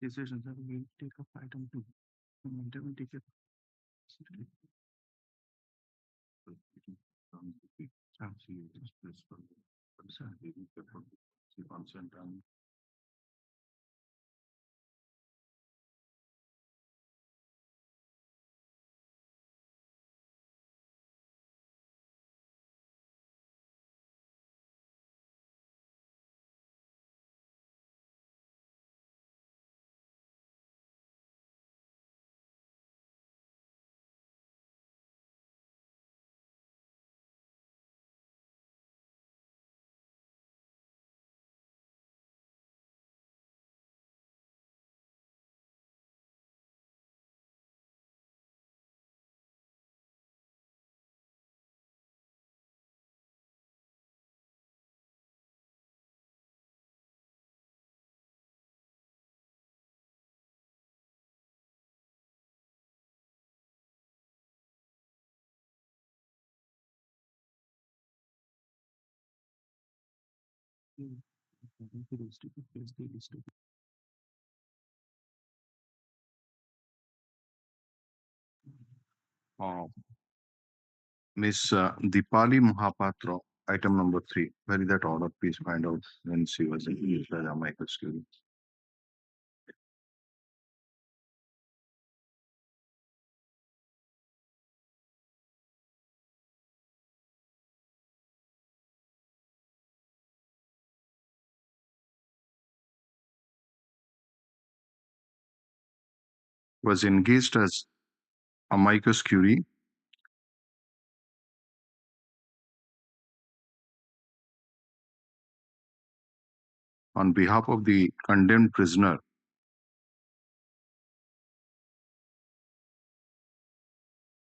decisions that we take up item 2. And then we take it. Miss Dipali Mahapatra, item number 3. Where is that order? Please find out when she was engaged by the amicus curiae. Was engaged as amicus curiae on behalf of the condemned prisoner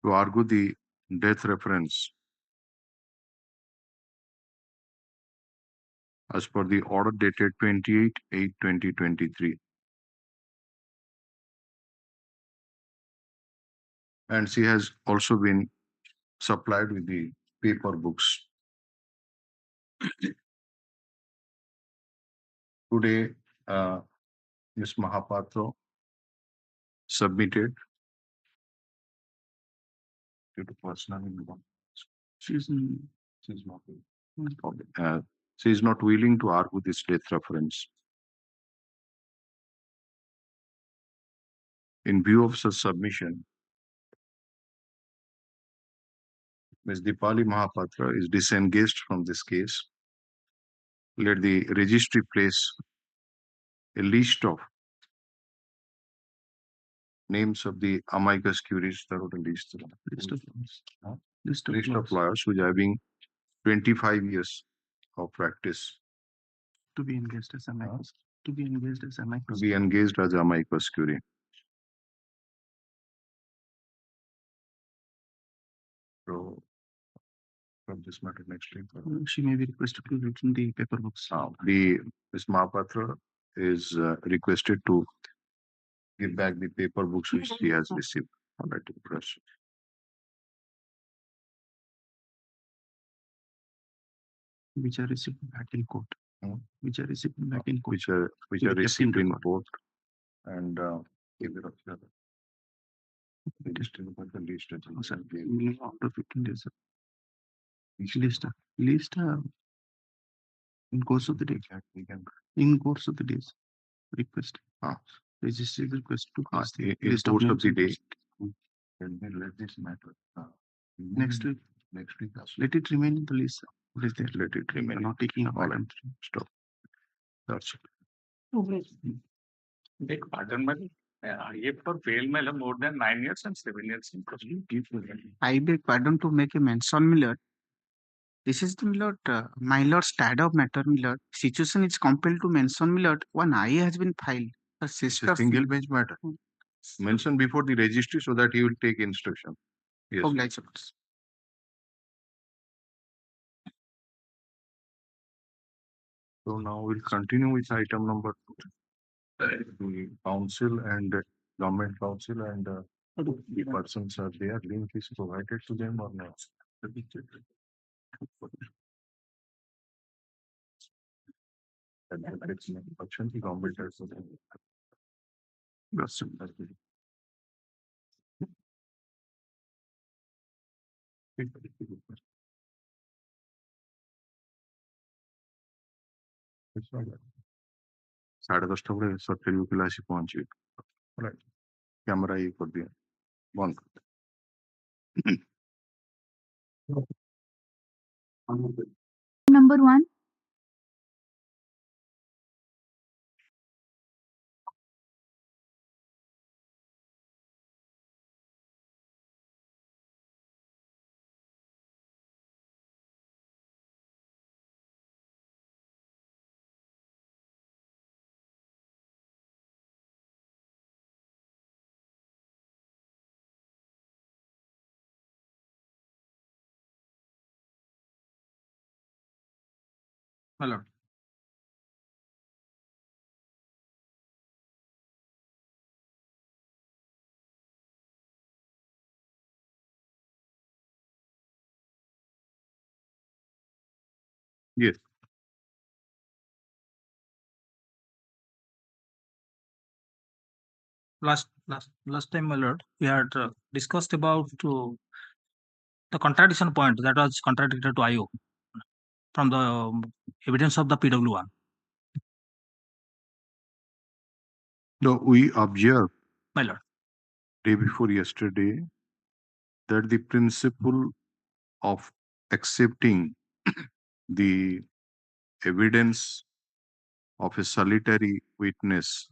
to argue the death reference as per the order dated 28/8/2023. And she has also been supplied with the paper books. Today, Ms. Mahapatra submitted due to personal involvement. She's not she is not willing to argue this death reference. In view of such submission, Ms. Dipali Mahapatra is disengaged from this case. Let the registry place a list of names of the amicus curiae, list of lawyers who are having 25 years of practice to be engaged as amicus. To be engaged as amicus. to be engaged as amicus curiae. So, from this matter next week. She may be requested to return the paper books. Ms. Mahapatra is requested to give back the paper books which she has received. All right, press. Which are received back in court. Which are received back in court. Which are received in court. And give it up to the list after 15 days. List in course of the day. In course of the days. Request. Registry request to pass the list of the day. Let this matter. Next week. Let it remain in the list. Let it remain. Not taking up item 3. Stop. That's it. Beg pardon, madam. ये for bail में more than 9 years and 7 years in custody. I beg pardon to make a mention, my lord. This is the my lord stat of matter, my lord. Situation is compelled to mention, my lord. One I has been filed. It's a single bench matter. Mention before the registry so that he will take instruction. Yes. Obliged. So now we'll continue with item number 2. The council and government council and the persons are there. Link is provided to them or not? The government has That's it. साढ़े 10टा बेले सरकारी वकील आसी पहुंचे camera ये कर दिया बंद Number 1. My lord. yes Last time, my lord, we had discussed about the contradiction point that was contradicted to IO from the evidence of the PW1. no we observed My lord. day before yesterday that the principle of accepting the evidence of a solitary witness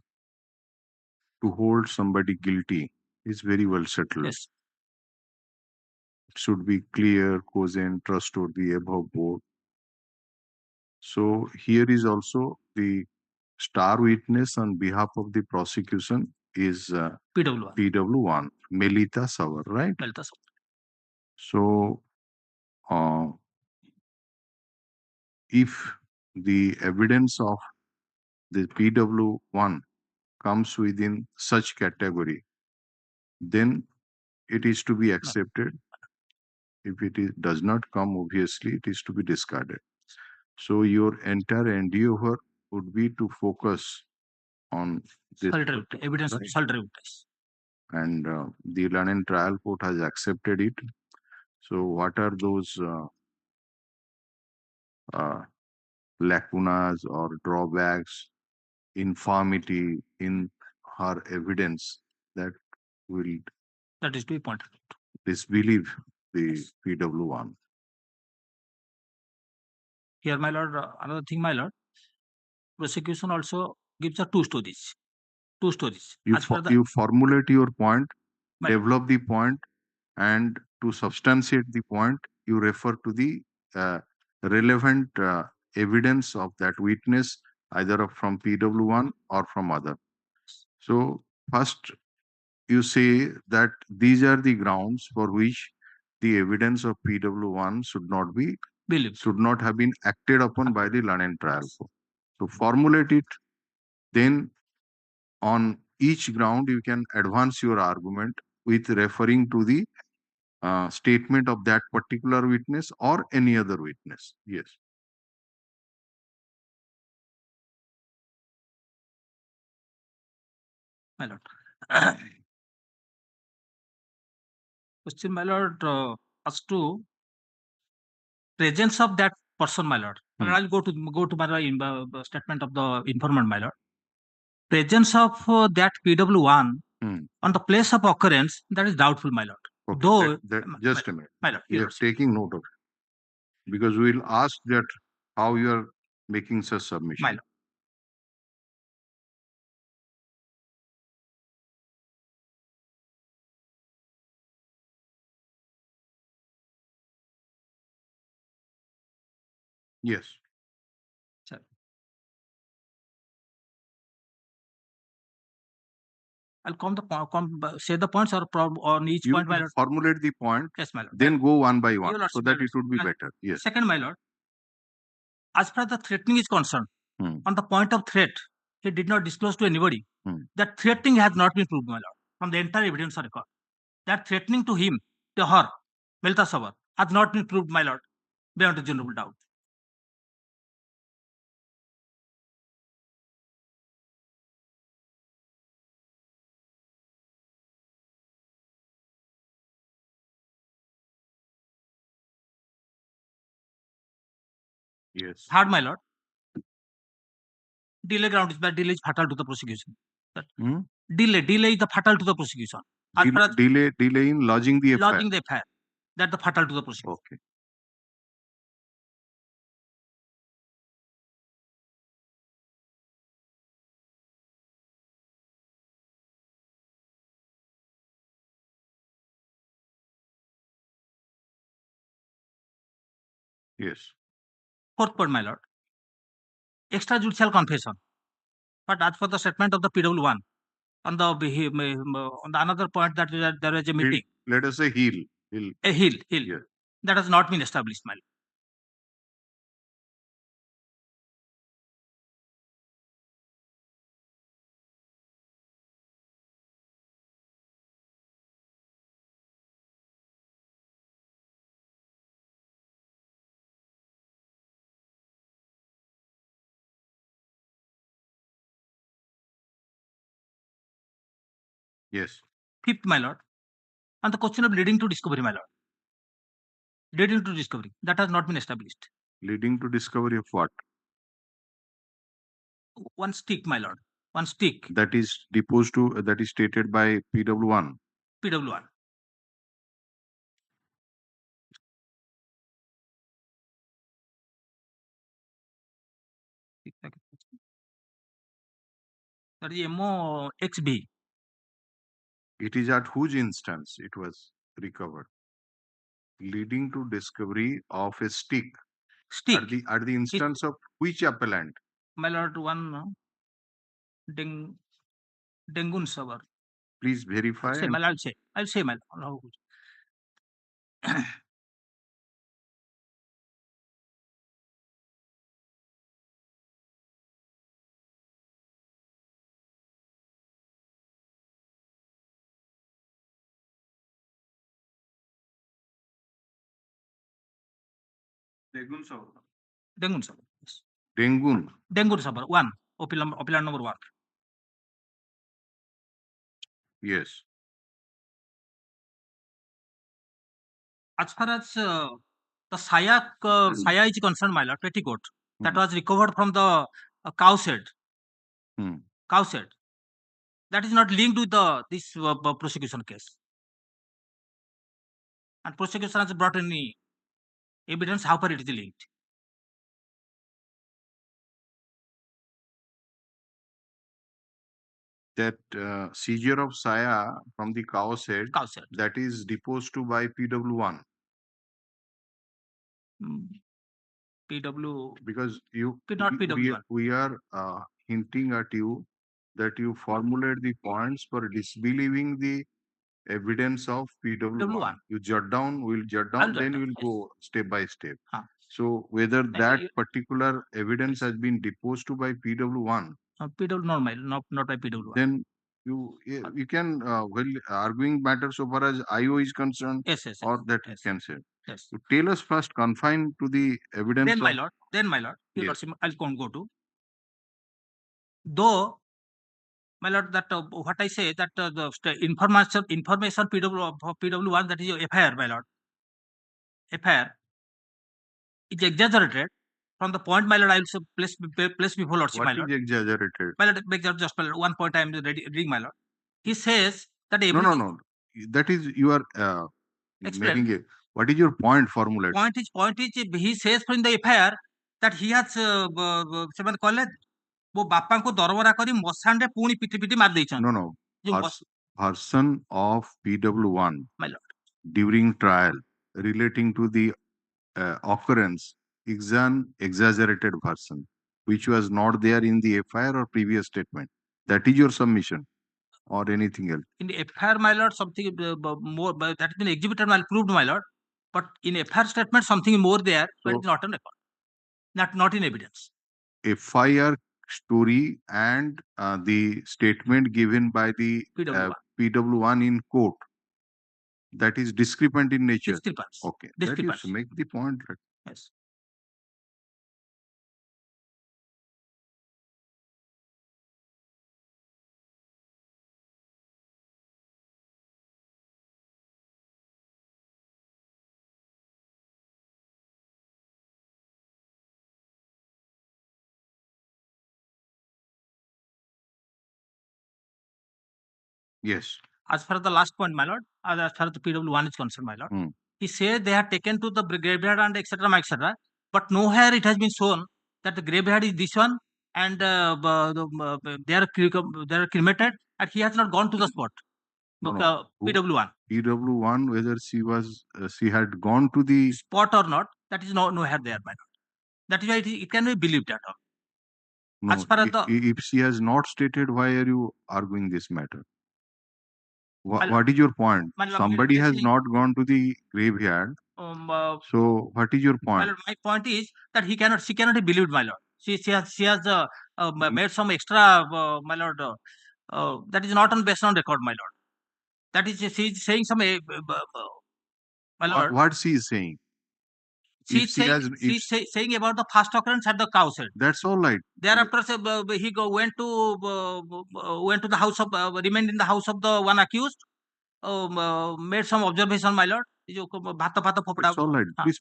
to hold somebody guilty is very well settled. Yes. It should be clear, cogent, trustworthy, above board. So here is also the star witness on behalf of the prosecution is PW1. PW1, Melita Savar, right? Melita Savar. So if the evidence of the PW1 comes within such category, then it is to be accepted. If does not come, obviously, it is to be discarded. So your entire endeavor would be to focus on this Solitary evidence of right? solitary witness. And the London trial court has accepted it. So what are those lacunas or drawbacks, infirmity in her evidence that will That is to be pointed out. disbelieve the Yes. PW1? Here, my lord, another thing, my lord, prosecution also gives two stories. Two stories. You formulate your point, My lord. develop the point, and to substantiate the point, you refer to the relevant evidence of that witness, either from PW1 or from other. So first, you say that these are the grounds for which the evidence of PW1 should not have been acted upon by the London trial court. So formulate it, then on each ground you can advance your argument with referring to the statement of that particular witness or any other witness. Yes. My lord. Question, my lord, as to presence of that person, my lord. I'll go to my statement of the informant, my lord. Presence of that PW1 on the place of occurrence, that is doubtful, my lord. Okay. Though, just a minute. my lord, You are taking note of it. Because we'll ask that how you are making such submission. my lord. Yes. Sir. I'll say the points or on each point, my lord. Formulate the point. Yes, my lord. Then go one by one, Your lordship, so that my it would be lord. better. Yes. Second, my lord, as far as the threatening is concerned, on the point of threat, he did not disclose to anybody that threatening has not been proved, my lord, from the entire evidence record. That threatening to him, to her, Melita Savar, has not been proved, my lord, beyond a reasonable doubt. Yes. Third, my lord, delay ground is bad. Delay is fatal to the prosecution. Hmm? Delay is the fatal to the prosecution. As far as Delay in lodging the FIR. lodging the FIR, that the fatal to the prosecution. Okay. Yes. Fourth point, my lord, extrajudicial confession. But as per the statement of the PW1, on the another point that there is a meeting, Let us say heel. a hill, Yes. that has not been established, my lord. Yes. Fifth, my lord, on the question of leading to discovery, my lord, leading to discovery, that has not been established. Leading to discovery of what? One stick, my lord, one stick, That is deposed to, that is stated by PW1. PW1. That is MOXB. It is at whose instance it was recovered? Leading to discovery of a stick. Stick. At the instance of which appellant? My lord, one Dengun Savar. Please verify. I'll say, my lord. Dengun Savar. Yes. Dengun. Dengun Savar. One. Opila number 1. Yes. As far as the Saya is concerned, my lord, petticoat, that was recovered from the cow shed. Cow shed. That is not linked with this prosecution case. And prosecution has brought any evidence how far it is linked. That seizure of Saya from the cow shed, that is deposed to by PW1. PW. Because not PW1. we are hinting at you that you formulate the points for disbelieving the evidence of PW1. You jot down, we'll jot down, then we'll go step by step. So whether that particular evidence has been deposed to by PW1. PW not by PW1. Then you can arguing matter so far as IO is concerned, or that you can say. Yes. So tell us first, confined to the evidence. Then, my lord, your lordship, I'll go to. Though, my lord, that what I say that the information PW1, that is your FIR, my lord. FIR is exaggerated from the point, my lord, I will place before lordship, my lord. What is exaggerated? My lord, just one point I am reading, my lord. He says that No. That is you are making it. What is your point formulated? Point is he says in the FIR that he has ସେମାନେ କହିଲେ ମୋ ବାପାଙ୍କୁ ଦରବରା କରି ମଶାନରେ ପୁଣି ପିଟି ମାରି ଦେଇଛନ୍ତି. No. Version of PW1 during trial relating to the occurrence is an exaggerated version which was not there in the FIR or previous statement. That is your submission or anything else? In the FIR, my lord, something more that has been exhibited, proved, my lord. But in FIR statement, something more there, but it's not on record. Not in evidence. FIR story and the statement given by the PW1 in court, that is discrepant in nature. Discrepancy. Okay. That is to make the point. Right? Yes. Yes. As far as the last point, my lord, as far as the PW1 is concerned, my lord, he said they had taken to the graveyard and etc. But nowhere it has been shown that the graveyard is this one and they are cremated and he has not gone to the spot. No. PW1. PW1, whether she had gone to the spot or not, that is nowhere there, my lord. That is why it can be believed at all. No, as far as if she has not stated, why are you arguing this matter? Well, what is your point? my lord, Somebody has basically- not gone to the graveyard. So what is your my point? lord, my point is that she cannot be believed, my lord. She has made some extra, my lord. That is not based on record, my lord. That is, she is saying some, my lord. What she is saying? She's saying about the first occurrence at the cow shed. That's all right. Thereafter, he went to the house of, remained in the house of the one accused, made some observation, my lord. It's all right. Please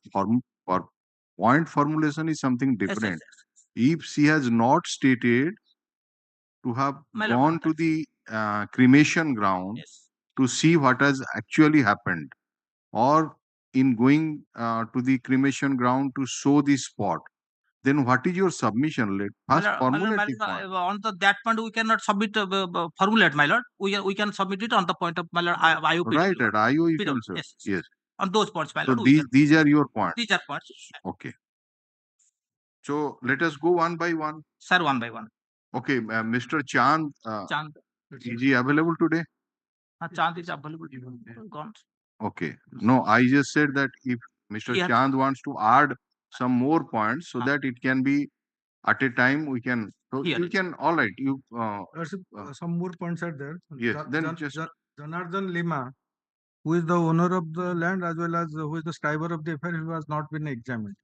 point formulation is something different. Yes. If she has not stated to have My gone lord, to the cremation ground yes. to see what has actually happened, or in going to the cremation ground to show the spot, then what is your submission? Let first formulate the point. On that point, we cannot submit formulate, my lord. We can submit it on the point of, my lord, IOP. Right, at IO you can yes. Yes. On those points, my So lord. these are your points. These are points. Okay. So let us go one by one. Sir, one by one. Okay, Mr. Chand, Chand. is he available today? Chand is available. Gone. Okay. No, I just said that if Mr. Chand wants to add some more points so that it can be at a time we can. So you can, all right. You some more points are there. Yes. Then just Janardhan Lima, who is the owner of the land as well as who is the scriber of the affair, who has not been examined.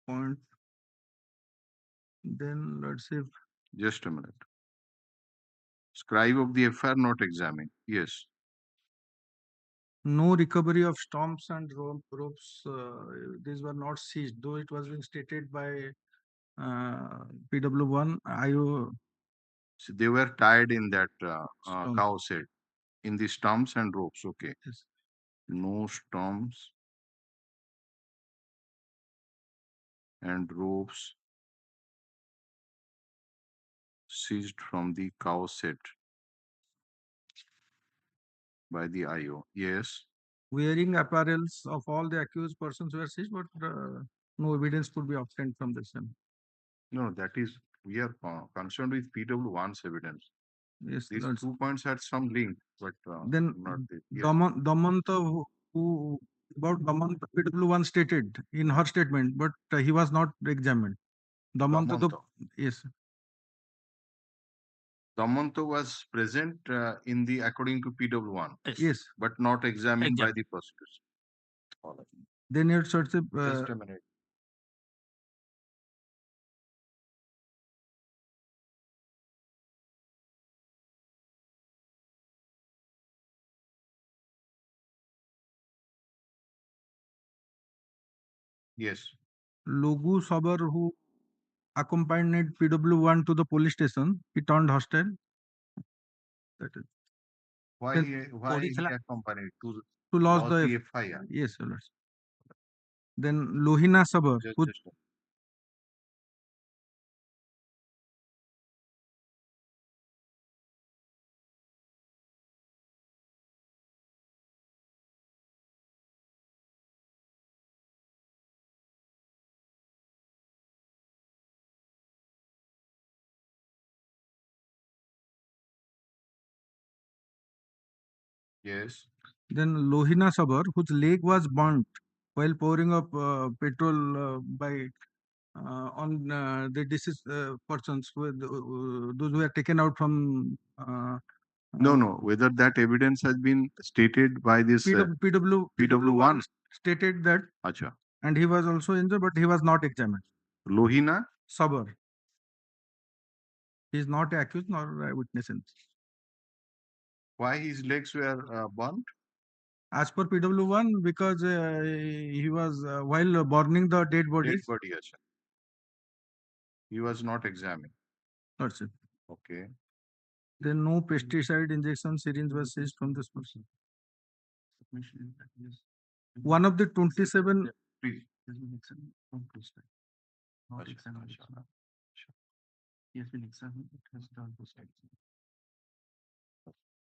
Point. Then let's see. Just a minute. Scribe of the affair not examined. Yes. No recovery of stumps and ropes. These were not seized, though it was being stated by PW1. So they were tied in that cow shed in the stumps and ropes. Okay. Yes. No stumps and ropes seized from the cow shed by the IO. Yes. Wearing apparels of all the accused persons were seized, but no evidence could be obtained from the same. No, that is, we are concerned with PW1's evidence. Yes, these 2 points had some link, but then not this. Yes. Damanta, who about Damanta, PW1 stated in her statement, but he was not examined. Damanta, yes. Damanta was present in the according to PW1. Yes, but not examined by the prosecution. All right. Then it's Just a minute. Yes. Logu Sabar, who accompanied PW1 to the police station, he turned hostile. That is. Why he accompanied to lodge the FIR? Yes, sir. Then Lohina Sabar, who Yes. Then Lohina Sabar, whose leg was burnt while pouring up petrol by on the deceased persons, with those who were taken out from. No. Whether that evidence has been stated by this PW1 stated that, Acha. And he was also injured, but he was not examined. Lohina Sabar. He is not accused nor a witness in this. Why his legs were burnt? As per PW1, because he was while burning the dead body. Yes. He was not examined. That's it. Okay. Then no pesticide injection syringe was seized from this person. One of the 27. Please. He has been examined. It has done this.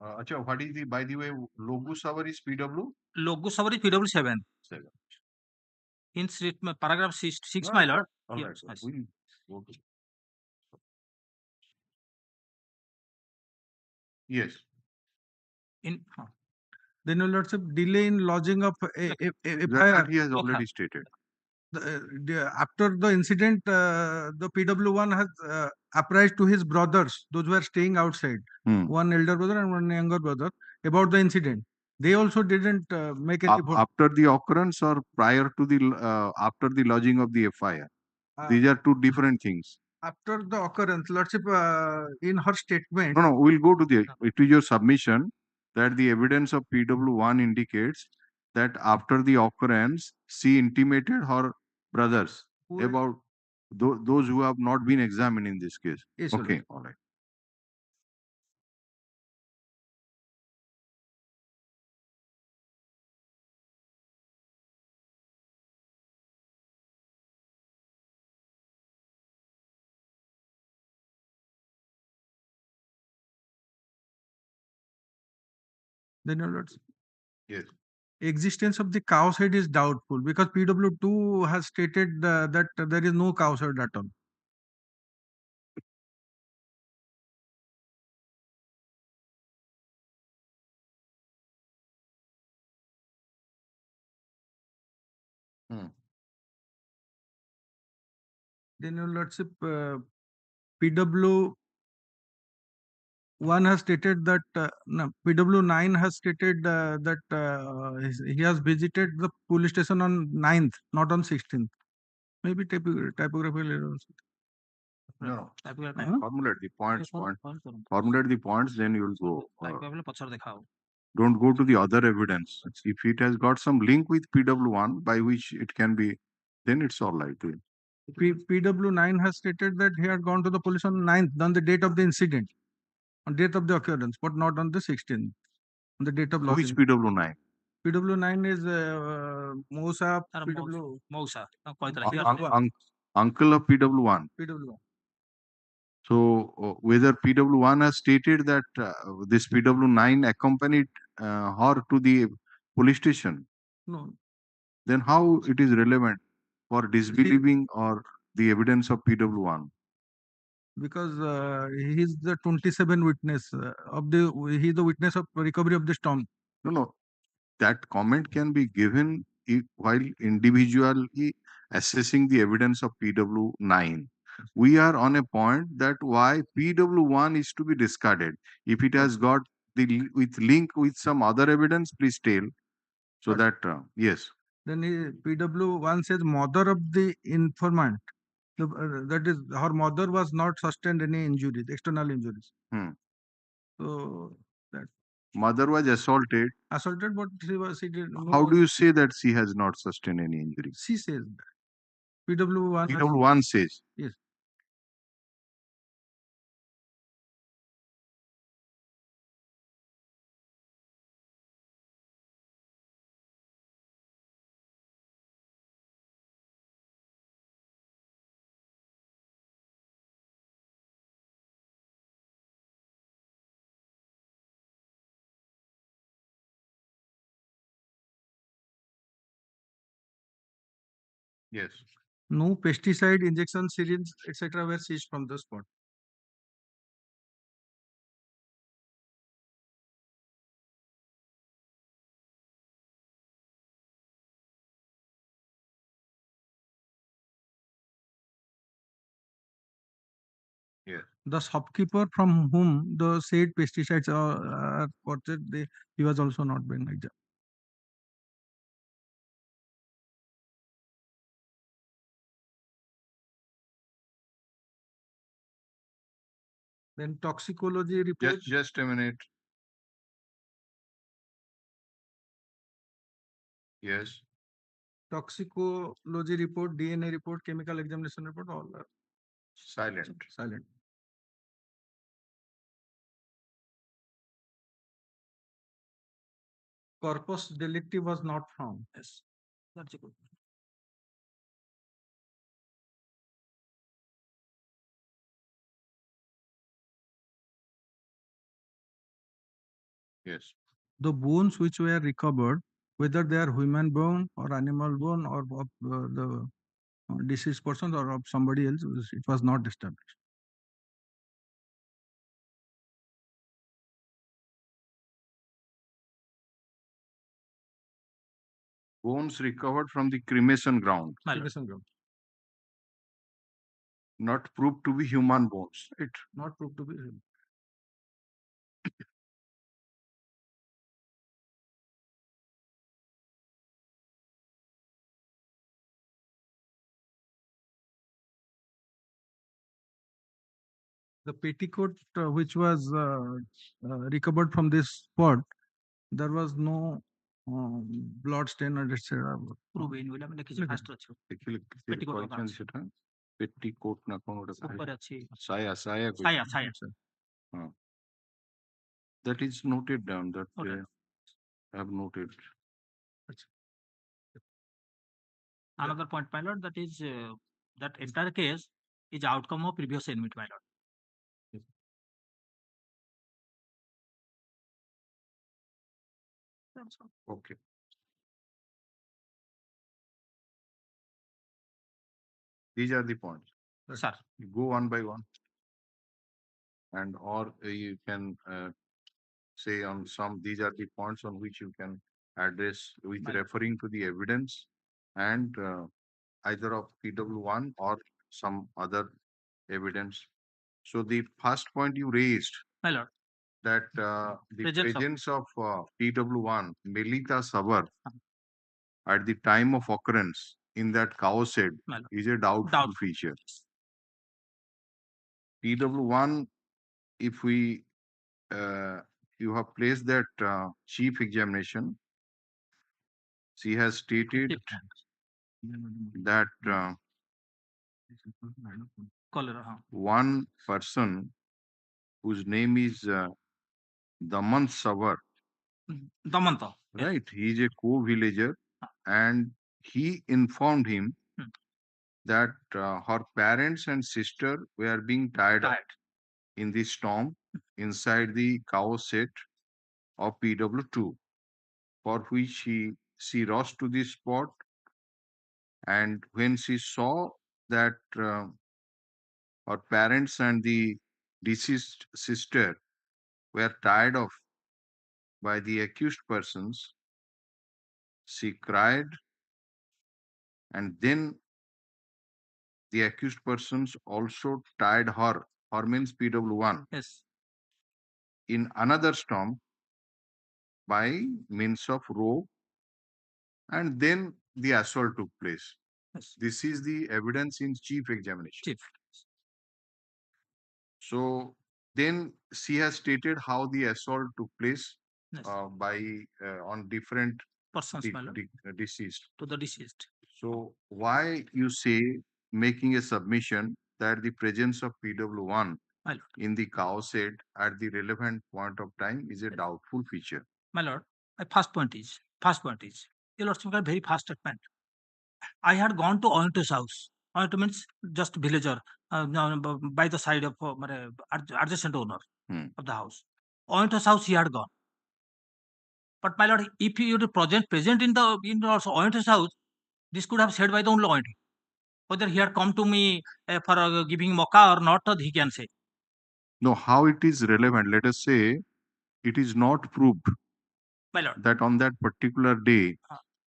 Acha, what is the, by the way, Logu Savar is PW? Logo summary PW7. 7. In paragraph 6, Right. my lord. All Yes, right, sir. yes. We'll go to. Yes. Then your lordship, delay in lodging of That he has already stated. after the incident, the PW1 has apprised to his brothers, those who are staying outside, one elder brother and one younger brother, about the incident. They also didn't make any. After the occurrence or prior to the after the lodging of the FIR. These are two different things. After the occurrence, lordship, in her statement. No, we'll go to the. It is your submission that the evidence of PW1 indicates that after the occurrence, she intimated her brothers about those who have not been examined in this case. Yes, okay, all right. Then your lordship. Yes. Existence of the cow's head is doubtful because PW2 has stated that there is no cow's head at all. Then your lordship, PW1 has stated that no, PW9 has stated that he has visited the police station on 9th, not on 16th. Maybe typographical error. No. Huh? Formulate the points. Formulate the points, then you will go. Don't go to the other evidence. If it has got some link with PW1 by which it can be, then it's all right. PW9 has stated that he had gone to the police on 9th, on the date of the incident, on date of the occurrence, but not on the 16th, on the date of lodging. Which PW9? PW9 is Mousa. PW. Mousa. Uncle of PW1. PW1. So whether PW1 has stated that this PW9 accompanied her to the police station? No. Then how it is relevant for disbelieving or the evidence of PW1? Because he is the 27 witness of the, he is the witness of recovery of the storm. No. That comment can be given while individually assessing the evidence of PW9. We are on a point that why PW1 is to be discarded. If it has got the with link with some other evidence, please tell. So that yes. Then PW1 says mother of the informant. That is, her mother was not sustained any injuries, external injuries. So that Mother was assaulted. Assaulted, but she did. How do you say that she has not sustained any injury? She says that. PW1. PW1 says. Yes. Yes. No pesticide injection syringe, etc. were seized from the spot. Yeah. The shopkeeper from whom the said pesticides are purchased, he was also not being examined. Then toxicology report. Just a minute. Yes. Toxicology report, DNA report, chemical examination report, all are silent. corpus delicti was not found. Yes, that's a good. Yes. The bones which were recovered, whether they are human bone or animal bone or of the deceased person or of somebody else, it was not established. Bones recovered from the cremation ground, My lord. Cremation ground. not proved to be human bones. Right? Not proved to be. The petticoat which was recovered from this spot, there was no blood stain or etc. Prove in will আমি লিখেছি first আছে Actually, Petticoat question আছে। সেটা petticoat না কোন ওটা উপরে আছে saya ছায়া ছায়া that is noted down that Okay. I have noted. another point my lord that is that entire case is outcome of previous enmity my lord. Okay. These are the points. Sir, You go one by one, and or you can say on some. These are the points on which you can address with Right. referring to the evidence and either of PW1 or some other evidence. So the first point you raised my lord. that the presence of PW1 Melita Sabar at the time of occurrence in that cow shed My lord. is a doubtful feature. PW1, if we you have placed that chief examination, she has stated that Cholera, one person whose name is Damant Savar, Damanta. right? He is a co-villager, and he informed him that her parents and sister were being tied up in the storm inside the cow shed of PW2, for which she rushed to the spot, and when she saw that her parents and the deceased sister were tied off by the accused persons, she cried, and then the accused persons also tied her, her means PW1, Yes. in another storm by means of rope, and then the assault took place. Yes. This is the evidence in chief examination. Chief. So then she has stated how the assault took place Yes. by on different Persons, my lord. deceased. To the deceased. So why you say making a submission that the presence of PW1 My lord. in the cow shed at the relevant point of time is a doubtful feature? My lord, my first point is, your lordship got very fast statement. I had gone to Ointo's house. Ointo means just villager by the side of adjacent owner of the house. Ointo's house he had gone. But my lord, if you were present in also Ointo's house, this could have said by the only Ointo. Whether he had come to me for giving mocha or not, he can say. No, how it is relevant? Let us say it is not proved My lord. that on that particular day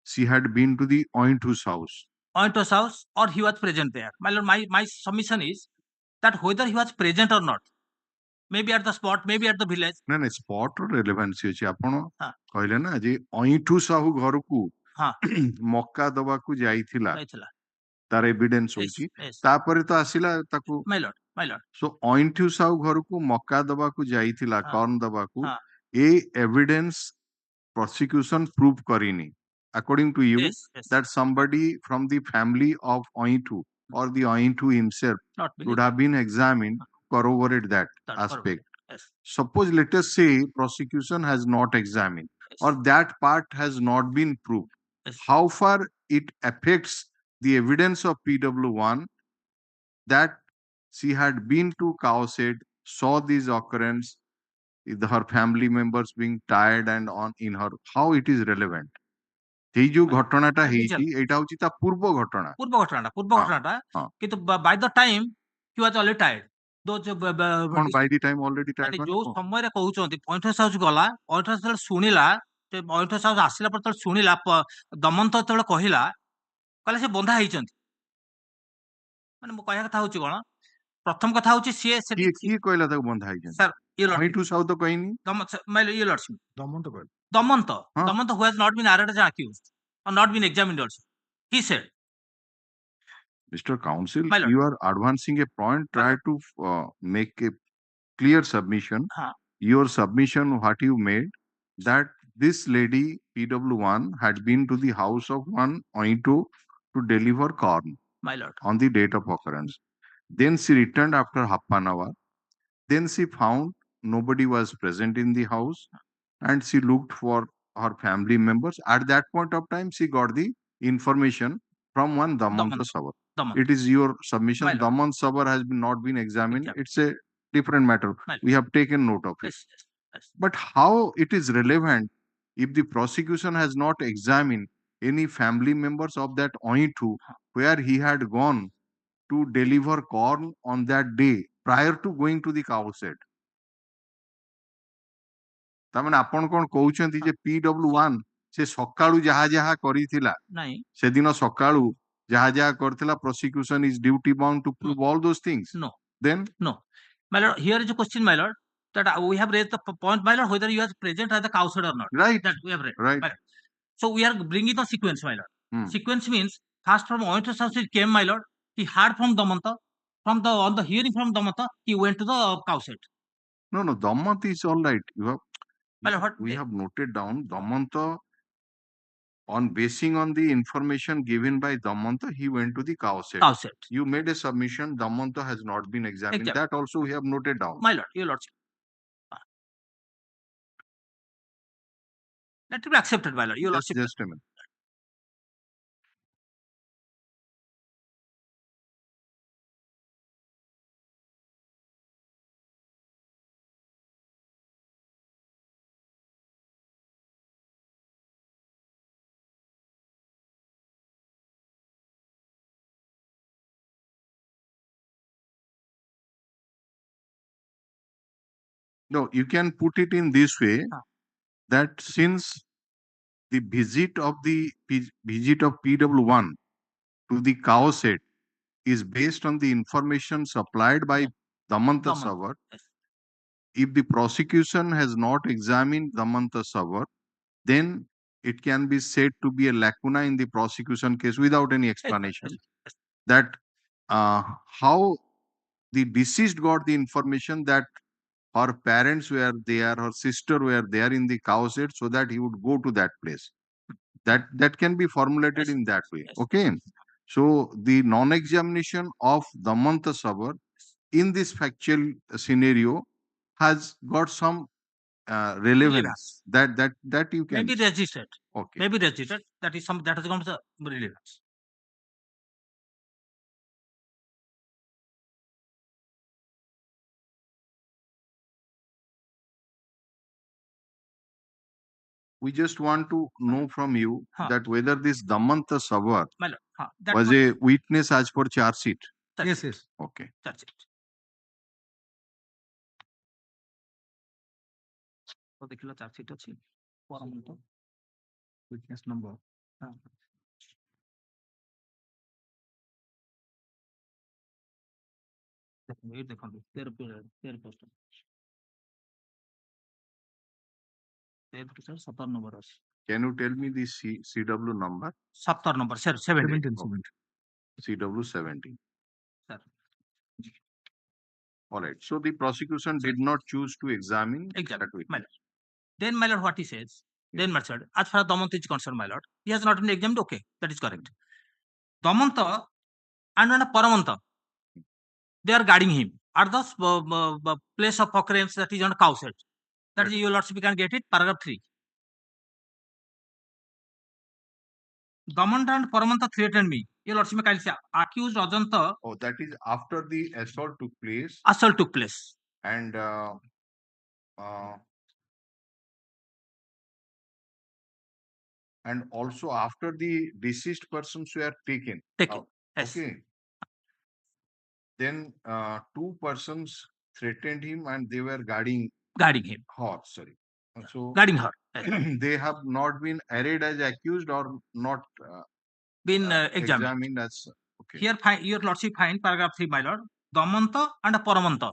she had been to the Ointo's house. Ointo's house, or he was present there. My lord, my submission is that whether he was present or not, maybe at the spot, maybe at the village. ନା ନା spot ର ରେଲେଭାନ୍ସି ଅଛି ଆପଣ କହିଲେ ନା ଯେ ଅଇଁଠୁ ସାହୁ ଘରକୁ ମକା ଦବାକୁ ଯାଇଥିଲା ତାର ଏଭିଡେନ୍ସ ହଉଛି ତାପରେ ତ ଆସିଲା ତାକୁ ସୋ ଅଇଁଠୁ ସାହୁ ଘରକୁ ମକା ଦବାକୁ ଯାଇଥିଲା କର୍ନ ଦବାକୁ ଏ evidence prosecution prove karini according to you that somebody from the family of Ointu or the Ointu himself would have been examined, corroborate that aspect. Suppose let us say prosecution has not examined, or that part has not been proved. Yes. How far it affects the evidence of PW1 that she had been to cow shed, saw this occurrence, her family members being tired and on in her, how it is relevant? এই যে ঘটনাটা হয়েছে এটা হচ্ছে তা পূর্ব ঘটনা পূর্ব হ্যাঁ, ঘটনাটা হ্যাঁ। কিন্তু by the time he was already tired କଣ by the time already tired ମାନେ ମାନେ ଯୋଉ କଣ? ସମୟରେ କହୁଛନ୍ତି ପଏଣ୍ଟ ହାଉସ ଗଲା, ପଏଣ୍ଟ ହାଉସ ଯେତେବେଳେ ଶୁଣିଲା, ପଏଣ୍ଟ ହାଉସ ଆସିଲା ପରେ ଯେତେବେଳେ ଶୁଣିଲା, ଦମନ୍ତ ଯେତେବେଳେ କହିଲା ସେ ବନ୍ଧା ହେଇଛନ୍ତି। ମାନେ ମୁଁ କହିବା କଥା ହଉଛି କଣ, ପ୍ରଥମ କଥା ହଉଛି ସିଏ କିଏ କହିଲା ତାକୁ ବନ୍ଧା ହେଇଛନ୍ତି? ସାର୍ ପଏଣ୍ଟ ସାଉ ତ କହିନି। ଦମନ୍ତ ହଁ। who has not been arrested as accused or not been examined also, he said. Mr. Counsel, My lord. you are advancing a point. Try to make a clear submission. Huh. Your submission, what you made, that this lady PW1 had been to the house of one Oito to deliver corn My lord. on the date of occurrence. Then she returned after half an hour. Then she found nobody was present in the house and she looked for her family members. At that point of time, she got the information from one Damanta Savar. It is your submission. Damant Savar has not been examined. It's a different matter. We have taken note of it. Yes. But how it is relevant if the prosecution has not examined any family members of that Oitu where he had gone to deliver corn on that day prior to going to the cow shed? ତାମାନେ ଆପଣ କଣ କହୁଛନ୍ତି ଯେ PW1 ସେ ସକାଳୁ ଯାହା ଯାହା କରିଥିଲା ନାଇଁ ସେଦିନ ସକାଳୁ ଯାହା ଯାହା କରିଥିଲା prosecution is duty bound to prove all those things? No. Then No. My lord, here is a question, my lord, that we have raised the point, my lord, whether you are present at the cow shed or not. Right. That we have raised. Right. My lord. So we are bringing the sequence, my lord. Hmm. Sequence means first from Ointo's house he came, my lord. He heard from Damanta. On the hearing from Damanta, he went to the cow shed. No, Damanta is all right. My lord, We have noted down Damanta. On basing on the information given by Damanta, he went to the cow shed. Cow shed. You made a submission. Damanta has not been examined. Exactly. That also we have noted down. My lord, your lordship. That will be accepted, my lord. Your lordship. Just a minute. No, you can put it in this way, that since the visit of PW1 to the cow shed is based on the information supplied by Damanta Savar, Yes. if the prosecution has not examined Damanta Savar, then it can be said to be a lacuna in the prosecution case without any explanation. Yes. That how the deceased got the information that her parents were there, her sister were there in the cow shed, so that he would go to that place. That can be formulated in that way. Yes. Okay. So the non-examination of Damanta Savar in this factual scenario has got some relevance. That you can Maybe registered. Okay. Maybe registered. That is some, that has got some relevance. We just want to know from you that whether this Damanta Savar My lord, that was a witness as per charge sheet. Yes. Okay. That's it. So ଦେଖିଲ charge sheet ଅଛି Witness number. ଦେଖନ୍ତୁ 17 number ଅଛି। Can you tell me the CW number? 17 number, sir, 17. CW 17. Sir. All right. So the prosecution did not choose to examine Exactly. that witness. My lord. Then, my lord, what he says, then, my lord, as far as Damanta is concerned, my lord, he has not been examined. Okay, that is correct. Damanta and Paramanta, they are guarding him at the place of occurrence, that is on cow shed. That is, your lordship, you can get it, paragraph 3. Damanta and Paramanta threatened me. Your lordship may kindly say, accused Ajanta Oh, that is after the assault took place assault took place. and also after the deceased persons were taken. Taken. Yes. Okay. Then two persons threatened him and they were guarding Guarding him. her. Sorry. So Guarding her. Yes. they have not been arraigned as accused or not Been examined. examined as. Okay. Here, your lordship find paragraph 3, my lord. Damanta and Paramanta.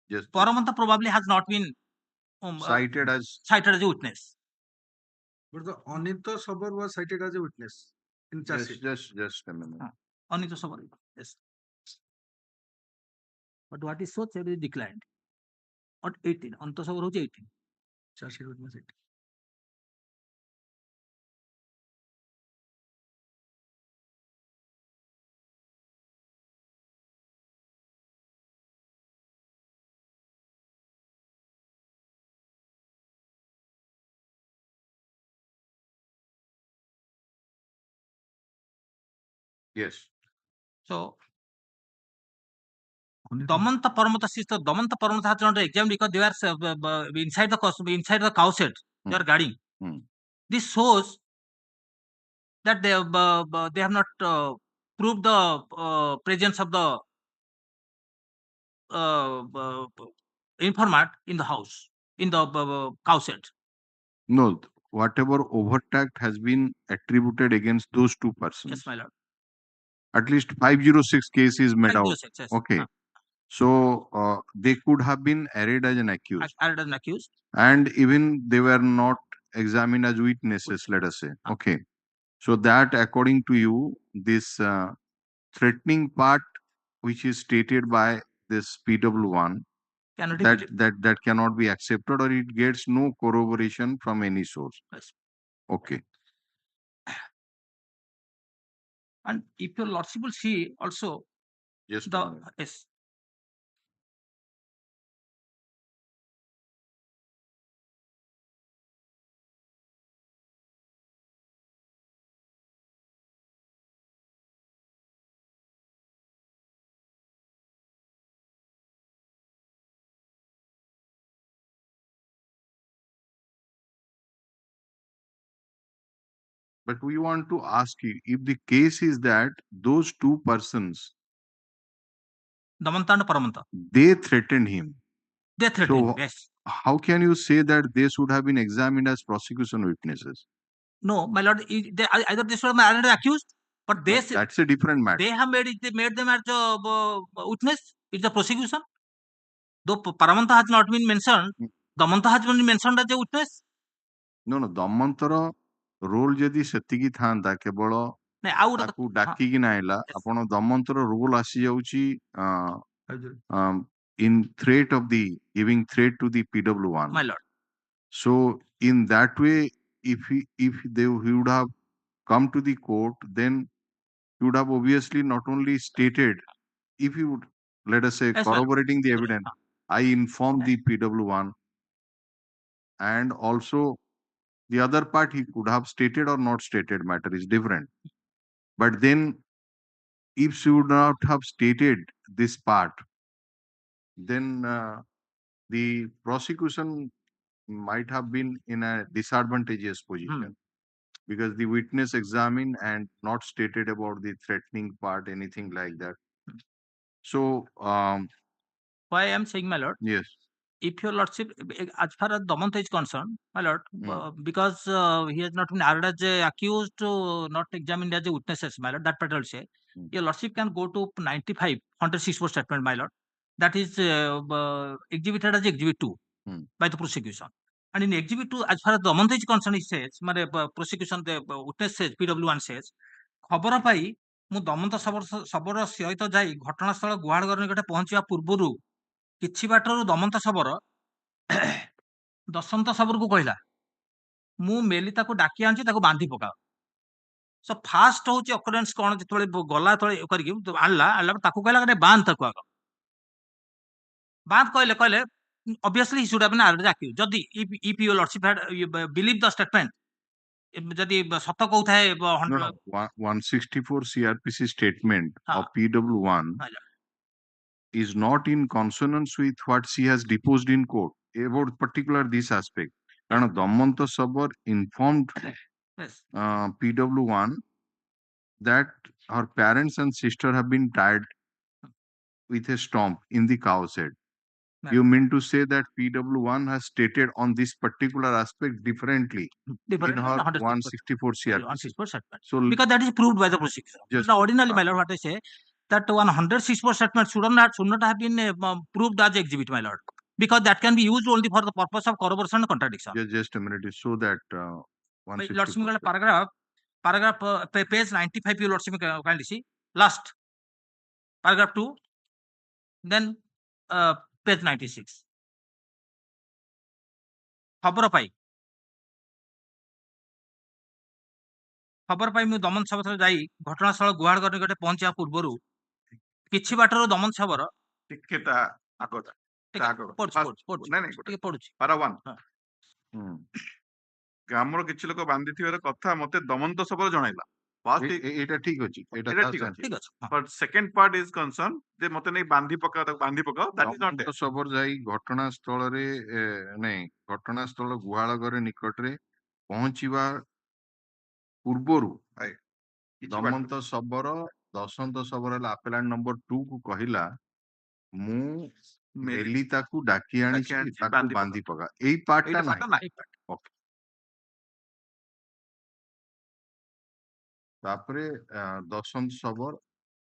Yes. Paramanta probably has not been cited as a witness. But the Anita Sabar was cited as a witness in charge sheet. just a minute. Anita Sabar. Yes. But what is so said is declined. At 18. Anita Sabar was 18. Charge sheet witness 18. Yes. So Damanta Paramata sister, Damanta Paramata has not examined because they are inside the cow shed. They are guarding. This shows that they have not proved the presence of the informant in the house, in the cow shed. No, whatever overt act has been attributed against those two persons. Yes, my lord. At least 506 case is made out. 506, yes. Okay. So they could have been arraigned as an accused. Arraigned as an accused. And even they were not examined as witnesses, let us say. Okay. So that according to you, this threatening part which is stated by this PW1, that cannot be accepted or it gets no corroboration from any source. Yes. Okay. And if your lordship will see also Yes. Yes. But we want to ask you, if the case is that those two persons, Damanta and Paramanta, they threatened him. They threatened him, So yes. how can you say that they should have been examined as prosecution witnesses? No, my lord, either they should have been accused, but they That's a different matter. they have made them as a witness. It's a prosecution. Though Paramanta has not been mentioned, Damanta has been mentioned as a witness. No, Damantara role ଯଦି ସେତିକି ଥାନ୍ତା କେବଳ ତାକୁ ଡାକିକି ନାଇଲା ଆପଣ ଦମନ୍ତର roll ଆସି ଯାଉଛି in threat of the giving threat to the PW1. My lord. So in that way, if he would have come to the court, then he would have obviously not only stated, if he would, let us say, corroborating the evidence, I informed the PW1, and also the other part he could have stated or not stated, matter is different. But then if she would not have stated this part, then the prosecution might have been in a disadvantageous position because the witness examined and not stated about the threatening part, anything like that. So why I am saying, my lord, yes, if your lordship, as far as Damanta is concerned, my lord, because he has not been added as a accused, not examined as a witnesses, my lord, that part will say, your lordship can go to 95, 164 statement, my lord, that is exhibited as exhibit 2 by the prosecution. And in exhibit 2, as far as Damanta is concerned, it says, prosecution, the witness says, PW1 says, ଖବର ପାଇ ମୁଁ ଦମନ୍ତ ଶବର ସହିତ ଯାଇ ଘଟଣାସ୍ଥଳ ଗୁହାଳଘର ନିକଟରେ ପହଞ୍ଚିବା ପୂର୍ବରୁ କିଛି ବାଟରୁ ଦମନ୍ତ ଶବର ଦଶମନ୍ତ ଶବରକୁ କହିଲା ମୁଁ ମେଲି ତାକୁ ଡାକି ଆଣିଛି ତାକୁ ବାନ୍ଧି ପକାଅ। ସୋ ଫାଷ୍ଟ ହଉଛି ଅକରେନ୍ସ କଣ ଯେତେବେଳେ ଗଲା ଯେତେବେଳେ କରିକି ଆଣିଲା ତାକୁ କହିଲା ବାନ୍ଧ ତାକୁ ଆଗ ବାନ୍ଧ କହିଲେ obviously he should have been already accused. Jodi, if your lordship had believed the statement, जदि सत कहूए No, no. 164 CRPC statement of PW1 my lord. is not in consonance with what she has deposed in court about particular this aspect. Karan Damanta Sabar informed Yes. PW1 that her parents and sister have been tied with a stomp in the cow shed. Right. You mean to say that PW1 has stated on this particular aspect differently Different in her 164 164 CRPC? 164 statement. So Because that is proved by the prosecution. Just- Now, ordinarily, my lord, what I say that 164 statement should not have been proved as exhibit, my lord, because that can be used only for the purpose of corroboration and contradiction. just a minute, so that My 164 lordship, paragraph page 95, you lordship kindly see last paragraph 2, then page 96. ଖବର ପାଇ ମୁଁ ଦମନ ସାବର ଯାଇ ଘଟଣାସ୍ଥଳ ଗୁହାଳଘର ନିକଟରେ ପହଞ୍ଚିବା ପୂର୍ବରୁ କିଛି ବାଟରୁ ଦମନ ସାବର ଟିକେ ତା ଆଗଟା ତା ଆଗ ନାଇଁ ନାଇଁ ଟିକେ ପଢୁଛି ପାରା 1 ଗ୍ରାମର କିଛି ଲୋକ ବାନ୍ଧିଥିବାର କଥା ମତେ ଦମନ୍ତ ସବର ଜଣାଇଲା। ଏଇଟା ଠିକ ଅଛି, ଏଇଟା ଠିକ ଅଛି। ଠିକ ଅଛି but second part is concern ଯେ ମତେ ନେଇ ବାନ୍ଧି ପକାଅ ଦ୍ୟାଟ୍ ଇଜ ନଟ୍ ଦମନ୍ତ ସବର ଯାଇ ଘଟଣାସ୍ଥଳରେ ନାଇଁ ଘଟଣାସ୍ଥଳ ଗୁହାଳ ଘର ନିକଟରେ ପହଞ୍ଚିବା ପୂର୍ବରୁ ଦମନ୍ତ ସବର ଦଶନ୍ତ ସବର ହେଲା ଆପେଲାଣ୍ଟ ନମ୍ବର 2 କୁ କହିଲା ମୁଁ ମେଲି ତାକୁ ଡାକି ଆଣିଛି ତାକୁ ବାନ୍ଧି ପକା। ଏଇ ପାର୍ଟଟା ନାହିଁ। ଓକେ, ତାପରେ ଦଶନ୍ତ ସବର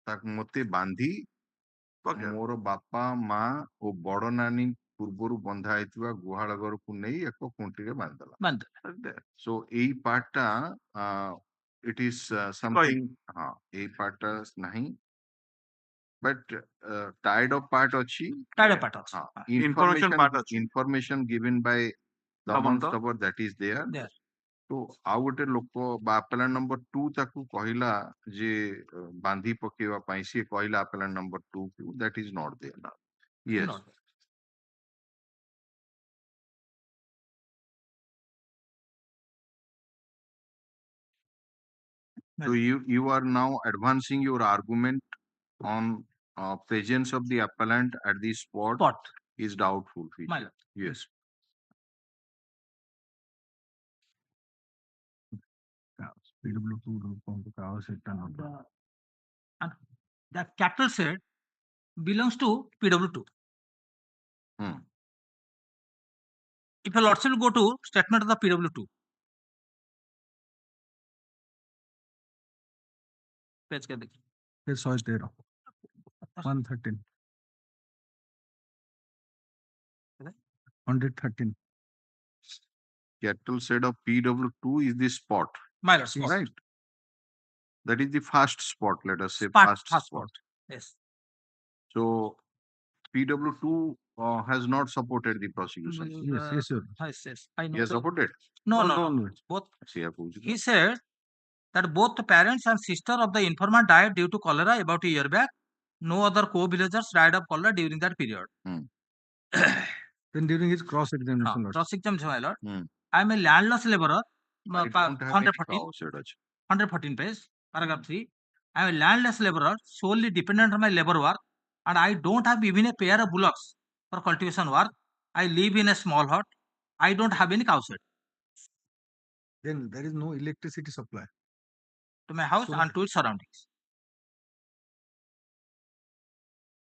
ତାକୁ ମତେ ବାନ୍ଧି ମୋର ବାପା ମା ଓ ବଡ ନାନୀ ପୂର୍ବରୁ ବନ୍ଧା ହେଇଥିବା ଗୁହାଳ ଘରକୁ ନେଇ ଏକ ଖୁଣ୍ଟିରେ ବାନ୍ଧିଦେଲା। ସୋ ଏଇ ପାର୍ଟଟା it is something ଏଇ ପାର୍ଟଟା ନାହିଁ, but tied up part ଅଛି, information given by Daman Sabar that is there. तो ଆଉ ଗୋଟେ ଲୋକ ବା ଆପେଲାଣ୍ଟ ନମ୍ବର 2 ତାକୁ କହିଲା ଯେ ବାନ୍ଧି ପକେଇବା ପାଇଁ, ସିଏ କହିଲା ଆପେଲାଣ୍ଟ ନମ୍ବର 2 କୁ, that is not there now. Yes. So you are now advancing your argument on presence of the appellant at the spot is doubtful. Yes. The cattle shed belongs to PW2. If a lordship will go to statement of the PW2, page के देखिए, page 113 113 cattle shed of PW2 is the spot. My lord, spot. Right. That is the first spot, let us say first spot. Yes. So PW2 has not supported the prosecution. Yes, sir. Yes. I know. He has supported? No. Both. He said that both the parents and sister of the informant died due to cholera about a year back. No other co-villagers died of cholera during that period. Then during his cross-examination, my lord, I am a landless laborer. 114 page, paragraph 3. I am a landless laborer, solely dependent on my labor work, and I don't have even a pair of bullocks for cultivation work. I live in a small hut. I don't have any cow shed. Then there is no electricity supply to my house and to its surroundings.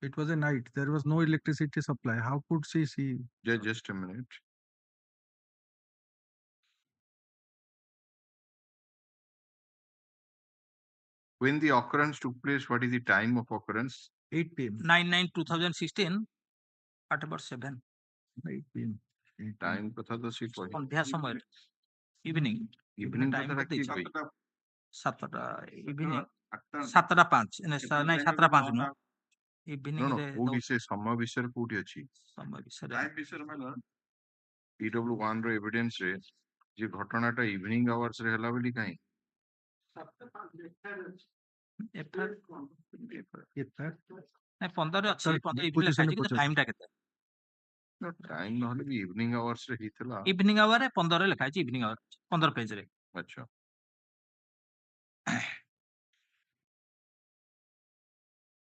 It was a night. There was no electricity supply. How could she see? Just a minute. When the occurrence took place, what is the time of occurrence? 8 p.m. 9/9/2016 at about 7. 8 p.m. Time कथा तो सी कोई. संध्या समय. Evening. Evening कथा रखी कोई. 7টা evening. 7:05 नहीं 7:05 no. Evening रे. वो विषय समय विषय कोठी अछि. समय विषय. टाइम विषय में PW1 रो एविडेंस रे जे घटनाटा इवनिंग आवर्स रे हला बोली काई. नहीं 15 ଅଛି 15 evening ଲେଖା ଅଛି କିନ୍ତୁ ଟାଇମ ଟା କେତେ? टाइम नहले भी इवनिंग आवर्स रे हितला. इवनिंग आवर रे 15 ରେ ଲେଖା ଅଛି ଇଭିନିଂ ଆୱାର 15 ପେଜ ରେ. Acha.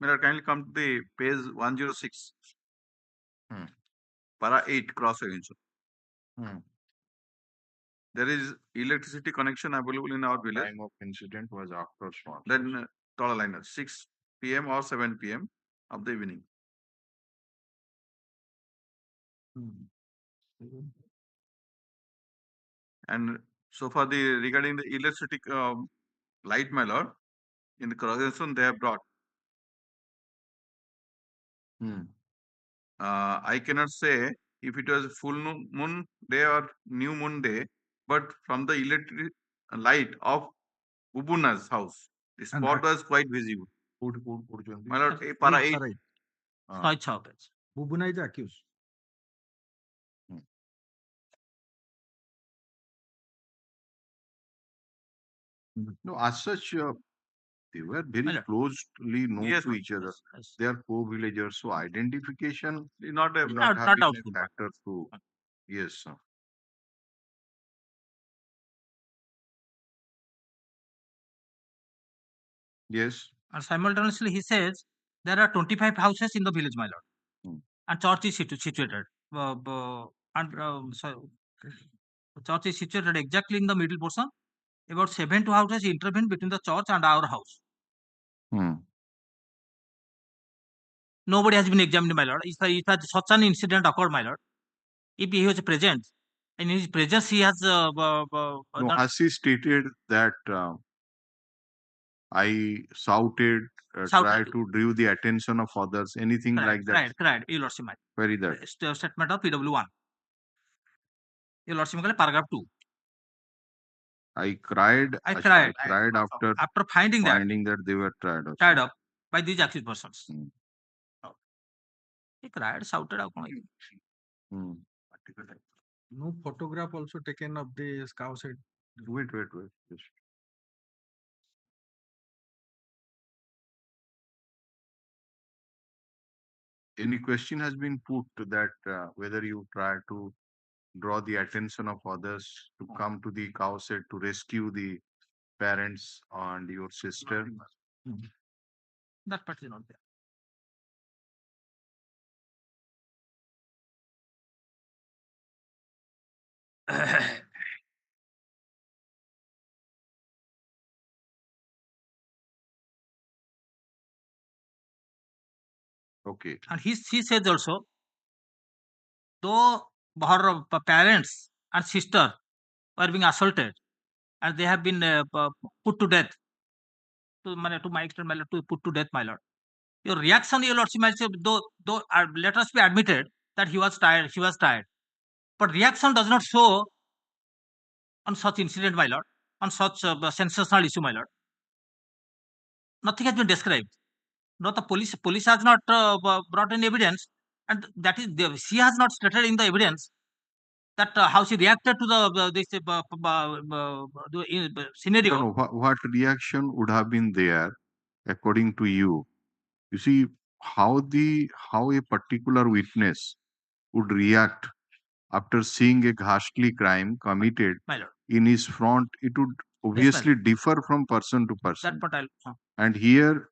Miller, kindly come to the page 106. Hmm. Para 8 cross section. Hmm. There is electricity connection available in our village. Time of incident was after storm. Then dollar liner 6 p.m. or 7 p.m. of the evening. And so far the regarding the electricity light malor in the cross-section they have brought. Hmm. I cannot say if it was full moon day or new moon day, but from the electric light of Ubuna's house, the And spot was quite visible. Purchandi. My lord, para 8. Right. ছয় ছ page Bubuna is accused. No, as such, they were very My lord. closely known Yes, to each other. Yes. They are co-villagers, so identification It's not a would not have not been a doubtful, but- factor to. Yes, sir. Yes. And simultaneously, he says there are 25 houses in the village, my lord, Hmm. and church is situated. So, the church is situated exactly in the middle portion. About 7 to houses intervene between the church and our house. Hmm. Nobody has been examined, my lord. If such an incident occurred, my lord, if he was present, in his presence, he has No, not- as he stated that I shouted, Shouted. tried to draw the attention of others, anything like that. cried, your lordship, my Very that. statement of PW1. Your lordship, paragraph 2. I cried. I I cried. cried after Finding that finding that they were tired. tied up by these accused persons. Hmm. He cried, shouted out. Hmm. No photograph also taken of the cow shed. Wait. Yes. Any question has been put to that whether you try to draw the attention of others to come to the cow shed to rescue the parents and your sister. That part is not there. Okay. And he says also, though her parents and sister were being assaulted and they have been put to death, to my extent, my lord, to put to death, my lord. Your reaction, your lordship, my lord, though let us be admitted that he was tired, she was tired, but reaction does not show on such incident, my lord, on such sensational issue, my lord. Nothing has been described. Not the police has not brought any evidence, and that is she has not stated in the evidence that how she reacted to this scenario. No, what reaction would have been there according to you? You see how a particular witness would react after seeing a ghastly crime committed My lord, in his front. It would obviously differ from person to person. that part And here,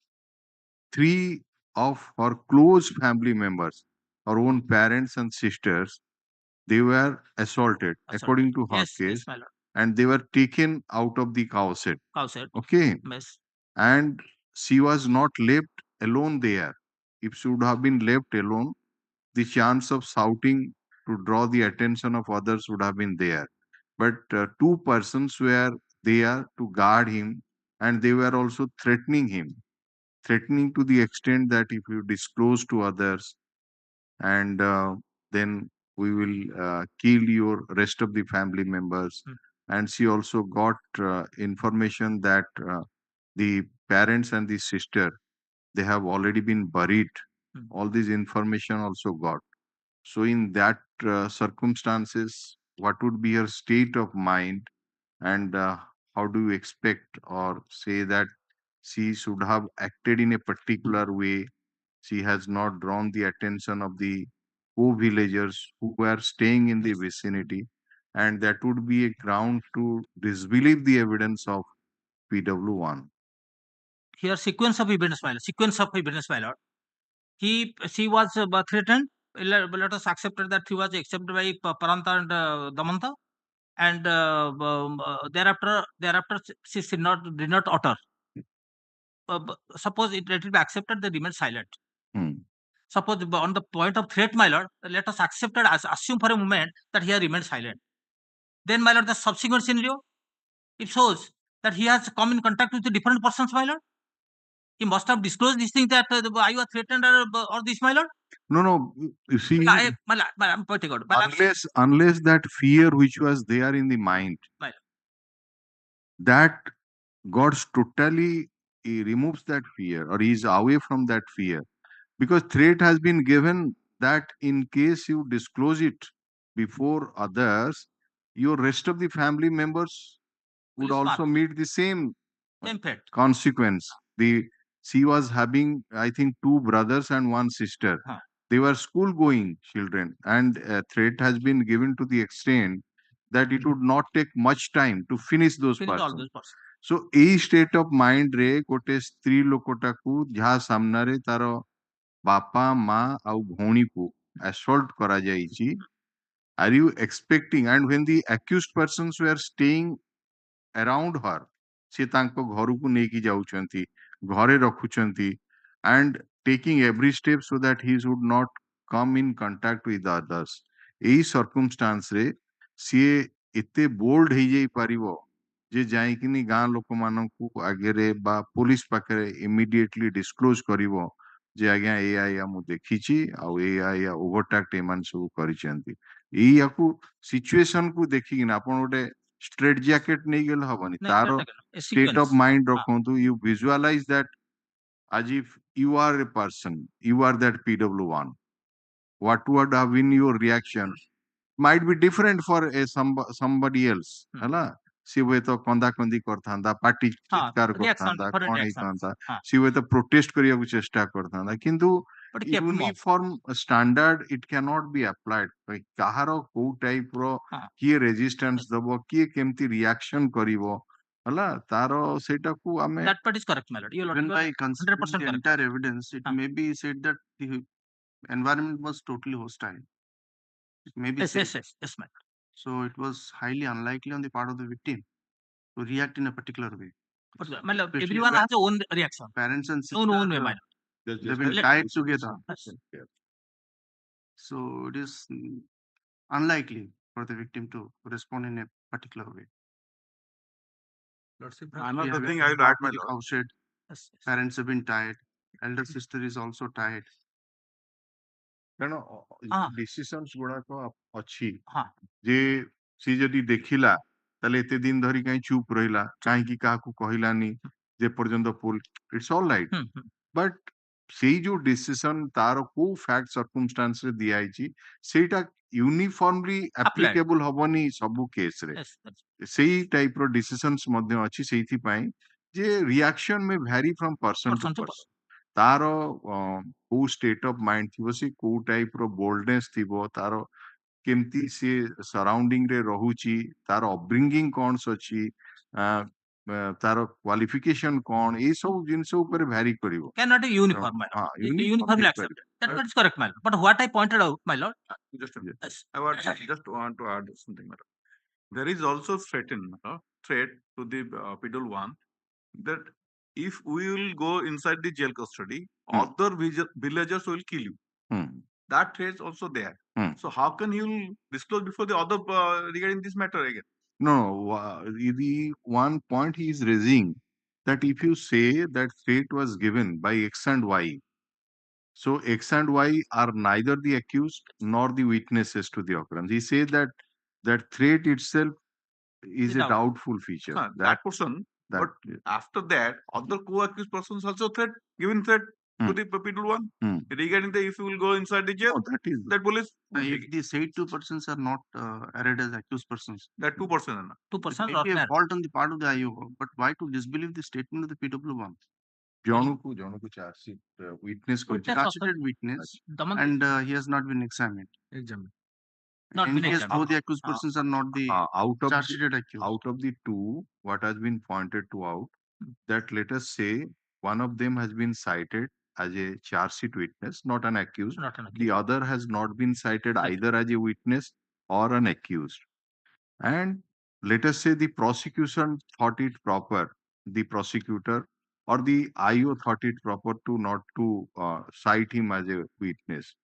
three of her close family members, her own parents and sisters, they were assaulted according to her yes, case, my lord. and they were taken out of the cow shed. Cow shed. Okay. Yes. And she was not left alone there. If she would have been left alone, the chance of shouting to draw the attention of others would have been there. But two persons were there to guard him, and they were also threatening to the extent that if you disclose to others, and then we will kill your rest of the family members. And she also got information that the parents and the sister, they have already been buried. All this information also got. So in that circumstances, what would be her state of mind, and how do you expect or say that she should have acted in a particular way? She has not drawn the attention of the co-villagers who were staying in the vicinity. and that would be a ground to disbelieve the evidence of PW1. Here, sequence of events, my lord. Sequence of events, my lord. She was threatened. Let us accept that she was accepted by Paranta and Damanta, and thereafter she did not utter. Suppose it will be accepted, they remain silent. Suppose on the point of threat, my lord, let us accept it as assume for a moment that he has remained silent. Then, my lord, the subsequent scenario, it shows that he has come in contact with the different persons, my lord. He must have disclosed this thing that I was threatened or this, my lord. No, you see, unless that fear which was there in the mind, that God totally he removes that fear or he is away from that fear, because threat has been given that in case you disclose it before others, your rest of the family members would also meet the same fate. Consequence. She was having, I think, two brothers and one sister. They were school going children, and a threat has been given to the extent that it would not take much time to finish those persons. So এই state of mind ରେ ଗୋଟେ ସ୍ତ୍ରୀ ଲୋକଟାକୁ ଯାହା ସାମ୍ନାରେ ତାର ବାପା ମା ଆଉ ଭଉଣୀକୁ assault କରାଯାଇଛି, are you expecting, and when the accused persons were staying around her, ସେ ତାଙ୍କ ଘରକୁ ନେଇକି ଯାଉଛନ୍ତି, ଘରେ ରଖୁଛନ୍ତି, and taking every step so that he should not come in contact with others. ଏଇ circumstance ରେ ସିଏ ଏତେ bold ହେଇଯାଇ ପାରିବ ଯେ ଯାଇକିନି ଗାଁ ଲୋକମାନଙ୍କୁ ଆଗରେ ବା ପୋଲିସ ପାଖରେ immediately disclose କରିବ ଯେ ଆଜ୍ଞା ଏଇଆ ମୁଁ ଦେଖିଛି ଆଉ ଏଇଆ ଓଭରଟାକ୍ଟ ଏମାନେ ସବୁ କରିଛନ୍ତି। ଏଇଆକୁ ସିଚୁଏସନ କୁ ଦେଖିକିନା ଆପଣ ଗୋଟେ straight jacket ନେଇଗଲେ ହବନି, ତାର state of mind ରଖନ୍ତୁ, you visualize that as if you are a person, you are that PW1, what would have been your reaction might be different for somebody else, ହେଲା ସେ ହୁଏତ କନ୍ଦା କନ୍ଦି କରିଥାନ୍ତା, ପାଟି ଚିତ୍କାର କରିଥାନ୍ତା, କଣ ହେଇଥାନ୍ତା, ସେ ହୁଏତ ପ୍ରୋଟେଷ୍ଟ କରିବାକୁ ଚେଷ୍ଟା କରିଥାନ୍ତା, କିନ୍ତୁ uniform standard it can't be applied. କାହାର କୋଉ ଟାଇପ ର କିଏ ରେଜିଷ୍ଟାନ୍ସ ଦବ, କିଏ କେମିତି ରିଆକ୍ସନ କରିବ, ହେଲା ତାର ସେଇଟାକୁ ଆମେ That part is correct, my lord. Even by considering the entire evidence, it may be said that the environment was totally hostile. It may be said. Yes, my lord. So it was highly unlikely on the part of the victim to react in a particular way. But, my lord, everyone has their own reaction. Parents and Own way, sisters, my lord. they've been tied together. So it is unlikely for the victim to respond in a particular way. Another thing I would add, my lord. House shed. Parents have been tied. Elder sister is also tied. କାରଣ decisions ଗୁଡାକ ଅଛି ଯେ ସେ ଯଦି ଦେଖିଲା ତାହେଲେ ଏତେ ଦିନ ଧରି କାହିଁ ଚୁପ୍ ରହିଲା, କାହିଁକି କାହାକୁ କହିଲାନି ଯେ ପର୍ଯ୍ୟନ୍ତ ଇଟ୍ସ ଅଲ୍ ରାଇଟ୍, ବଟ୍ ସେଇ ଯୋଉ ଡିସିସନ ତାର କୋଉ ଫ୍ୟାକ୍ଟ ସର୍କମଷ୍ଟାନ୍ସ ରେ ଦିଆଯାଇଛି ସେଇଟା ୟୁନିଫର୍ମଲି ଆପ୍ଲିକେବୁଲ ହବନି ସବୁ କେସରେ, ସେଇ ଟାଇପ ର ଡିସିସନ୍ସ ମଧ୍ୟ ଅଛି। ସେଇଥିପାଇଁ ଯେ reaction May vary from person to person, ତାର କୋଉ ଷ୍ଟେଟ୍ ଅଫ ମାଇଣ୍ଡ ଥିବ, ସେ କୋଉ ଟାଇପ ର ବୋଲ୍ଡନେସ୍ ଥିବ, ତାର କେମିତି ସେ ସରାଉଣ୍ଡିଂ ରେ ରହୁଛି, ତାର ଅପବ୍ରିଙ୍ଗିଂ କଣ ଅଛି, ତାର କ୍ୱାଲିଫିକେସନ କଣ, ଏଇ ସବୁ ଜିନିଷ ଉପରେ ଭ୍ୟାରି କରିବ। Cannot be uniform, my lord. Uniformly accepted. That is correct, my lord. But what I pointed out, my lord. Just want to add something, my lord. There is also threat to the PW1 that if we will go inside the jail custody, other villagers will kill you. That threat is also there. So how can you disclose before the other regarding this matter again? No, the one point he is raising that if you say that threat was given by X and Y, so X and Y are neither the accused nor the witnesses to the occurrence. He says that that threat itself is a doubtful feature. That person, but after that, other co-accused persons also given threat to the PW1 regarding the if you will go inside the jail. That police. If the said two persons are not arrayed as accused persons, that 2%. 2% may be a fault on the part of the IO, but why to disbelieve the statement of the PW1? ଜଣକୁ charge sheet witness constituted witness, and he has not been examined. Not In been case examined. both the accused persons are not the out of charge the, sheeted accused. out of the two, what has been pointed to out, that let us say one of them has been cited as a charge sheet witness, not an accused. Not an accused. The other has not been cited Right. either as a witness or an accused. And let us say the prosecution thought it proper, the prosecutor or the IO thought it proper to not to cite him as a witness.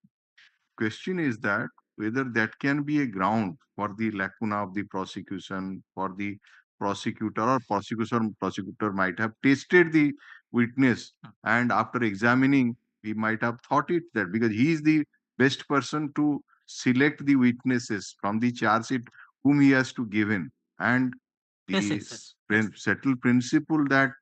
Question is that whether that can be a ground for the lacuna of the prosecution, for the prosecutor, or prosecutor might have tested the witness, and after examining he might have thought it that because he is the best person to select the witnesses from the charge sheet whom he has to give in, and Yes, the yes, yes. settled principle that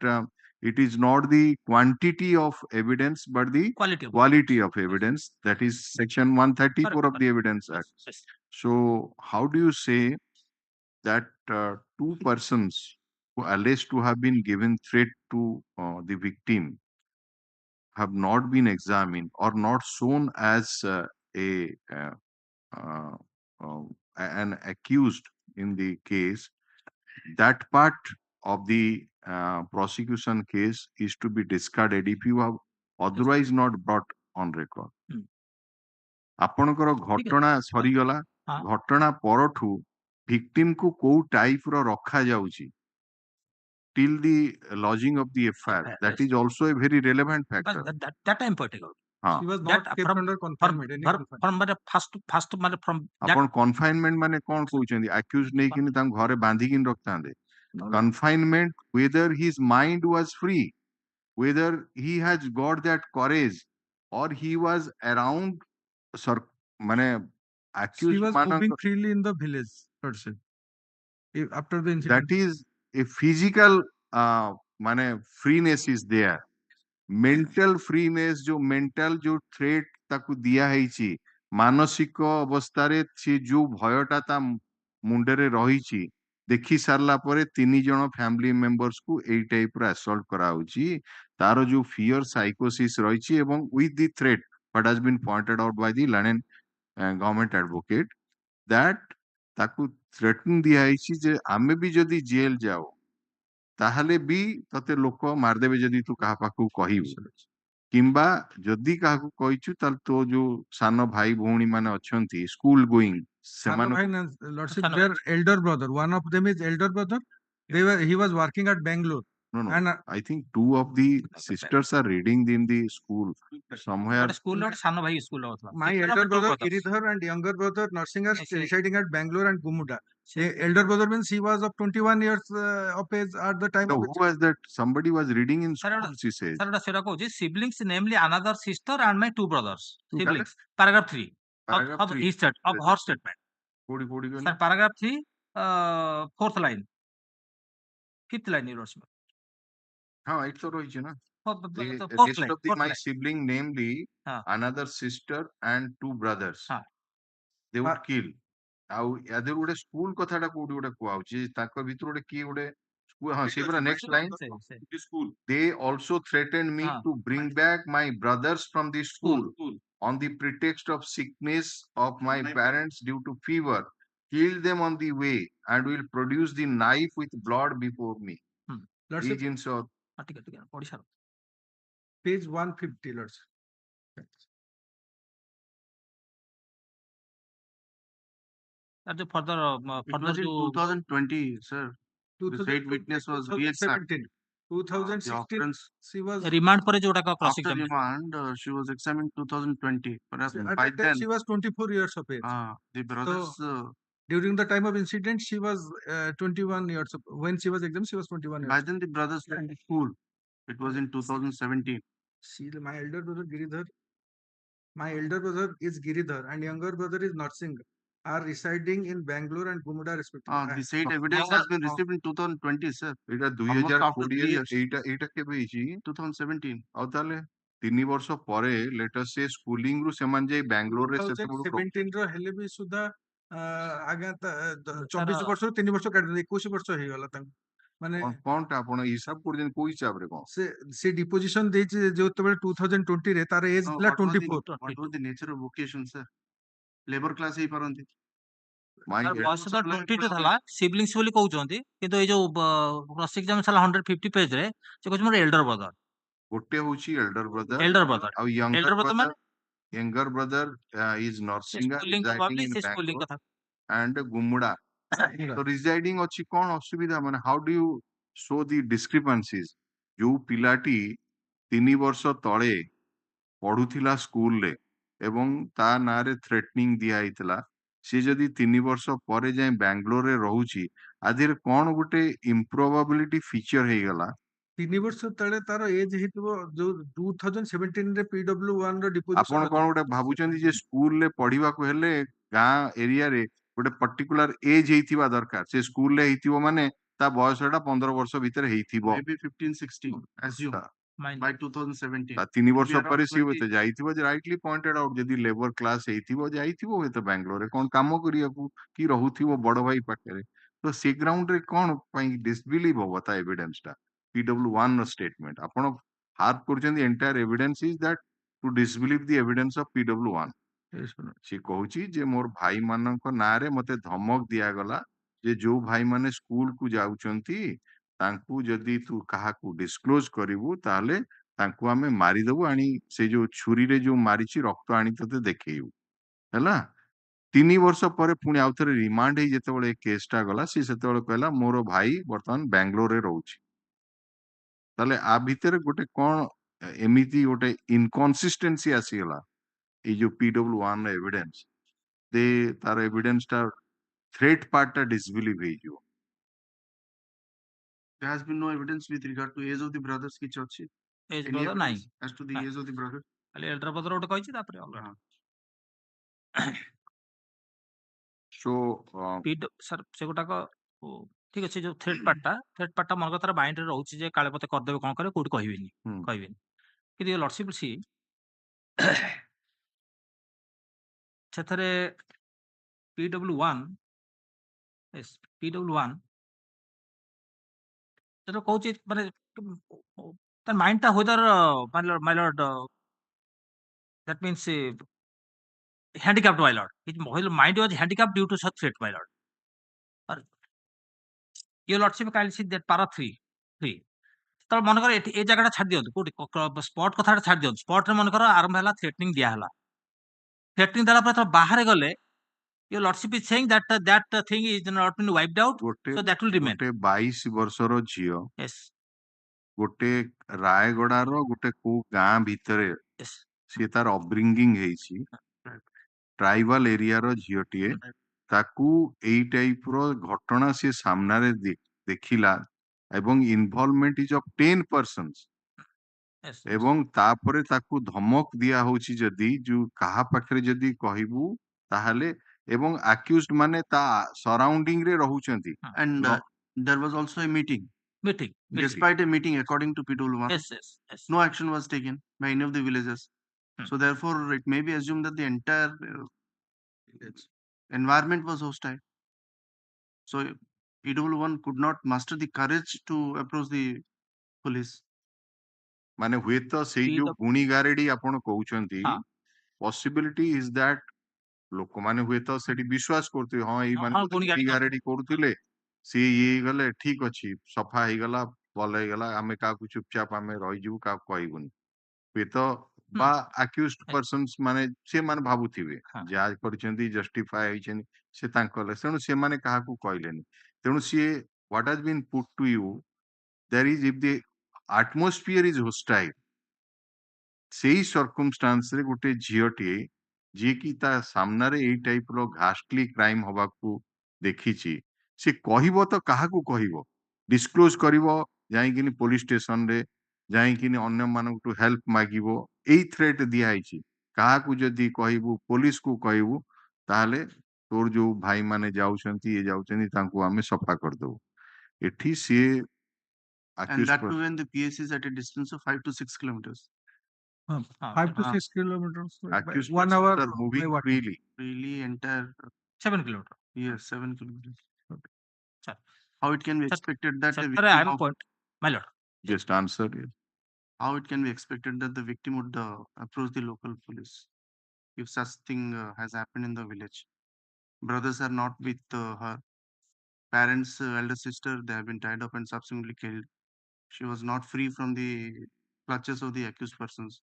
it is not the quantity of evidence but the Quality of quality of evidence. That is section 134 of the Evidence Act. Yes. So how do you say that two persons who are alleged to have been given threat to the victim have not been examined or not shown as a uh, uh, an accused in the case, that part of the prosecution case is to be discarded if you have otherwise not brought on record. Hmm. ଆପଣଙ୍କର ଘଟଣା ସରିଗଲା, ହଁ। ଘଟଣା ପରଠୁ victim କୁ କୋଉ type ର ରଖାଯାଉଛି till the lodging of the FIR, that Yes. is also a very relevant factor. That time pointing out. ହଁ She was That not kept from- under confinement. Any confinement. From ମାନେ first ମାନେ from that ଆପଣ କନଫାଇନମେଣ୍ଟ ମାନେ କଣ କହୁଛନ୍ତି? ଆକ୍ୟୁଜ ନେଇକିନି ତାଙ୍କୁ ଘରେ ବାନ୍ଧିକିନି ରଖିଥାନ୍ତେ। Confinement, whether his mind was free, whether he has got that courage, or he was around মানে She accused was ମାନଙ୍କ, moving freely in the village, per se. After the incident. that is a physical মানে freeness is there. Mental freeness, जो mental जो threat ତାକୁ ଦିଆ ହେଇଛି, ମାନସିକ ଅବସ୍ଥାରେ ସେ ଯୋଉ ଭୟଟା ତା ମୁଣ୍ଡରେ ରହିଛି, ଦେଖି ସାରିଲା ପରେ 3 ଜଣ ଫ୍ୟାମିଲି ମେମ୍ବର୍ସ କୁ ଏଇ ଟାଇପ ର assault କରାହଉଛି, ତାର ଯୋଉ fear psychosis ରହିଛି ଏବଂ with the threat what has been pointed out by the learned government advocate, that ତାକୁ threaten ଦିଆ ହେଇଛି ଯେ ଆମେ ବି ଯଦି ଜେଲ ଯାଉ ତାହେଲେ ବି ତତେ ଲୋକ ମାରିଦେବେ ଯଦି ତୁ କାହା ପାଖକୁ କହିବୁ, କିମ୍ବା ଯଦି କାହାକୁ କହିଛୁ ତାହେଲେ ତୋ ଯୋଉ ସାନ ଭାଇ ଭଉଣୀ ମାନେ ଅଛନ୍ତି ସ୍କୁଲ ଗୋଇଂ ସେମାନଙ୍କୁ Lordship, their elder brother. One of them is elder brother. He was working at Bangalore. no, And I think two of the sisters are reading in the school somewhere. ଗୋଟେ school ଗୋଟେ ସାନ ଭାଇ school ହଉଥିଲା। my elder brother Giridhar and younger brother nursing are residing at Bangalore and Gumuda. The elder brother means he was of 21 years of age at the time No, of who was that? Somebody was reading in Sir, school, she says. Sir ସେଟା କହୁଛି siblings namely another sister and my two brothers siblings Correct. paragraph 3 Paragraph of 3. his state of her statement କୋଉଠି sir paragraph 3 fourth line fifth line your worship ହଁ ଏଇଠି ତ ରହିଛି ନା। fourth Rest line of the my sibling, namely ହଁ। another sister and two brothers, ହଁ। they would kill. ଆଉ ୟାଦେହରୁ ଗୋଟେ ସ୍କୁଲ କଥାଟା କୋଉଠି ଗୋଟେ କୁହାଉଛି, ତାଙ୍କ ଭିତରୁ ଗୋଟେ କିଏ ଗୋଟେ ହଁ ସେ ପୁରା next line, they also threatened me ହଁ। to bring back my brothers from the school on the pretext of sickness of my parents due to fever, kill them on the way and will produce the knife with blood before me. Lordship, ଏଇ ଜିନିଷ page 150, Lordship. further It was in 2020, sir. The state witness was 2017. 2016 offense she was remand ପରେ ଯୋଉଟା cross after examination remand. She was examined 2020. Perhaps at by that time then, she was 24 years of age. the brothers. During the time of incident she was 21 years of, when she was examined she was 21 years. By then the brothers were in school. It was in 2017. See, my elder brother is Giridhar and younger brother is Narsingh, are residing in Bangalore and Gumuda respectively. The state evidence has been received in 2020, sir. ଏଇଟା Almost after 3 2020 years. ଏଇଟା କେବେ ହେଇଛି? 2017. ଆଉ ତାହେଲେ 3 ବର୍ଷ ପରେ letter ସେ schooling ରୁ ସେମାନେ ଯାଇ ବାଙ୍ଗାଲୋରରେ ସେତେବେଳକୁ 2017 ର ହେଲେ ବି ସୁଦ୍ଧା ଆଜ୍ଞା 24 ବର୍ଷରୁ 3 ବର୍ଷ କାଟିଦେଲେ 21 ବର୍ଷ ହେଇଗଲା ତାଙ୍କୁ, ମାନେ କଣଟା ଆପଣ ହିସାବ କରୁଛନ୍ତି କୋଉ ହିସାବରେ କଣ? ସେ ଡିପୋଜିସନ ଦେଇଛି ଯେତେବେଳେ 2020 ରେ ତାର ଏଜ ଥିଲା 24. What was the nature of vocation, sir? Labor class ହେଇପାରନ୍ତି। My ତାର guess ବୟସ ତ Supply 22 was ଥିଲା ସିବଲିଙ୍ଗସ୍ ବୋଲି କହୁଛନ୍ତି କିନ୍ତୁ ଏଇ ଯୋଉ କ୍ରସ୍ ଏକ୍ସାମିନେସନ 150 ପେଜ ରେ ସେ କହୁଛି ମୋର ଏଲ୍ଡର ବ୍ରଦର ଗୋଟେ ହଉଛି elder brother ଆଉ ଏଲ୍ଡର ବ୍ରଦର ମାନେ younger brother is ସେ Narsinga schooling residing probably in ସେ ସ୍କୁଲିଂ Bangalore କଥା and Gumuda. So residing ଅଛି କଣ ଅସୁବିଧା ମାନେ how do you show the discrepancies? ଯୋଉ ପିଲାଟି 3 ବର୍ଷ ତଳେ ପଢୁଥିଲା ସ୍କୁଲରେ ଏବଂ ତା ନାଁରେ ଥ୍ରେଟନିଂ ଦିଆ ହେଇଥିଲା ସେ ଯଦି 3 ବର୍ଷ ପରେ ଯାଇ ବାଙ୍ଗାଲୋରରେ ରହୁଛି ଆଦିରେ କଣ ଗୋଟେ improbability feature ହେଇଗଲା 3 ବର୍ଷ ତଳେ ତାର ଏଜ ହେଇଥିବ ଯୋଉ 2017 ରେ PW1 ର ଆପଣ ଡିପୋଜିସନ କଣ ଗୋଟେ ଭାବୁଛନ୍ତି ଯେ ସ୍କୁଲରେ ପଢିବାକୁ ହେଲେ ଗାଁ ଏରିଆରେ ଗୋଟେ ପର୍ଟିକୁଲାର ଏଜ ହେଇଥିବା ଦରକାର ସେ ସ୍କୁଲରେ ହେଇଥିବ ମାନେ ତା ବୟସଟା 15 ବର୍ଷ ଭିତରେ ହେଇଥିବ maybe 15, 16, assume ତା ମାଇନର by 2017. ତା 3 It will ବର୍ଷ be around ପରେ ସିଏ 20. ହୁଏତ ଯାଇଥିବ ଯେ ରାଇଟଲି ପଏଣ୍ଟେଡ ଆଉଟ୍ ଯଦି ଲେବର କ୍ଲାସ ହେଇଥିବ ଯାଇଥିବ ହୁଏତ ବାଙ୍ଗାଲୋରରେ କଣ କାମ କରିବାକୁ କି ରହୁଥିବ ବଡ ଭାଇ ପାଖରେ ତ ସେ ଗ୍ରାଉଣ୍ଡରେ କଣ ପାଇଁ ଡିସବିଲିଭ ହବ ତା ଏଭିଡେନ୍ସ ଟା PW1 ର ଷ୍ଟେଟମେଣ୍ଟ ଆପଣ ହାର୍ପ କରୁଛନ୍ତି entire evidence is that to disbelieve the evidence of PW1 ସେ କହୁଛି ଯେ ମୋର ଭାଇମାନଙ୍କ ନାଁରେ ମତେ ଧମକ ଦିଆଗଲା ଯେ ଯୋଉ ଭାଇମାନେ ସ୍କୁଲକୁ ଯାଉଛନ୍ତି ତାଙ୍କୁ ଯଦି ତୁ କାହାକୁ ଡିସକ୍ଲୋଜ କରିବୁ ତାହେଲେ ତାଙ୍କୁ ଆମେ ମାରିଦବୁ ଆଣି ସେ ଯୋଉ ଛୁରୀରେ ଯୋଉ ମାରିଛି ରକ୍ତ ଆଣି ତତେ ଦେଖେଇବୁ ହେଲା 3 ବର୍ଷ ପରେ ପୁଣି ଆଉଥରେ ରିମାଣ୍ଡ ହେଇ ଯେତେବେଳେ ଏ କେସଟା ଗଲା ସେ ସେତେବେଳେ କହିଲା ମୋର ଭାଇ ବର୍ତ୍ତମାନ ବାଙ୍ଗାଲୋରରେ ରହୁଛି ତାହେଲେ ଆ ଭିତରେ ଗୋଟେ କଣ ଏମିତି ଗୋଟେ ଇନକନସିଷ୍ଟେନ୍ସି ଆସିଗଲା ଏଇ ଯୋଉ PW1 ର ଏଭିଡେନ୍ସ ଦେ ତାର ଏଭିଡେନ୍ସ ଟା threat part ଟା disbelieve ହେଇଯିବ There has been no evidence with regard to age of the brothers କିଛି ଅଛି? ଏଜ Any ବ୍ରଦର ନାହିଁ evidence as to the ନା। age of the brother? ଖାଲି ଏଲ୍ଡର ବ୍ରଦର ଗୋଟେ କହିଛି ତାପରେ ଅଲଗା so ସାର୍ ସେଗୁଟାକ ଠିକ ଅଛି ଯୋଉ ଥ୍ରେଟ୍ ପାର୍ଟଟା ମନେ ତାର ମାଇଣ୍ଡରେ ରହୁଛି ଯେ କାଳେ ମତେ କରିଦେବେ କଣ କରିବେ କୋଉଠି କହିବେନି କିନ୍ତୁ ଲର୍ଡସିପ ସି ସେଥିରେ PW1 ସେଟା କହୁଛି ମାନେ ତାର ମାଇଣ୍ଡଟା ହୁଏଦର my lord that means handicapped my lord his mind was handicapped due to such threat my lord or your lordship kindly see that para 3 ତ ମନେକର ଏ ଜାଗାଟା ଛାଡି ଦିଅନ୍ତୁ କୋଉଠି ସ୍ପଟ କଥାଟା ଛାଡି ଦିଅନ୍ତୁ ସ୍ପଟରେ ମନେକର ଆରମ୍ଭ ହେଲା ଥ୍ରେଟନିଂ ଦିଆହେଲା ଥ୍ରେଟନିଂ ଦେଲା ପରେ ବାହାରେ ଗଲେ your lordship is saying that thing is not been wiped out ଗୋଟେ so that will remain ଗୋଟେ 22 ବର୍ଷର ଝିଅ yes ଗୋଟେ ରାୟଗଡାର ଗୋଟେ କୋଉ ଗାଁ ଭିତରେ yes ସିଏ ତାର ଅପବ୍ରିଙ୍ଗିଂ ହେଇଛି ଟ୍ରାଇବାଲ ଏରିଆର ଝିଅଟିଏ ତାକୁ ଏଇ ଟାଇପ ର ଘଟଣା ସିଏ ସାମ୍ନାରେ ଦେଖିଲା ଏବଂ involvement ease of 10 persons yes ଏବଂ ତାପରେ ତାକୁ ଧମକ ଦିଆ ହଉଛି ଯଦି ଯୋଉ କାହା ପାଖରେ ଯଦି କହିବୁ ତାହେଲେ ଏବଂ ଆକ୍ୟୁଜଡ ମାନେ ତା ସରାଉଣ୍ଡିଂ ରେ ରହୁଛନ୍ତି And ନ- there was also a meeting. meeting Despite a meeting, according to PW1, yes no action was taken by any of the villagers. So therefore, it may be assumed that the entire environment was hostile. So PW1 could not muster the courage to approach the police. ମାନେ ହୁଏତ ସେଇ ଯୋଉ ଗୁଣି ଗାରେଡି ଆପଣ କହୁଛନ୍ତି ହଁ। Possibility is that ଲୋକମାନେ ହୁଏତ ସେଠି ବିଶ୍ୱାସ କରୁଥିବେ ହଁ ଏଇ ମାନେ ଗୁଣି ଗାରେଡି ଗାରେଡି କରୁଥିଲେ ସିଏ ଇଏ ହେଇଗଲେ ଠିକ ଅଛି ସଫା ହେଇଗଲା ଭଲ ହେଇଗଲା ଆମେ କାହାକୁ ଚୁପଚାପ ଆମେ ରହିଯିବୁ କାହାକୁ କହିବୁନି ହୁଏତ ବା ଆକ୍ୟୁଜଡ ପର୍ସନ୍ସ ମାନେ ସେମାନେ ଭାବୁଥିବେ ଯାହା କରିଛନ୍ତି ଜଷ୍ଟିଫାଏ ହେଇଛନ୍ତି ସେ ତାଙ୍କ ତେଣୁ ସେମାନେ କାହାକୁ କହିଲେନି ତେଣୁ ସିଏ what has been put to you there is if the atmosphere is hostile ସେଇ circumstance ରେ ଗୋଟେ ଝିଅଟିଏ ଯିଏକି ତା ସାମ୍ନାରେ ଏଇ ଟାଇପ ର ଘାଷ୍ଟଲି କ୍ରାଇମ ହବାକୁ ଦେଖିଛି ସେ କହିବ ତ କାହାକୁ କହିବ ଡିସକ୍ଲୋଜ କରିବ ଯାଇକିନି ପୋଲିସ ଷ୍ଟେସନରେ ଯାଇକିନି ଅନ୍ୟମାନଙ୍କଠୁ ହେଲ୍ପ ମାଗିବ ଏଇ ଥ୍ରେଟ ଦିଆହେଇଛି କାହାକୁ ଯଦି କହିବୁ ପୋଲିସକୁ କହିବୁ ତାହେଲେ ତୋର ଯୋଉ ଭାଇମାନେ ଯାଉଛନ୍ତି ଇଏ ଯାଉଛନ୍ତି ତାଙ୍କୁ ଆମେ ସଫା କରିଦବୁ ଏଠି ସିଏ And that too accused when the PS is at a distance of 5 to 6 kilometers. 5 to 6 kilometers by accused 1 hour persons are moving by what? freely Really entire 7 kilometer yes 7 kilometers. Sir. How it can be Sir, expected that sir, a sir, I have victim a of, point my lord just answer it. how it can be expected that the victim would approach the local police if such thing has happened in the village? Brothers are not with her. Parents, elder sister, they have been tied up and subsequently killed. She was not free from the clutches of the accused persons.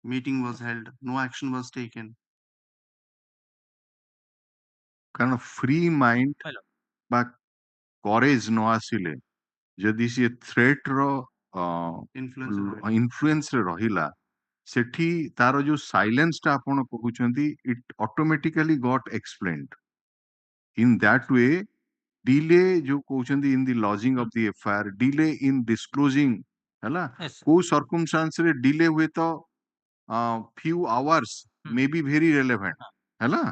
Meeting was held. No action was taken. କାରଣ free mind Hello. ବା courage ନ ଆସିଲେ ଯଦି ସିଏ threat ର Influence. ଇନଫ୍ଲୁଏନ୍ସରେ ରହିଲା ସେଠି ତାର ଯୋଉ ସାଇଲେନ୍ସ ଟା ଆପଣ କହୁଛନ୍ତି it automatically got explained in that way delay ଯୋଉ କହୁଛନ୍ତି in the lodging of the FIR delay in disclosing ହେଲା Yes. କୋଉ ସର୍କମଷ୍ଟାନ୍ସ ରେ ଡିଲେ ହୁଏ ତ few hours may be very relevant ହେଲା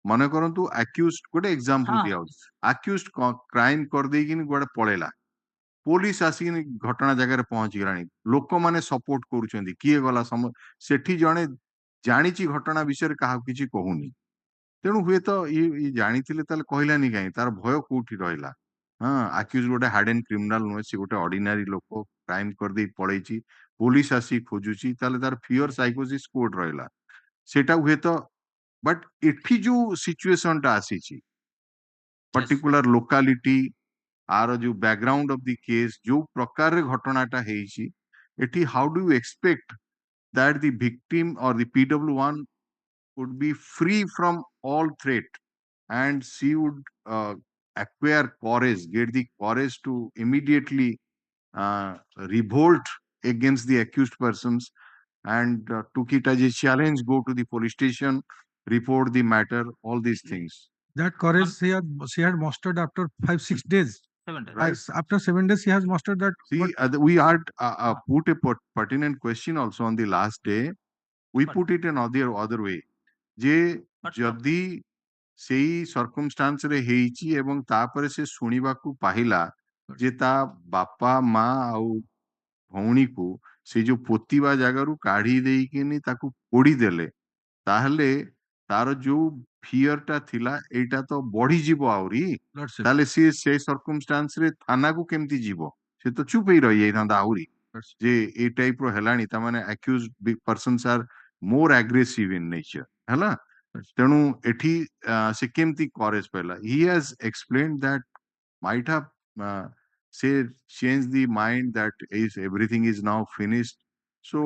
ମନେ କରନ୍ତୁ ଆକ୍ୟୁଜଡ ଗୋଟେ ଏକ୍ସାମ୍ପଲ ଦିଆହଉଛି ଆକ୍ୟୁଜଡ କ୍ରାଇମ କରିଦେଇକିନି କୁଆଡେ ପଳେଇଲା ପୋଲିସ ଆସିକିନି ଘଟଣା ଜାଗାରେ ପହଞ୍ଚି ଗଲାଣି ଲୋକମାନେ ସପୋର୍ଟ କରୁଛନ୍ତି କିଏ ଗଲା ସେଠି ଜଣେ ଜାଣିଛି ଘଟଣା ବିଷୟରେ କାହାକୁ କିଛି କହୁନି ତେଣୁ ହୁଏତ ଇଏ ଜାଣିଥିଲେ ତାହେଲେ କହିଲାନି କାହିଁ ତାର ଭୟ କୋଉଠି ରହିଲା ହଁ ଆକ୍ୟୁଜ ଗୋଟେ ହାର୍ଡେନ୍ କ୍ରିମିନାଲ ନୁହେଁ ସେ ଗୋଟେ ଅର୍ଡିନାରୀ ଲୋକ କ୍ରାଇମ କରିଦେଇ ପଳେଇଛି ପୋଲିସ ଆସି ଖୋଜୁଛି ତାହେଲେ ତାର ଫିୟର ସାଇକୋସିସ୍ କୋଉଠି ରହିଲା ସେଟା ହୁଏତ ବଟ୍ ଏଠି ଯୋଉ ସିଚୁଏସନ ଟା ଆସିଛି पर्टिकुलर लोकालिटी आर जो बैकग्राउंड ऑफ द केस जो प्रकार घटनाटा हेची eighty how do you expect that the victim और the PW1 would be free from all threat and she would acquire courage get the courage to immediately revolt against the accused persons and took it as a challenge go to the police station report the matter all these things That courage she had mustered after 5-6 days. 7 days. Right. After 7 days, she has mustered that. See, we had put a pertinent question also on the last day. We But- put it another way. जे जदि सेई circumstance रे हेइची एवं तापरे से सुनिबाकू पाहिला जे ता बापा माँ आउ भौणी को से जो पोतीबा जगारू काढ़ी देइकिनी ताकू पोड़ी देले ताहले तार जो फियर टा थिला एटा तो बढ़ी जीवो आउरी Lordship. ताहले से circumstance रे थाना को केमती जीवो से तो चुप ही रही जाइथांदा आउरी जे ए टाइप रो हेलानी ता माने accused persons are more aggressive in nature हला तेणु एठी से केमती करेज पहला he has explained that might have say changed the mind that is everything is now finished so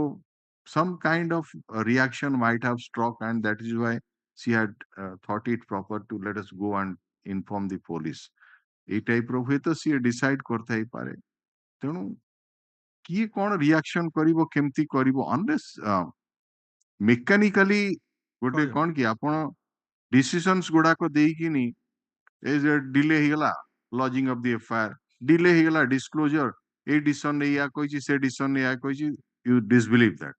some kind of reaction might have struck and that is why she had thought it proper to let us go and inform the police এই type ର ହୁଏତ ସିଏ decide କରିଥାଇପାରେ ତେଣୁ କିଏ କଣ reaction କରିବ କେମିତି କରିବ ଅନଲେସ୍ ମେକାନିକାଲି ଗୋଟେ କଣ କି ଆପଣ ଡିସିସନ୍ସ ଗୁଡାକ ଦେଇକିନି ଏ ଯେ ଡିଲେ ହେଇଗଲା lodging of the FIR delay ହେଇଗଲା ଡିସକ୍ଲୋଜର ଏଇ ଡିସିସନ ରେ ଏଇଆ କହିଛି ସେ ଡିସିସନ ରେ ଏଇଆ କହିଛି you ଡିସବିଲିଭ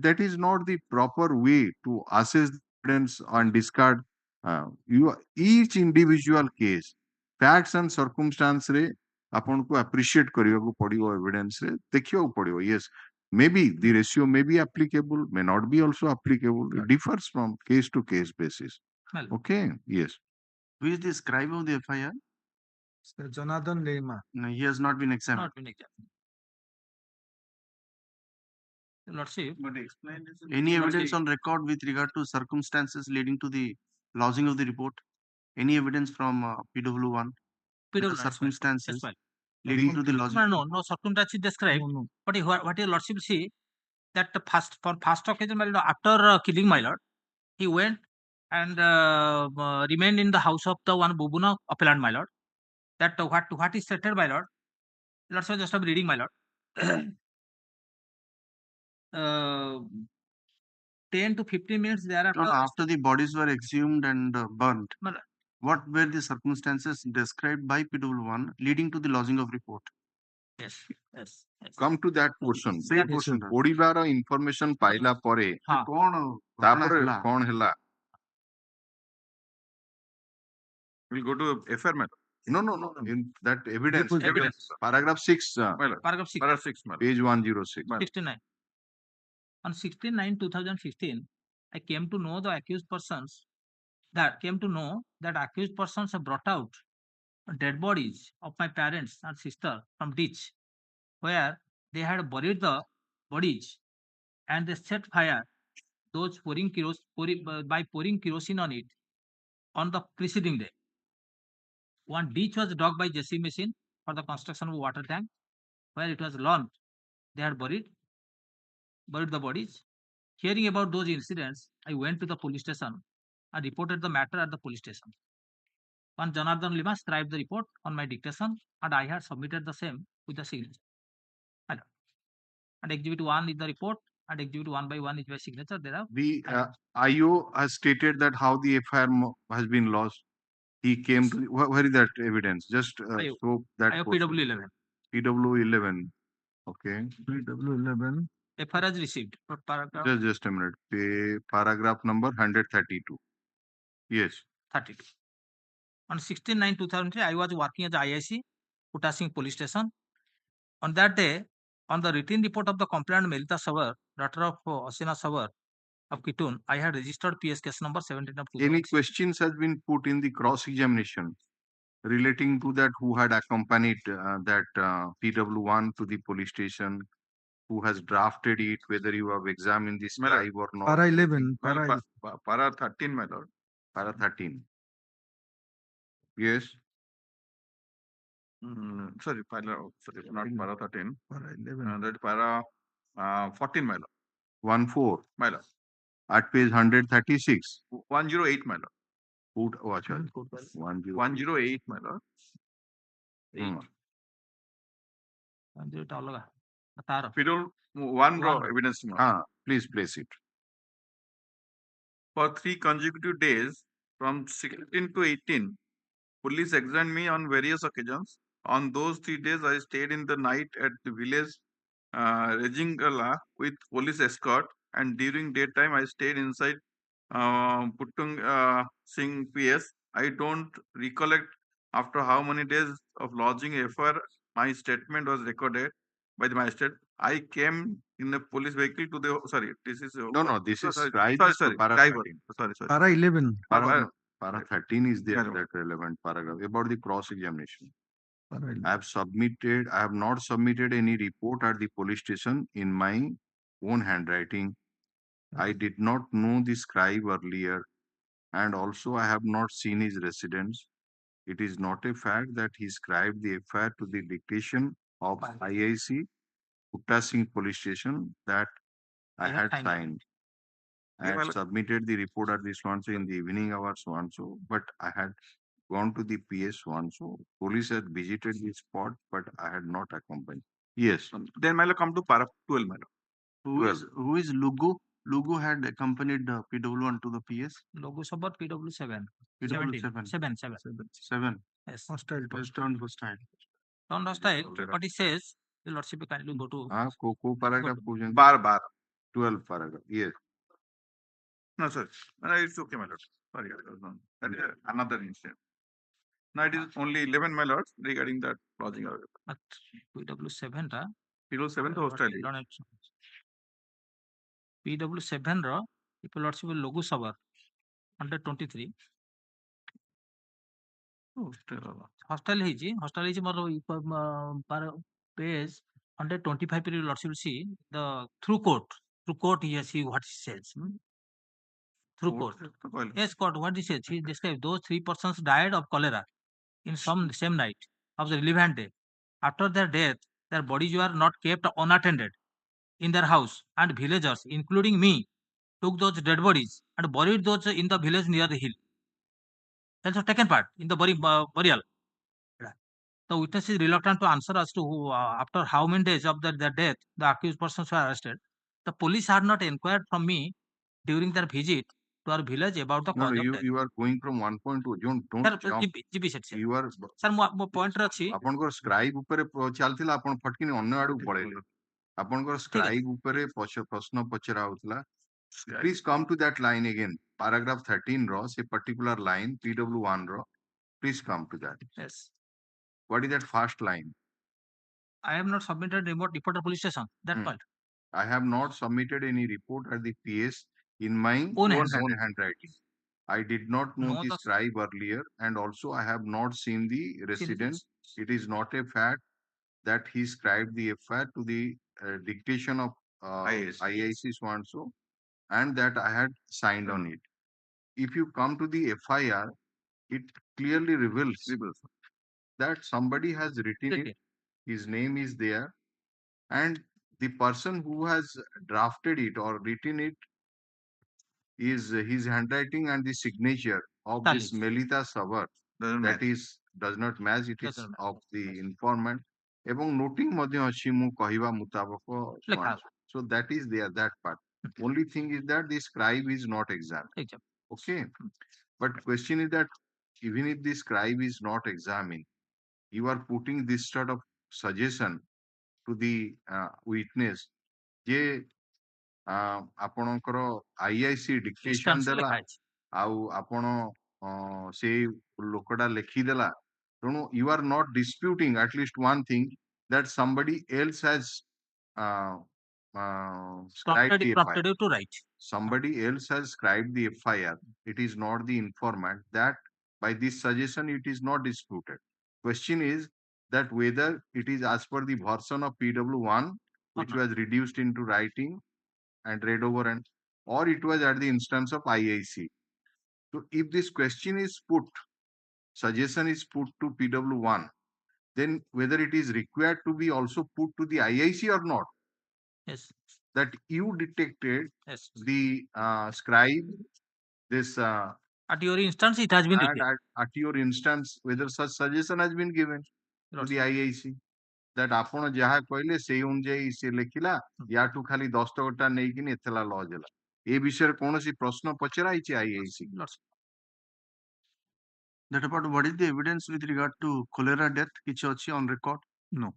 that is not the proper way to assess the evidence and discard each individual case facts and circumstance रे आपनको appreciate କରିବାକୁ ପଡିବ evidence ରେ ଦେଖିବାକୁ ପଡିବ yes maybe the ratio may be applicable may not be also applicable it differs from case to case basis Well, okay yes Who is the scribe of the FIR? Jonathan Lema. No, he has not been examined. not been examined. Lordship, Any evidence on record with regard to circumstances leading to the lodging of the report? Any evidence from PW1? PW1 Circumstances as well. leading to the lodging? No circumstances described. No. But what your lordship see that for first occasion, my lord, after killing my lord, he went and remained in the house of the one Bubuna appellant, my lord. That what is stated, my lord. Lordship, just I'm reading, my lord. 10 to 15 minutes thereafter. No, after the bodies were exhumed and burnt, Well, what were the circumstances described by PW1 leading to the lodging of report? yes. come to that portion Say portion. ପଡିବାର information ପାଇଲା ପରେ ହଁ। କଣ ତାପରେ ହେଲା? କଣ ହେଲା We'll go to FR matter. no in that evidence Evidence. paragraph 6 My lord. Paragraph 6. Paragraph 6, my lord. page 106 My lord. 69. On 16/9/2016, I came to know accused persons have brought out dead bodies of my parents and sister from ditch where they had buried the bodies and they set fire those by pouring kerosene on it on the preceding day. One ditch was dug by JC machine for the construction of a water tank. Where it was learned, they had buried the bodies. Hearing about those incidents, I went to the police station and reported the matter at the police station. One Janardhan Lima scribed the report on my dictation, and I had submitted the same with the signature. And Exhibit 1 is the report, and Exhibit 1 by 1 is my signature. The IO has stated that how the FIR has been lost. He came to where is that evidence? Just show that. I have PW11. PW11. Okay. PW11. FIR has received. Paragraph Just a minute. Paragraph number 132. Yes. 32. On 16/9/2003, I was working at the IIC, Kutasing Police Station. On that day, on the written report of the complainant Melita Savar, daughter of Asina Savar of Kitun, I had registered PS case number 17 of 2006. Any questions has been put in the cross-examination relating to that who had accompanied that PW1 to the police station, who has drafted it, whether you have examined this scribe or not? Para 11. Para 13, my lord. Para 13. Yes. Sorry, not para 13. Para 11. That para 14, my lord. 14. My lord. At page 136. 108, my lord. 108, my lord. 108 Fiddle 1 raw evidence. Please place it. For 3 consecutive days, from 16 to 18, police examined me on various occasions. On those 3 days, I stayed in the night at the village Rejingala with police escort, and during daytime, I stayed inside Puttung Singh PS. I don't recollect after how many days of lodging FIR my statement was recorded by the magistrate. I came in a police vehicle to the this is This is sorry, para driver. 13. Para 11. Para 13 is there, that relevant paragraph about the cross-examination. I have not submitted any report at the police station in my own handwriting. I did not know the scribe earlier, and also I have not seen his residence. It is not a fact that he scribed the FIR to the dictation of IIC Putta Singh police station that I had signed. I had submitted the report at this one in the evening hours so, but I had gone to the PS so. Police had visited the spot, but I had not accompanied. Yes. Then Milo come to para 12, Milo. Who is Lugu? Lugu had accompanied PW1 to the PS. Logo Sabar PW7. PW7. 7. Yes. Hostile. Turned hostile. Turned hostile. But he says, the Lordship kindly go to. Paragraph. Bar. 12 paragraph. Yes. No, sir. It's okay, my lord. Sorry, that is another incident. Now it is only 11, my lords, regarding that lodging. But PW7 ra. PW7 to hostile. PW7 ra. People Lordship Logo Sabar 123. Hostile ହେଇଛି ମୋର page 125 ରେ Lordship see the through court he see what he says. Through court. Yes, court, what he says. He describes those 3 persons died of cholera in same night of the relevant day. After their death, their bodies were not kept unattended in their house, and villagers, including me, took those dead bodies and buried those in the village near the hill. That's taken part in the burial. The witness is reluctant to answer as to who, after how many days of their death the accused persons were arrested. The police had not inquired from me during their visit to our village about the cause of death. You are going from one point to don't you are sir mo point रे अछि आपनकर scribe ऊपर चालथिला आपन फटकिन अन्य आडू पळेले आपनकर scribe ऊपर प्रश्न पचरा होतला. Please come to that line again. Paragraph 13 ro a particular line PW1 ro. Please come to that. Yes. What is that first line? I have not submitted report to police station. That point. I have not submitted any report at the PS in my own handwriting. I did not know the scribe earlier, and also I have not seen the residence. It is not a fact that he scribed the FIR to the dictation of IIC so and so. and that I had signed on it. If you come to the FIR, it clearly reveals that somebody has written Okay. it, his name is there, and the person who has drafted it or written it is his handwriting and the signature of this Tally. Melita Savar that is does not match, it Does is not match. of the informant এবং noting ମଧ୍ୟ ଅଛି ମୁଁ କହିବା ମୁତାବକ ଲେଖା so that is there, that part. Only thing is that the scribe is not examined. Exam. Okay, but question is that even if the scribe is not examined, you are putting this sort of suggestion to the witness ଯେ ଆପଣଙ୍କର IIC dictation Instance ଦେଲା ଲେଖା ଅଛି। ଆଉ ଆପଣ ସେଇ ଲୋକଟା ଲେଖିଦେଲା, ତେଣୁ you are not disputing at least one thing that somebody else has scribed the FIR. Prompted you to write. Somebody else has scribed the FIR. It is not the informant. That by this suggestion it is not disputed. Question is that whether it is as per the version of PW1 which not. was reduced into writing and read over, and or it was at the instance of IIC. So if this question is put, suggestion is put to PW1, then whether it is required to be also put to the IIC or not, Yes. that you detected Yes. the scribe, this At your instance, it has been written. at your instance, whether such suggestion has been given to the IIC, that ଆପଣ ଯାହା କହିଲେ ସେଇ ଅନୁଯାୟୀ ସେ ଲେଖିଲା, ୟାଠୁ ଖାଲି ଦସ୍ତଖତଟା ନେଇକିନି ଏତଲା ଲଜ୍ ହେଲା, ଏ ବିଷୟରେ କୌଣସି ପ୍ରଶ୍ନ ପଚରା ହେଇଛି IIC? That about what is the evidence with regard to cholera death କିଛି ଅଛି on record? No.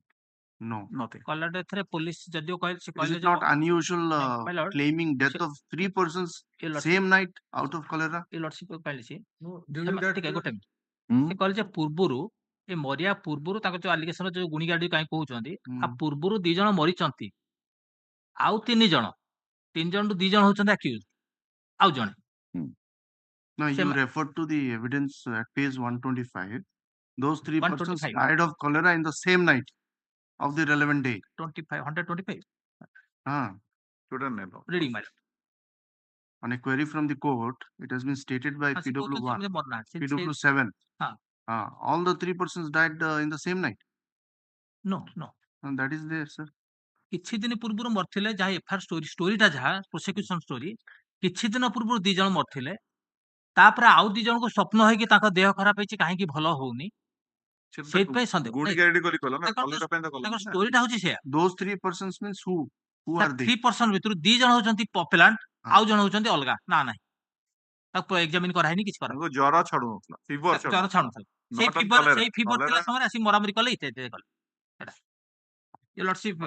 No. Nothing. Cholera death ରେ police ଯଦିଓ କହିଲେ ସେ Is କହିଲେ it not unusual my lord, claiming death of 3 persons same night out of cholera? A lordship କହିଲେ ସେ During that ଟିକେ ଗୋଟେ Hmm? ସେ କହିଲେ ଯେ ପୂର୍ବରୁ ଏ ମରିବା ପୂର୍ବରୁ ତାଙ୍କ ଯୋଉ ଆଲିଗେସନ ଯୋଉ ଗୁଣିଗାଡି କାହିଁ କହୁଛନ୍ତି ଆ ପୂର୍ବରୁ 2 ଜଣ ମରିଛନ୍ତି, ଆଉ 3 ଜଣ 3 ଜଣରୁ 2 ଜଣ ହଉଛନ୍ତି ଆକ୍ୟୁଜ, ଆଉ ଜଣେ No, you referred to the evidence at page 125. Those 3 persons 125. died of cholera in the same night of the relevant day. 125. Reading my lord. On a query from the court, it has been stated by PW1, PW7. All the 3 persons died in the same night. No. And that is there, sir. କିଛି ଦିନ ପୂର୍ବରୁ ମରିଥିଲେ, ଯାହା FIR ଷ୍ଟୋରିଟା ଯାହା prosecution story, କିଛି ଦିନ ପୂର୍ବରୁ 2 ଜଣ ମରିଥିଲେ, ତାପରେ ଆଉ 2 ଜଣଙ୍କୁ ସ୍ୱପ୍ନ ହେଇକି ତାଙ୍କ ଦେହ ଖରାପ ହେଇଛି, କାହିଁକି ଭଲ ହଉନି, ସେଇଥିପାଇଁ ସନ୍ଦେହ। ତାଙ୍କ ଷ୍ଟୋରିଟା ହଉଛି ସେଇଆ। Those 3 persons means who are they? 3 person ଭିତରୁ 2 ଜଣ ହଉଛନ୍ତି ପପୁଲାଣ୍ଟ, ଆଉ ଜଣ ହଉଛନ୍ତି ଅଲଗା, ନା ନାହିଁ ତାକୁ ଏକ୍ସାମିନ କରାହେଇନି, କିଛି କରାହେଇନି। ଜ୍ୱର ଛାଡୁନଥିଲା, ଫିଭର ଛାଡୁନଥିଲା, ସେଇ ଫିଭର ଥିଲା ସମୟରେ ଆସି ମରାମରି କଲେ, ଇତ୍ୟାଦି କଲେ। ସେଟା your lordship,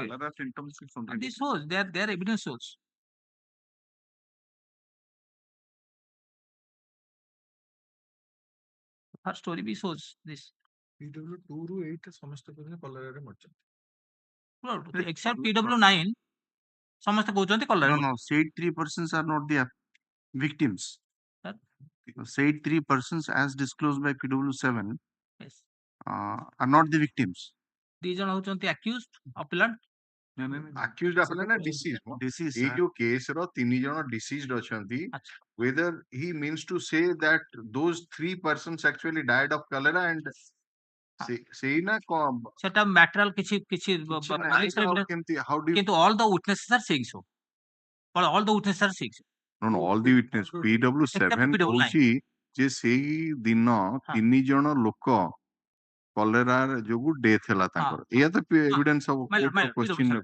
this shows their evidence shows. Her story भी shows this. PW2 ରୁ 8 ସମସ୍ତେ କହୁଛନ୍ତି କଲରାରେ ମରିଛନ୍ତି, except PW9 ସମସ୍ତେ କହୁଛନ୍ତି କଲରା। No, said 3 persons are not the victims. Said 3 persons as disclosed by PW7 yes, are not the victims. 2 ଜଣ ହଉଛନ୍ତି accused, appellant, accused appellant ନା deceased? ଏଇ ଯୋଉ କେସ ର 3 ଜଣ deceased ଅଛନ୍ତି, whether he means to say that those 3 persons actually died of cholera and ସେଇ ନା ସେଟା ମ୍ୟାଟରାଲ କିଛି how do you, କିନ୍ତୁ all the witnesses are saying so. All the witnesses are saying so. No, all the witness PW7 କହୁଛି ଯେ ସେଇ ଦିନ 3 ଜଣ ଲୋକ କଲେରା ଯୋଗୁ ଡେଥ୍ ହେଲା ତାଙ୍କର, ଏଇଆ ତ ଏଭିଡେନ୍ସ ହବ କ୍ୱେଶ୍ଚିନ୍ ରେ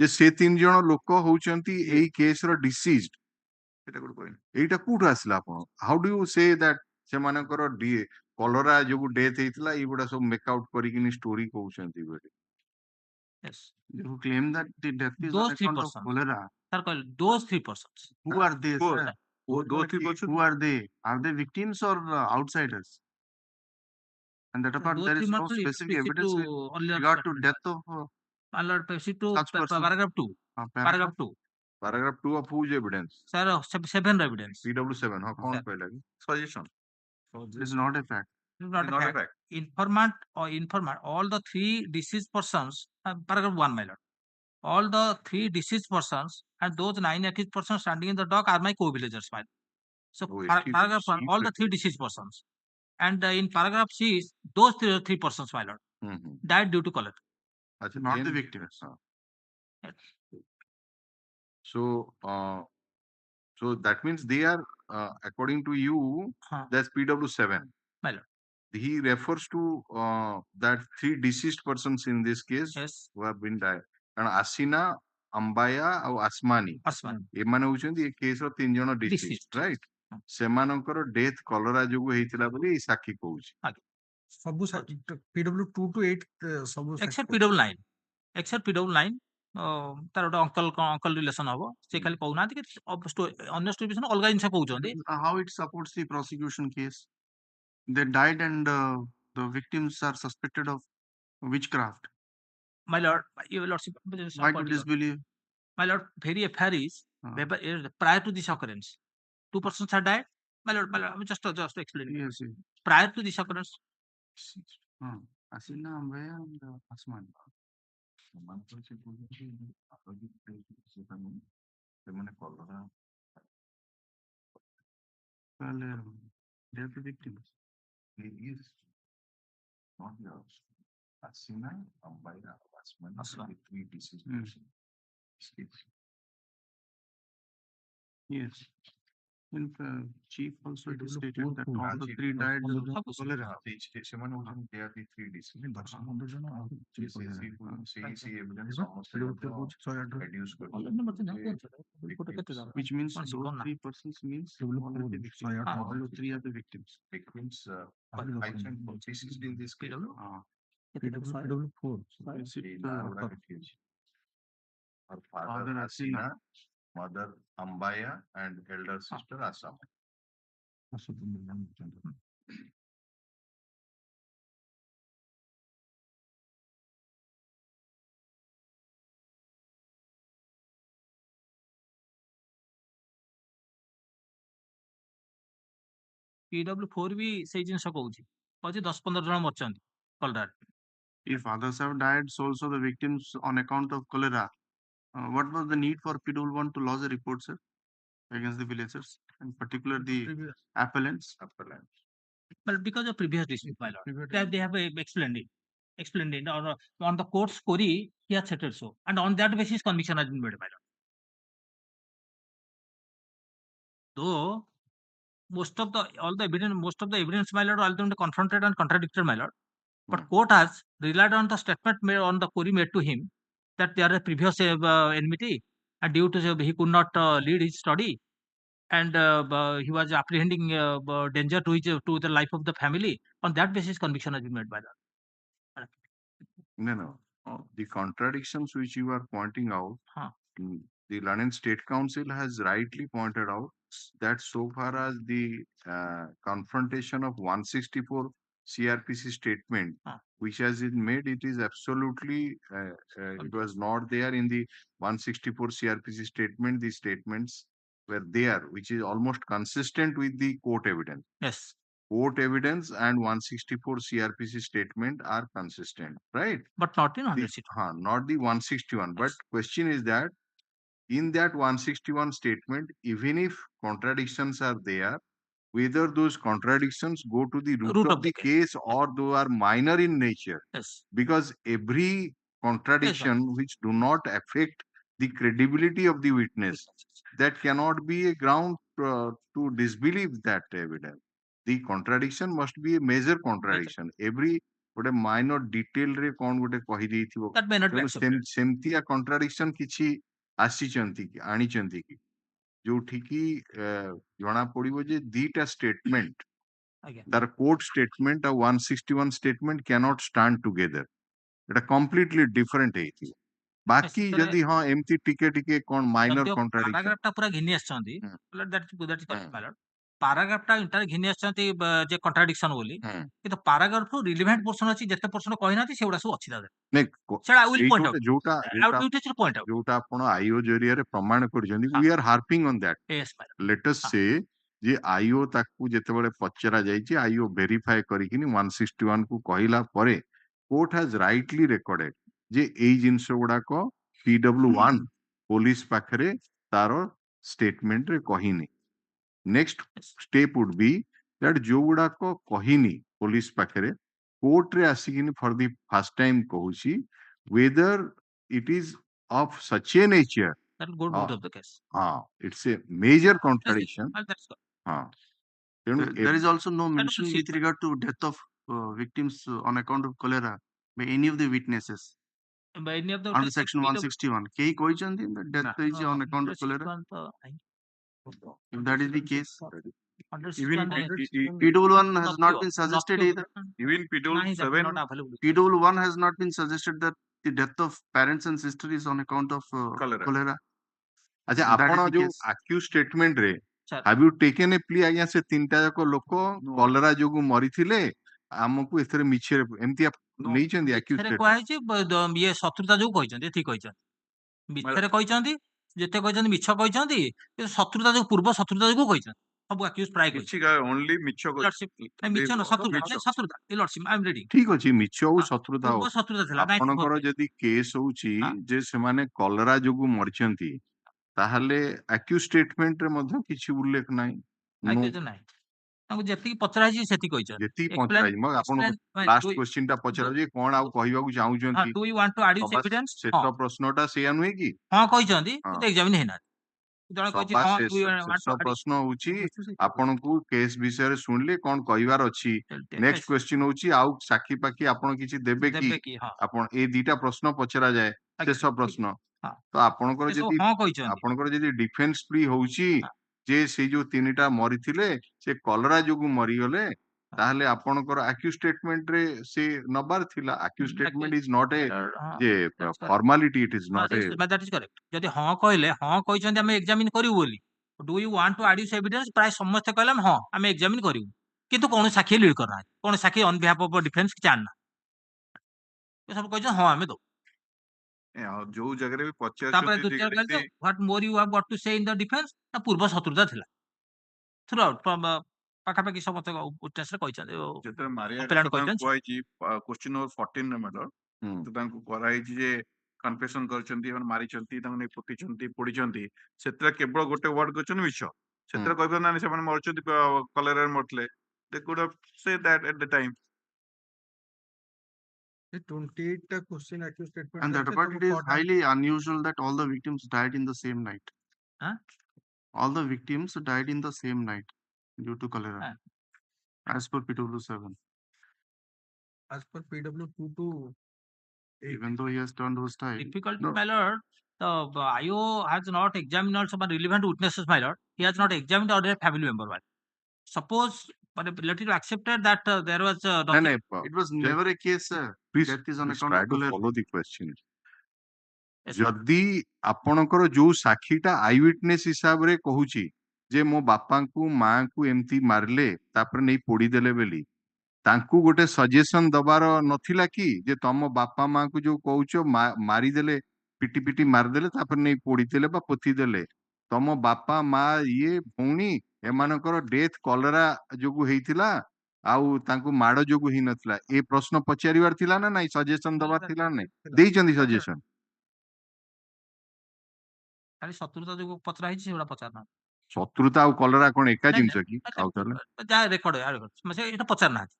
ଯେ ସେ 3 ଜଣ ଲୋକ ହଉଛନ୍ତି ଏଇ କେସ ର ଡିସିଜ୍ଡ। ଏଇଟା କୋଉଠୁ ଆସିଲା ଆପଣ? ହାଉ ଡୁ ୟୁ ସେ ଦ୍ୟାଟ୍ ସେମାନଙ୍କର କଲରା ଯୋଗୁ ଡେଥ୍ ହେଇଥିଲା, ଏଇଗୁଡା ସବୁ ମେକ୍ ଆଉଟ୍ କରିକିନି ଷ୍ଟୋରି କହୁଛନ୍ତି ବୋଲି। Yes, who claim that the death is on account of cholera. Sir, those 3 persons. Who are they, sir? Those 3 persons. Who are they? Are they victims or outsiders? And that apart, there is no specific evidence with regard to death of such person. Paragraph 2. Paragraph 2. Paragraph 2 of whose evidence? Sir, 7 evidence. PW7. How कौन कहला? Suggestion. It is not a fact. It is not a fact. Informant, all the 3 deceased persons, paragraph 1, my lord. all the 3 deceased persons and those 9 accused persons standing in the dock are my co-villagers, my lord. So Oh, paragraph 1, all the 3 deceased persons. And in paragraph C, those three persons, my lord, died due to cholera. Not the victims. Yes. So, so that means they are, according to you, that's PW7. My lord. He refers to that 3 deceased persons in this case Yes. who have been died. And Asina, Ambaya, and Asmani. Asmani. ଏମାନେ ହଉଛନ୍ତି ଏ case ର 3 ଜଣ disease, right? ସେମାନଙ୍କର death କଲରା ଯୋଗୁ ହେଇଥିଲା ବୋଲି ଏଇ ସାକ୍ଷୀ କହୁଛି। ସବୁ PW2 to 8 ସବୁ except PW9 except PW9 ତାର ଗୋଟେ ଅଙ୍କଲ ରିଲେସନ ହବ ସେ ଖାଲି କହୁନାହାନ୍ତି କି ଅନ୍ୟ ଷ୍ଟୋରି ଅଲଗା ଜିନିଷ କହୁଛନ୍ତି। How it supports the prosecution case? They died and the victims are suspected of witchcraft. My lord, your lordship, Why to disbelieve? My lord, very affair is prior to this occurrence. 2 persons have died. My lord, just explain. Yes, yes. Prior to this occurrence. Asina, Ambaya, and Asman. Well, they are the victims. Yes. Not yours. Asina, Ambaya, Asman, the 3 deceased persons. Yes. In the chief also it is stated that all the 3 died of cholera. ସେମାନେ ହଉଛନ୍ତି they are the 3 deceased persons. ସେଇ evidence ସମସ୍ତେ reduce କରିବେ। Which means those 3 persons means all of the victims. All 3 are the victims. Victims, I can persist in this case. PW4. Her father Asina, mother Ambaya, and elder sister Asam. PW4 ବି ସେଇ ଜିନିଷ କହୁଛି 10-15 ଜଣ ମରିଛନ୍ତି କଲରାରେ। If others have died, so also the victims on account of cholera. What was the need for PW1 to lodge a report, sir, against the villagers, in particular the appellants? But because of previous dispute, my lord, they have explained it, or on the court's query, he has stated so, and on that basis, conviction has been made, my lord. Though most of the evidence, my lord, are confronted and contradicted, my lord. But court has relied on the statement made on the query made to him that there are previous enmity, and due to he could not lead his study, and he was apprehending danger to the life of the family. On that basis, conviction has been made by the. No. The contradictions which you are pointing out, the London State Council has rightly pointed out that so far as the confrontation of 164 CRPC statement, which has been made, it is absolutely, it was not there in the 164 CRPC statement. The statements were there, which is almost consistent with the court evidence. Yes. Court evidence and 164 CRPC statement are consistent, right? But not in 161. Not the 161. Yes. But question is that in that 161 statement, even if contradictions are there, whether those contradictions go to the root of the case or they are minor in nature. Yes. Because every contradiction which do not affect the credibility of the witness, that cannot be a ground to disbelieve that evidence. The contradiction must be a major contradiction. Every ଗୋଟେ minor detail ରେ କଣ ଗୋଟେ କହିଦେଇଥିବ ତେଣୁ ସେମିତିଆ contradiction କିଛି ଆସିଛନ୍ତି କି ଆଣିଛନ୍ତି କି ଯୋଉଠି କି ଜଣା ପଡିବ ଯେ ଦିଟା statement ତାର court statement ଆଉ 161 statement cannot stand together. এটা completely different ହେଇଥିବ। ବାକି ଯଦି ଏମିତି ଟିକେ କଣ minor contradiction paragraph ଟା ପୁରା ଘିନି ଆସିଛନ୍ତି paragraph ଟା ଇଣ୍ଟର ଘିନି ଆସିଛନ୍ତି ଯେ contradiction ବୋଲି କିନ୍ତୁ paragraph ରୁ relevant portion ଅଛି ଯେତେ portion କହିନାହାନ୍ତି ସେଗୁଡା ସବୁ ଅଛି ଯୋଉଟା ଆପଣ ଆଇଓ ଜରିଆରେ ପ୍ରମାଣ କରିଛନ୍ତି we are harping on that. Let us say ଯେ ଆଇଓ ତାକୁ ଯେତେବେଳେ ପଚରା ଯାଇଛି ଆଇଓ ଭେରିଫାଏ କରିକିନି 161 କୁ କହିଲା ପରେ କୋର୍ଟ has rightly recorded ଯେ ଏଇ ଜିନିଷ ଗୁଡାକ PW1 police पाखरे तारो statement रे कहिनी next step would be that जो गुड़ा को कहिनी police पाखरे court रे आसिकिनी for the first time कहूची whether it is of such a nature That will go to of the case. it's a major contradiction That's good. There is also no mention proceed. with regard to death of victims on account of cholera by any of the witnesses By any of the under section 161. केही କହିଛନ୍ତି the death is on account of cholera? If that is the case, Even PW1 has not been suggested either. even PW7 PW1 has not been suggested that the death of parents and sister is on account of cholera. अच्छा That is आपण the जो case. accused statement रे Sir. have you taken a plea आज्ञा से तीनटा जाक लोक कलरा जोगु मरिथिले ଆମକୁ ଏଥିରେ ମିଛରେ ଏମିତି ନେଇଛନ୍ତି accused ମିଛରେ statement କୁହାଯାଇଛି ଇଏ ଶତ୍ରୁତା ଯୋଉ କହିଛନ୍ତି ଠିକ କହିଛନ୍ତି ମିଛରେ କହିଛନ୍ତି ଯେତେ କହିଛନ୍ତି ମିଛ କହିଛନ୍ତି କିନ୍ତୁ ଶତ୍ରୁତା ଯୋଉ ପୂର୍ବ ଶତ୍ରୁତା ଯୋଗୁ କହିଛନ୍ତି ସବୁ ଆକ୍ୟୁଜ ପ୍ରାୟ କହିଛନ୍ତି only micho Lordship, ନାଇଁ, ମିଛ ନୁହଁ, ଶତ୍ରୁତା ନାଇଁ, ଶତ୍ରୁତା ଲର୍ଡସିପ ଆଇ ଏମ୍ ରିଡିଂ ଠିକ ଅଛି ମିଛ ଆଉ ଶତ୍ରୁତା ପୂର୍ବ ହଉ ଶତ୍ରୁତା ଥିଲା ଆପଣଙ୍କର ଯଦି କେସ୍ ହଉଛି ଯେ ସେମାନେ କଲରା ଯୋଗୁ ମରିଛନ୍ତି ତାହେଲେ accused statement ରେ ମଧ୍ୟ କିଛି ଉଲ୍ଲେଖ ନାହିଁ ନାହିଁ ତାଙ୍କୁ ଯେତିକି ପଚରା ହେଇଛି ସେତିକି କହିଛନ୍ତି ଯେତିକି ପଚରାଇଛି ମୁଁ ଆପଣଙ୍କୁ ଲାଷ୍ଟ କ୍ୱେଶ୍ଚିନ୍ ଟା ପଚରାଉଛି କଣ ଆଉ କହିବାକୁ ଚାହୁଁଛନ୍ତି do you want to adduce evidence ଶେଷ ପ୍ରଶ୍ନଟା ସେଇଆ ନୁହେଁ କି ହଁ କହିଛନ୍ତି କିନ୍ତୁ ଏକ୍ସାମିନ ହେଇନାହାନ୍ତି ଜଣେ କହିଛି ସଭା ହଁ ଶେଷ ପ୍ରଶ୍ନ ହଉଛି ଆପଣଙ୍କୁ କେସ୍ ବିଷୟରେ ଶୁଣିଲେ କଣ କହିବାର ଅଛି ନେକ୍ସଟ କ୍ୱେଶ୍ଚିନ୍ ହଉଛି ଆଉ ସାକ୍ଷୀ ପାଖି ଆପଣ କିଛି ଦେବେ କି ଆପଣ ଏଇ ଦିଟା ପ୍ରଶ୍ନ ପଚରା ଯାଏ ଶେଷ ପ୍ରଶ୍ନ ତ ଆପଣଙ୍କର ଯଦି ଡିଫେନ୍ସ ପ୍ଲି ହଉଛି ଯେ ସେଇ ଯୋଉ ତିନିଟା ମରିଥିଲେ ସେ କଲରା ଯୋଗୁ ମରିଗଲେ ତାହେଲେ ଆପଣଙ୍କର accused statement ରେ ସେ ନବାର ଥିଲା accused statement is not a ଯେ formality it is not a that is correct ଯଦି ହଁ କହିଲେ ହଁ କହିଛନ୍ତି ଆମେ ଏକ୍ସାମିନ କରିବୁ ବୋଲି do you want to adduce evidence ପ୍ରାୟ ସମସ୍ତେ କହିଲେ ହଁ ଆମେ ଏକ୍ସାମିନ କରିବୁ କିନ୍ତୁ କୌଣସି ସାକ୍ଷୀ ଲିଡ୍ କରିନାହାନ୍ତି କୌଣସି ସାକ୍ଷୀ ଅନ୍ ବିହାଫ୍ ଅଫ୍ ଡିଫେନ୍ସ କିଛି ଆଣିନା ସବୁ କହିଛନ୍ତି ହଁ ଆମେ ଦବୁ ଯୋଉ ଜାଗାରେ ବି ତାପରେ ଦ୍ୱିତୀୟ କହିଲେ ହ୍ୱାଟ ମୋର ୟୁ ହାଭ୍ ଗଟ୍ ଟୁ ସେ ଇନ୍ ଦ ଡିଫେନ୍ସ ନା ପୂର୍ବ ଶତ୍ରୁତା ଥିଲା ଥ୍ରୁ ଆଉଟ୍ ପାଖାପାଖି ସମସ୍ତେ ୱିଟନେସରେ କହିଛନ୍ତି ଯେତେବେଳେ ମାରିଆ କୁହାଯାଇଛି କ୍ୱେଶ୍ଚିନ୍ ନମ୍ବର 14 ରେ ମ୍ୟାଡମ ତ ତାଙ୍କୁ କରାଯାଇଛି ଯେ କନଫେସନ କରିଛନ୍ତି ସେମାନେ ମାରିଛନ୍ତି ତାଙ୍କୁ ନେଇ ପୋତିଛନ୍ତି ପୋଡିଛନ୍ତି ସେଥିରେ କେବଳ ଗୋଟେ ୱାର୍ଡ କହିଛନ୍ତି ମିଛ ସେଥିରେ କହିବେ ନା ସେମାନେ ମରିଛନ୍ତି କଲେରାରେ ମରିଥିଲେ they could have said that at the time 28 question accused statement And that part it is highly unusual that all the victims died in the same night. All the victims died in the same night due to cholera. As per PW7. as per PW2 to 8. Even though he has turned hostile. Difficult, my lord. The IO has not examined also some relevant witnesses, my lord. He has not examined other family member. Suppose, but let it accepted that there was nothing. It was never a case, sir. Please, Death is on please account try of to cholera. follow the question. ଯଦି ଆପଣଙ୍କର ଯୋଉ ସାକ୍ଷୀଟା I witness ହିସାବରେ କହୁଛି ଯେ ମୋ ବାପାଙ୍କୁ ମାଙ୍କୁ ଏମିତି ମାରିଲେ ତାପରେ ନେଇ ପୋଡିଦେଲେ ବୋଲି ତାଙ୍କୁ ଗୋଟେ ସଜେସନ ଦବାର ନଥିଲା କି ଯେ ତମ ବାପା ମାଙ୍କୁ ଯୋଉ କହୁଛ ମାରିଦେଲେ ପିଟି ପିଟି ମାରିଦେଲେ ତାପରେ ନେଇ ପୋଡିଦେଲେ ବା ପୋତିଦେଲେ ତମ ବାପା ମା ଇଏ ଭଉଣୀ ଏମାନଙ୍କର ଡେଥ୍ କଲରା ଯୋଗୁ ହେଇଥିଲା ଆଉ ତାଙ୍କୁ ମାଡ ଯୋଗୁ ହେଇନଥିଲା ଏ ପ୍ରଶ୍ନ ପଚାରିବାର ଥିଲା ନା ନାଇଁ ସଜେସନ ଦବାର ଥିଲା ନା ନାଇଁ ଦେଇଛନ୍ତି ସଜେସନ ଖାଲି ଶତ୍ରୁତା ଯୋଗୁ ପଚରା ହେଇଛି ସେଗୁଡା ପଚାରୁନାହାନ୍ତି ଶତ୍ରୁତା ଆଉ କଲରା କଣ ଏକା ଜିନିଷ କି ଆଉ ତାହେଲେ ଯାହା ରେକର୍ଡ ଏଇଟା ପଚାରୁନାହାନ୍ତି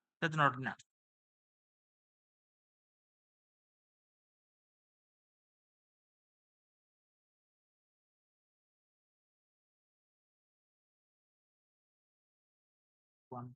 one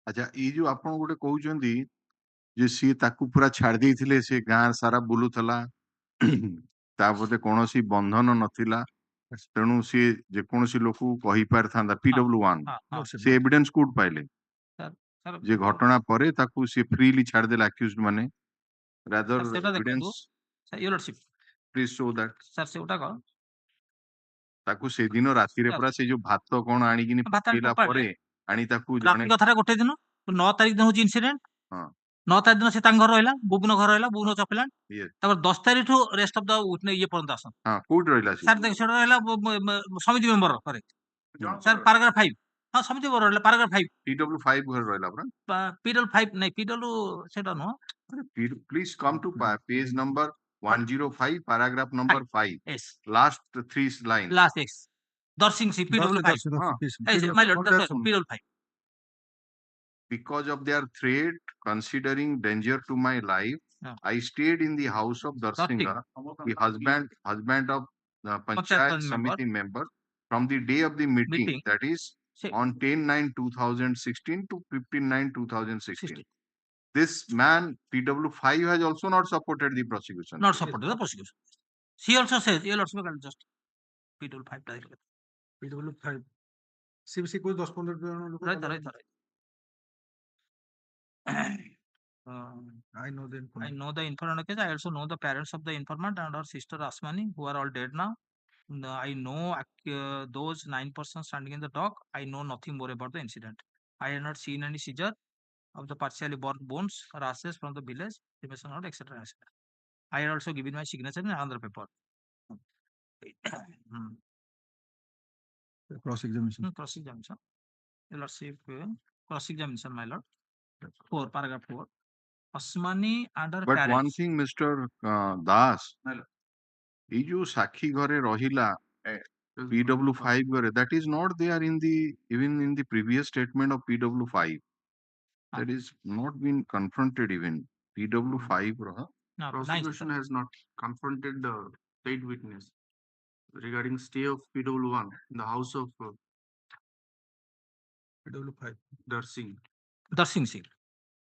ଆଚ୍ଛା ଏଇ ଯୋଉ ଆପଣ ଗୋଟେ କହୁଛନ୍ତି ଯେ ସିଏ ତାକୁ ପୁରା ଛାଡି ଦେଇଥିଲେ ସେ ଗାଁ ସାରା ବୁଲୁଥିଲା ତା ବୋଧେ କୌଣସି ବନ୍ଧନ ନଥିଲା ତେଣୁ ସିଏ ଯେକୌଣସି ଲୋକକୁ କହିପାରିଥାନ୍ତା PW1 ସେ ଏଭିଡେନ୍ସ କୋଉଠୁ ପାଇଲେ ଯେ ଘଟଣା ପରେ ତାକୁ ସିଏ ଫ୍ରିଲି ଛାଡିଦେଲେ ଆକ୍ୟୁଜ୍ଡ ମାନେ rather ସେଟା ଦେଖନ୍ତୁ evidence? Your lordship Please show that. Sir ସେଗୁଡାକ ତାକୁ ସେଦିନ ରାତିରେ Yes. ପୁରା ସେ ଯୋଉ ଭାତ କଣ ଆଣିକିନି ଭାତ ଆଣି ପକେଇଲା ପକାଇଲେ। ପରେ ଆଣି ତାକୁ ଜଣେ ରାତି କଥାଟା ଗୋଟେ ଦିନ 9 ତାରିଖ ଦିନ ହଉଛି ଇନସିଡେଣ୍ଟ। ହଁ 9 ତାରିଖ ଦିନ ସେ ତାଙ୍କ ଘର ରହିଲା, ବୁବୁନ ଘର ରହିଲା, ବୁବୁନ ଚପିଲା। ଇଏ ତାପରେ 10 ତାରିଖଠୁ ରେଷ୍ଟ ଅଫ ଦ ଇଏ ପର୍ଯ୍ୟନ୍ତ ଆସନ୍ତି। ହଁ କୋଉଠି ରହିଲା ସେ? ସାର୍ ଦେଖ ସେଟା ରହିଲା ସମିତି ମେମ୍ବର ଘରେ। ସାର୍ ପାରାଗ୍ରାଫ 5 ହଁ ସମିତି ମେମ୍ବର ରହିଲା ପାରାଗ୍ରାଫ 5 PW5 ଘରେ ରହିଲା ପରା। ପିଡବ୍ଲୁ 5 ନାଇଁ ପିଡବ୍ଲୁ ସେଟା ନୁହଁ। Please come to page number 105, paragraph number 5. Yes. Last 3 lines. Last X. Darsing C PW 5. My lord, that's PW 5. Because of their threat, considering danger to my life, Yeah. I stayed in the house of Darsinga, the husband of the Panchayat Samiti member, from the day of the meeting, Meeting. that is Say- on 10/9/2016 to 15/9/2016. 16. This man, PW5, has also not supported the prosecution. Not supported the prosecution. She also says, your lordship can just PW 5 direct. PW5 CBC को 10-15 जन लोग Right. I know the I information. know the informant case. I also know the parents of the informant and her sister Asmani, who are all dead now. I know those 9 persons standing in the dock. I know nothing more about the incident. I have not seen any seizure of the partially burnt bones or ashes from the village, etc. I had also given my signature in another paper. Cross-examination. Cross-examination. Your lordship, cross-examination, my lord. 4, paragraph 4. Asmani and her But parents. one thing, Mr. Das, এই जो সাক্ষী ঘরে রহিলা PW5 ঘরে, that is not there in the even in the previous statement of PW5. That is not been confronted even. PW5 raha. No, Prosecution has not confronted the state witness regarding stay of PW1 in the house of PW5. Darsing. Darsing Singh.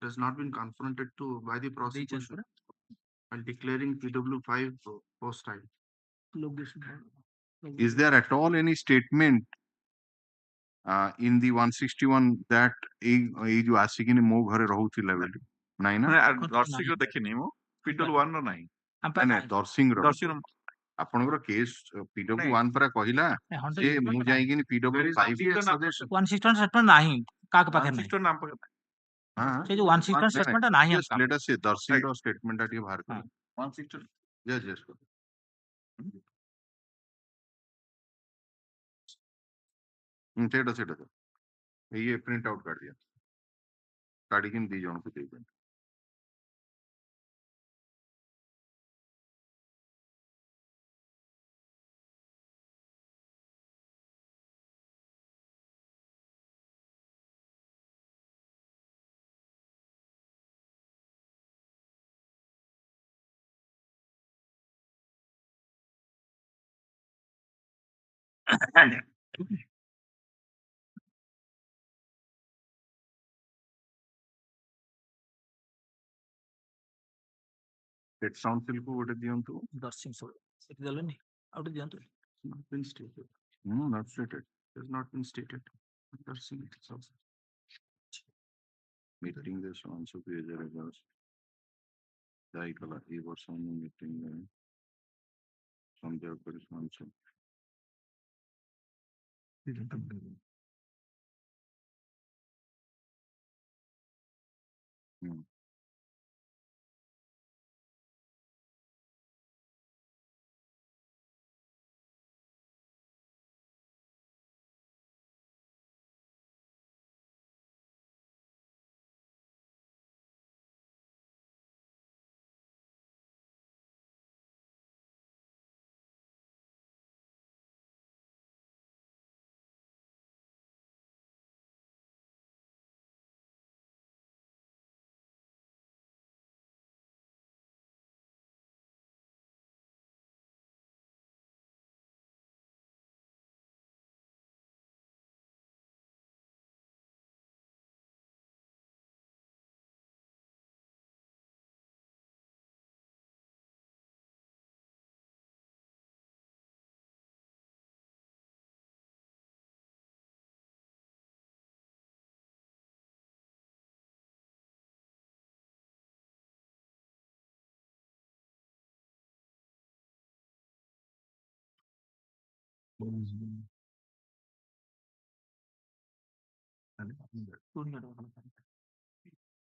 It has not been confronted to by the prosecution while declaring PW5 hostile. Is there at all any statement in the 161 that এই जो ଆସିକିନି ମୋ ଘରେ ରହୁଥିଲା ବୋଲି? ନାଇଁ ନା? ଦର୍ଶିକ ଦେଖିନି ମୁଁ PW1 ର ନାହିଁ। ନାଇଁ ଦର୍ଶିଂର ଦର୍ଶିକ ଆପଣଙ୍କର କେସ୍ PW1 ପରା କହିଲା ଯେ ମୁଁ ଯାଇକିନି PW5 161 statement ନାହିଁ କାହା ପାଖରେ ନାହିଁ। ନାମ ପାଖରେ ସେ ଯୋଉ 161 statement ଟା ନାହିଁ ଆମ ପାଖରେ। let us say ଦର୍ଶିଂର ଷ୍ଟେଟମେଣ୍ଟ ଟା ଟିକେ ବାହାର କର। 160 yes yes ସେଇଟା ଇଏ ପ୍ରିଣ୍ଟ ଆଉଟ୍ କାଢିଦିଅ, କାଢିକିନି 2 ଜଣଙ୍କୁ ଦେଇଦିଅ। State Council କୁ ଗୋଟେ ଦିଅନ୍ତୁ। ଦର୍ଶିଂ ସେଠି ଦେଲେନି ଆଉ ଗୋଟେ ଦିଅନ୍ତୁ। Not been stated. No, not stated. It has not been stated. Darsing itself. Meeting this on so page regards. ଯାଇ କଲା ଏଇ ବର୍ଷ ମୁଁ ମିଟିଂ ସନ୍ଦେହ କରି ଶୁଣୁଛୁ।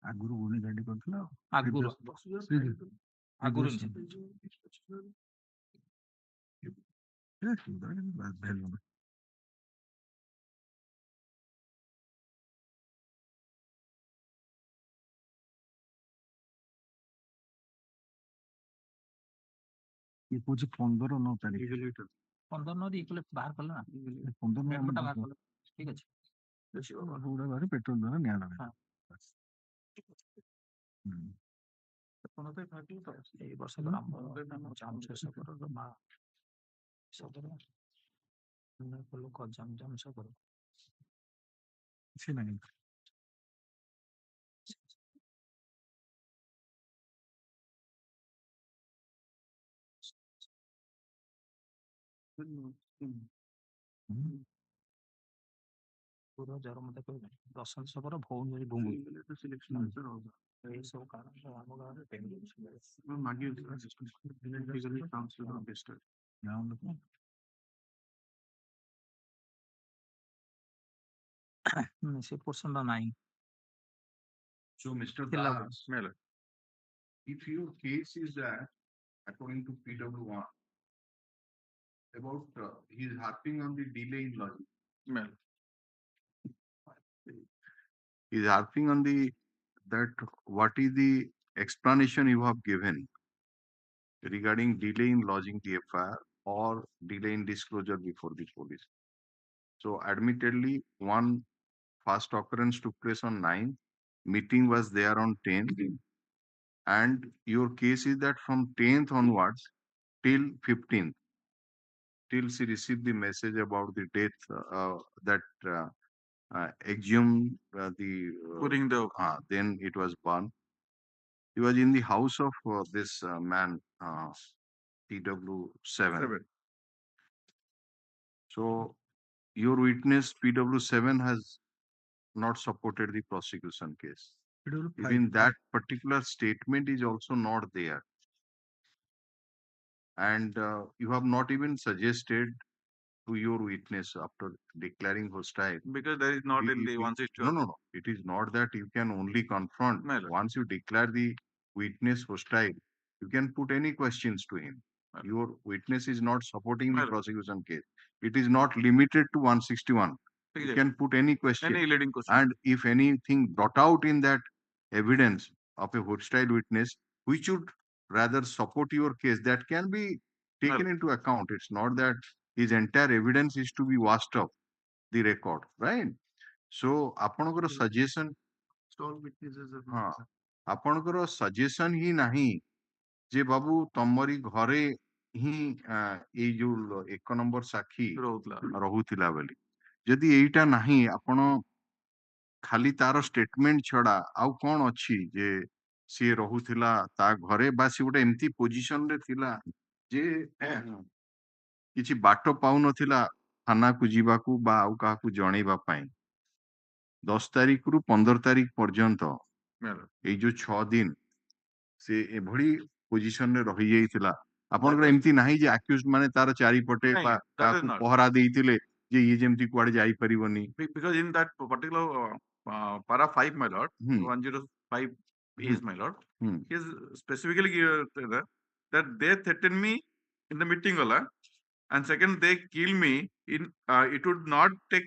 ଆଗରୁ ଗୁଣି ଗାଡି କରୁଥିଲା ଆଗରୁ ଆଗରୁ ଇଏ କହୁଛି 15/9 ତାରିଖ 15 ବାହାର କଲେ ନା 15 ବାହାର କଲେ ଠିକ ଅଛି ପେଟ୍ରୋଲ ଦ୍ୱାରା ନିଆଁ ହଁ। ଏଇ ବର୍ଷ ଲୋକ ଜମ ସବର କିଛି ନାହିଁ ପୁରା ଜର ମତେ କହିଲେ ଦଶ ସବର ଭଉଣୀ ଭୂମି ଏଇ ସବୁ କାରଣ ଆମ ଗାଁରେ ସେ ପର୍ସନ ନାହିଁ So, Mr. Fill up. Das, if your case is that, according to PW1, about he is harping on the delay in logic. He is harping on that what is the explanation you have given regarding delay in lodging the FIR or delay in disclosure before the police. So, admittedly, one first occurrence took place on 9th, meeting was there on 10th, and your case is that from 10th onwards till 15th, till she received the message about the death that exhumed Putting the then it was burned. He was in the house of this man, PW7. So your witness PW7 has not supported the prosecution case. Even that particular statement is also not there. And you have not even suggested to your witness after declaring hostile. because there is not in the 161. No. It is not that you can only confront. No, no. Once you declare the witness hostile, you can put any questions to him. No. Your witness is not supporting the No. prosecution case. It is not limited to 161. You Exactly. can put any question. Any leading question. And if anything brought out in that evidence of a hostile witness, which would rather support your case, that can be taken into account. It's not that his entire evidence is to be washed up the record, right? So, ଆପଣଙ୍କର suggestion, ହଁ, ଆପଣଙ୍କର suggestion ହିଁ ନାହିଁ ଯେ ବାବୁ ତମରି ଘରେ ହିଁ ଏଇ ଯୋଉ 1 ନମ୍ବର ସାକ୍ଷୀ ରହୁଥିଲା ବୋଲି। ଯଦି ଏଇଟା ନାହିଁ, ଆପଣ ଖାଲି ତାର statement ଛଡା ଆଉ କଣ ଅଛି ଯେ ସିଏ ରହୁଥିଲା ତା ଘରେ ବା ସିଏ ଗୋଟେ ଏମିତି ପୋଜିସନ ରେ ଥିଲା ଯେ କିଛି ବାଟ ପାଉନଥିଲା ଥାନାକୁ ଯିବାକୁ ବା ଆଉ କାହାକୁ ଜଣେଇବା ପାଇଁ। 10 ତାରିଖରୁ 15 ତାରିଖ ପର୍ଯ୍ୟନ୍ତ ଏଇ ଯୋଉ 6 ଦିନ ସେ ଏଭଳି ପୋଜିସନରେ ରହିଯାଇଥିଲା। ଆପଣଙ୍କର ଏମିତି ନାହିଁ ଯେ ଆକ୍ୟୁଜ ମାନେ ତାର ଚାରିପଟେ ବା କାହାକୁ ପହରା ଦେଇଥିଲେ ଯେ ଇଏ ଯେମିତି କୁଆଡେ ଯାଇପାରିବନି। Because in that particular para 5, my lord, 105 is my lord, he is specifically that they threaten me in the meeting and second they kill me in it would not take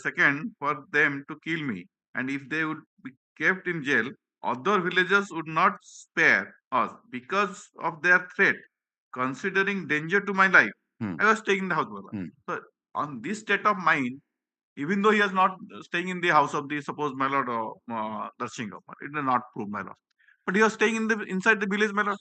second for them to kill me, and if they would be kept in jail, other villagers would not spare us because of their threat, considering danger to my life. I was staying in the house. So on this state of mind, even though he is not staying in the house of the supposed my lord Darshingam, it is not proved my lord, but he was staying in the inside the village, my lord,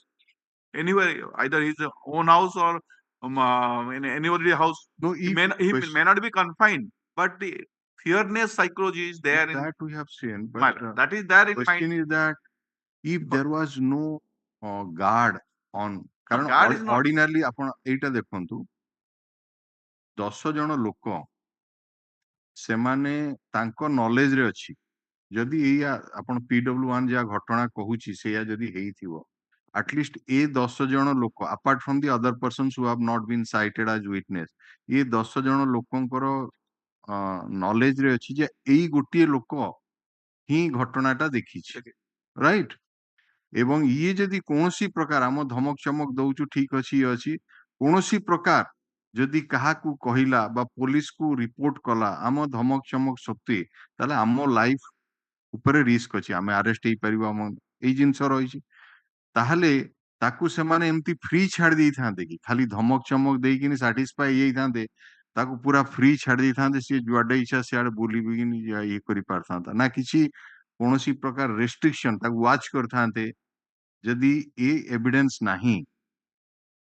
anywhere, either his own house or in anybody's house. No, he may not be confined, but the fearness psychology is there. That we have seen, but that is there in mind. question is that if there was no guard on, guard is not- ordinarily ଆପଣ ଏଇଟା ଦେଖନ୍ତୁ 10 ଜଣ ଲୋକ ସେମାନେ ତାଙ୍କ knowledge ରେ ଅଛି ଯଦି ଏଇଆ ଆପଣ PW1 ଯାହା ଘଟଣା କହୁଛି ସେଇଆ ଯଦି ହେଇଥିବ at least ए 10 जन लोक apart from the other persons who have not been cited as witness ये 10 जन लोकंकर नॉलेज रे अछि जे एई गोटिए लोक ही घटनाटा देखिछि राइट एवं ये जदि कौनसी प्रकार आम धमक चमक दउचु ठीक अछि ये अछि कौनसी प्रकार जदि काहाकू कहिला बा पुलिस को रिपोर्ट कला आम धमक चमक सत्वे ताले आम लाइफ उपरे रिस्क अछि आमे अरेस्ट हेई परिबा आम एई जिंस रहिछि ताहले ताकू सेमाने एमती फ्री छाड़ देई थांते कि खाली धमक चमक देई किनि सैटिस्फाई हेई थांते ताकू पूरा फ्री छाड़ देई थांते से जुआडे इच्छा सियाडे बुली बिगिन या ये करि पारथांता ना किछि कौनसी प्रकार रेस्ट्रिक्शन ताकू वाच करथांते जदि ए एविडेंस नाही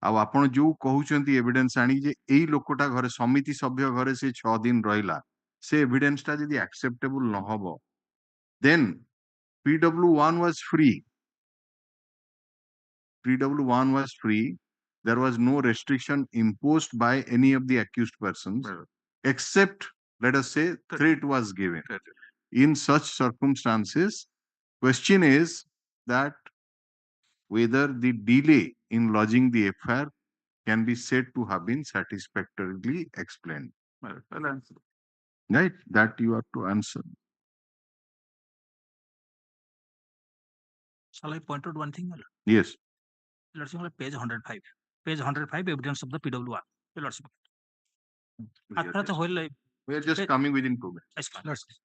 आ आपण जो कहउचंती एविडेंस आनी जे एई लोकटा घरे समिति सभ्य घरे से 6 दिन रहिला से एविडेंस टा जदि एक्सेप्टेबल न हबो then PW1 was free PW1 was free there was no restriction imposed by any of the accused persons except let us say threat was given in such circumstances question is that whether the delay in lodging the FIR can be said to have been satisfactorily explained. Well answered. Right? That you have to answer. Shall I point out one thing? Yes. Lordship, page 105. Page 105, evidence of the PW1. Lordship. After the whole life. We are just coming within 2 minutes. Yes, fine. Lordship.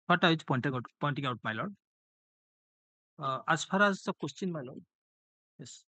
What I was pointing out, my lord, as far as the question, my lord, yes.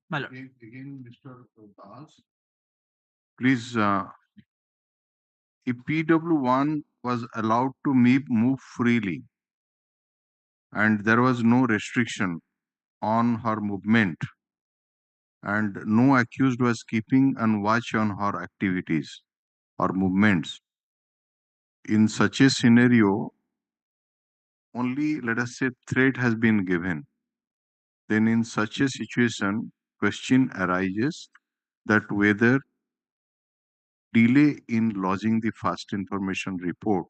My lord. Again, Mr. Das, please, if PW1 was allowed to move freely and there was no restriction on her movement and no accused was keeping and watch on her activities or movements, in such a scenario, only, let us say, threat has been given. Then in such a situation, question arises that whether delay in lodging the first information report,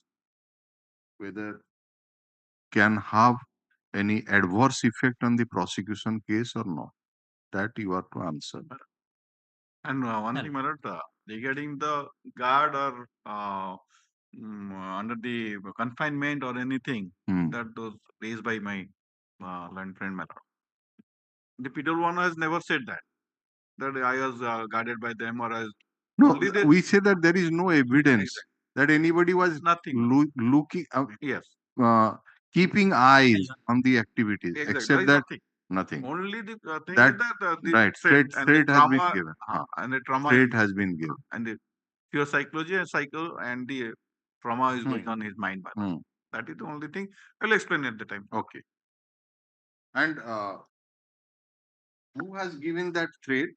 whether can have any adverse effect on the prosecution case or not. That you are to answer. And one thing, my lord, regarding the guard or under the confinement or anything that was raised by my learned friend, my lord. The P.W. one has never said that I was guarded by them or I. No, Only they- we say that there is no evidence that anybody was Nothing. looking, Yes. keeping eyes on the activities, Exactly. There except is that nothing. nothing. Only the thing That- is that the Right, threat and the threat has been trauma, given. and the trauma Threat has been given. and the pure psychology and cycle and the trauma is going on his mind. By that. That is the only thing. I'll explain at the time. Okay. And who has given that threat?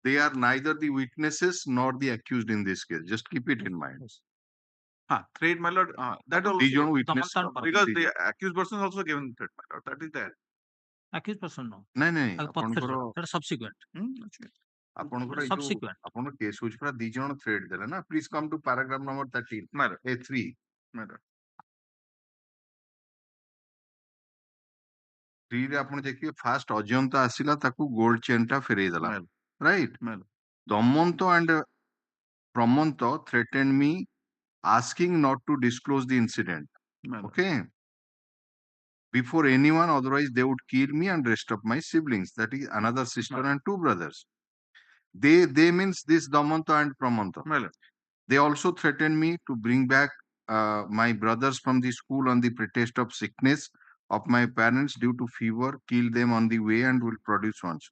They are neither the witnesses nor the accused in this case. Just keep it in mind. Threat, my lord. That also These are witness. because the accused person is also given threat, my lord. That is there. Accused person no. ନାଇଁ ଆପଣଙ୍କର that is subsequent. ଆପଣଙ୍କର Subsequent. ଆପଣ case ହଉଛି ପୁରା 2 ଜଣ threat ଦେଲେ ନା, please come to paragraph number 13 A3. My lord. 3 ରେ ଆପଣ ଦେଖିବେ ଫାଷ୍ଟ ଅଜନ୍ତା ଆସିଲା ତାକୁ ଗୋଲ୍ଡ ଚେନ୍ ଟା ଫେରେଇ ଦେଲା, right? ଦମନ୍ତ and ପ୍ରମନ୍ତ threatened me asking not to disclose the incident. Okay, before anyone, otherwise they would kill me and rest of my siblings, that is another sister and 2 brothers. They means this Damanta and Pramanta. They also threatened me to bring back my brothers from the school on the pretext of sickness of my parents due to fever, kill them on the way and will produce ones.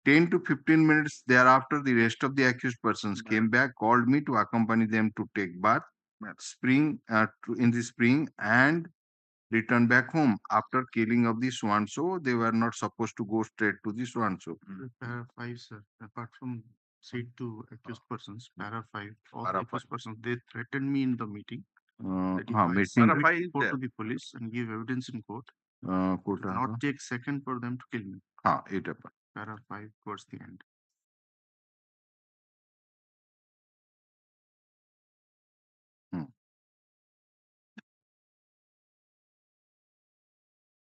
10 to 15 minutes thereafter, the rest of the accused persons came back, called me to accompany them to take bath in the spring and return back home after killing of the swan. So they were not supposed to go straight to the swan. So Para 5, sir. Apart from said to accused persons, para 5, all accused persons, they threatened me in the meeting. That if I meeting report to the police and give evidence in court, it will not take second for them to kill me. Para 5 towards the end.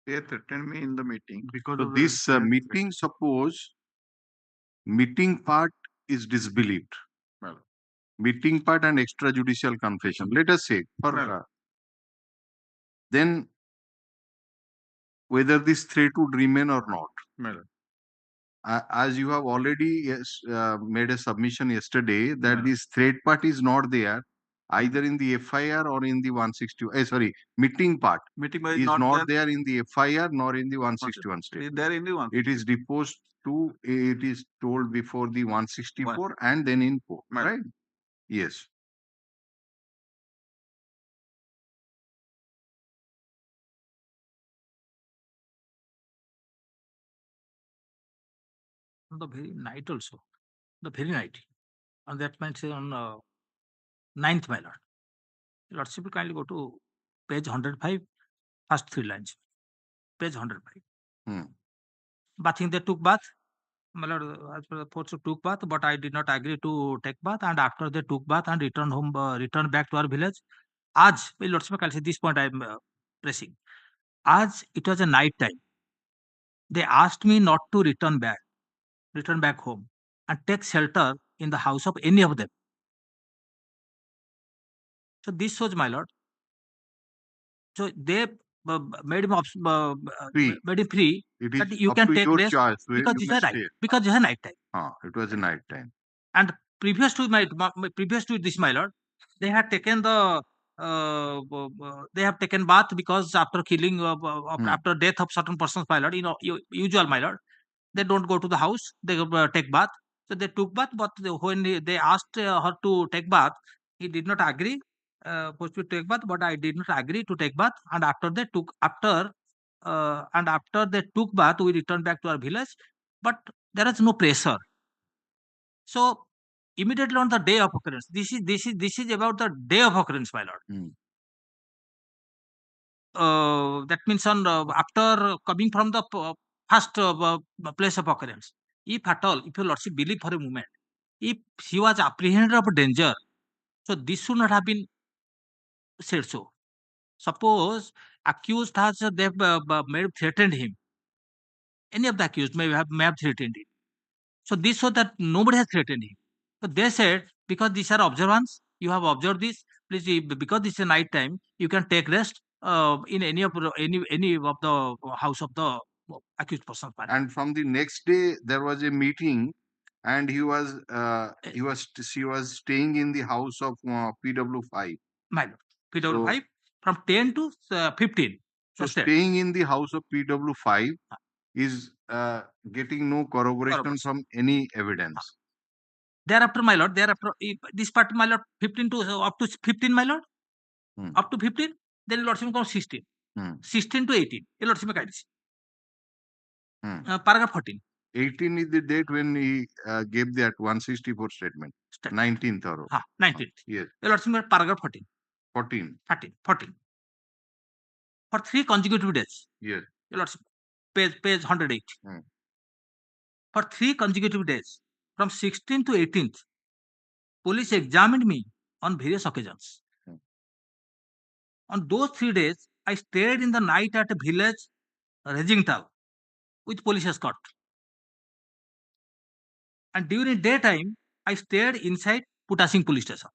They threatened me in the meeting. Because So of this the meeting, suppose meeting part is disbelieved. Well, Meeting part and extrajudicial confession. Let us say, for Well. then whether this threat would remain or not. well, As you have already made a submission yesterday that Yeah. this threat part is not there either in the FIR or in the 160. Meeting part meeting was is not not there in the FIR nor in the 161 It state. is there in the one. It is deposed to, it is told before the 164 and then in court, Right. right? Yes. On the very night also, the very night. And that means on 9th, my lord. Lordship will kindly go to page 105, first 3 lines. Page 105. Bathing, they took bath. My lord, as per the courts took bath, but I did not agree to take bath. And after they took bath and returned home, returned back to our village. As, my lordship, I'll say this point I am pressing. As it was a night time, they asked me not to return back home and take shelter in the house of any of them. So this shows, my lord. So they made him Free. made him free. It That is you up can to take your rest choice where because you it's may a night. stay. Because it's a night time. It was a night time. And previous to previous to this, my lord, they had taken they have taken bath because after killing after death of certain persons, my lord, usual, my lord, they don't go to the house, they take bath. So they took bath, but when they asked her to take bath, he did not agree. Supposed to take bath, but I did not agree to take bath. And after they took bath, we returned back to our village. But there is no pressure. So immediately on the day of occurrence, this is about the day of occurrence, my lord. That means on after coming from the first place of occurrence. If at all, if your lordship believe for a moment, if he was apprehended of danger, so this should not have been said so. Suppose accused has may have threatened him. Any of the accused may have threatened him. So this shows that nobody has threatened him. So they said, because these are observance, you have observed this. Please, because this is night time, you can take rest in any of the house of the accused person. And from the next day, there was a meeting, and she was staying in the house of PW5. My lord, PW5 from 10 to 15. So staying in the house of PW5 is getting no corroboration from any evidence. Thereafter, my lord, this part, my lord, 15 to up to 15, my lord, up to 15, then lordship comes 16. 16 to 18. Lordship guidance. Paragraph 14. 18 is the date when he gave that 164 statement. 19th or 19th. Yes. Lordship, paragraph 14. 14. For 3 consecutive days. Yes. Lordship, page 108. For 3 consecutive days, from 16th to 18th, police examined me on various occasions. On those 3 days, I stayed in the night at a village, Registry, with police escort. And during daytime, I stayed inside Putasing police station.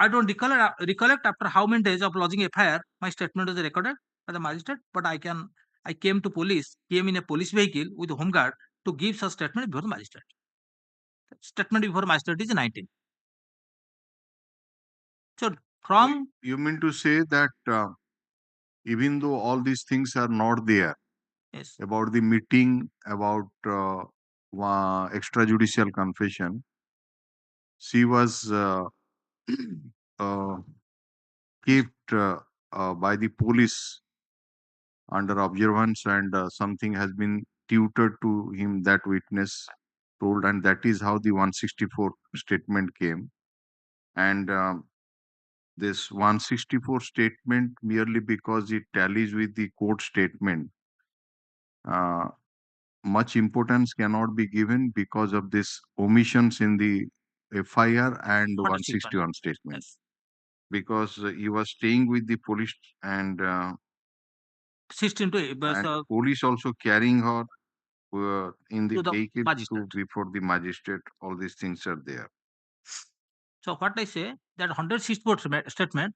I don't recollect after how many days of lodging FIR, my statement was recorded by the magistrate, but I came in a police vehicle with a home guard to give such statement before the magistrate. Statement before magistrate is 19. So from... You mean to say that even though all these things are not there, Yes. About the meeting, about extrajudicial confession, she was kept by the police under observance, and something has been tutored to him, that witness told, and that is how the 164 statement came. And this 164 statement, merely because it tallies with the court statement, much importance cannot be given because of this omissions in the FIR and 161 statement. Yes. because he was staying with the police and 16 to and police also carrying her in the to the vehicle to magistrate. before the magistrate. All these things are there. So what I say that 164 statement,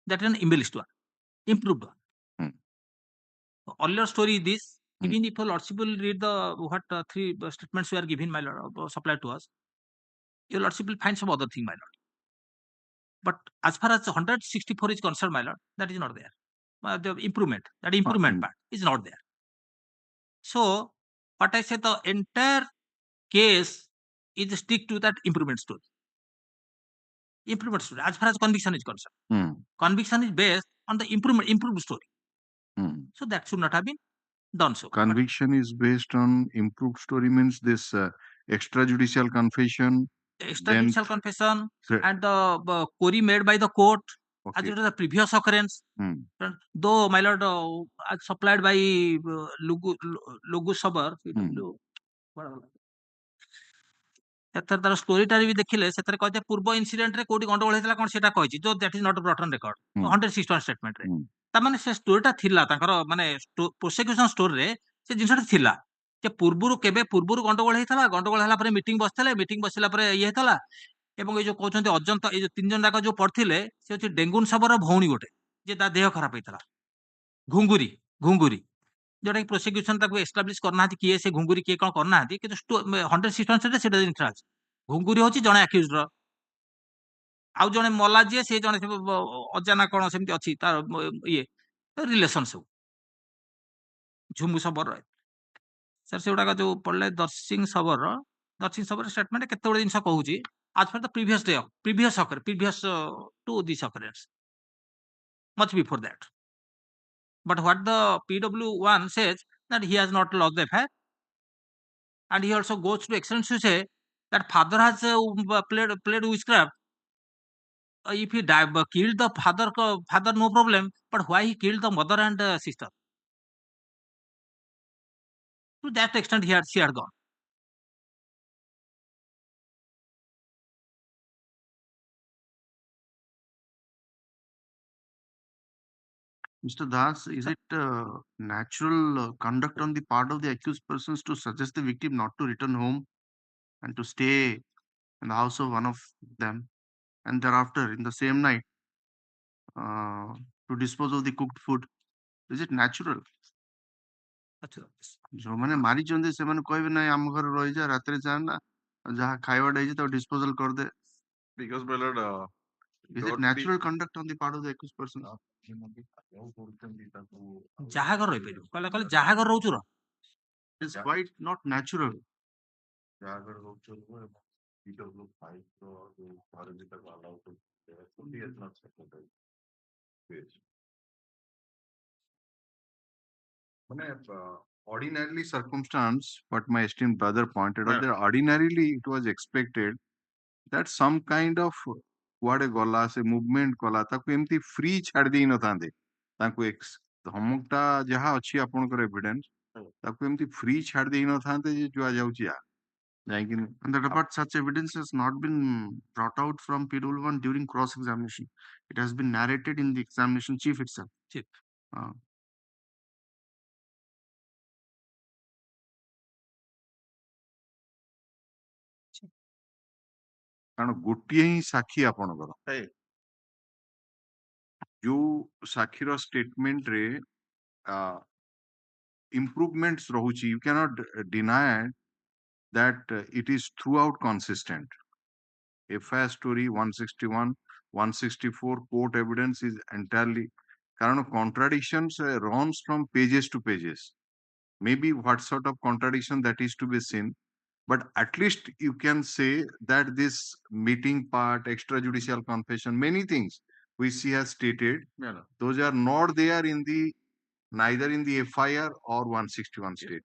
that is an embellished one, improved one. Earlier story is this. Even if a lordship will read the what three statements were given, my lord, supplied to us, your lordship will find some other thing, my lord. But as far as 164 is concerned, my lord, that is not there. The improvement, that improvement part is not there. So what I say, the entire case is stick to that improvement story. Improvement story, as far as conviction is concerned. Conviction is based on the improved story. So that should not have been done so. Conviction is based on improved story means this extrajudicial confession. Extrajudicial confession and the query made by the court as it was the previous occurrence. Though, my lord, as supplied by Lugu Sabar, ଏଥର ତାର ଷ୍ଟୋରିଟା ବି ଦେଖିଲେ ସେଥିରେ କହିଥାଏ ପୂର୍ବ ଇନସିଡେଣ୍ଟରେ କୋଉଠି ଗଣ୍ଡଗୋଳ ହେଇଥିଲା କଣ ସେଟା କହିଛି ଯୋ that is not ବ୍ରଟ୍ on record 161 ଷ୍ଟେଟମେଣ୍ଟରେ ତାମାନେ ସେ ଷ୍ଟୋରିଟା ଥିଲା ତାଙ୍କର ମାନେ ପ୍ରୋସିକ୍ୟୁସନ ଷ୍ଟୋରିରେ ସେ ଜିନିଷଟା ଥିଲା ଯେ କେବେ ପୂର୍ବରୁ ଗଣ୍ଡଗୋଳ ହେଇଥିଲା ଗଣ୍ଡଗୋଳ ହେଲା ପରେ ମିଟିଂ ବସିଥିଲେ ମିଟିଂ ବସିଲା ପରେ ଇଏ ହେଇଥିଲା ଏବଂ ଏଇ ଯୋଉ କହୁଛନ୍ତି ଅଜନ୍ତ ଏଇ ଯୋଉ 3 ଜଣ ଯାକ ଯୋଉ ପଢିଥିଲେ ସେ ହଉଛି ଡେଙ୍ଗୁନ ସାବର ଭଉଣୀ ଗୋଟେ ଯେ ତା ଦେହ ଖରାପ ହେଇଥିଲା ଘୁଙ୍ଗୁରି ଯୋଉଟା କି ପ୍ରୋସିକ୍ୟୁସନ ତାକୁ ଏଷ୍ଟାବ୍ଲିଶ କରିନାହାନ୍ତି କିଏ ସେ ଘୁଙ୍ଗୁରି କିଏ କଣ କରିନାହାନ୍ତି କିନ୍ତୁ 167 ସେଟା ଜିନିଷ ଅଛି ଘୁଙ୍ଗୁରି ହଉଛି ଜଣେ ଆକ୍ୟୁଜର ଆଉ ଜଣେ ମଲା ଯିଏ ସେ ଜଣେ ଅଜାନା କଣ ସେମିତି ଅଛି ତାର ଇଏ ରିଲେସନ ସବୁ ଝୁମୁ ସବର ସାର୍ ସେଗୁଡାକ ଯୋଉ ପଡିଲେ ଦର୍ଶିଂ ସବର ଷ୍ଟେଟମେଣ୍ଟ କେତେବେଳେ ଜିନିଷ କହୁଛି as per the previous to this occurrence much before that. But what the PW1 says that he has not lost the affair, and he also goes to extent to say that father has played witchcraft. If he killed the father, no problem. But why he killed the mother and sister? To that extent, she had gone. Mr. Das, is it natural conduct on the part of the accused persons to suggest the victim not to return home and to stay in the house of one of them, and thereafter in the same night to dispose of the cooked food? Is it natural? ଯୋଉମାନେ ମାରିଛନ୍ତି ସେମାନେ କହିବେ ନାଇଁ ଆମ ଘରେ ରହିଯା ରାତିରେ ଯାଆନା ଯାହା ଖାଇବାଟା ହେଇଛି ତାକୁ ଡିସ୍ପୋଜାଲ କରିଦେ because my lord is it natural conduct on the part of the accused person? ଯାହା ଘର ରହିପାରିବ କହିଲେ ଯାହା ଘର ରହୁଛୁ ରହ it is quite not natural. ଯାହା ଘରେ ରହୁଛୁ ଏବଂ PW5 ର ଯୋଉ ଘରେ ଯେତେବେଳେ allow କରୁଛନ୍ତି is not supported. Ordinarily circumstance, what my esteemed brother pointed out, that ordinarily it was expected that some kind of କୁଆଡେ ଗଲା ସେ ମୁଭମେଣ୍ଟ କଲା ତାକୁ ଏମିତି ଫ୍ରି ଛାଡି ଦେଇ ନଥାନ୍ତେ ତାକୁ ଧମକଟା ଯାହା ଅଛି ଆପଣଙ୍କର ଏଭିଡେନ୍ସ ତାକୁ ଏମିତି ଫ୍ରି ଛାଡି ଦେଇ ନଥାନ୍ତେ ଯେ ଯୁଆ ଯାଉଛି ଯାଇକି and that but such evidence has not been brought out from PW1 during cross examination. It has been narrated in the examination chief itself. କାରଣ ଗୋଟିଏ ହିଁ ସାକ୍ଷୀ ଆପଣଙ୍କର ଯୋଉ ସାକ୍ଷୀର ଷ୍ଟେଟମେଣ୍ଟରେ improvements ରହୁଛି you cannot deny that it is throughout consistent. FIR story 161 164 court evidence is entirely কারণ contradictions runs from pages to pages. Maybe what sort of contradiction that is to be seen, but at least you can say that this meeting part, extrajudicial confession, many things which he has stated, those are not there in the neither in the FIR or 161 statement,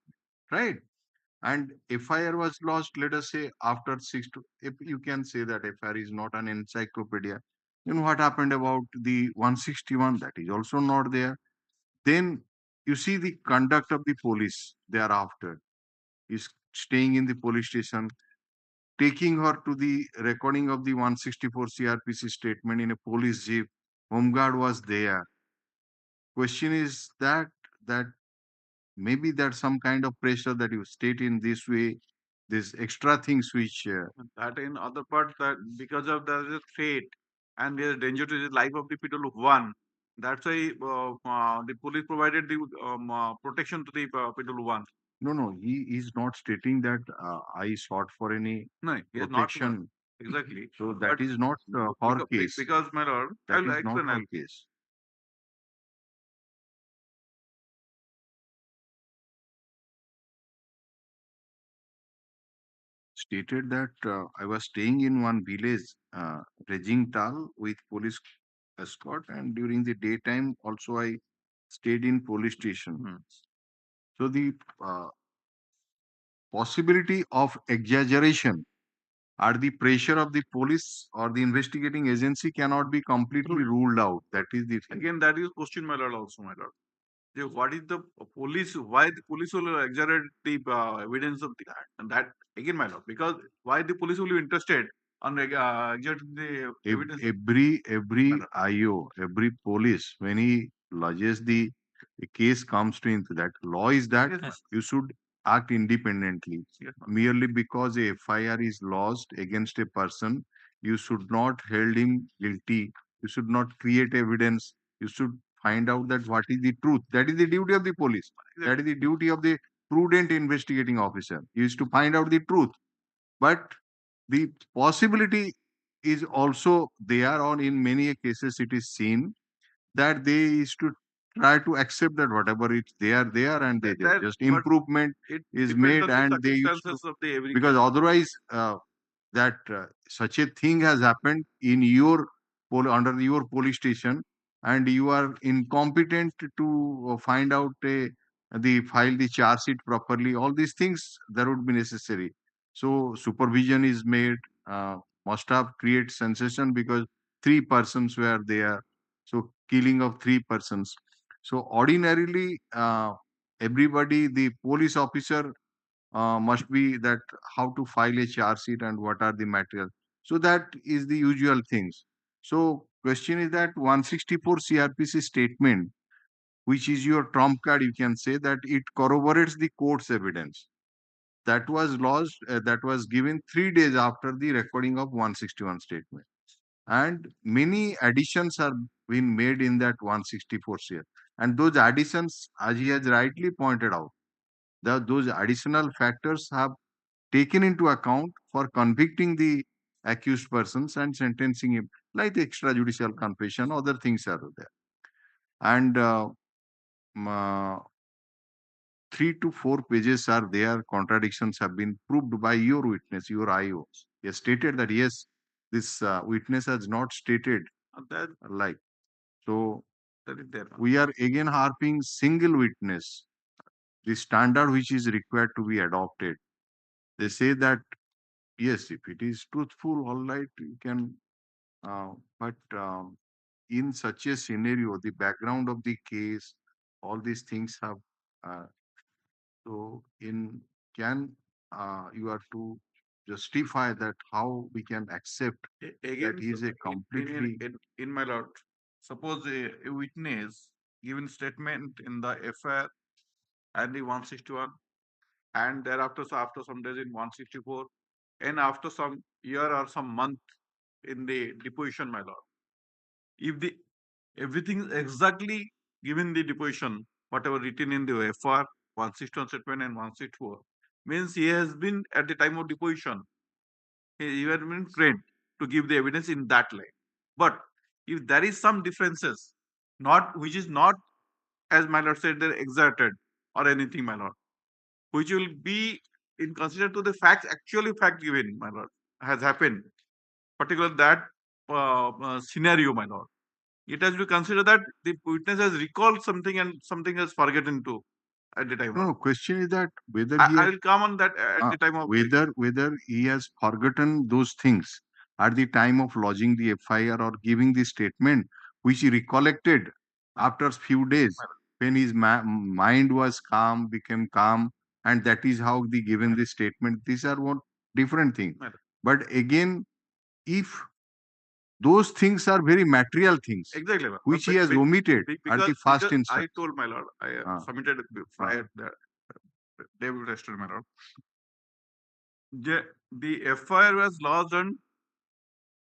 right? And FIR was lost, let us say, after if you can say that FIR is not an encyclopedia, then what happened about the 161? That is also not there. Then you see the conduct of the police thereafter is staying in the police station taking her to the recording of the 164 CRPC statement in a police jeep. Home guard was there. Question is that maybe there's some kind of pressure that you state in this way, these extra things which That in other part, that because of there is a threat and there is danger to the life of the people who won. That's why the police provided the protection to the people who won. no, he is not stating that I sought for any No, he is not protection. exactly. So that But is not her case. because my lord, I That will is not explain. her case. Stated that I was staying in one village, Rejingtal, with police escort, and during the daytime also I stayed in police station. So the possibility of exaggeration or the pressure of the police or the investigating agency cannot be completely ruled out. That is the thing. Again, that is question, my lord, also, my lord. What is the police? Why the police will exaggerate the evidence of the and that again, my lord? Because why the police will be interested on exaggerating the evidence? Every IO, every police, when he lodges the case comes to into that law is that Yes, you should act independently. yes, Merely because a FIR is lodged against a person, you should not hold him guilty. You should not create evidence. You should find out that what is the truth. That is the duty of the police. That is the duty of the prudent investigating officer. He is to find out the truth. But the possibility is also there, or in many cases it is seen that they is to try to accept that whatever it's there and they just improvement it is depends made on the and they used to, circumstances of the every because case. otherwise that such a thing has happened in your under your police station and you are incompetent to find out the file the charge sheet properly, all these things that would be necessary. So supervision is made, must have create sensation because three persons were there, so killing of three persons. So ordinarily everybody, the police officer must be that how to file a charge sheet and what are the material. So that is the usual things. So question is that 164 CRPC statement, which is your trump card, you can say that it corroborates the court's evidence. That was lodged, that was given 3 days after the recording of 161 statement. And many additions are being made in that 164 CR. And those additions, as he has rightly pointed out, those additional factors have taken into account for convicting the accused persons and sentencing him, like the extrajudicial confession, other things are there. And 3 to 4 pages are there. Contradictions have been proved by your witness, your IO. He has stated that yes, this witness has not stated That like. So that is there. we are again harping single witness, the standard which is required to be adopted. They say that yes, if it is truthful, all right, you can. But in such a scenario, the background of the case, all these things have. Uh, so, in can you are to justify that how we can accept Again, that he is a completely. in my lord, suppose a witness given statement in the FIR and the 161, and thereafter, so after some days in 164, and after some year or some month in the deposition, my lord. If the everything is exactly given the deposition, whatever written in the FR 161 statement and 164, means he has been at the time of deposition, he has been trained to give the evidence in that light. But if there is some differences, not which is not as my lord said, they're exerted or anything, my lord, which will be in consider to the facts, actually fact given, my lord, has happened, particularly that scenario, my lord. It has to consider that the witness has recalled something and something has forgotten to at the time. No, question is that whether he I has, will come on that at the time of whether he has forgotten those things at the time of lodging the FIR or giving the statement, which he recollected after a few days when his mind was calm, became calm, and that is how the given the statement. These are what different things. But again, if those things are very material things, Exactly. which he has omitted at the first because I instance. told my lord, I submitted prior the David Rested, my lord. The FIR was lodged on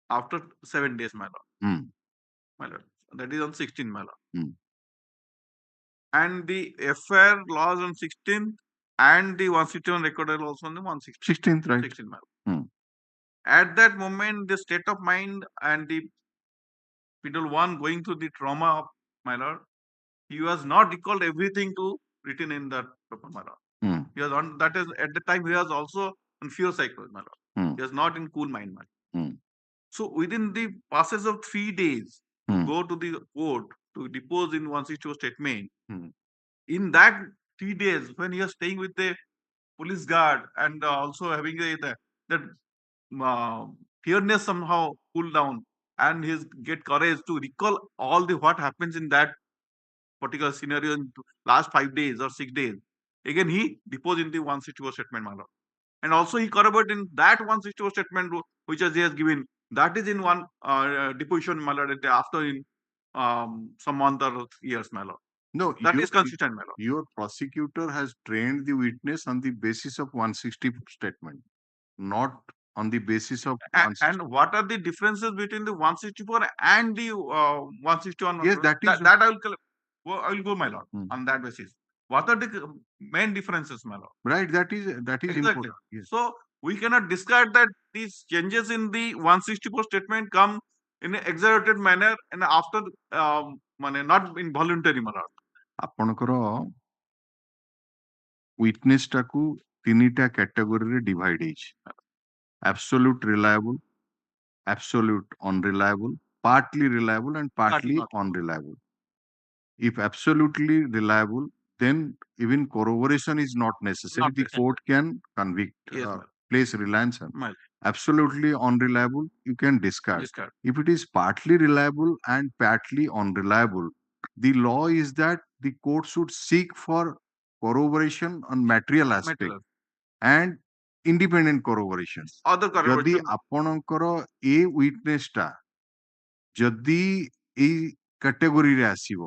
after 7 days, my lord. My lord. That is on 16, my lord. And the FIR lodged on 16th and the 161 recorded also on the 16th, right? 16th, my lord. At that moment, the state of mind and the Pedal 1 going through the trauma of my lord, he was not recalled everything to written in that paper, my lord. He was on that is at the time he was also on fear cycle, my lord. He was not in cool mind, my lord. So within the passage of 3 days to go to the court to depose in 162 statement, in that 3 days when he was staying with the police guard and also having that fearness somehow cool down and his get courage to recall all the what happens in that particular scenario in last 5 days or 6 days. Again, he deposed in the 164 statement, my lord. And also he corroborated in that 164 statement which he has given. That is in one deposition, my lord, after in some month or years, my lord. No, that is consistent, my lord. Your prosecutor has trained the witness on the basis of 160 statement, not on the basis of and what are the differences between the 164 and the 161? Yes, that is that I will go, my lord, on that basis. What are the main differences, my lord? Right, that is Exactly. important. Yes. So we cannot discard that these changes in the 164 statement come in an exaggerated manner and after not involuntary, my lord. ଆପଣଙ୍କର witness ଟାକୁ 3ଟା କ୍ୟାଟେଗୋରୀରେ divide ହେଇଛି. absolute reliable, absolute unreliable, partly reliable and partly unreliable. If absolutely reliable, then even corroboration is not necessary. The court can convict, place reliance on. Absolutely unreliable, you can discard. If it is partly reliable and partly unreliable, the law is that the court should seek for corroboration on material aspect and independent corroboration. ଯଦି ଆପଣଙ୍କର ଏ witness ଟା ଯଦି ଏଇ କ୍ୟାଟେଗୋରୀରେ ଆସିବ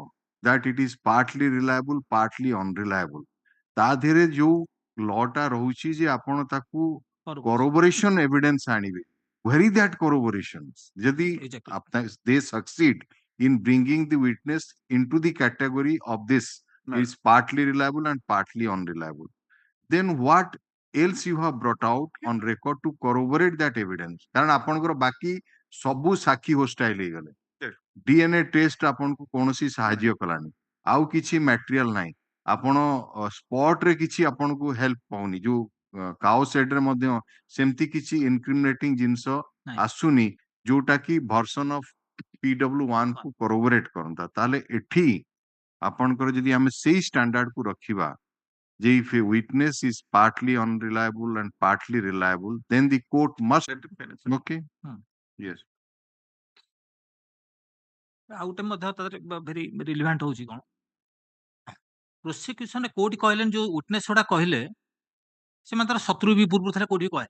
that it is partly reliable, partly unreliable, ତା ଦେହରେ ଯୋଉ law ଟା ରହୁଛି ଯେ ଆପଣ ତାକୁ corroboration evidence ଆଣିବେ. Where is that corroboration? ଯଦି they succeed in bringing the witness into the category of this is partly reliable and partly unreliable, then what else you have brought out on record to corroborate that evidence? କାରଣ ଆପଣଙ୍କର ବାକି ସବୁ ସାକ୍ଷୀ hostile ହେଇଗଲେ. DNA test ଆପଣଙ୍କୁ କୌଣସି ସାହାଯ୍ୟ କଲାନି, ଆଉ କିଛି ମ୍ୟାଟେରିଆଲ ନାହିଁ, ଆପଣ ସ୍ପଟ ରେ କିଛି ଆପଣଙ୍କୁ ହେଲ୍ପ ପାଉନି, ଯୋଉ କାଓ ସେଡ୍ ରେ ମଧ୍ୟ ସେମିତି କିଛି ଇନକ୍ରିମିନେଟିଂ ଜିନିଷ ଆସୁନି ଯୋଉଟା କି ଭର୍ସନ ଅଫ PW1 କୁ corroborate କରନ୍ତା. ତାହେଲେ ଏଠି ଆପଣଙ୍କର ଯଦି ଆମେ ସେଇ ଷ୍ଟାଣ୍ଡାର୍ଡ କୁ ରଖିବା ଯେ if a witness is partly unreliable and partly reliable, then the court must. Okay. Yes. ଆଉ ଗୋଟେ ମଧ୍ୟ ଭେରି ରିଲିଭାଣ୍ଟ ହଉଛି କଣ, ପ୍ରୋସିକ୍ୟୁସନ କୋଉଠି କହିଲେନି ଯୋଉ ୱିଟନେସ୍ ଗୁଡା କହିଲେ ସେମାନେ ତାର ଶତ୍ରୁ ବି ପୂର୍ବରୁ ଥିଲେ କୋଉଠି କହେ,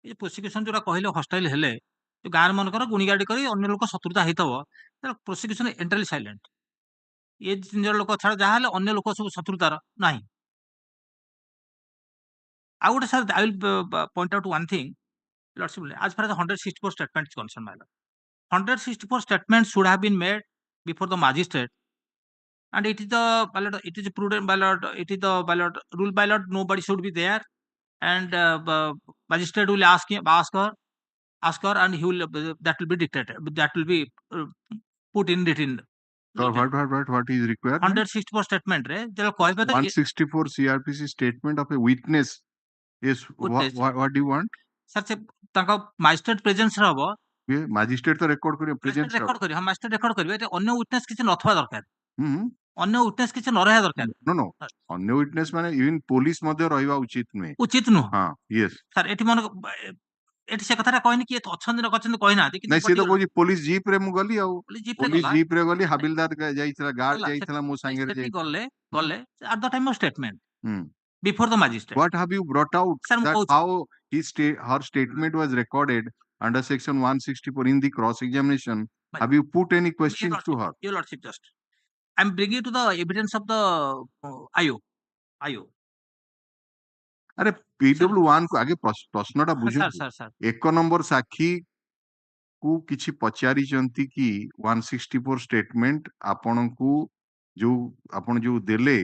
ଏ ପ୍ରୋସିକ୍ୟୁସନ ଯୋଉଟା କହିଲେ ହଷ୍ଟାଇଲ ହେଲେ ଗାଁରେ ମନେକର ଗୁଣିଗାଡି କରି ଅନ୍ୟ ଲୋକ ଶତ୍ରୁତା ହେଇଥିବ, ତାର ପ୍ରୋସିକ୍ୟୁସନ ଏଣ୍ଟାରଲି ସାଇଲେଣ୍ଟ, ଏ ତିନି ଲୋକ ଛାଡ ଯାହା ହେଲେ ଅନ୍ୟ ଲୋକ ସବୁ ଶତ୍ରୁତାର ନାହିଁ. ଆଉ ଗୋଟେ sir I will point out one thing, as far as 164 statement is concerned, my lord, 164 statements should have been made before the magistrate, and it is the ballot, it is prudent ballot, it is the ballot rule ballot, nobody should be there, and magistrate will ask her, and he will that will be dictated, that will be put in written. So what is required? 164 statement re 164 CRPC statement of a witness is what do you want? Sir, se tanga magistrate presence रे हबो, magistrate तो record करियो, presence record करियो, हम magistrate record करियो, एते अन्य witness किछि नथवा दरकार, अन्य witness किछि न रहया दरकार. No, अन्य witness माने even police मध्ये रहिबा उचित नुहे, उचित नु. हां, yes sir, एठी मन एठी से कथाटा कहनी कि अछन न कछन कहै ना, कि नै से तो कोजी पुलिस जीप रे मु गली, आउ पुलिस जीप रे गली, हाबिलदार जाइतला, गार्ड जाइतला, मो संगे रे गले at the time of statement. before the magistrate. What have you brought out Sir, that coach. how her statement was recorded under section 164 in the cross examination? But- Have you put any Your questions to Lordship, her? Your Lordship, just. I'm bringing to the evidence of the IO. अरे PW1 को आगे प्रश्नटा Sir, बुझନ୍ତୁ sir. एक number साक्षी को किछि पचारिचंती कि 164 statement आपनकू जो आपण जो देले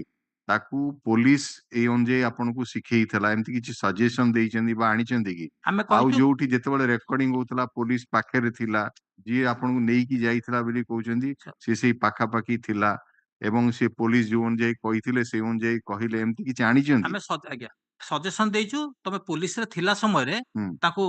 ताकू पुलिस ए अनुଯାयी आपनकू सिखेइथला एमति किछि सजेशन देइचंदी बा आनिचंदी कि आमे आउ कहूछु जोठी जेतेबेले रेकॉर्डिंग होतला पुलिस पाखे थिला जी आपनकू नेई की जाइथला बोली कहउचंदी से सेई पाखा पाखी थिला एवं से पुलिस जो अनुଯାयी कहिथिले से अनुଯାयी कहिले एमति किछि आनिचंदी आमे आज्ञा सजेशन देइछु तमे पुलिस रे थिला समय रे ताको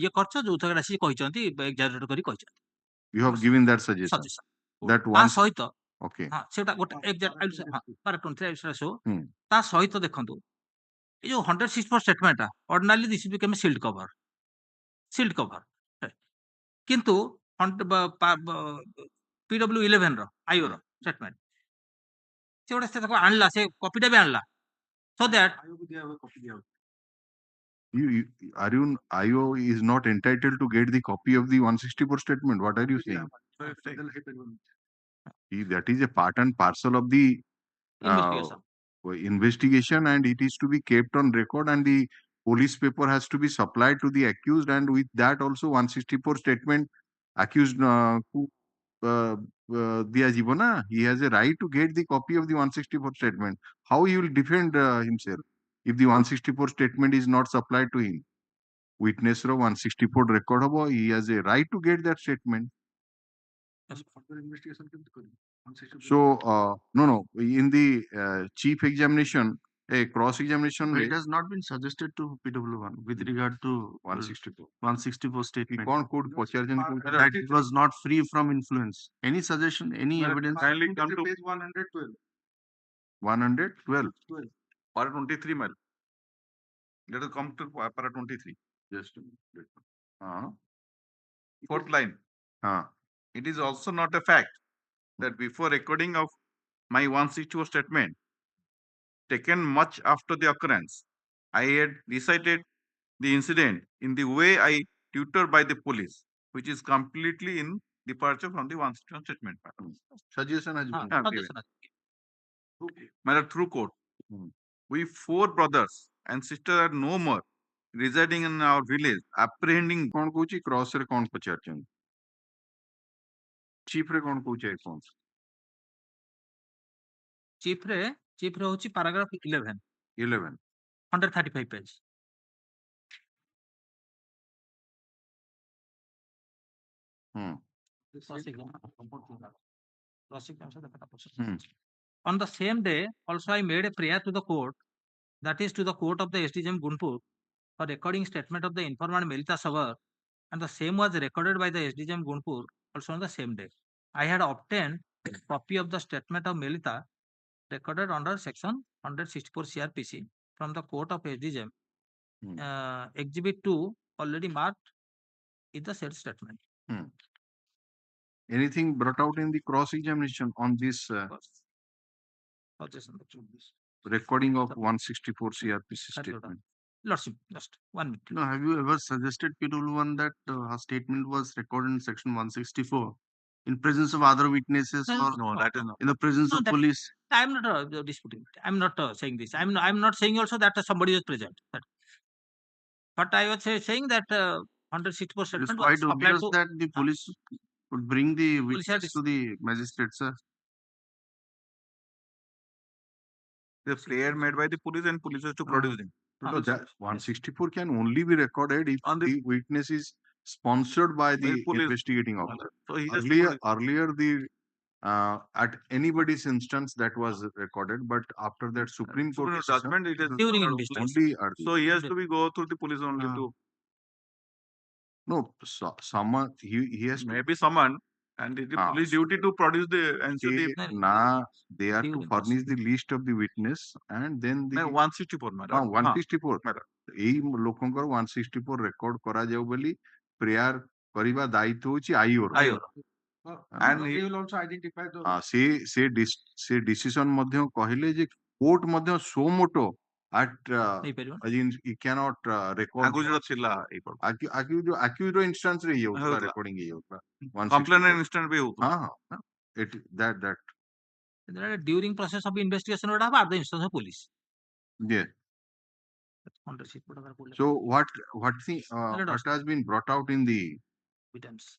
ये करछ जो थगडा सी कहिचंती एग्जाजरेट करी कहिचंती you have given that suggestion suggestion that ता once सहित okay हां सेटा गोटे एग्जाक्ट हां पर 23 सो Hmm. ता सहित देखंतु ए जो 164 statement ordinarily this become sealed cover किंतु PW 11 रो आईओ रो स्टेटमेंट से गोटे से आणला से कॉपीटा भी आणला so that IO is not entitled to get the copy of the 164 statement. What are you saying? That is a part and parcel of the investigation investigation, and it is to be kept on record, and the police paper has to be supplied to the accused, and with that also 164 statement accused diyajibo na. He has a right to get the copy of the 164 statement. How he will defend himself if the 164 statement is not supplied to him? Witness ro 164 record hobo, he has a right to get that statement. So no, in the chief examination, a cross examination, It has not been suggested to PW1 with regard to 164 statement कौन code पचारजन that it was not free from influence. Any suggestion, any evidence? Kindly come to page 112. 112. para 23 mile. Let us come to para 23. Just a minute. Fourth line. हाँ It is also not a fact that before recording of my 164 statement taken much after the occurrence, I had recited the incident in the way I tutored by the police, which is completely in departure from the 164 statement. suggestion has been suggestion Matter through court. We 4 brothers and sisters are no more residing in our village, apprehending कौन कहूची cross रे कौन पचारजन chief रे कौन कहूचे कौन chief रे होची paragraph 11 11 135 page On the same day, also I made a prayer to the court, that is to the court of the SDGM Gunpur, for recording statement of the informant Melita Savar, and the same was recorded by the SDGM Gunpur also on the same day. I had obtained a copy of the statement of Melita recorded under section 164 CRPC from the court of SDGM. Exhibit 2 already marked is the said statement. anything brought out in the cross examination on this recording of 164 CRPC statement? Lordship, just 1 minute. No, have you ever suggested PW1 that her statement was recorded in section 164 in presence of other witnesses or no, that is not. in the presence No, of that- police? I'm not disputing it. I'm not saying this. I'm not saying also that somebody is present. But I was saying that 164 It is statement quite was applied obvious to that the police would bring the Police had witness to the magistrate, sir. The prayer made by the police and police has to produce them. No, that 164 can only be recorded if On the- the witness is sponsored by the police. investigating officer. So he has to Earlier the at anybody's instance that was recorded, but after that Supreme Court decision, judgment, it is During not investigation. only are So he has to be go through the police only to someone he has to maybe someone, and it is police duty to produce the answer. say, they are to During furnish the list of the witness and then the 164 madam. 164 madam. ଏଇ ଲୋକଙ୍କର 164 record କରାଯାଉ ବୋଲି prayer କରିବା ଦାୟିତ୍ୱ ହଉଛି ଆଇଓର ଆଇଓର। And he will also identify the ସେ decision ମଧ୍ୟ କହିଲେ ଯେ କୋର୍ଟ ମଧ୍ୟ ସୋ ମୋଟୋ at ହେଇପାରିବ he cannot record ଆଗରୁ ଯୋଉଟା ଥିଲା accused instance ରେ ଇଏ ହଉଥିଲା ହଉଥିଲା। recording ଇଏ ହଉଥିଲା କମ୍ପ୍ଲେନ୍ 164 ଇନଷ୍ଟାଣ୍ଟ ବି ହଉଥିଲା। ହଁ it that during process of investigation would have at the instance of police. yeah. So what has been brought out in the evidence?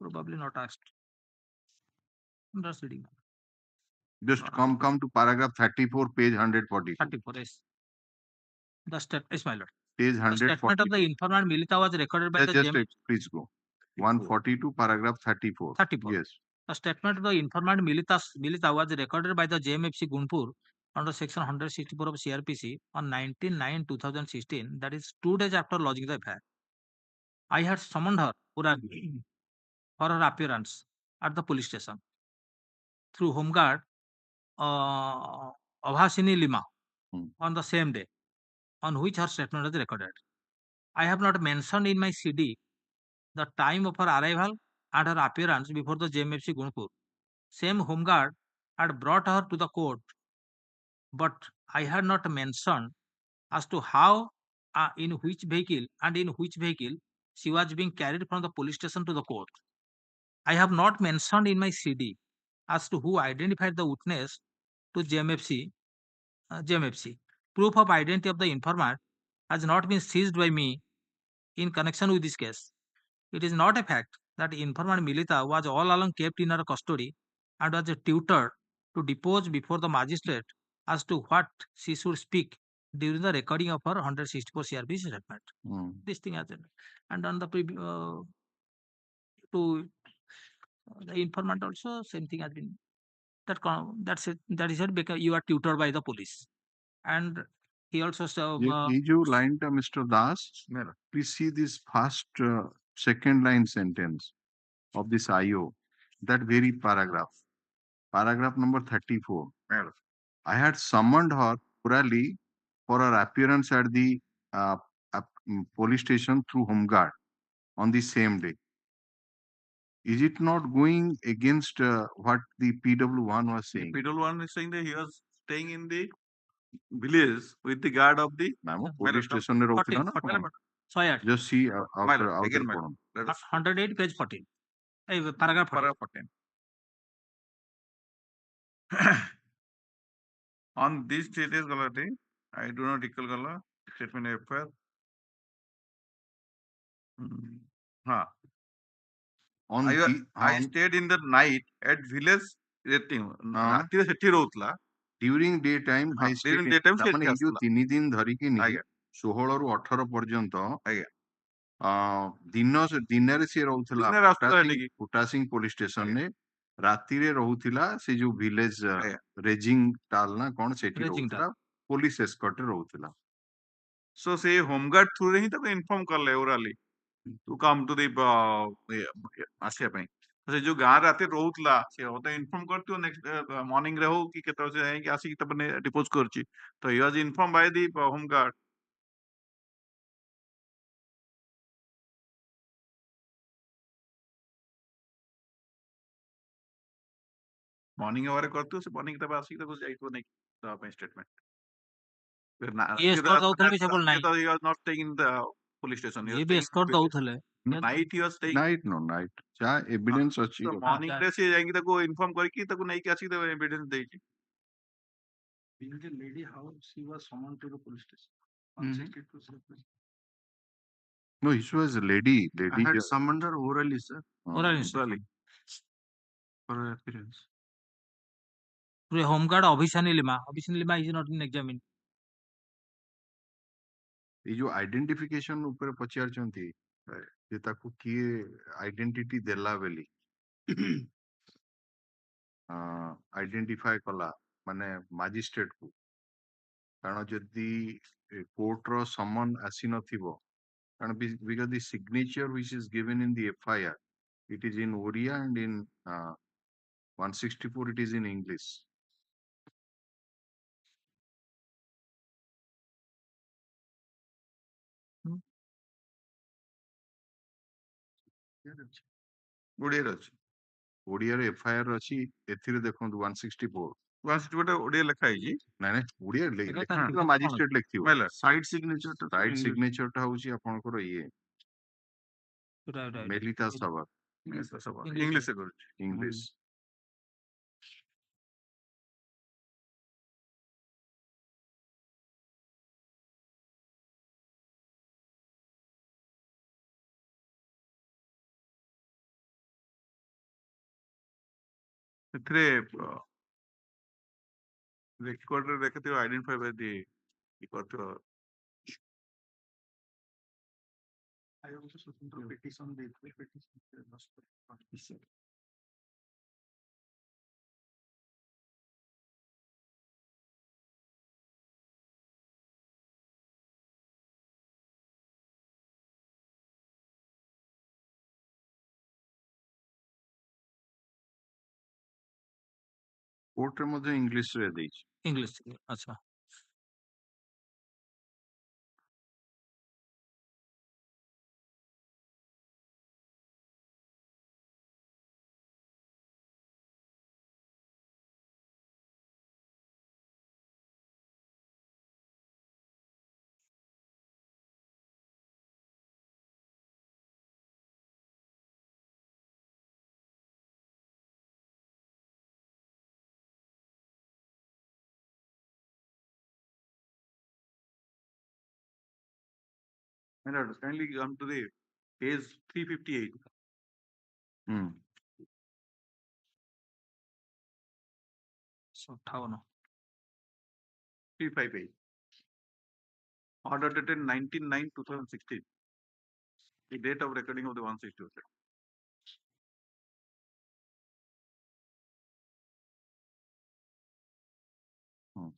Probably not asked. I'm just reading. just come to paragraph 34 page 142 34 yes. The yes, my lord. page The statement of the 142 informant Milita was recorded by the just James. please go 142 paragraph 34 34. yes. The statement of the informant Milita was recorded by the JMFC Gunpur under section 164 of CRPC on 19/9/2016, that is 2 days after lodging the FIR. I had summoned her for her appearance at the police station through Home Guard Avhasini Lima on the same day on which her statement was recorded. I have not mentioned in my CD the time of her arrival and her appearance before the JMFC Gunpur. Same Home Guard had brought her to the court, but I had not mentioned as to how, in which vehicle she was being carried from the police station to the court. I have not mentioned in my CD as to who identified the witness to JMFC. Proof of identity of the informant has not been seized by me in connection with this case. It is not a fact that informant Milita was all along kept in her custody and was tutored to depose before the magistrate as to what she should speak during the recording of her 164 CRPC statement. This thing has and on the to the informant also same thing has been that is it because you are tutored by the police and he also line to Mr. Das, please see this first second line sentence of this IO, that very paragraph number 34. I had summoned her orally for her appearance at the police station through Home Guard on the same day. Is it not going against what the PW1 was saying? PW1 is saying that he was staying in the village with the guard of the police station. Just see outer 108 page 14. Paragraph 14. On this status galati, I do not recall gala statement FIR. I stayed in the night at village rating. During daytime, during daytime ମାନେ ଏଇ ଯୋଉ 3 ଦିନ ଧରିକି 16 ରୁ 18 ପର୍ଯ୍ୟନ୍ତ ଦିନରେ ସିଏ ରହୁଥିଲା ପୁଟାସିଂ ପୋଲିସ ଷ୍ଟେସନରେ, ରାତିରେ ରହୁଥିଲା ସେ ଯୋଉ ଭିଲେଜ ରେଜିଂ ଟାଲ ନା କଣ ସେଠି ରହୁଥିଲା, ପୋଲିସ ଏସ୍କର୍ଟରେ ରହୁଥିଲା। So ସେ ହୋମଗାର୍ଡ ଥ୍ରୁରେ ହିଁ ତାକୁ ଇନଫର୍ମ କଲେ ଓରାଲି ଟୁ କମ୍ ଟୁ ଦି ଆସିବା ପାଇଁ। ସେ ଯୋଉ ଗାଁ ରାତିରେ ରହୁଥିଲା ସେ ମତେ ଇନଫର୍ମ କରିଥିବ ନେକ୍ସଟ ମର୍ଣ୍ଣିଂ ରେ ହଉ କି କେତେବେଳେ ସେ ଯାଇକି ଆସିକି ତାପରେ ଡିପୋଜ କରୁଛି, ତ he was inform by the home guard. Morning ଆୱାରରେ କରିଥିବ, ସେ ମର୍ଣ୍ଣିଂ ତାପରେ ଆସିକି ତାକୁ ଯାଇଥିବ ନେଇକି ଦେବା ପାଇଁ statement. not staying in the police station. ये भी escort ଦଉଥିଲେ। Night he was staying. Night ଯାହା ଏଭିଡେନ୍ସ ଅଛି। ମର୍ଣ୍ଣିଂ ରେ ସେ ଯାଇକି ତାକୁ ଇନଫର୍ମ କରିକି ତାକୁ ନେଇକି ଆସିକି ତାକୁ ଏଭିଡେନ୍ସ ଦେଇଛି। Being a lady, how she was summoned to the police station? No, she was a lady. I had summoned her orally, sir. Orally. For her appearance. Home Guard Abhisani Lima is not been examined. ଏଇ ଯୋଉ identification ଉପରେ ପଚାରିଛନ୍ତି ଯେ ତାକୁ କିଏ identity ଦେଲା ବୋଲି identify କଲା ମାନେ ମାଜିଷ୍ଟ୍ରେଟ କୁ, କାରଣ ଯଦି କୋର୍ଟର ସମନ ଆସିନଥିବ, କାରଣ because the signature which is given in the FIR, it is in Oriya and in 164 it is in English. ଓଡ଼ିଆରେ ଅଛି। ଓଡ଼ିଆରେ FIR ଅଛି, ଏଥିରେ ଦେଖନ୍ତୁ 164 ओडिया लिखा है जी ନାଇଁ ନାଇଁ ଓଡିଆ ଏଇଟା ଲେଖା ତାର କଣ? ମାଜିଷ୍ଟ୍ରେଟ ଲେଖିଥିବ ବୋଇଲେ Side signature to side signature ଟା ହଉଛି ଆପଣଙ୍କର ଇଏ Right. ମେଲିତା ସବର इंग्लिश से करूँ ଇଂଲିଶ ସେଥିରେ ରେକର୍ଡରେ ଦେଖିଥିବ ଆଇଡେଣ୍ଟିଫାଇ ବାଇ ଦି କରିଥିବ ଆୟୋଗକୁ ସ୍ୱତନ୍ତ୍ର ପିଟିସନ ଦେଇଥିଲେ ପିଟିସନ କୋର୍ଟରେ ମଧ୍ୟ ଇଂଲିଶରେ ଦେଇଛି English. अच्छा. kindly come to the page 358 ହୁଁ 58. 358 order dated 19/9/2016 the date of recording of the 162 ହୁଁ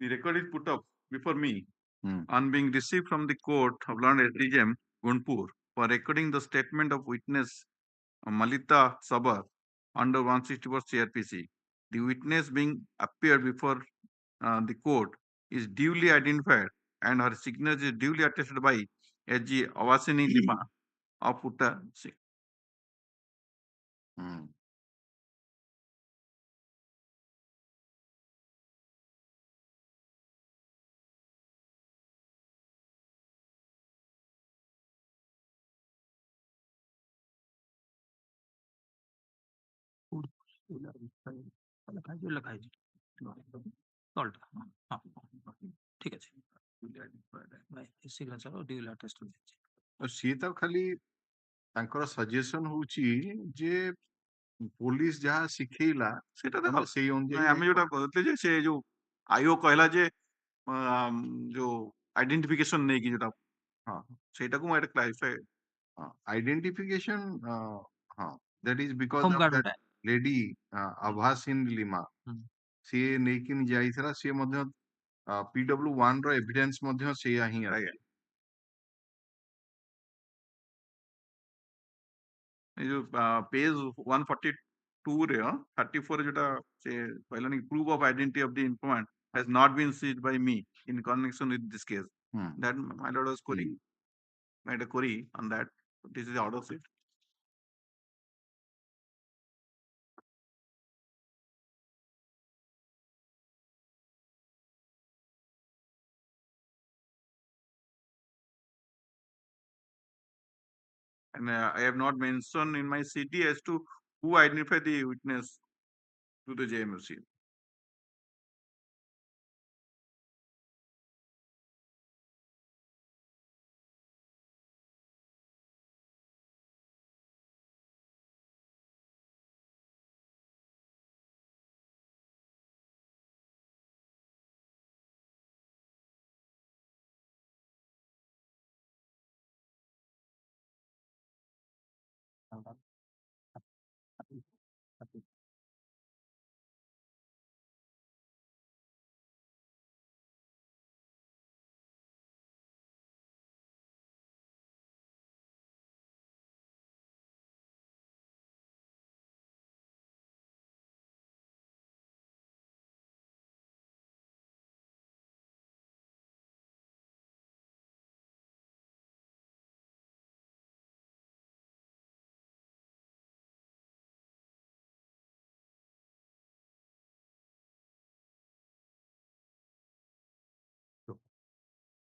the record is put up before me Hmm. on being received from the court of Land SDGM Gunpur for recording the statement of witness Malita Sabar under 164 CRPC. The witness being appeared before the court is duly identified and her signature is duly attested by S.G. Awasini Lima of Putta. ହୁଁ ଲେଖା ହେଇଛି ତଳଟା ଠିକ ଅଛି signature ଡ୍ୟୁଲି attest ହୋଇଯାଇଛି ଆଉ ସିଏ ତ ଖାଲି ତାଙ୍କର ସଜେସନ ହଉଛି ଯେ ପୋଲିସ ଯାହା ଶିଖେଇଲା ସେଟା ତମେ ଦେଖ ସେଇ ନାଇଁ ଅନୁଯାୟୀ ଆମେ ଯୋଉଟା କହୁଥିଲେ ଯେ ସେ ଯୋଉ ଆଇଓ କହିଲା ଯେ ଯୋଉ ଆଇଡେଣ୍ଟିଫିକେସନ ନେଇକି ଯୋଉଟା ହଁ ସେଇଟାକୁ ମୁଁ ଏଇଟା clarify identification that is because home of guard that ଗୋଟେ lady Abhasin Lima ହୁଁ। ସିଏ ନେଇକି ଯାଇଥିଲା ସିଏ ମଧ୍ୟ PW1 ର ଏଭିଡେନ୍ସ ମଧ୍ୟ ସେଇଆ ହିଁ ଅଛି ଆଜ୍ଞା ଏ ଯୋଉ ପେଜ 142 ରେ 34 ଯୋଉଟା ସେ କହିଲାନି proof of identity of the informant has not been seized by me in connection with this case ହୁଁ that my lord was querying made a query on that this is the order sheet and I have not mentioned in my CD as to who identified the witness to the JMFC.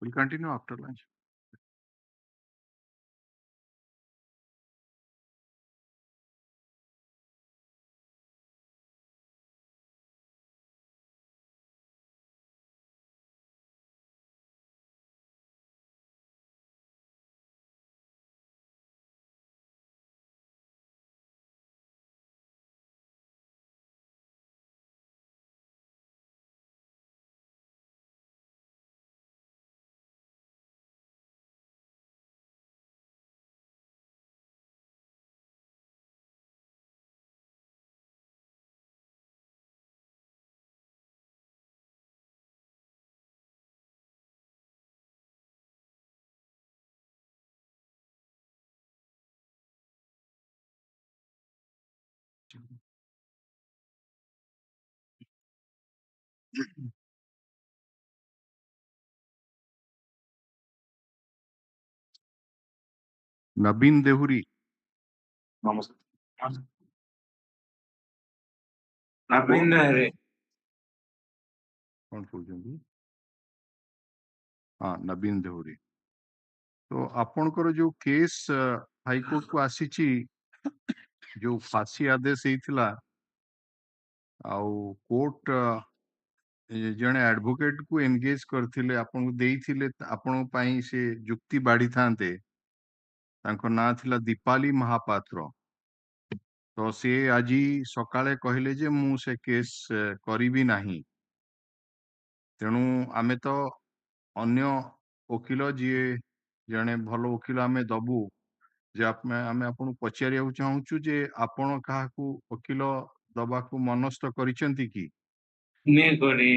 We'll continue after lunch. Nabin Dehuri. कौन कହୁଛନ୍ତି? हाँ नबीन देहुरी। तो आपणकर जो case high court को आसीची जो फांसी आदेश हेइथिला आउ court जने एडवोकेट को एंगेज करथिले आपन को देइथिले आपन पई से जुक्ति बाड़ी थांते तांको ना थिला दीपाली महापात्र तो से आजी सकाळे कहले जे मु से केस करिबी नाही तेणु आमे तो अन्य वकील जी जने भलो वकील आमे दबु जे आमे आपन पचारिया चाहूछु जे आपन काहाकू वकील दबाकू मनस्थ करिसेंती की ने करे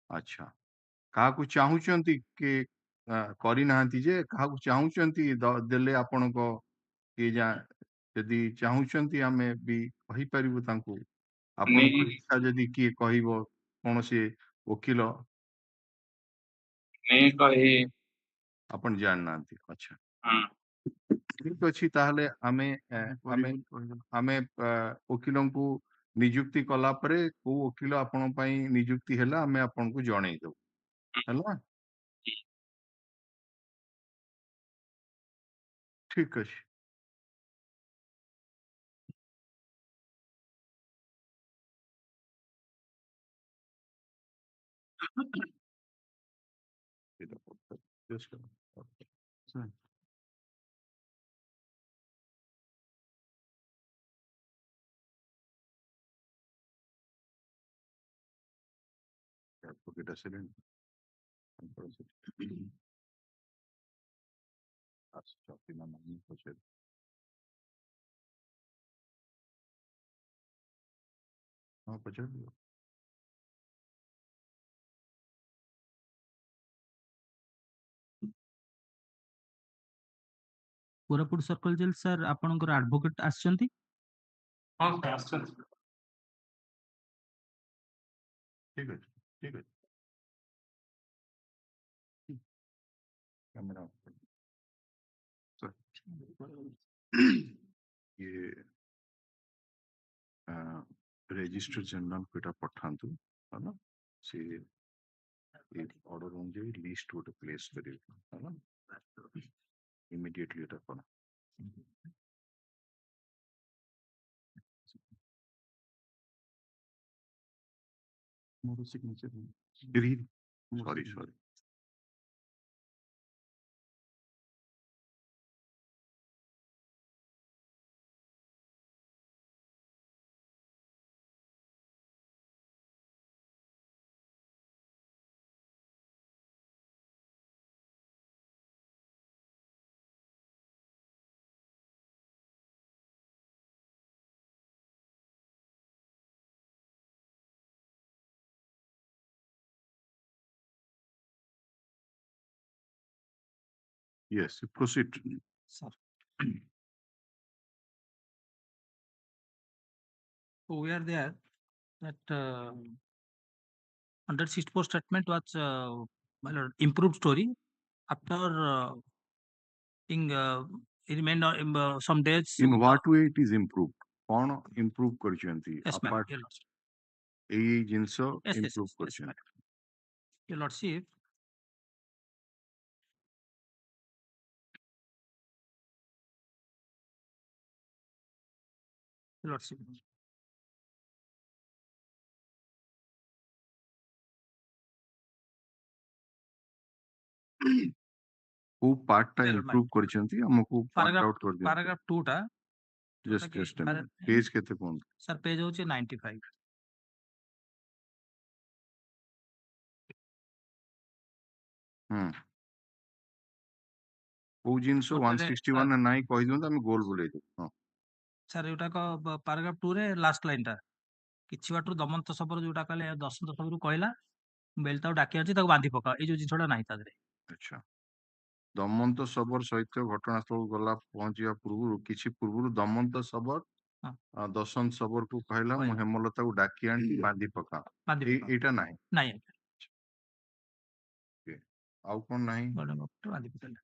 अच्छा काहाकू चाहूचंती के करी नाहंती जे काहाकू चाहूचंती देले आपन को के जा यदि चाहूचंती आमे भी कहि परिबु तांकू आपन को इच्छा यदि की कहिबो कोनोसी वकील ने कहे आपन जान नांती अच्छा हाँ ठीक अछि ताहले आमे आमे वकीलों को नियुक्ति कला परे को वकील आपन पई नियुक्ति हैला आमे आपन को जणै दो हैला ठीक अछि Just a minute. Sir. Advocate assistant. हाँ पचास दियो। कोरापुट सर्कल जेल सर आपनकर एडवोकेट आछंती हाँ आसन ठीक है ठीक है कैमरा Sir. ये रजिस्टर जनरल को पठांतु है ना से एक ऑर्डर होंगे लिस्ट गोटे प्लेस करिए है ना इमीडिएटली एटा करा More signature. Sorry sorry yes proceed sir. So we are there that under 64 statement was my lord, improved story after in remain some days in what way it is improved कौन improve करचंती yes ma'am apart your lordship AE jeans yes improve yes करचंती madam. Your lordship lordship. କୋଉ part ଟା Error improve କରିଛନ୍ତି ଆମକୁ point Paragraph out କରିଦିଅନ୍ତୁ। paragraph 2 ଟା just a minute. page କେତେ କୁହନ୍ତୁ? sir page ହଉଛି 95. ହୁଁ କୋଉ ଜିନିଷ ଗୋଟେ 161 ନା ନାହିଁ କହିଦିଅନ୍ତୁ ଆମେ ଗୋଲ ବୁଲେଇଦେବୁ। ହଁ ସାର୍ ଏଇଟାକ paragraph 2 ରେ ଲାଷ୍ଟ ଲାଇନ ଟା କିଛି ବାଟରୁ ଦମନ୍ତ ଶବର ଯୋଉଟା କହିଲେ ଦଶନ୍ତ ଶବରରୁ କହିଲା ବେଲ ତାକୁ ଡାକି ଆଣିଛି ତାକୁ ବାନ୍ଧି ପକା ଏଇ ଯୋଉ ଜିନିଷଟା ନାହିଁ ତା ଦେହରେ। ଆଚ୍ଛା ଦମନ୍ତ ଶବର ସହିତ ଘଟଣାସ୍ଥଳକୁ ଗଲା ପହଞ୍ଚିବା ପୂର୍ବରୁ କିଛି ପୂର୍ବରୁ ଦମନ୍ତ ଶବର ହଁ। ଦଶନ୍ତ ଶବରକୁ କହିଲା ମୁଁ କହିଲା। ହେମଲତାକୁ ଡାକି ଆଣି ବାନ୍ଧି ପକା ବାନ୍ଧି ପକା ଏଇଟା ନାହିଁ। ନାଇଁ ଆଉ କଣ ନାହିଁ? ବାନ୍ଧି ପକେଇଲା।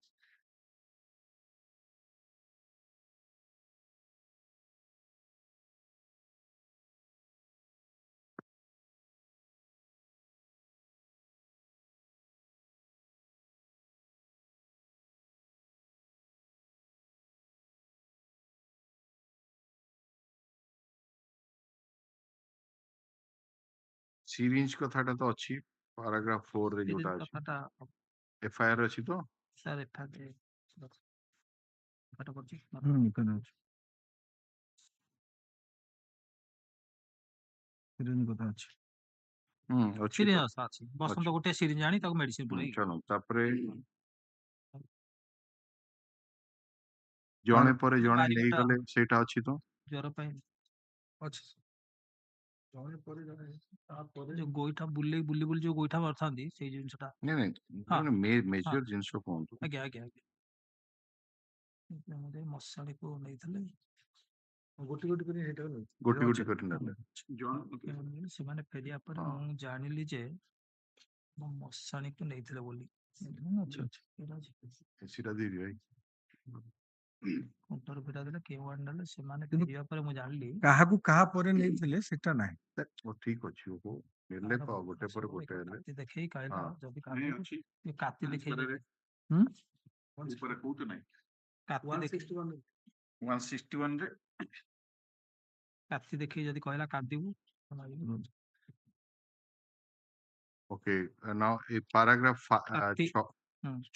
ସିରିଞ୍ଜ କଥାଟା ତ ଅଛି ପାରାଗ୍ରାଫ 4 ରେ ଯୋଉଟା ଅଛି କଥାଟା ଏଫଆଇଆର ଅଛି ତ ସାର୍ ଏଠାରେ ପାଠ କରୁଛି କଥା ଅଛି। ଅଛି ସିରିଞ୍ଜ ଅଛି ବସନ୍ତ ଗୋଟେ ସିରିଞ୍ଜ ଆଣି ତାକୁ ମେଡିସିନ ପୁରେଇ ଚାଲ ତାପରେ ଜଣେ ପରେ ଜଣେ ନେଇଗଲେ ସେଇଟା ଅଛି ତ ଜ୍ୱର ପାଇଁ ଅଛି ଜଣେ ପରେ ଜଣେ ତାପରେ ଯୋଉ ଗୋଇଠା ବୁଲି ଯୋଉ ଗୋଇଠା ମାରିଥାନ୍ତି ସେଇ ଜିନିଷଟା ନାଇଁ ହଁ। ମେଜର ଜିନିଷ କୁହନ୍ତୁ। ଆଜ୍ଞା ଆଜ୍ଞା ଆଜ୍ଞା ମଶାଣିକୁ ନେଇଥିଲେ ଗୋଟି ଗୋଟି କରି ହେଇଟା ଗୋଟି ଗୋଟି କରି ନେଲେ ସେମାନେ ଫେରିବା ପରେ ମୁଁ ଜାଣିଲି ଯେ ମୋ ମଶାଣିକୁ ନେଇଥିଲେ ବୋଲି। ସେଟା ଦେଇବି ଭାଇ କୁଣ୍ଟର ଫେରା ଦେଲେ କେଉଁ ଆଣି ନେଲେ ସେମାନେ ଫେରିବା ପରେ ମୁଁ ଜାଣିଲି କାହାକୁ କାହା ପରେ ନେଇଥିଲେ ସେଟା ନାହିଁ। ଠିକ ଅଛି ନେଲେ ତ ଗୋଟେ ପରେ ଗୋଟେ ହେଲେ କାତି ଦେଖେଇ କହିଲା ଯଦି ଅଛି କାତି ଦେଖେଇ ଉପରେ କୋଉଠି ନାହିଁ କାତି ଦେଖେଇ 161 ରେ କାତି ଦେଖେଇ ଯଦି କହିଲା କାନ୍ଦିବୁ ଓକେ ନାଉ ଏ ପାରାଗ୍ରାଫ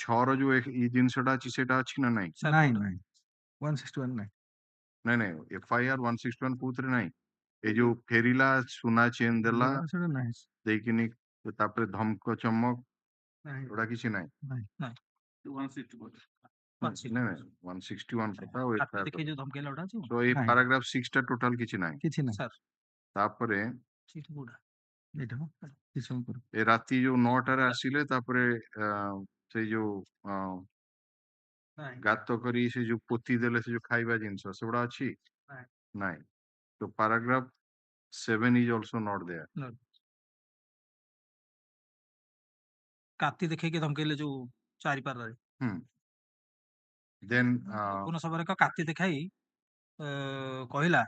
6 ର ଯୋଉ ଏଇ ଜିନିଷଟା ଅଛି ସେଟା ଅଛି ନା ନାହିଁ? ନାଇଁ 161 ନାଇଁ ନାଇଁ ଏଫଆଇଆର 161 କୋଉଥିରେ ନାହିଁ? ଏ ଯୋଉ ଫେରିଲା ସୁନା ଚେନ୍ ଦେଲା ସେଟା ନାହିଁ ଦେଇକିନି ତାପରେ ଧମକ ଚମକ ଏଗୁଡା କିଛି ନାହିଁ। ନାଇଁ 161 ନାଇଁ 161 କଥା ଆଉ କାତି ଦେଖେଇ ଯୋଉ ଧମକେଇଲା ଓଟା ଅଛି ତ ଏଇ ପାରାଗ୍ରାଫ 6 ଟା ଟୋଟାଲ କିଛି ନାହିଁ। କିଛି ନାହିଁ ସାର୍ ତାପରେ ଏଇଟା ଏ ରାତି ଯୋଉ 9ଟାରେ ଆସିଲେ ତାପରେ ସେଇ ଯୋଉ ଗାତ କରି ସେ ଯୋଉ ପୋତି ଦେଲେ ସେ ଯୋଉ ଖାଇବା ଜିନିଷ ସେଗୁଡା ଅଛି ନାଇଁ ତ paragraph 7 is also not there. କାତି ଦେଖେଇକି ଧମକେଇଲେ ଯୋଉ ଚାରିପାରରେ ଦେନ୍ ପୁନଃ ସବରେ କାତି ଦେଖାଇ କହିଲା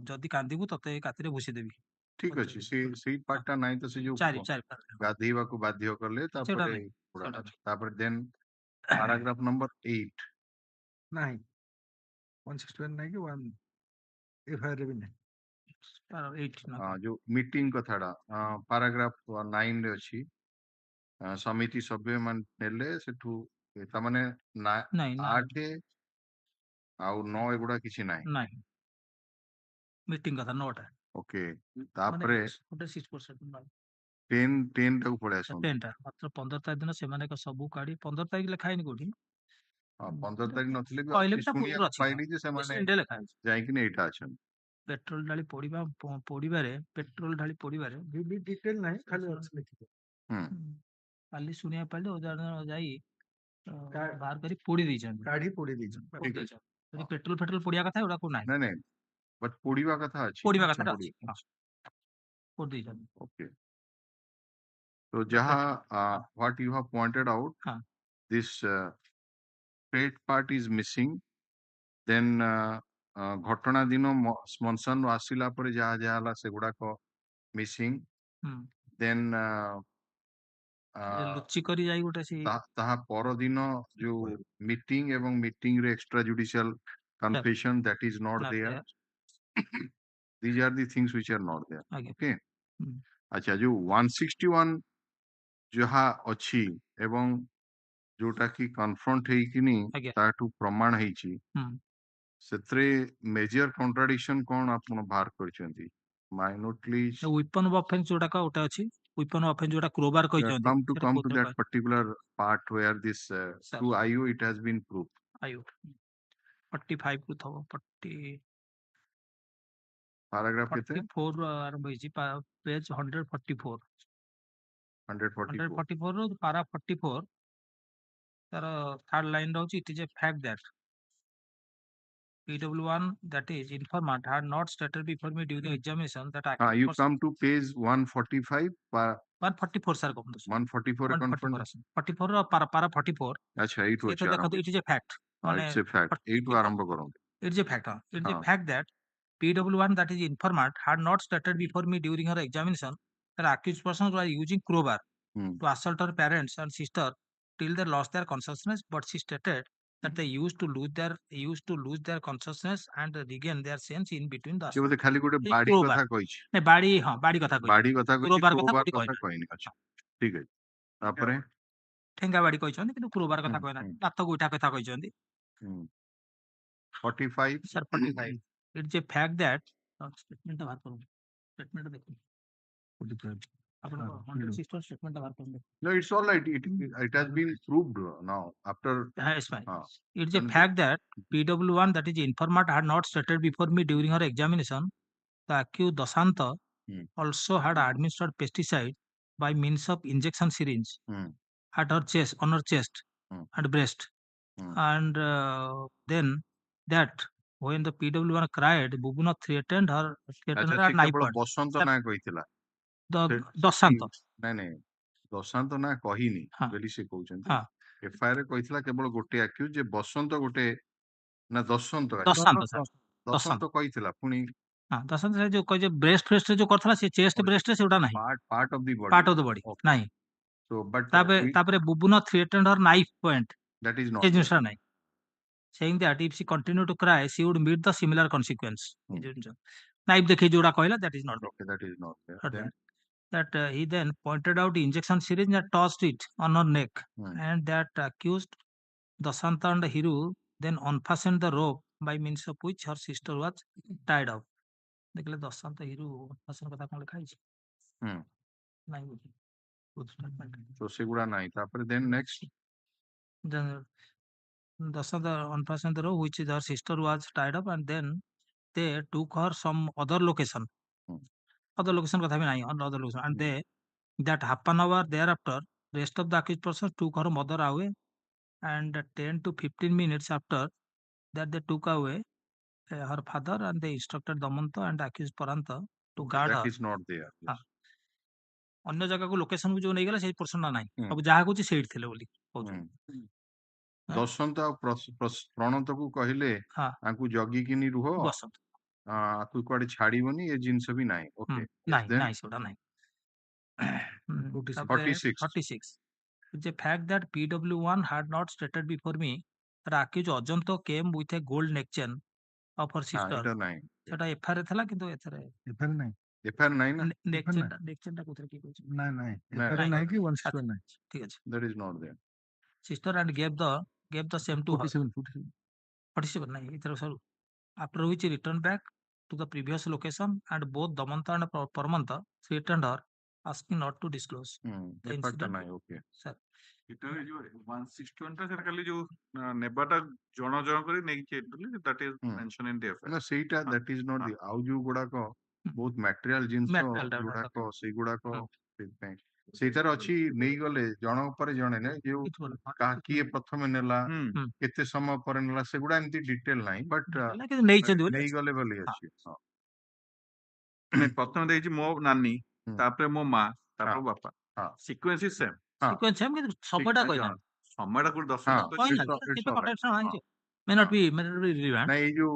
ଯଦି କାନ୍ଦିବୁ ତତେ କାତିରେ ଭୁଷିଦେବି। ଠିକ ଅଛି ସେଇ ପାର୍ଟଟା ନାହିଁ ତ ସେ ଯୋଉ ଗାଧେଇବାକୁ ବାଧ୍ୟ କଲେ ତାପରେ ଦେନ୍ ପାରାଗ୍ରାଫ ନମ୍ବର 8 ନାହିଁ 161 ନାହିଁ କି 1 ଏଫଆଇଆର ବି ନାହିଁ। ଯୋଉ ମିଟିଂ କଥାଟା ପାରାଗ୍ରାଫ 9 ରେ ଅଛି ସମିତି ସଭ୍ୟ ମାନେ ନେଲେ ସେଠୁ ତାମାନେ 8 ଆଉ 9 ଏଗୁଡା କିଛି ନାହିଁ ମିଟିଂ କଥା 9ଟା ଓକେ ତାପରେ 6% 10 ଟାକୁ ପଳେଇ ଆସନ୍ତୁ। 10ଟା ମାତ୍ର 15 ତାରିଖ ଦିନ ସେମାନେ ସବୁ କାଢି 15 ତାରିଖ ଲେଖା ହେଇନି କୋଉଠି 15 ତାରିଖ ନଥିଲେ ବି କହିଲେ ବି ତା ଶୁଣିବାକୁ ପୂର୍ବରୁ ଅଛି ପାଇଲି ଯେ ସେମାନେ ଲେଖା ହେଇଛି ଯାଇକିନି ଏଇଟା ଅଛନ୍ତି। ପେଟ୍ରୋଲ ଢାଳି ପୋଡିବାରେ ଡିଟେଲ ନାହିଁ ଖାଲି ଅଛି ଲେଖିବ। କାଲି ଶୁଣିବାକୁ ପାଇଲି ଓଜାନ ଯାଇ ବାହାର କରି ପୋଡି ଦେଇଛନ୍ତି କାଢି ପୋଡି ଦେଇଛନ୍ତି। ଯଦି ପେଟ୍ରୋଲ ପୋଡିବା କଥା ଏଗୁଡାକୁ ନାହିଁ ନାଇଁ ବଟ୍ ପୋଡିବା କଥା ଅଛି ପୋଡିବା କଥା ଅଛି ପୋଡି ଦେଇଛନ୍ତି। Okay so jaha what you have pointed out this straight part is missing then ଘଟଣା ଦିନ ସ୍ମଶାନରୁ ଆସିଲା ପରେ ଯାହା ଯାହା ହେଲା ସେଗୁଡାକ ମିସିଂ ଦେନ୍ ଲୁଚି କରି ଯାଇ ଗୋଟେ ତାହା ପରଦିନ ଯୋଉ ମିଟିଂ ଏବଂ ମିଟିଂ ରେ extra judicial confession that is not there These are the things which are not there. ଆଜ୍ଞା Okay. ହୁଁ। अच्छा जो 161 जहा अछि एवं जोटा की कन्फ्रंट हेकिनी ଆଜ୍ଞା ताठू प्रमाण हेछि ହୁଁ। सेत्रे मेजर कॉन्ट्राडिक्शन कोन आपण बाहर करछंती माइनोटली ୱେପନ୍ ଅଫ୍ ଅଫେନ୍ସ ଯୋଉଟାକ ଗୋଟେ ଅଛି ୱେପନ୍ ଅଫ୍ ଅଫେନ୍ସ ଯୋଉଟା କ୍ରୋବାର କହିଛନ୍ତି come to ସେଟା come to କୋଉଥିରେ that particular part where this Sir. through IO it has been proved. ଆୟୁ 45 କୁ ଥବ 40 Paragraph केते 44 ଆରମ୍ଭ ହେଇଛି ପେଜ 144 144 144 ରୁ ପାରା 44 ତାର ଥାର୍ଡ ଲାଇନ ରହୁଛି it is a fact that PW1 that is informant had not stated before me during examination that हाँ accused you person come to page 145 144 sir କହନ୍ତୁ 144 144 confront ଆସନ୍ତୁ 44 ର ପାରା 44 अच्छा एइटु ସେଇଟା अछि ଦେଖନ୍ତୁ आरंभ it is a fact हाँ ମାନେ it's a fact एइटु आरंभ करूँ it is a fact it is a हाँ fact that PW1 that is informant had not stated before me during her examination that accused persons were using crowbar to assault her parents and sister till they lost their consciousness, but she stated that they used to lose their consciousness and regain their sense in between the से बोले assault. खाली गोटे এই बाड़ी crowbar कथा कहिछि ନାଇଁ ବାଡି ହଁ ବାଡି କଥା बाड़ी କହିଛନ୍ତି कथा कहिछि କ୍ରୋବାର କଥା क्रोबार କୋଉଠି कथा କହିନାହାନ୍ତି कहनी अच्छा ठीक है तापरे ଠେଙ୍ଗା ବାଡି କହିଛନ୍ତି କିନ୍ତୁ କ୍ରୋବାର କଥା हम्म କହିନାହାନ୍ତି ଲାତ ଗୋଇଠା କଥା କହିଛନ୍ତି 45 sir 45 it's a fact that statement ବାହାର କରନ୍ତୁ statement ଦେଖନ୍ତୁ 45 ଆପଣଙ୍କ 100 sister statement ବାହାର କରନ୍ତୁ no it's all right it has been proved now after yes fine हाँ it's a and fact that PW1 that is informant had not stated before me during her examination the accused Dasanta hmm also had administered pesticide by means of injection syringe hmm at her chest on her chest hmm and breast hmm and then that when the PW1 cried Bubuna threatened अच्छा her से at knife केवल point बसंत sir ना कहितला the से Dasanta नहीं नहीं दशांत ना कहिनी हाँ बोली से कहउछन्ती हाँ एफआईआर कहितला केवल गोटे अक्यूज जे बसंत गोटे ना दशंत Dasanta sir दशंत Dasanta कहितला पुनी हाँ दशाନ୍ତ से जो कहे ब्रेस्ट फेस्ट जो करथला से चेस्ट ब्रेस्ट रे सेउटा नाही part of the body part of the body okay नाही सो बट तापरे Bubun threatened her knife point that is से नॉट जिनिसटा नाही saying that if she continue to cry she would meet the similar consequence नाइफ देखि जोड़ा कहला that is not okay that is not there there then that he then pointed out the injection syringe and tossed it on her neck and that accused Dasanta and Hiru then unfastened the rope by means of which her sister was tied up देखले दशांत Hiru unfasten कथा कोन लिखा है नाही बुझी good statement तो सेगुडा नाही तापर then next then Dasanta unfastened the rope which her sister was tied up and then they took her some other location कथा भी नहीं on other location and they that half an hour thereafter rest of the accused persons took her mother away and 10 to 15 minutes after that they took away her father and they instructed Damanta and accused Paranta to guard her that is not there हाँ अन्य जगह को location को जो नहीं गला सेही person ना नहीं अब जहाँ कुछ सेठ थे बोली कहउछन दशंत प्रणत को कहले हाँ आकु जगी किनी रुह बसंत आकु कुआडे छाड़ीबनी ये जिंस भी नाही ओके नहीं नहीं सेटा नहीं 46 46 it's a fact that PW1 had not stated before me that accused Ajanto came with a gold neck chain of her हाँ sister एटा नाही सेटा एफआईआर थला किंतु एथरे एफआईआर नहीं एफआईआर नाही ना नेक चेन टा कोथरे की कहउछ नहीं नहीं नहीं, एफआईआर नहीं कि 161 नहीं ठीक अछि that is not there sister and gave the same to her 47 47 नहीं इथरे sir after which he returned back to the previous location and both Damanta and Paramanta threatened her asking not to disclose the FIR incident नाही okay sir ଏଟା ଏ ଯୋଉ 161 ଟା ସେଟା ଖାଲି ଯୋଉ ନେବାଟା ଜଣ ଜଣ କରି ନେଇକି ଯାଇଥିଲେ that is mentioned in the FIR ना ସେଇଟା दैट इज नॉट दी आउ जो गुडाको बहुत मटेरियल जिंस Material ଟା गुडाको सेई गुडाको ସେଇଟାରେ ଅଛି ନେଇ ଗଲେ ଜଣ ଉପରେ ଜଣେ ନା ଯୋଉ କିଏ ପ୍ରଥମେ ନେଲା କେତେ ସମୟ ପରେ ନେଲା ସେଗୁଡା ଏମିତି ଡିଟେଲ ନାହିଁ ବଟ୍ ନେଇଛନ୍ତି ବୋଲି ନେଇଗଲେ ବୋଲି ଅଛି ହଁ ନାଇଁ ପ୍ରଥମେ ଦେଇଛି ମୋ ନାନୀ ତାପରେ ମୋ ମା ତାପରେ ବାପା ହଁ sequence is same sequence same କିନ୍ତୁ ସମୟଟା କହିଲା ସମୟଟା କୋଉଠି 10 ହଁ ମିନିଟ୍ କହିଲା it's କିନ୍ତୁ all right. କଣ୍ଟେକ୍ସଟ ନାହିଁ may not be relevant ନାଇଁ ଏଇ ଯୋଉ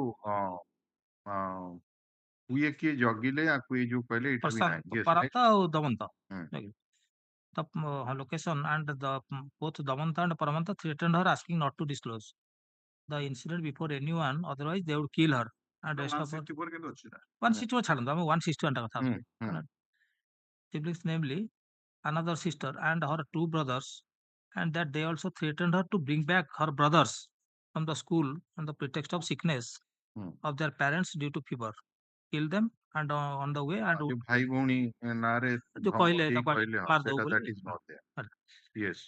ହୁଏ କିଏ ଜଗିଲେ ଆକୁ ଏଇ ଯୋଉ କହିଲେ ଏଇଟା ବି ନାହିଁ yes next ପରନ୍ତ ଆଉ ଦମନ୍ତ the location and the both Damanta and Paramanta threatened her asking not to disclose the incident before anyone otherwise they would kill her and rest of 164 কিন্তু ଅଛି না 161 ଛାଡ଼ନ୍ତୁ ଆମେ 161 ଟା କଥା ହୁଁ, ଆସୁଛୁ ହୁଁ। siblings namely another sister and her two brothers, and that they also threatened her to bring back her brothers from the school on the pretext of sickness of their parents due to fever, kill them and on the way and ଯୋଉ ଭାଇ ଭଉଣୀ ନାଁରେ ଯୋଉ କହିଲେ ଧମକେଇ ତାକୁ କହିଲେ ହଁ ମାରିଦବୁ ସେଟା ବୋଲି that is not there. Yes.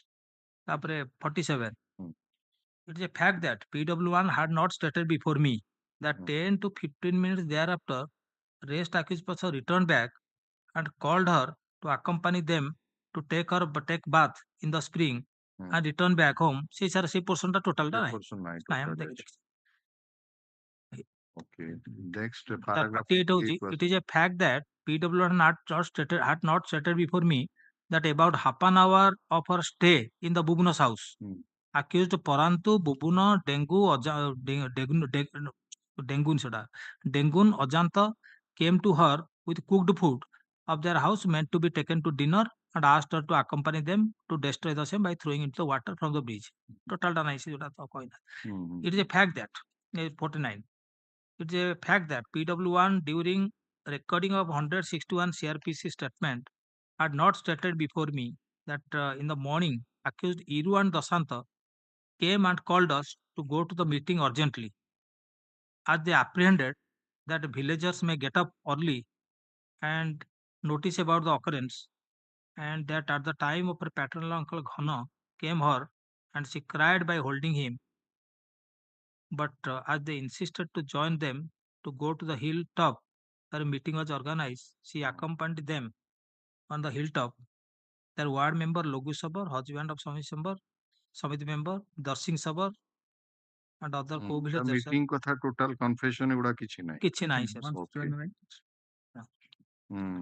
ତାପରେ 47 Hmm. it is a fact that PW1 had not stated before me that 10 to 15 minutes thereafter raised accused person returned back and called her to accompany them to take bath in the spring and return back home. সেই sir সেই পোর্শনটা টোটালটা নাই নাই নাই আমি দেখে দেখছি Okay. Next তার paragraph 48 হচ্ছে 8 was it is a fact that PW had not stated before me that about half an hour of her stay in the Bubuna's house, accused Parantu Bubuna Dengun Ojanta came to her with cooked food of their house meant to be taken to dinner and asked her to accompany them to destroy the same by throwing into the water from the bridge. Total denies it is a fact that 49 it is a fact that PW1 during recording of 161 CRPC statement had not stated before me that in the morning accused Iru and Dasanta came and called us to go to the meeting urgently as they apprehended that villagers may get up early and notice about the occurrence, and that at the time of her paternal uncle Ghana came her and she cried by holding him, but as they insisted to join them to go to the hilltop where a meeting was organized, she accompanied them on the hilltop. Their ward member Logu Sabar, husband of Samiti member Darsing Sabar, and other co-villagers meeting କଥା total confession ଏଗୁଡା କିଛି ନାହିଁ କିଛି ନାହିଁ sir. Okay.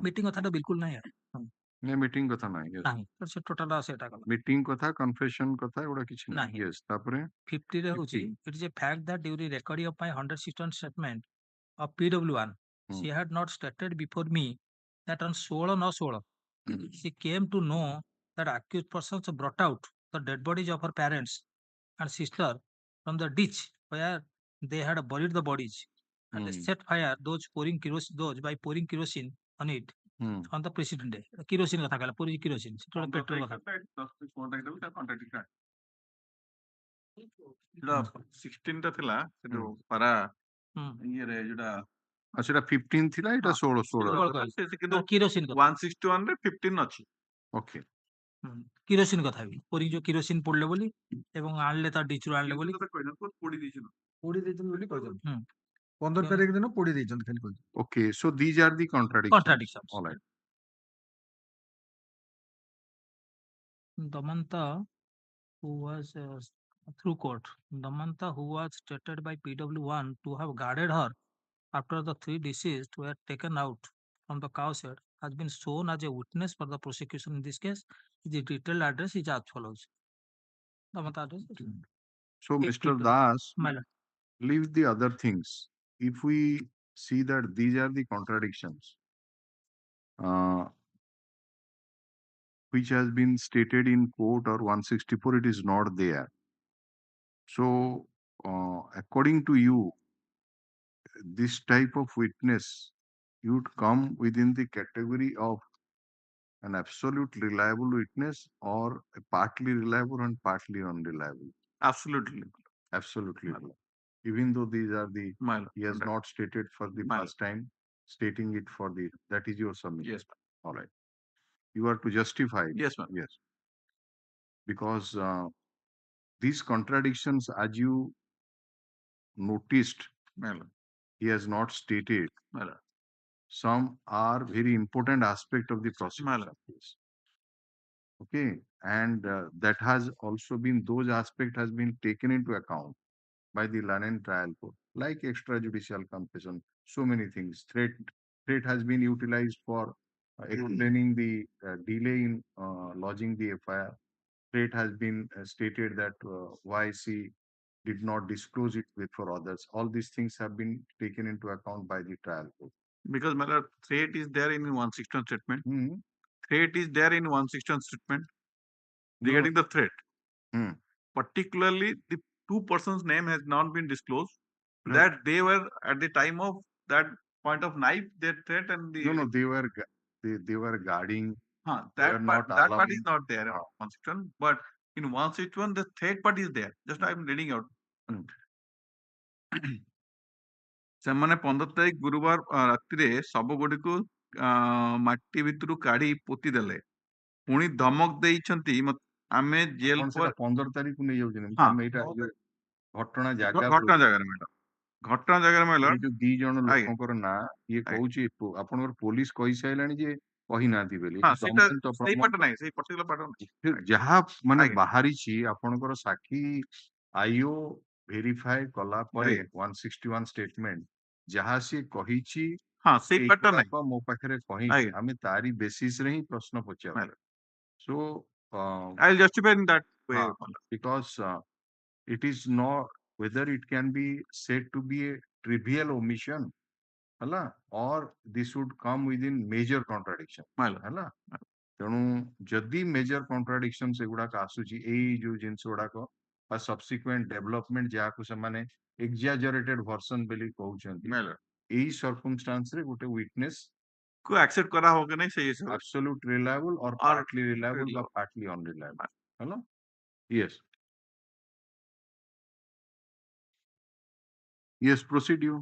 Meeting କଥାଟା ବିଲକୁଲ ନାହିଁ ନାଇଁ ମିଟିଂ କଥା ନାହିଁ yes. ନାହିଁ ତ ସେ ଟୋଟାଲ ସେଇଟା କଲା ମିଟିଂ କଥା କନଫେସନ କଥା ଏଗୁଡା କିଛି ନାହିଁ ନାହିଁ। yes. ତାପରେ 50 ରେ ହଉଛି it is a fact that during recording of my 161 statement of PW1 she had not stated before me that on 16/9/16 she came to know that accused persons brought out the dead bodies of her parents and sister from the ditch where they had buried the bodies and they set fire those by pouring kerosene on it on the preceding day. Kerosene କଥା କହିଲା pouring kerosene ସେଟା petrol କଥା 16 ଟା ଥିଲା ସେ ଯୋଉ ପାରା ଇଏରେ ଯୋଉଟା ସେଟା 15 ଥିଲା ଏଟା 16 ସେ କିନ୍ତୁ kerosene କଥା 161 ରେ 15 ଅଛି ଓକେ କିରୋସିନ କଥା ବି ପୋରି ଯୋଉ କିରୋସିନ ପଡିଲେ ବୋଲି ଏବଂ ଆଣିଲେ ତା ଡିଚରୁ ଆଣିଲେ ବୋଲି ପୋଡି ଦେଇছিল ପୋଡ଼ି ଦେଇଛନ୍ତି ବୋଲି କହିଛନ୍ତି 15 ତାରିଖ ଦିନ ପୋଡ଼ି ଦେଇଛନ୍ତି ଖାଲି କହିଛନ୍ତି okay so these are the contradictions. All right. Damanta who was through court Damanta who was stated by PW1 to have guarded her after the three deceased were taken out from the cow shed has been shown as a witness for the prosecution in this case. The detailed address is as follows. Damanta address. So Mr. Das, My lord. leave the other things. If we see that these are the contradictions which has been stated in court or 164, it is not there. So according to you, this type of witness would come within the category of an absolute reliable witness or a partly reliable and partly unreliable? absolutely Even though these are the he has Right. not stated for the My first time, stating it for the that is your submission. Yes, All right. You are to justify it. Yes, ma'am. Yes. Because these contradictions, as you noticed, my lord. he has not stated. My lord. Some are very important aspect of the My prosecution lord. case. Okay, and that has also been those aspect has been taken into account by the London trial court, like extrajudicial confession, so many things. Threat has been utilized for explaining the delay in lodging the FIR. Threat has been stated that why she did not disclose it for others. All these things have been taken into account by the trial court. Because my lord, threat is there in 161 statement. Threat is there in 161 statement regarding the threat. Particularly, the two persons' name has not been disclosed. that they were at the time of that point of knife, they threat and the No, they were guarding. They were that not part is allowing. not there in 161, but in 161 the threat part is there. Just I'm reading out. ସେମାନେ 15 ତାରିଖ ଗୁରୁବାର ରାତିରେ ଶବ ଗୁଡ଼ିକୁ ମାଟି ଭିତରୁ କାଢି ପୋତି ଦେଲେ, ପୁଣି ଧମକ ଦେଇଛନ୍ତି ଆମେ ଜେଲ ଆପଣ ସେଟା 15 ତାରିଖକୁ ନେଇ ଯାଉଛନ୍ତି। ହଁ। ଆମେ ଏଇଟା ଯୋଉ ଘଟଣା ଜାଗା ଘଟଣା ଜାଗାରେ ମ୍ୟାଡାମ, ଘଟଣା ଜାଗାରେ ମ୍ୟାଡାମ ଏଇ ଯୋଉ 2 ଜଣ ଆଜ୍ଞା। ଲୋକଙ୍କର ନାଁ ଇଏ ଆଜ୍ଞା। କହୁଛି ଆପଣଙ୍କର ପୋଲିସ କହିସାରିଲାଣି ଯେ କହିନାହାନ୍ତି ବୋଲି। ହଁ, ଏଠି ସେଇଟା document of ସେଇ promote ପାଟ ନାହିଁ, ସେଇ ପର୍ଟିକୁଲାର ପାଟ ନାହିଁ। ଫିର ଯାହା ମାନେ ଆଜ୍ଞା। ବାହାରିଛି ଆପଣଙ୍କର ସାକ୍ଷୀ ଆଇଓ ଭେରିଫାଏ କଲା ପରେ ଆଜ୍ଞା। 161 ଷ୍ଟେଟମେଣ୍ଟ ଯାହା ସିଏ କହିଛି ହଁ, ସେଇ ପାଟ ନାହିଁ। ଏଇଗୁଡାକ ମୋ ପାଖରେ କହିଛି, ଆଜ୍ଞା। ଆମେ ତାରି ବେସିସ ରେ ହିଁ ପ୍ରଶ୍ନ ପଚାରୁ। ଆଜ୍ଞା। So I will justify in that way. because it is not whether it can be said to be a trivial omission ହେଲା or this would come within major contradiction ହେଲା। ତେଣୁ ଯଦି ମେଜର କଣ୍ଟ୍ରାଡିକ୍ସନ ସେଗୁଡାକ ଆସୁଛି ଏଇ ଯୋଉ ଜିନିଷ ଗୁଡାକ ବା ସବସିକ୍ୱେଣ୍ଟ ଡେଭଲପମେଣ୍ଟ ଯାହାକୁ ସେମାନେ ଏକ୍ସାଜରେଟେଡ ଭର୍ସନ ବୋଲି କହୁଛନ୍ତି, ଏଇ ସର୍କମଷ୍ଟାନ୍ସ ରେ ଗୋଟେ ୱିଟନେସ को एक्सेप्ट करा हो कि नहीं सही है sir, absolute reliable or partly reliable বা partly unreliable ହେଲା। yes yes proceed you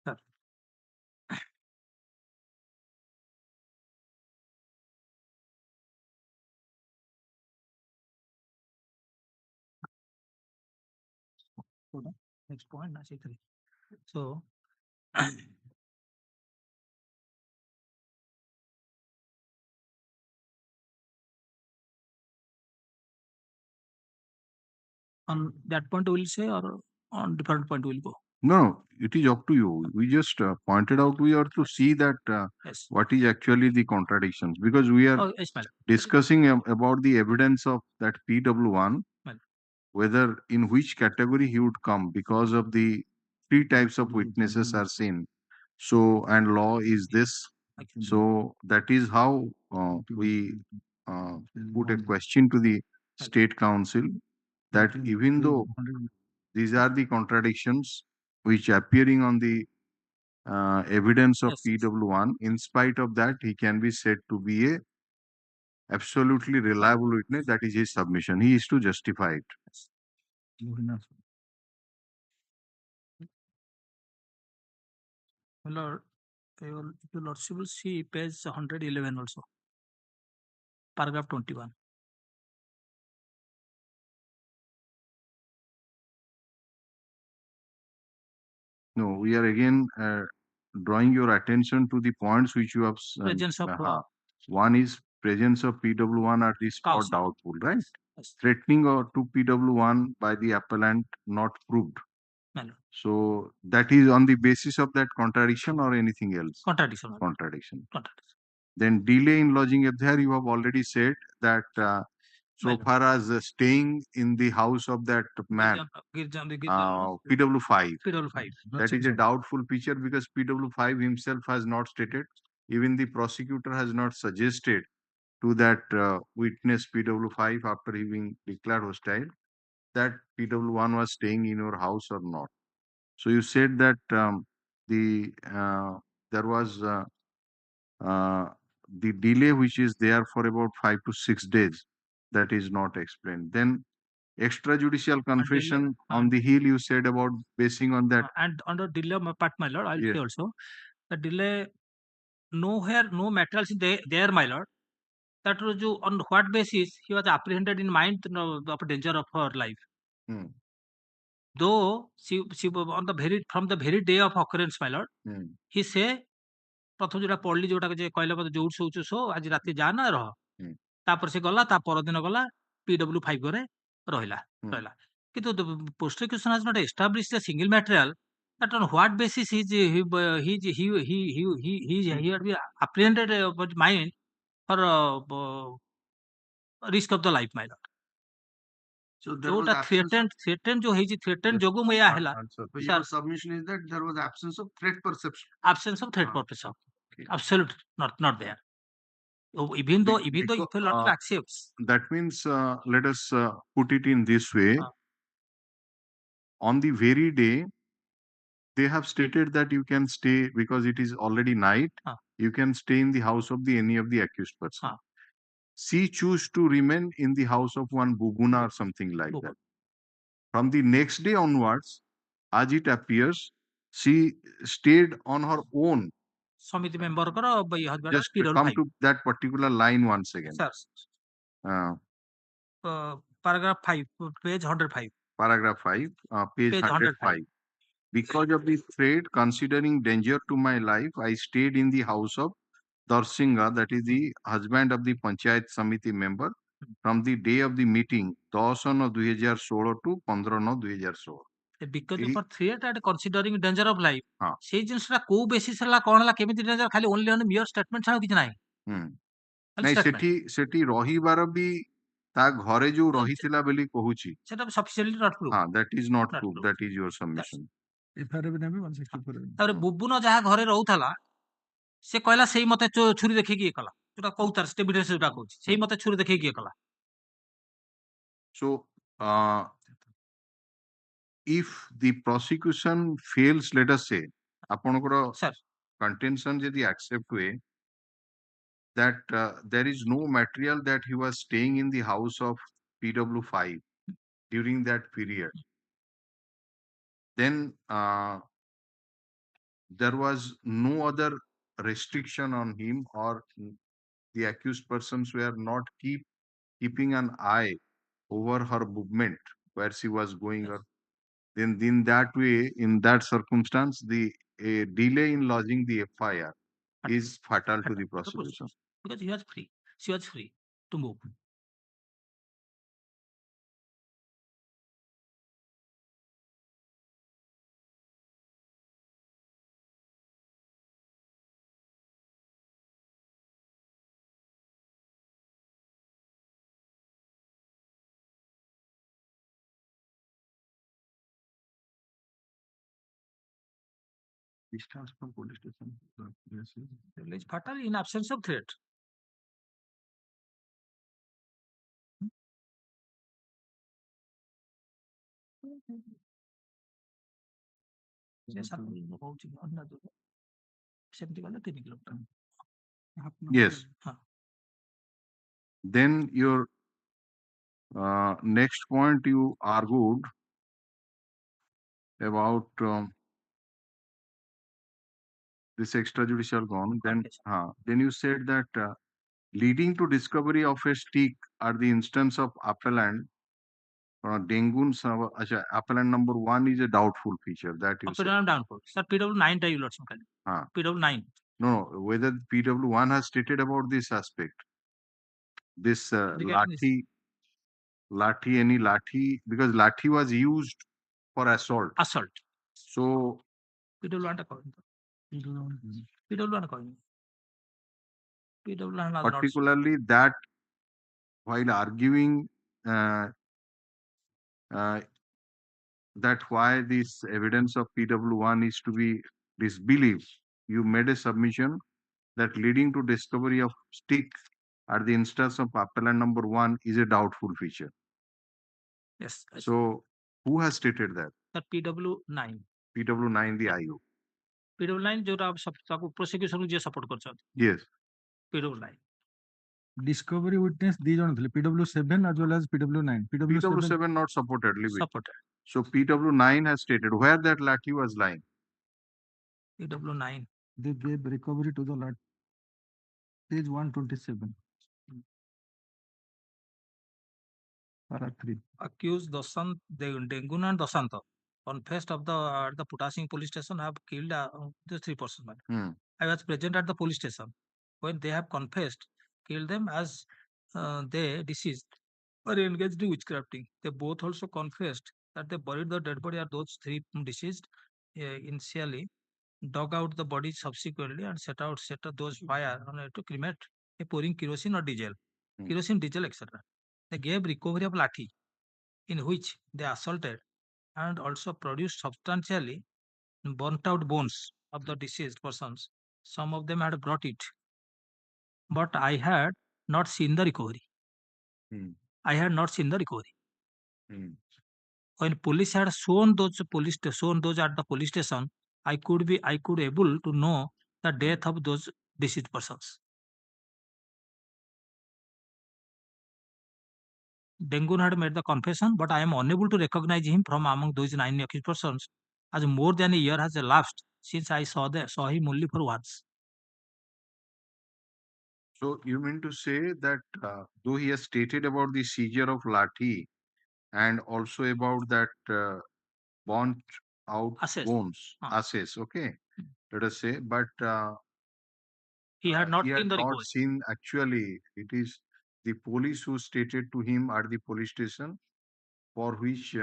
Sir. Next point, so on that point we will say, or on different point we will go? No, it is up to you. We just pointed out we are to see that Yes. what is actually the contradictions, because we are Yes, madam. discussing about the evidence of that PW1, Madam. whether in which category he would come because of the three types of witnesses are seen. So, and law is this. So that is how we put a question to the State Council that even though these are the contradictions which appearing on the evidence of Yes. PW1, in spite of that, he can be said to be a absolutely reliable witness. That is his submission. He is to justify it. Lord, your lordship will see page 111 also, paragraph 21. No, we are again drawing your attention to the points which you have. Presence of one is presence of PW1 at the spot cause. doubtful, right? Yes. Threatening or to PW1 by the appellant not proved. Madam. So that is on the basis of that contradiction or anything else? Contradiction. Contradiction. Contradiction. Then delay in lodging FDR, you have already said that so Madam. far as staying in the house of that man, PW5. PW5. That is a doubtful feature because PW5 himself has not stated, even the prosecutor has not suggested to that witness PW5 after he being declared hostile that PW1 was staying in your house or not. So you said that there was the delay which is there for about 5 to 6 days that is not explained. Then extrajudicial confession on the heel you said about basing on that. And under delay part, my lord, I will say also the delay nowhere, no materials there, my lord. That was on what basis he was apprehended in mind of danger of her life. Though she on the from the very day of occurrence, my lord, he say प्रथम जोटा पढ़ली जोटा कहले मत जोर शोचु show आज राति जा ना रह तापर से गला ता पर दिन गला PW5 घरे रहला रहला किंतु prosecution has not established a single material that on what basis he had been apprehended but mind for risk of the life, my lord. So there was threatened जो है threatened जोगु में या हैला. Your submission is that there was absence of threat perception. Absence of threat perception. Absolute, not there. Even though if a lot accepts. That means let us put it in this way. On the very day They have stated that you can stay because it is already night. You can stay in the house of any of the accused person. She chose to remain in the house of one Buguna or something like that. From the next day onwards, as it appears, she stayed on her own. Samiti member karo husband Just come to that particular line once again. Sir. Paragraph 5, page 105. Paragraph 5, page 105. Because of the threat, considering danger to my life, I stayed in the house of Darsinga, that is the husband of the Panchayat Samiti member, from the day of the meeting, 10/9/2016 to 15/9/2016. Because of a threat and considering danger of life, সেই জিনিসটা କୋଉ basis ହେଲା କଣ ହେଲା କେମିତି danger ଖାଲି only on mere statement ଛାଡା କିଛି ନାହିଁ। ନାଇଁ ସେଠି ରହିବାର ବି ତା ଘରେ ଯୋଉ ରହିଥିଲା ବୋଲି କହୁଛି ସେଟା sufficiently not proof। that is not proof, that is your submission। ତାପରେ ବୁବୁନ ଯାହା ଘରେ ରହୁଥିଲା ସେ କହିଲା ସେଇ ମତେ ଛୁରୀ ଦେଖେଇକି ଇଏ କଲା ଯୋଉଟା କହୁତାର ଏଭିଡେନ୍ସ ଯୋଉଟା କହୁଛି ସେଇ ମତେ ଛୁରୀ ଦେଖେଇକି ଇଏ କଲା। So if the prosecution fails, let us say ଆପଣଙ୍କର contention ଯଦି accept ହୁଏ that there is no material that he was staying in the house of PW5 during that period, then there was no other restriction on him, or the accused persons were not keeping an eye over her movement where she was going, or then in that way, in that circumstance, the delay in lodging the FIR is fatal to the prosecution. Because he was free, she was free to move. Distance from police station. Is fatal in absence of threat. Yes. Then your next point you argued about this extrajudicial gone. Then you said that leading to discovery of a stick at the instance of appellant Dengun appellant number 1 is a doubtful feature that you said. Doubtful. Sir, PW9 ta you PW9. No, whether PW1 has stated about this aspect. This lathi, because lathi was used for assault. So PW1 ta PW1 particularly that while arguing that why this evidence of PW1 is to be disbelieved, you made a submission that leading to discovery of stick at the instance of appellant number 1 is a doubtful feature. Yes. So who has stated that? That PW9. PW9 the IO. PW9 जो prosecution जो support करछन. Yes. PW9. Discovery witness दी जण थले PW7 as well as PW9. PW7 not supported. So PW9 has stated where that lathi was lying. PW9. They gave recovery to the lathi. Page 127. Para 3. Accused Dasant, Dengun and Dasanta confessed of the Putasing police station have killed the 3 persons. I was present at the police station when they have confessed, killed them as they deceased or engaged in witchcrafting. They both also confessed that they buried the dead body of those 3 deceased initially, dug out the bodies subsequently, and set those fire on it to cremate, pouring kerosene or diesel, kerosene, diesel, etc. They gave recovery of lathi, in which they assaulted and also produced substantially burnt out bones of the deceased persons. Some of them had brought it, but I had not seen the recovery. I had not seen the recovery. When police had shown those at the police station, I could able to know the death of those deceased persons. Dengun had made the confession, but I am unable to recognize him from among those 9 accused persons, as more than a year has elapsed since I saw him only for once. So you mean to say that though he has stated about the seizure of Lathi and also about that burnt out Assess. bones, Ah. assess, okay, let us say, but He had not he had seen the not recovery. seen actually. It is the police who stated to him at the police station, for which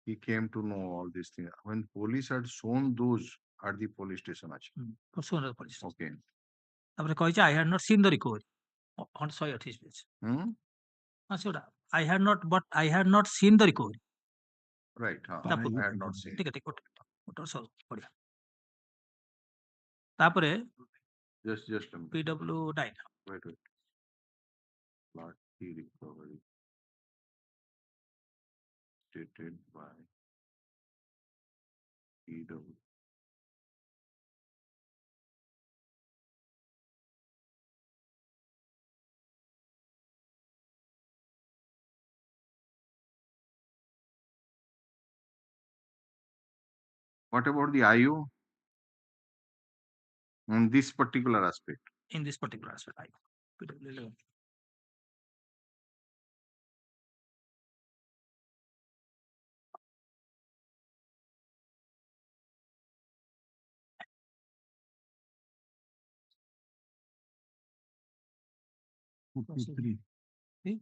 he came to know all these things. When police had shown those at the police station, actually. Pursuant to the police. Okay. ତାପରେ କହିଛି I had not seen the recovery. On 128 page. ସେଗୁଡ଼ା I had not seen the recovery. Right. ତା I ପୂର୍ବରୁ। had not seen. ଠିକ ଅଛି ଗୋଟେ ସବୁ ପଢିବା। ତାପରେ Just a minute. PW9 Wait. Lathi recovery stated by PW. What about the IO on this particular aspect? in this particular aspect. PW11.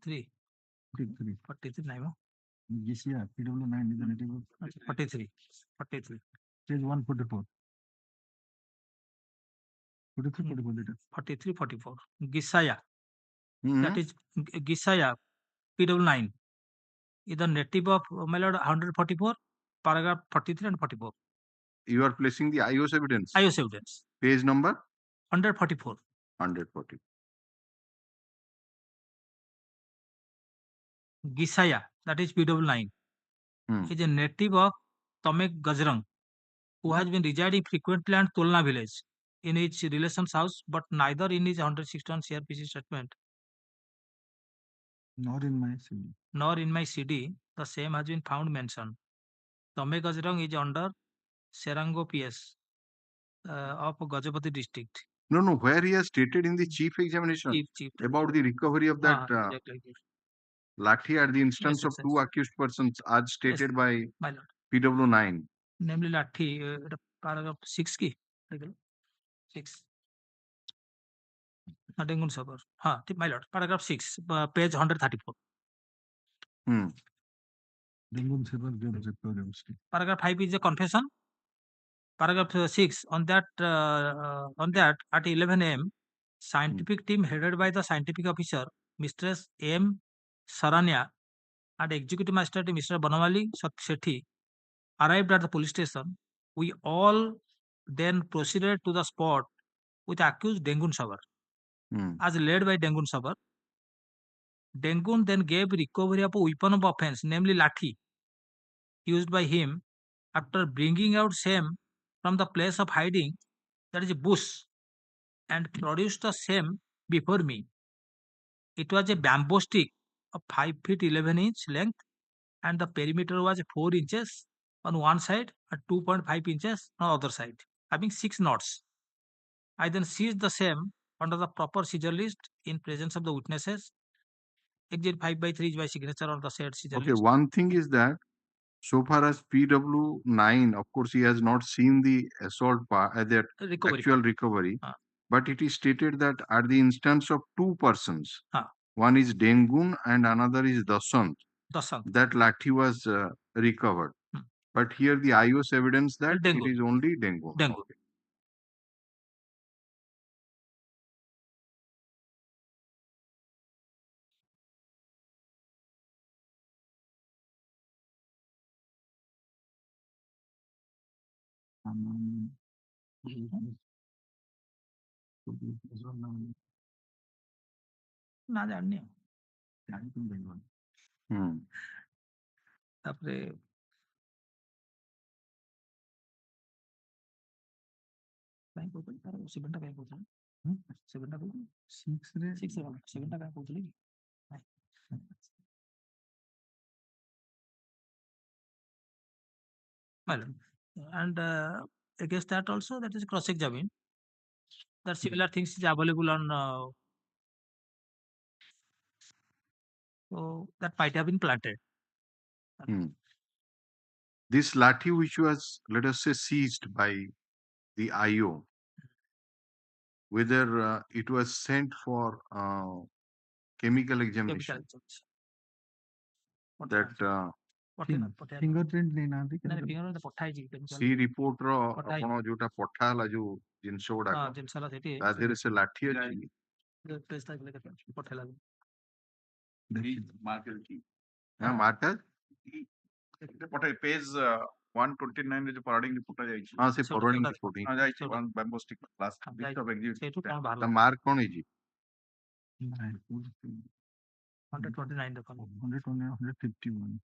Three. 43 ନାଇଁ ମ Yes, yeah. PW9 is the native. 43 Page 144. 43, 44 Gisaya. Mhm. That is Gisaya PW9 is the native of my lord 144 paragraph 43 and 44. You are placing the IO's evidence. IOS evidence Page number 144. 140. Gisaya, that is PW9, is a native of Tomek Gajrang, who has been residing frequently at Tolna village in his relation's house, but neither in his 161 CRPC statement Nor in my CD. nor in my CD the same has been found mentioned. Tomek Gajrang is under Serango PS of Gajapati district. No, where he has stated in the chief examination Chief. about the recovery of that Exactly. Lathi at the instance Yes, of two accused persons as stated by my lord. PW9. Namely Lathi, paragraph 6 ki. 6. Dengun Sabar. My lord. Paragraph 6, page 134. Dengun Sabar gave the curiosity. Paragraph 5 is a confession. Paragraph 6 on that at 11 a.m. scientific team headed by the scientific officer Mistress M. Saranya and executive magistrate Mr. Banawali Sethi arrived at the police station. We all then proceeded to the spot with accused Dengun Sabar. As led by Dengun Sabar, Dengun then gave recovery of a weapon of offense, namely lathi, used by him after bringing out same from the place of hiding, that is a bush, and produced the same before me. It was a bamboo stick of 5 feet 11 inch length, and the perimeter was 4 inches on one side and 2.5 inches on the other side, having 6 knots. I then seized the same under the proper seizure list in presence of the witnesses. Exit 5/3 is by signature on the said seizure Okay, list. one thing is that so far as PW9, of course, he has not seen the assault part, that actual recovery, but it is stated that at the instance of two persons, one is Dengun and another is Dasant, that lathi was recovered. But here the IO's evidence that it is only Dengun. Okay. ନା ଜାଣିନି ତାପରେ କାଇଁ କହୁଥିଲି ତାର 7 ଟା କାଇଁ କହୁଥିଲି? 7 ଟା କହୁଥିଲି? 6 ରେ 7 ଟା କାଇଁ କହୁଥିଲି? Well, and against that also, that is cross-examine. That similar things is available on. So that might have been planted. This lathi which was, let us say, seized by the IO, whether it was sent for chemical examination, that fingerprint ନେଇନାହାନ୍ତି C report ର ଆପଣ ଯୋଉଟା ପଠା ହେଲା ଯୋଉ ଜିନିଷ ଗୁଡାକ ତା ଦେହରେ ସେ ଲାଠି ଅଛି ମାର୍କ ପଠାଇ ପେଜ 129 ରେ ଯୋଉ ଫରୱାର୍ଡିଂ ରିପୋର୍ଟ ଯାଇଛି ହଁ ସେ ଫରୱାର୍ଡିଂ ରିପୋର୍ଟ ହିଁ ଯାଇଛି one bamboo stick class list of exhibit ସେଇଠୁ କଣ ତା ବାହାରିଲା? ମାର୍କ କଣ ହେଇଛି 129 ଦେଖନ୍ତୁ। 151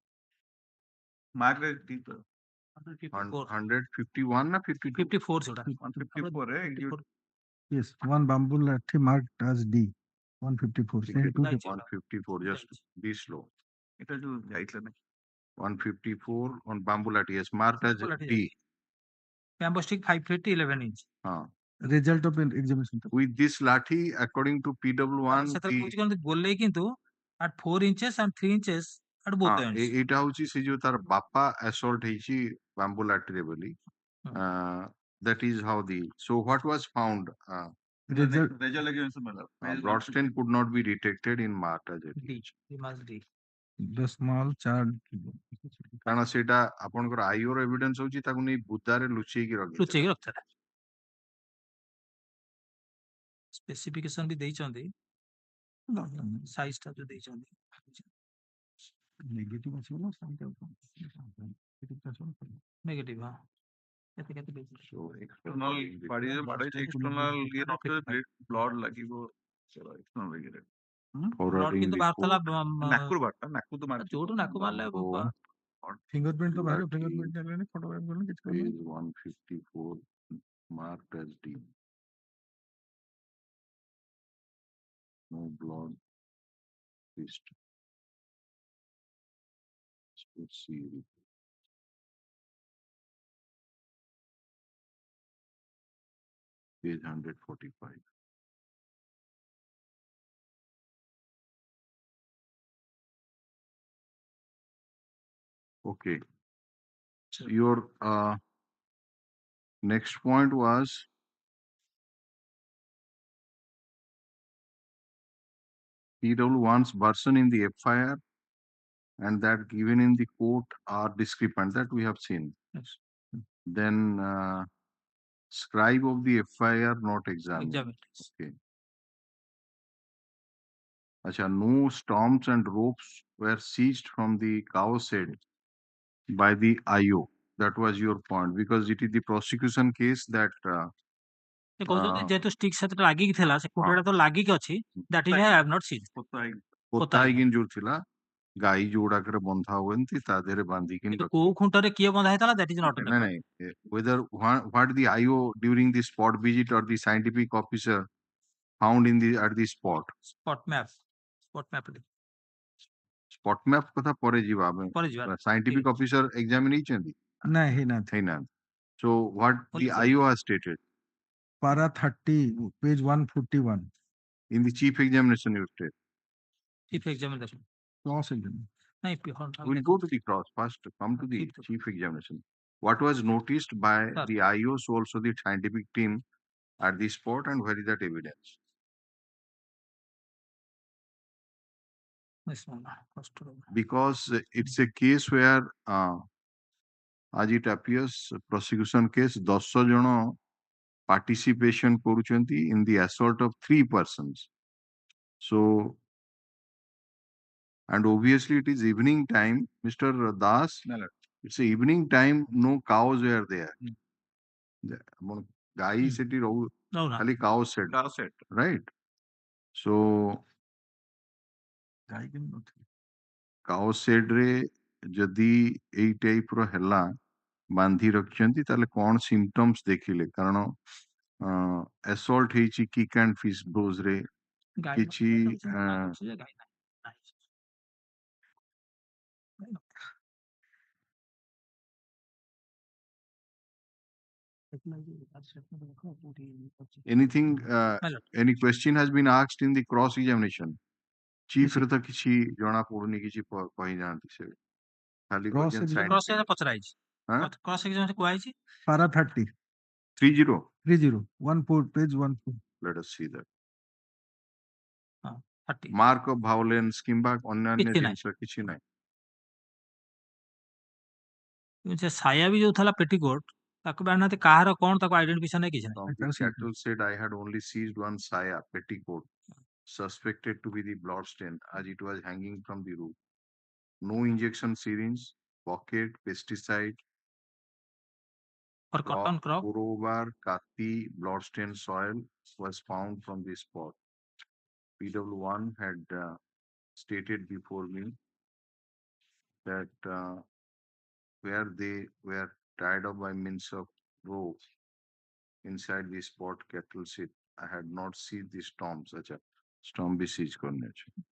मार्क रे 151 ନା 52 54 ସେଟା 154 ରେ exhibit yes one bamboo lathi marked as D 154 sent to the 154 just be slow এটা ଯୋଉ ଯାଇଥିଲା ନା 154 on bamboo lathi yes marked as Bamboo lathi D bamboo stick 5 feet 11 inch result of an examination with this lathi according to PW1 ସେଟା କହୁଛି କଣ ଗୋଲେଇ କିନ୍ତୁ at 4 inches and 3 inches at both ends ଏଇଟା ହଉଛି ସେ ଯୋଉ ତାର ବାପା assault ହେଇଛି bamboo lathi ରେ ବୋଲି that is how the so what was found result blood stain could not be detected in marked as D must D the small child କାରଣ ସେଇଟା ଆପଣଙ୍କର ଆଇଓ ର ଏଭିଡେନ୍ସ ହଉଛି ତାକୁ ନେଇ ବୁଦାରେ ଲୁଚେଇକି ଲୁଚେଇକି ରଖିଥିଲା ସ୍ପେସିଫିକେସନ ବି ଦେଇଛନ୍ତି ସାଇଜ ଟା ଯୋଉ ଦେଇଛନ୍ତି ନେଗେଟିଭ ଆସିବ ନା ନେଗେଟିଭ ହଁ କେତେ କେତେ ଦେଇଛନ୍ତି so एक्सटर्नल बॉडी जो बॉडी एक्सटर्नल ये नॉट ब्लड ଲାଗିବ एक्सटर्नल वगैरह ବ୍ଲଡ କିନ୍ତୁ ବାହାରୁଥିଲା ନାକରୁ ବାଟ ନାକୁ ତ ମାର ଯୋଉଠୁ ନାକୁ ମାରିଲେ fingerprint ତ ବାହାରିବ fingerprint ନେଲେନି ଫଟୋଗ୍ରାଫ କଲେ କିଛି କଲେ 154 marked as D no blood fist let's see page 145 okay so your next point was PW1's version in the FIR and that given in the court are discrepant that we have seen. Yes. Then scribe of the FIR not examined. Okay. Acha, no storms and ropes were seized from the cow shed by the IO. That was your point because it is the prosecution case that ଯେହେତୁ stick ସେଥିରେ ଲାଗିକି ଥିଲା ସେ ଖୁଣ୍ଟଟା ତ ଲାଗିକି ଅଛି that is I have not seen ପୋତା ହେଇକି ଯୋଉ ଥିଲା ଗାଈ ଯୋଉଗୁଡାକରେ ବନ୍ଧା ହୁଅନ୍ତି ତା ଦେହରେ ବାନ୍ଧିକି କୋଉ ଖୁଣ୍ଟରେ କିଏ ବନ୍ଧା ହେଇଥିଲା that is not ନାଇଁ whether what the IO during the spot visit or the scientific officer found in the at the spot map କଥା ପରେ ଯିବା scientific officer examine ହେଇଛନ୍ତି ନାଇଁ ହେଇନାହାନ୍ତି so what the IO has stated para 30 page 141 in the chief examination you state chief examination cross examination we'll go to the cross first come to the chief examination what was noticed by the IO so also the scientific team at the spot and where is that evidence because it's a case where as it appears prosecution case 10 ଜଣ participation କରୁଛନ୍ତି in the assault of 3 persons so and obviously it is evening time Mr. Das it's a evening time no cows were there ଗାଈ ସେଠି ଖାଲି cow shed right so cow shed ରେ ଯଦି ଏଇ type ର ହେଲା ବାନ୍ଧି ରଖିଛନ୍ତି ତାହେଲେ କଣ symptoms ଦେଖିଲେ କାରଣ assault ହେଇଛି kick and fish blows ରେ ଗାଈ କିଛି ଅଛି ଯେ ଗାଈ ନାହିଁ। anything My lord. any question has been asked in the cross examination chief Yes, ରେ ତ କିଛି ଜଣା ପଡୁନି କିଛି କହି ନାହାନ୍ତି ସେ ଖାଲି Cross କହିଛନ୍ତି exam- କ୍ରସ୍ scientific ପଚରା ହେଇଛି। ହଁ କ୍ରସ୍ ଏକ୍ସାମ୍ କୁହାଯାଇଛି। Para 30, 30 30, 14, page 14. let us see that 30 mark of violence କିମ୍ବା ଅନ୍ୟାନ୍ୟ କିଛି ନାହିଁ। ଜିନିଷ କିଛି ନାହିଁ ସେ ସାୟା ବି ଯୋଉ ଥିଲା ପେଟିକୋଟ ତାକୁ ବି ଆଣିନାହାନ୍ତି କାହାର କଣ ତାକୁ ଆଇଡେଣ୍ଟିଫିକେସନ ନାହିଁ କିଛି ନାହିଁ। From the cattle said I had only seized one saya petticoat suspected to be the bloodstain as it was hanging from the roof. No injection syringe, bucket, pesticide, For cotton crop, crowbar, kati, bloodstain soil was found from the spot. PW1 had stated before me that where they were tied up by means of rope inside the spot cattle sit. I had not seen the storms. अच्छा storm भी siege करने चाहिए.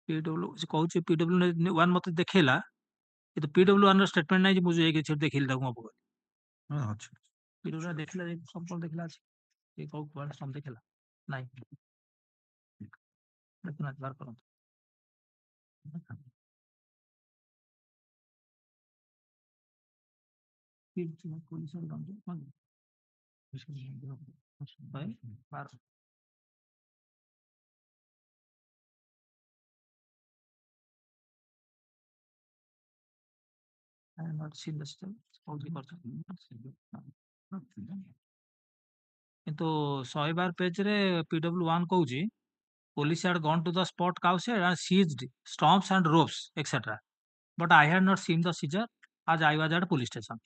PW ସେ କହୁଛି PW1 ମତେ ଦେଖେଇଲା କିନ୍ତୁ PW1 ର ଷ୍ଟେଟମେଣ୍ଟ ନାହିଁ ଯେ ମୁଁ ଯାଇକି ସେଠି ଦେଖିଲି ତାକୁ ମୋ ପାଖରେ। আচ্ছা PW1 ଦେଖିଲା ଯେ ସମ୍ପୂର୍ଣ୍ଣ ଦେଖିଲା ଅଛି ଏ କୋଉ କୁଆଡେ ସମ ଦେଖିଲା ନାହିଁ। ଦେଖୁନାହାନ୍ତି ବାହାର କରନ୍ତୁ। ବାହାର I have not seen the still. କିନ୍ତୁ 112 ପେଜରେ PW1 କହୁଛି police had gone to the spot cowshed and seized stumps and ropes etc. But I had not seen the seizure as I was at police station.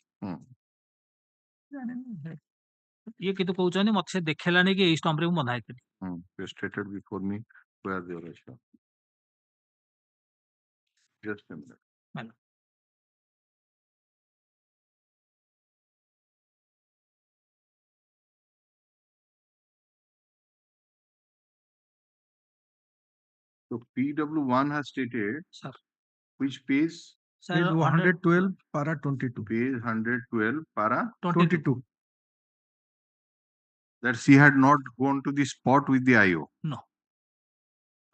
ଇଏ କିନ୍ତୁ କହୁଛନ୍ତି ମତେ ସେ ଦେଖେଇଲାନି କି ଏଇ ଷ୍ଟମ୍ପ ରେ ମୁଁ ବନ୍ଧା ହେଇଥିଲି। You stated before me where they were. Just a minute. Well. So PW1 has stated Sir. which page? Sir, Page 112, para 22. Page 112, para 22. that she had not gone to the spot with the IO. No.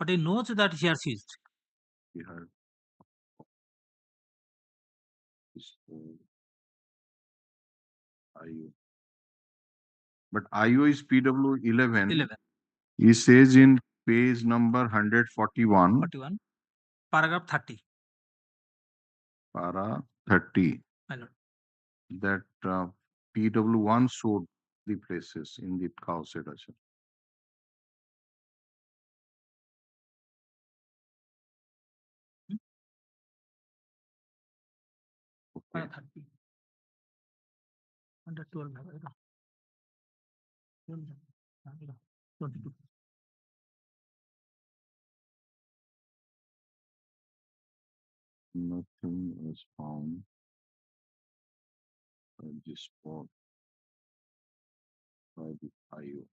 But he knows that he has seized. He had. IO. But IO is PW11. 11. He says in page number 141. 41. Paragraph 30. Para 30. My lord. That PW1 showed the places in the cow shed. Okay. 30. 112. 22. Nothing was found at the spot by the IO.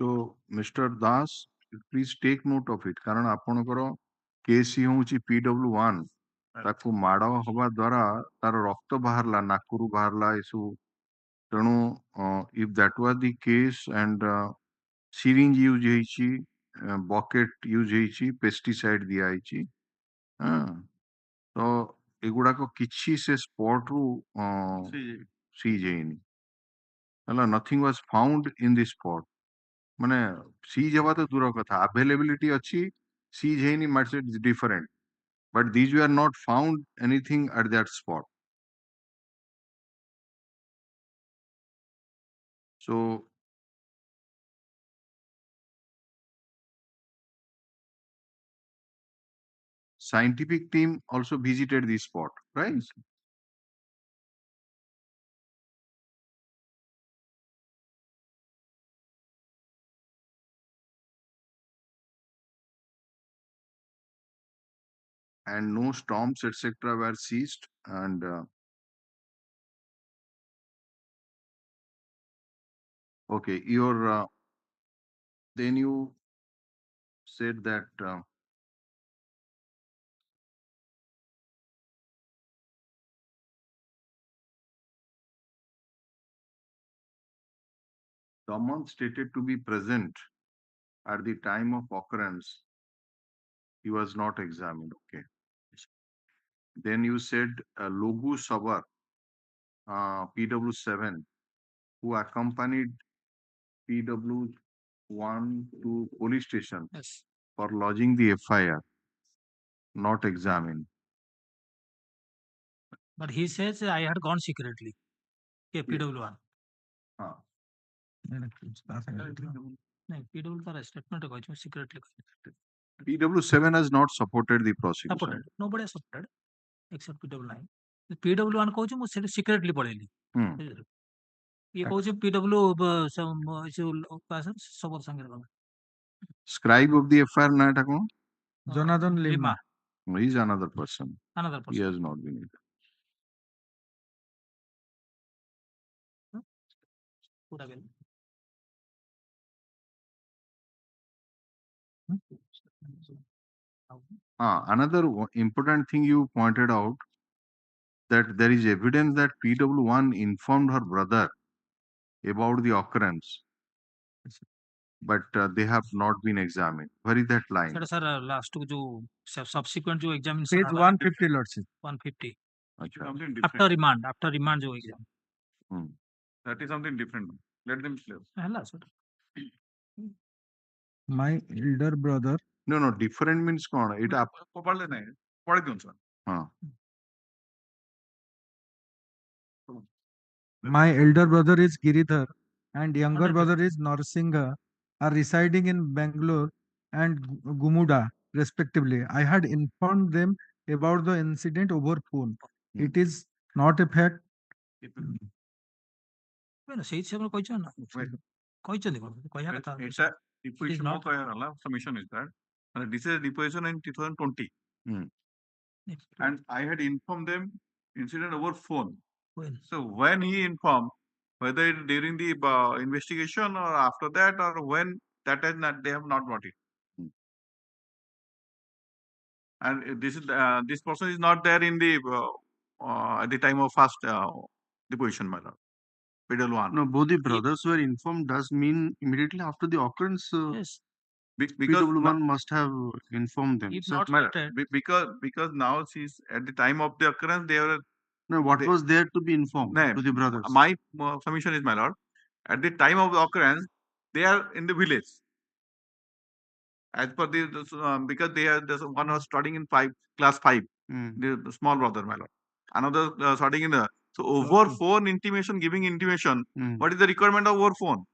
So, Mr. Das, please take note of it. କାରଣ ଆପଣଙ୍କର case ହିଁ ହେଉଛି PW1 ତାକୁ ମାଡ଼ ହବା ଦ୍ୱାରା ତାର ରକ୍ତ ବାହାରିଲା ନାକରୁ ବାହାରିଲା ଏସବୁ ତେଣୁ if that was the case and syringe use ହେଇଛି ବକେଟ ୟୁଜ ହେଇଛି ପେଷ୍ଟିସାଇଡ ଦିଆ ହେଇଛି ତ ଏଗୁଡାକ କିଛି ସେ ସ୍ପଟରୁ ସିଜ୍ ହେଇନି ହେଲା nothing was found in the spot ମାନେ siege ହେବା ତ ଦୂର କଥା, availability ଅଛି, siege ହେଇନି, might say it's different, but these were not found anything at that spot. So scientific team also visited the spot, right? And no storms, etc., were seized. And okay, your then you said that someone stated to be present at the time of occurrence. He was not examined. Okay. Then you said Logu Sabar, PW7, who accompanied PW1 to police station Yes. for lodging the FIR, not examined. But he says I had gone secretly. Okay, Yeah. PW1. Huh. No, PW तार statement कहूँ secretly. PW7 has not supported the prosecution. Supported. Nobody has supported except PW9. PW1 कहूँ ମୁଁ ସେଠି secretly ପଳେଇଲି. ये कहूँ PW ସବୁ ସାଙ୍ଗରେ ଗଲା. Scribe of the FIR na eta kono? Jonathan Lima. He is another person. Another He person. has not been it. पूरा गेल. Another important thing you pointed out, that there is evidence that PW1 informed her brother about the occurrence, but they have not been examined. Where is that line? ସେଟା sir last को जो subsequent जो examination Page 150, Lordship. 150. Achha. Something After different. remand जो exam. That is something different. Let them clear. ହେଲା sir. My elder brother. No, different means kona? Eta पढ़ले नहीं, पढ़े क्यों sir? My elder brother is Giridhar and younger brother is Narsingha, are residing in Bangalore and Gumuda, respectively. I had informed them about the incident over phone. It is not a fact. ସେଇ ହିସାବରେ କହିଛ ନା କହିଛନ୍ତି କଣ କହିବା କଥା It's a deposition of submission is that, and this is a deposition in 2020. And I had informed them incident over phone. When? So when he informed, whether it during the investigation or after that, or when, that is not, they have not got it. And this is this person is not there in the at the time of first deposition, my lord. Middle one. No, both the brothers were informed does mean immediately after the occurrence. Yes. Because PW1 must have informed them. If sir. not my lord, stated, because now she's at the time of the occurrence, they were. No, what was there to be informed to the brothers? My submission is, my lord, at the time of the occurrence, they are in the village. As per the because they are one was studying in class 5, the small brother, my lord. Another studying in the over phone intimation, giving intimation. What is the requirement of over phone?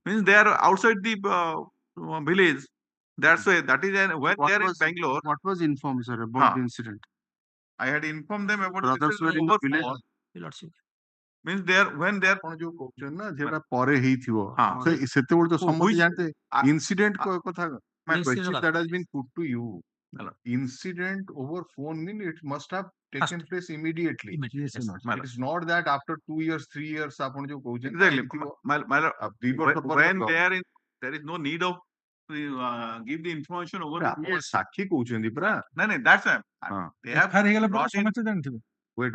Means they are outside the village. That's why that is when they are in Bangalore. What was informed, sir, about the incident? I had informed them about Brothers this were in the over village. phone. Means they are when they are जो question ना जेटा परे हेइथिबो हाँ. से सेतेबोल तो समझ जानते incident को कथा question Incident that has been put to you. Incident over phone mean it must have taken place immediately. Yes, It is not that after 2 years, 3 years, आपण जो कहू exactly. When there is no need of give the information over the phone. साक्षी कहउछंदी परा. No, that's why they have brought in. Wait.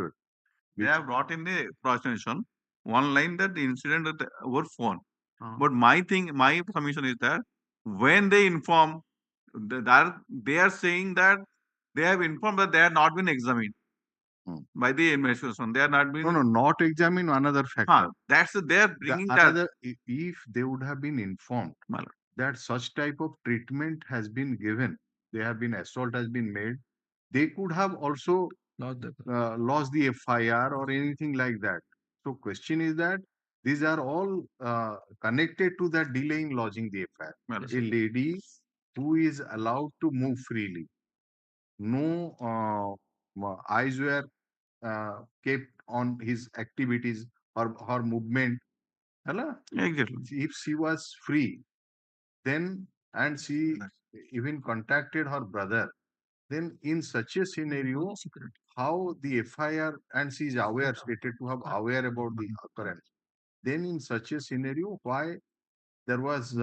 They have brought in the prosecution one line that the incident over phone. But my submission is that when they inform, they are saying that they have informed that they have not been examined by the investigation. They are not been. No, not examined. Another factor. That's they are bringing another. If they would have been informed, that such type of treatment has been given, they have been assault has been made, they could have also lost the FIR or anything like that. So question is that these are all connected to that delay in lodging the FIR. A lady who is allowed to move freely, no eyes were kept on his activities or her movement. Hala? Exactly. If she was free, then and she even contacted her brother, then in such a scenario, how the FIR and she is aware, stated to have aware about the occurrence. Then in such a scenario, why there was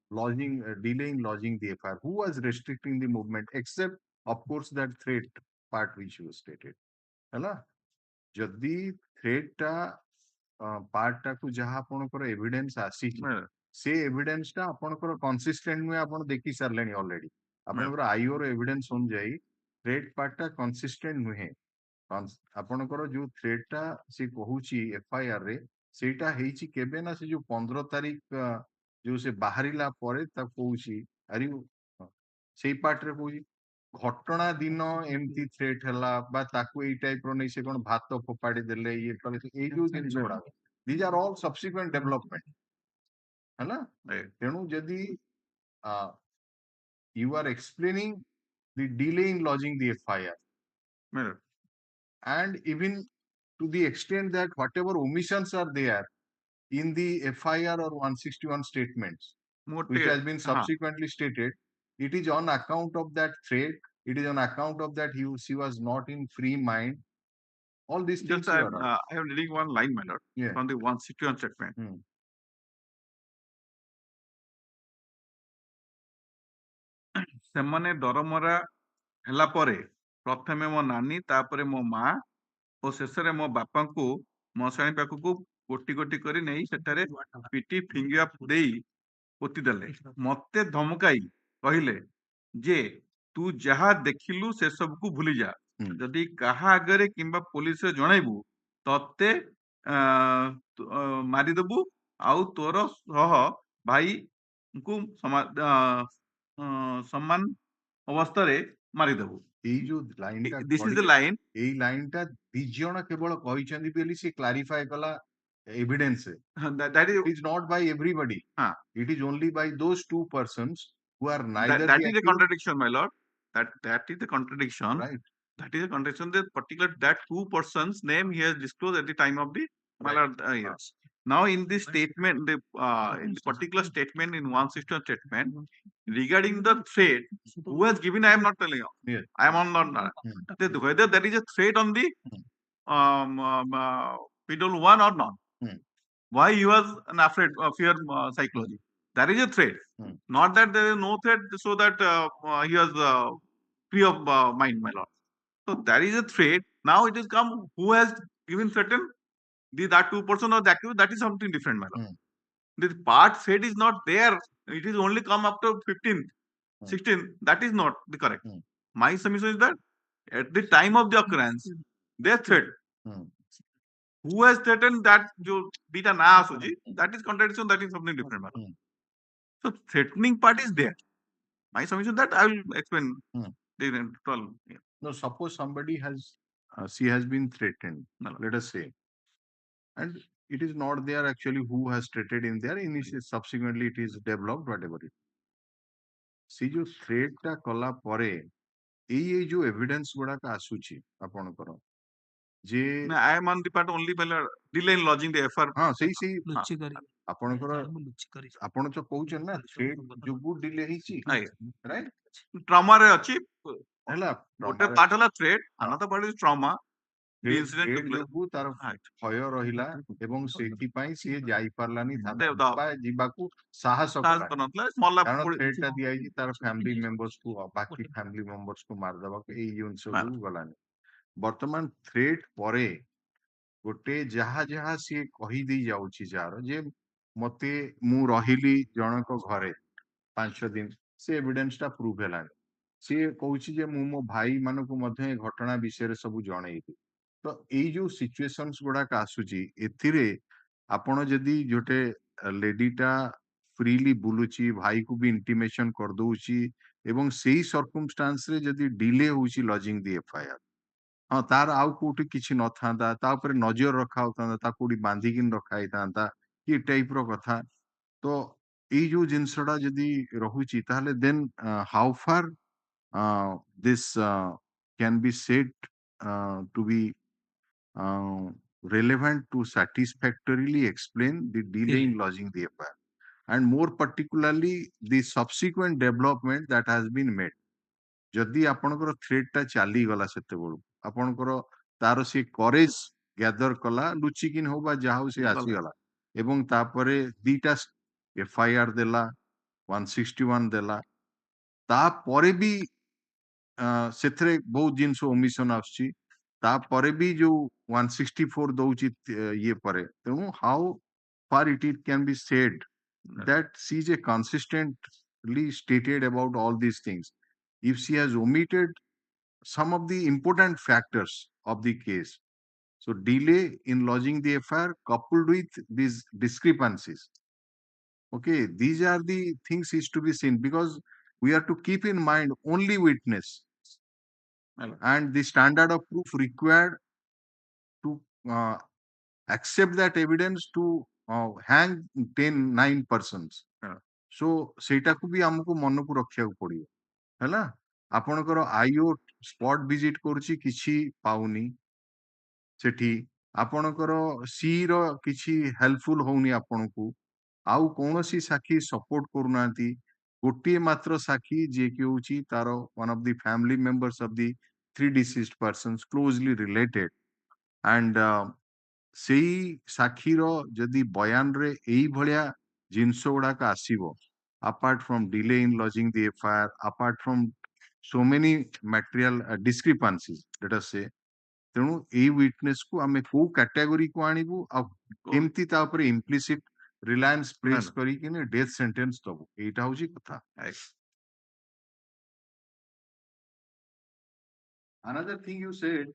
lodging, delay in lodging the FIR? Who was restricting the movement except, of course, that threat part which was stated. Hala? ଯଦି threat ଟା part ଟାକୁ ଯାହା ଆପଣଙ୍କର evidence ଆସିଛି ସେ evidence ଟା ଆପଣଙ୍କର consistent ନୁହେଁ, ଆପଣ ଦେଖି ସାରିଲେଣି already. ଆପଣଙ୍କର IO ର evidence ଅନୁଯାୟୀ threat part ଟା consistent ନୁହେଁ. ଆପଣଙ୍କର ଯୋଉ threat ଟା ସେ କହୁଛି FIR ରେ ସେଇଟା ହେଇଛି କେବେ ନା, ସେ ଯୋଉ 15 ତାରିଖ ଯୋଉ ସେ ବାହାରିଲା ପରେ ତାକୁ କହୁଛି ସେଇ part ରେ କହୁଛି ଘଟଣା ଦିନ ଏମିତି threat ହେଲା ବା ତାକୁ ଏଇ type ର ନେଇ ସେ କଣ ଭାତ ଫୋପାଡ଼ି ଦେଲେ ଇଏ କଲେ, ଏଇ ଯୋଉ ଜିନିଷ ଗୁଡାକ, these are all subsequent development. ହେଲା? ତେଣୁ ଯଦି you are explaining the delay in lodging the FIR, and even to the extent that whatever omissions are there in the FIR or 161 statements, which has been subsequently stated, it is on account of that threat, it is on account of that she was not in free mind. All these things. I am reading one line, my lord, from the 161 statement. ସେମାନେ ଡରମରା ହେଲା ପରେ ପ୍ରଥମେ ମୋ ନାନୀ, ତାପରେ ମୋ ମା ଓ ଶେଷରେ ମୋ ବାପାଙ୍କୁ ମଶାଣି ପାଖକୁ ଗୋଟି ଗୋଟି କରି ନେଇ ସେଠାରେ ପିଟି ଫିଙ୍ଗିବା ଦେଇ ପୋତିଦେଲେ। ମତେ ଧମକାଇ କହିଲେ ଯେ ତୁ ଯାହା ଦେଖିଲୁ ସେସବୁକୁ ଭୁଲିଯା, ଯଦି କାହା ଆଗରେ କିମ୍ବା ପୋଲିସରେ ଜଣେଇବୁ ତତେ ମାରିଦେବୁ ଆଉ ତୋର ସହ ଭାଇଙ୍କୁ ସମାନ ଅବସ୍ଥାରେ ମାରିଦେବୁ। ଏଇ ଯୋଉ ଲାଇନ୍ ଟା, This is the line. ଏଇ ଲାଇନ୍ ଟା ଦି ଜଣ କେବଳ କହିଛନ୍ତି ବୋଲି ସେ କ୍ଲାରିଫାଏ କଲା evidence. That is not by everybody. It is only by those two persons who are neither. That is a contradiction, my lord. That is the contradiction. Right. That is a contradiction. That two persons' name he has disclosed at the time of the my lord. Yes. Now in this statement, in the particular statement in 161 statement regarding the threat, who has given, I am not telling you. Yes. I am not. Whether there is a threat on the Pedal 1 or not. Why he was an afraid fear psychology? That is a threat. Not that there is no threat, so that he was free of mind, my lord. So that is a threat. Now it is come who has given threaten that two person or the accused. That is something different, my lord. The part threat is not there. It is only come after 15, 16. That is not the correct. My submission is that at the time of the occurrence, they threat. Who has threatened that dita na asuji, that is contradiction, that is something different. So threatening part is there. My submission that I will explain the 12. No, suppose somebody has, she has been threatened, let us say, and it is not there actually who has threatened in there, initially, subsequently it is developed, whatever it. See जो threat टा कला परे, ये जो evidence गुड़ाक आसुची आपनकर जे I am on the part only delay in lodging the FR. हाँ सही आपनकर आपण जो कहउछन ना थ्रेट जोगु डिले हिची, राइट? ट्रॉमा रे अछि हैला गोटे पार्ट हला threat, another part is trauma. The incident जोगु तार भय रहिला एवं सेठी पई से जाई परलानी थाना जिबाकू साहस करला, कारण थ्रेट ता दियाई तार फैमिली मेंबर्स को, बाकी फैमिली मेंबर्स को मार दबा के एई युन सब गलानी। वर्तमान थ्रेट परे गोटे जहा जहा से कही दी जाउची जार जे मते मु रहिली जनक घरे 5 दिन, से एविडेंस टा प्रूव हेलानी। से कहूची जे मु मो भाई मानको मध्ये घटना विषय सब जणैबी। तो एई जो सिचुएशंस गुडा का आसुची एथिरे आपण जदी जोटे लेडीटा फ्रीली बुलुची भाई को भी इंटिमेशन कर दउची एवं सेही सर्कमस्टांस रे जदी डिले होउची लॉजिंग दी एफआईआर हाँ तार आउ कोठी किछि न थांदा ता ऊपर नजर रखा होता ता कोडी बांधिकिन रखा हितांता कि टाइप रो कथा तो एई जो जिंसडा जदी रहुची ताहले then how far this can be said to be uh, relevant to satisfactorily explain the delay in lodging the FIR and more particularly the subsequent development that has been made. जदि आपणकर thread टा चली गला सेते बळु आपणकर तार से करेज gather कला लुचिकिन हो बा जाहु से आसी गला एवं तापरे दीटा एफआईआर देला 161 देला तापरे भी ସେଥିରେ ବହୁତ ଜିନିଷ ଓମିଶନ ଆସୁଛି ତାପରେ ବି ଯୋଉ 164 ଦଉଛି ଇଏ ପରେ ତେଣୁ how far it can be said that she is a consistently stated about all these things if she has omitted some of the important factors of the case so delay in lodging the FIR coupled with these discrepancies okay these are the things is to be seen because we are to keep in mind only witness and the standard of proof required to accept that evidence to hang 9 persons. So ସେଇଟାକୁ ବି ଆମକୁ ମନକୁ ରଖିବାକୁ ପଡିବ ହେଲା ଆପଣଙ୍କର Iwo spot visit କରୁଛି କିଛି ପାଉନି ସେଠି ଆପଣଙ୍କର ସି ର କିଛି ହେଲ୍ପଫୁଲ ହଉନି ଆପଣଙ୍କୁ ଆଉ କୌଣସି ସାକ୍ଷୀ ସପୋର୍ଟ କରୁନାହାନ୍ତି ଗୋଟିଏ ମାତ୍ର ସାକ୍ଷୀ ଯିଏକି ହଉଛି ତାର one of the family members of the 3 deceased persons closely related and ସେଇ ସାକ୍ଷୀର ଯଦି ବୟାନରେ ଏଇ ଭଳିଆ ଜିନିଷ ଗୁଡାକ ଆସିବ apart from delay in lodging the FIR apart from so many material discrepancies let us say ତେଣୁ ଏଇ ୱିଟନେସ କୁ ଆମେ କୋଉ କ୍ୟାଟାଗୋରୀ କୁ ଆଣିବୁ ଆଉ କେମିତି ତା ଉପରେ ଇମ୍ପ୍ଲିସିଟ ରିଲାଏନ୍ସ ପ୍ଲେସ କରିକି ଡେଥ ସେଣ୍ଟେନ୍ସ ଦବୁ ଏଇଟା ହଉଛି କଥା another thing you said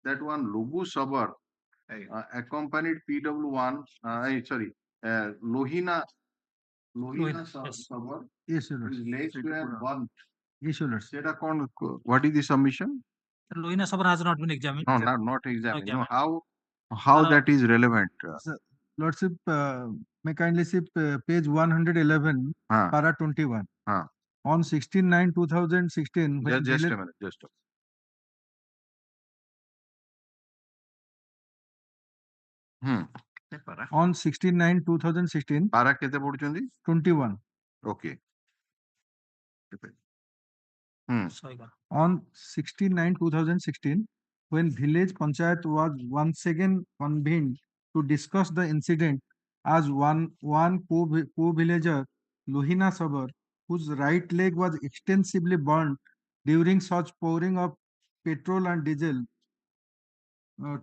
that one Lobu Sabar accompanied PW1 sorry Lohina Sabar Yes, Your his Lordship. legs were burnt Yes, Your Lordship. সেটা কোন what is the submission Lohina Sabar has not been examined. no not examined no examined. how that is relevant Lordship, may kindly see page 111, para 21. On 16/9/2016, when just a minute just a minute. On 16/9/2016, para kete পড়ুଛନ୍ତି 21. okay On 16/9/2016, when village panchayat was once again convened to discuss the incident, as one co-villager, Lohina Sabar, whose right leg was extensively burnt during such pouring of petrol and diesel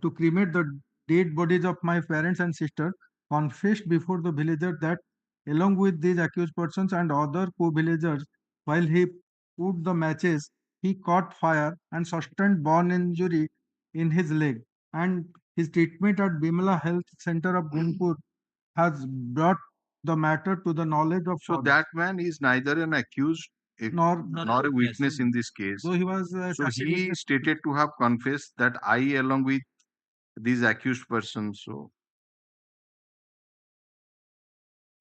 to cremate the dead bodies of my parents and sister, confessed before the villager that along with these accused persons and other co-villagers, while he put the matches, he caught fire and sustained burn injury in his leg. And his treatment at Bimala Health Center of Gunpur has brought the matter to the knowledge of so others. that man is neither an accused nor a witness in this case So he was so he stated to have confessed that I along with these accused persons so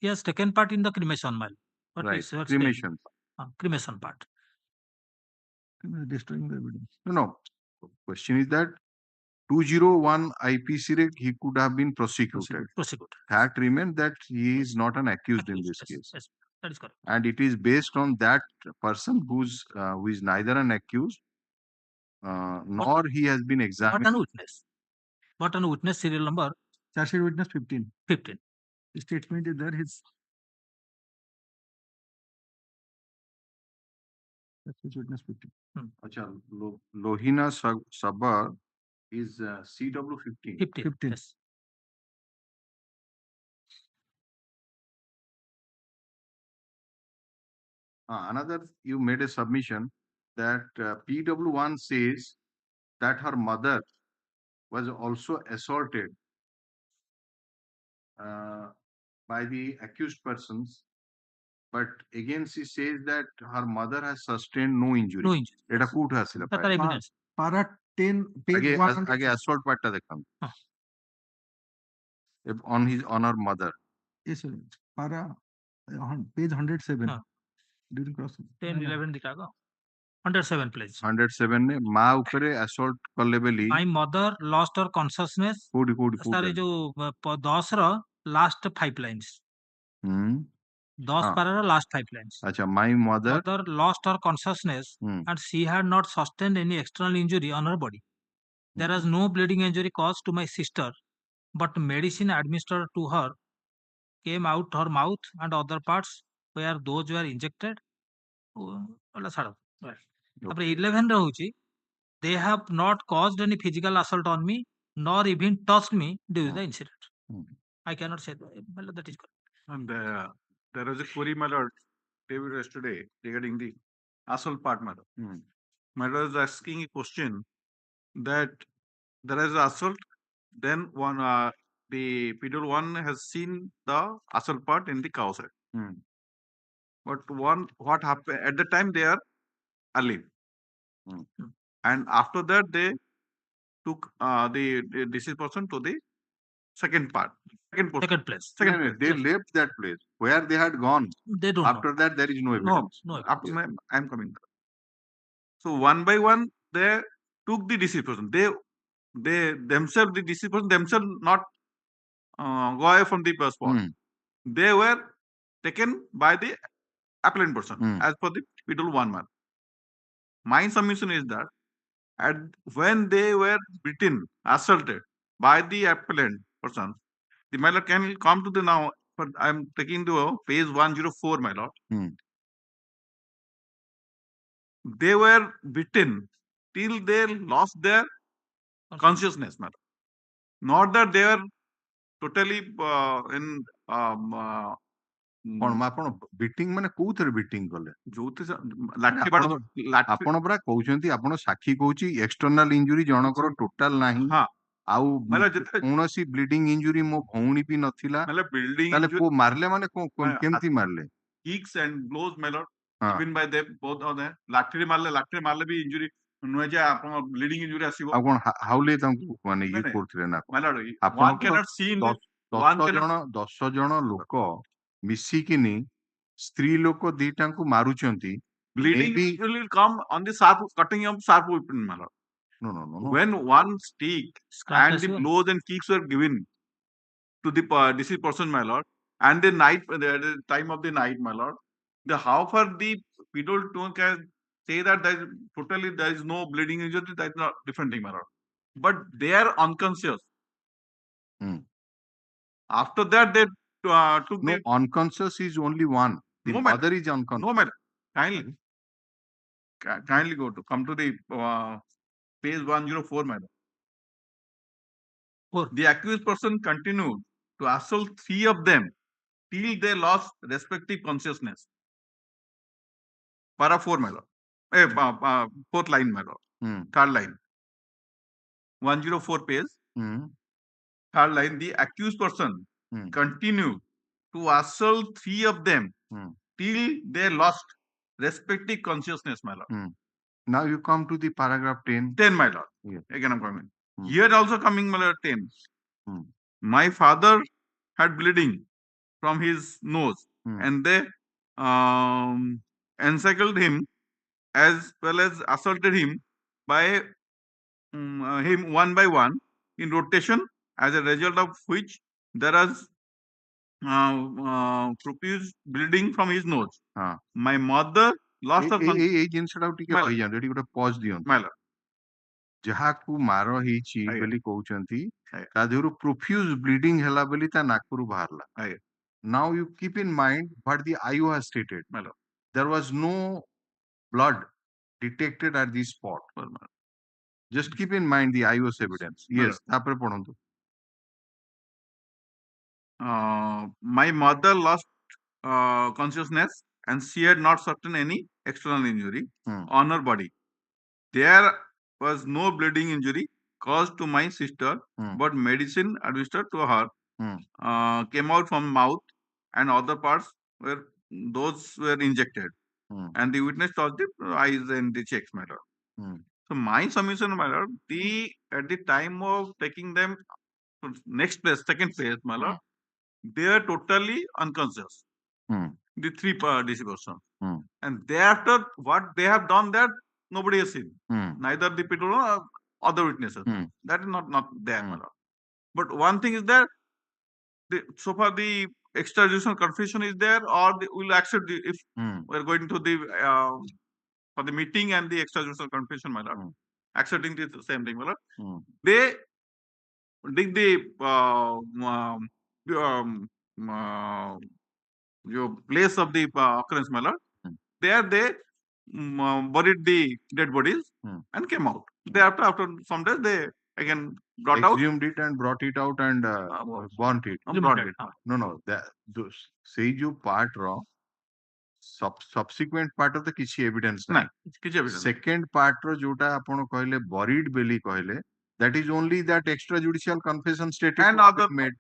He has taken part in the cremation mile. But right it's not cremation cremation part. destroying the evidence. no question is that 201 IPC reg, he could have been prosecuted. Fact remains that he is not an accused in this case. Yes, that is correct. And it is based on that person who is neither an accused nor he has been examined. But an witness. But an witness serial number. Charge sheet witness 15. 15. The statement is there. His witness 15. Acha, Lohina Sabar is CW 15. 15. Yes. Another, you made a submission that PW1 says that her mother was also assaulted by the accused persons But again, she says that her mother has sustained no injury. No injury. এটা court আসিলা That are evidence. Para 10, page আগে 100. আগে assault পার্টটা দেখান হ্যাঁ। on her mother. Yes, sir. Para page 107. হ্যাঁ। During cross. 10, 11 দিকে আগে 107 please. 107 নে মা উপরে assault কলে বেলি My mother lost her consciousness. କୋଉଠି କୋଉଠି Sir, କୋଉଠି ଏ ଯୋଉ 10 ର last 5 lines. ହୁଁ 10 ହଁ। ପାରାର last 5 lines. ଆଚ୍ଛା my mother Mother lost her consciousness Hmm. and she had not sustained any external injury on her body. There was no bleeding injury caused to my sister, but medicine administered to her came out her mouth and other parts where those were injected. ଛାଡ଼। ତାପରେ 11 ରେ ହଉଛି they have not caused any physical assault on me nor even touched me during the incident. I cannot say that. Well, that is correct. And there was a query, my lord, David yesterday regarding the assault part, my lord. My lord is asking a question that there is assault, then the pedal one has seen the assault part in the cow side. But what happened at the time they are alive, and after that they took the deceased person to the second part, second portion. Second place. No, no, they Yes. left that place where they had gone. They don't After know. that there is no No, evidence. no. After I am coming there. So one by one they took the deceased person. They themselves, the deceased person themselves not go away from the spot. They were taken by the appellant person as per the pedal one man. My submission is that when they were beaten, assaulted by the appellant person, the my lord can come to the now. But I am taking the page 104, my lord. They were beaten till they lost their consciousness, my lord. Not that they are totally in କଣ ଆପଣ beating ମାନେ କୋଉଥିରେ beating କଲେ ଯୋଉଥିରେ ଆପଣ ପରା କହୁଛନ୍ତି ଆପଣ ସାକ୍ଷୀ କହୁଛି ଏକ୍ସଟର୍ନାଲ ଇଞ୍ଜୁରୀ ଜଣଙ୍କର ଟୋଟାଲ ନାହିଁ ଆଉ କୌଣସି ବ୍ଲିଡିଂ ଇଞ୍ଜୁରୀ ମୋ ଭଉଣୀ ବି ନଥିଲା ତାହେଲେ କୋଉ ମାରିଲେ ମାନେ କେମିତି ମାରିଲେ kicks and blows, my lord, given by them both of them. ଲାଠିରେ ମାରିଲେ ବି ଇଞ୍ଜୁରୀ ନୁହେଁ ଯେ ଆପଣ ବ୍ଲିଡିଂ ଇଞ୍ଜୁରୀ ଆସିବ। ଆଉ କଣ ହାଉଲେ ତାଙ୍କୁ ମାନେ ଇଏ କରୁଥିଲେ ନା my lord, ଆପଣ one cannot see in this, one cannot 10 ଜଣ ଲୋକ ମିଶିକିନି ସ୍ତ୍ରୀ ଲୋକ ଦିଟାଙ୍କୁ ମାରୁଛନ୍ତି bleeding will come on the sharp cutting of sharp weapon, my lord. No. When one stick and the blows and kicks were given to the deceased person, my lord, and the time of the night, my lord, how far the people can say that there is no bleeding injury, that is not different thing, my lord. But they are unconscious. After that, they took no, unconscious is only one. The mother is unconscious. No, madam. Kindly come to the page 104, madam. The accused person continued to assault 3 of them till they lost respective consciousness. Para 4, my lord. Fourth line, my lord. Third line. 104 page. Third line. The accused person continued to assault 3 of them till they lost respective consciousness, my lord. Now you come to the paragraph 10. 10, my lord. Again I'm coming. Here also coming, my lord, 10. My father had bleeding from his nose, and they encircled him as well as assaulted him by him one by one in rotation, as a result of which there was profuse bleeding from his nose. My mother lost her এই জিনিসটাও ଟିକେ କହିଯାନ୍ତୁ ଏଠି ଗୋଟେ pose ଦିଅନ୍ତୁ ଯାହାକୁ ମାର ହେଇଛି ବୋଲି କହୁଛନ୍ତି ତା ଦେହରୁ profuse bleeding ହେଲା ବୋଲି ତା ନାକରୁ ବାହାରିଲା now you keep in mind what the IO has stated there was no blood detected at this spot just keep in mind the IO's evidence yes ତାପରେ ପଢନ୍ତୁ my mother lost consciousness and she had not sustained any external injury on her body. There was no bleeding injury caused to my sister, but medicine administered to her came out from mouth and other parts where those were injected, and the witness told the eyes and the checks, my lord. So my submission, my lord, at the time of taking them to next place, second phase, my lord, they are totally unconscious. The three DC persons. And thereafter, what they have done, that nobody has seen. Neither the people nor other witnesses. That is not there, my lord. But one thing is that so far the extrajudicial confession is there, or we'll accept if we're going to the for the meeting and the extrajudicial confession, my lord, accepting the same thing, my lord. They dig the your place of the occurrence, my lord. There they buried the dead bodies and came out. Thereafter, after some days, they again brought out. Exhumed it and brought it out and burnt it. Brought it. No, ସେଇ ଯୋଉ part ର subsequent part of the କିଛି evidence ନାହିଁ. କିଛି evidence. Second part ର ଯୋଉଟା ଆପଣ କହିଲେ buried ବୋଲି କହିଲେ, that is only that extrajudicial confession stated And to have other been made.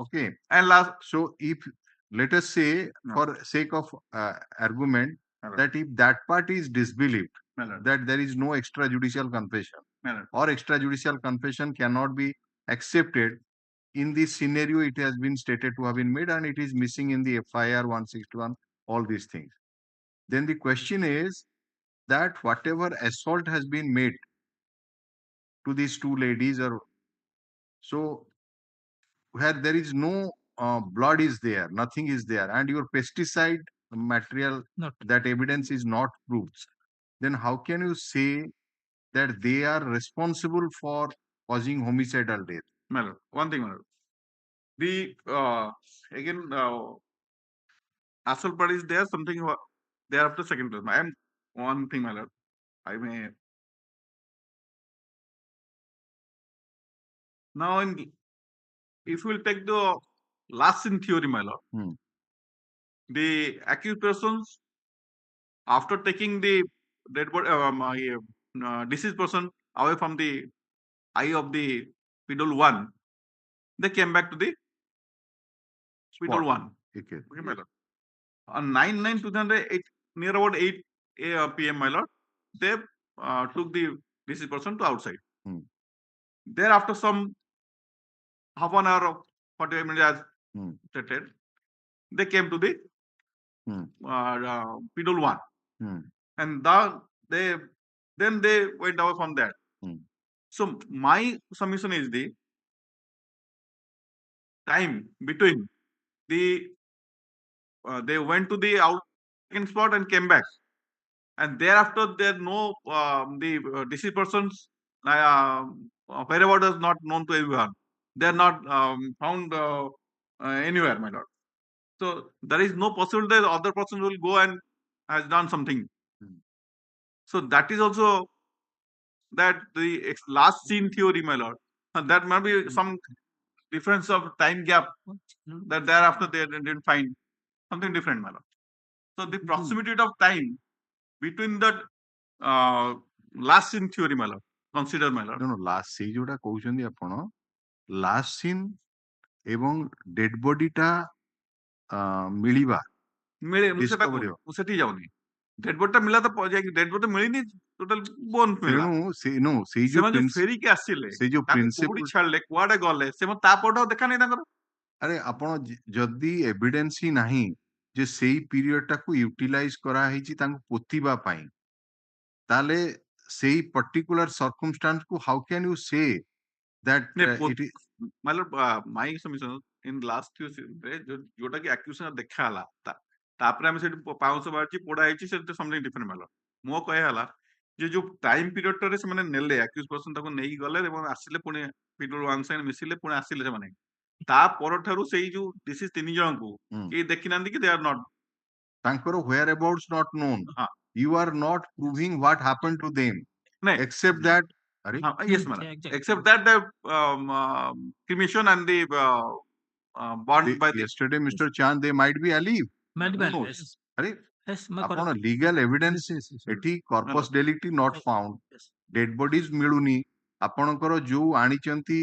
Okay. And last, So if let us say, for sake of argument, that if that part is disbelieved, that there is no extrajudicial confession, or extrajudicial confession cannot be accepted, in this scenario it has been stated to have been made and it is missing in the FIR 161, all these things. Then the question is that whatever assault has been made to these two ladies, or so where there is no blood is there, nothing is there, and your pesticide material, that evidence is not proved, then how can you say that they are responsible for causing homicidal death? Madam, one thing, madam. The again assault part is there, something thereafter second place. I am one thing, madam. I may now if we will take the last scene theory, my lord, the accused persons, after taking the dead body, deceased person away from the eye of the pedal 1, they came back to the pedal 1. Okay. Okay, my lord. On 9/9/2008, near about 8 p.m., my lord, they took the deceased person to outside. Thereafter, some half an hour or 45 minutes as stated, they came to the pedal 1, and then they went away from that. So my submission is the time between the they went to the second spot and came back, and thereafter there no the deceased persons wherever is not known to everyone. They are not found anywhere, my lord. So there is no possibility the other person will go and has done something. So that is also that the last scene theory, my lord. That might be some difference of time gap that thereafter they didn't find something different, my lord. So the proximity of time between the last scene theory, my lord, consider, my lord. No, last ସେଇ ଯୋଉଟା କହୁଛନ୍ତି ଆପଣ, last scene ଏବଂ dead body ଟା ମିଳିବା, ମୁଁ ସେଠି ଯାଉନି, ଡେଡ୍ ବଡି ଟା ମିଳିଲା ତ ଯାଇକି ଡେଡ୍ ବଡି ମିଳିନି, ଟୋଟାଲ ବୋନ୍ ମିଳିଲା। ସେଇ ସେମାନେ ଯୋଉ ଫେରିକି ଆସିଲେ, ସେଇ ଯୋଉ କୋଉଠି ଛାଡିଲେ, କୁଆଡେ ଗଲେ, ସେମାନେ ତା ପରଠୁ ଆଉ ଦେଖା ନାହିଁ ତାଙ୍କର। ଆରେ ଆପଣ ଯଦି ଏଭିଡେନ୍ସ ହିଁ ନାହିଁ ଯେ ସେଇ ପିରିୟଡ ଟାକୁ ୟୁଟିଲାଇଜ କରାହେଇଛି ତାଙ୍କୁ ପୋତିବା ପାଇଁ, ତାହେଲେ ସେଇ ପର୍ଟିକୁଲାର ସର୍କମଷ୍ଟାନ୍ସ କୁ ହାଉ କ୍ୟାନ୍ ୟୁ ସେ that my submission in last ଯୋଉଟା କି ଆକ୍ୟୁଜନ ଦେଖା ହେଲା, ତାପରେ ଆମେ ସେଠି ପାଉଁଶ ବାହାରିଛି, ପୋଡା ହେଇଛି, ସେଠି ସମଥିଙ୍ଗ ଡିଫରେଣ୍ଟ ମାଲ। ମୋ କହିବା ହେଲା ଯେ ଯୋଉ ଟାଇମ ପିରିୟଡରେ ସେମାନେ ନେଲେ, ଆକ୍ୟୁଜ ପର୍ସନ ତାକୁ ନେଇକି ଗଲେ ଏବଂ ଆସିଲେ, ପୁଣି ପିଡବ୍ଲ୍ୟୁ 1 ସାଙ୍ଗେ ମିଶିଲେ, ପୁଣି ଆସିଲେ ସେମାନେ। ତା ପରଠାରୁ ସେଇ ଯୋଉ ଡିସିଜ 3 ଜଣଙ୍କୁ କେହି ଦେଖିନାହାନ୍ତି କି ଦେ ଆର୍ ନଟ୍, ତାଙ୍କର where abouts not known. You are not proving what happened to them, except that yes, madam, except that the cremation and the bond by the yesterday Mr. Chand, they might be alive. ଆପଣ legal evidence ଏଠି corpus delicti not found, dead bodies ମିଳୁନି, ଆପଣଙ୍କର ଯୋଉ ଆଣିଛନ୍ତି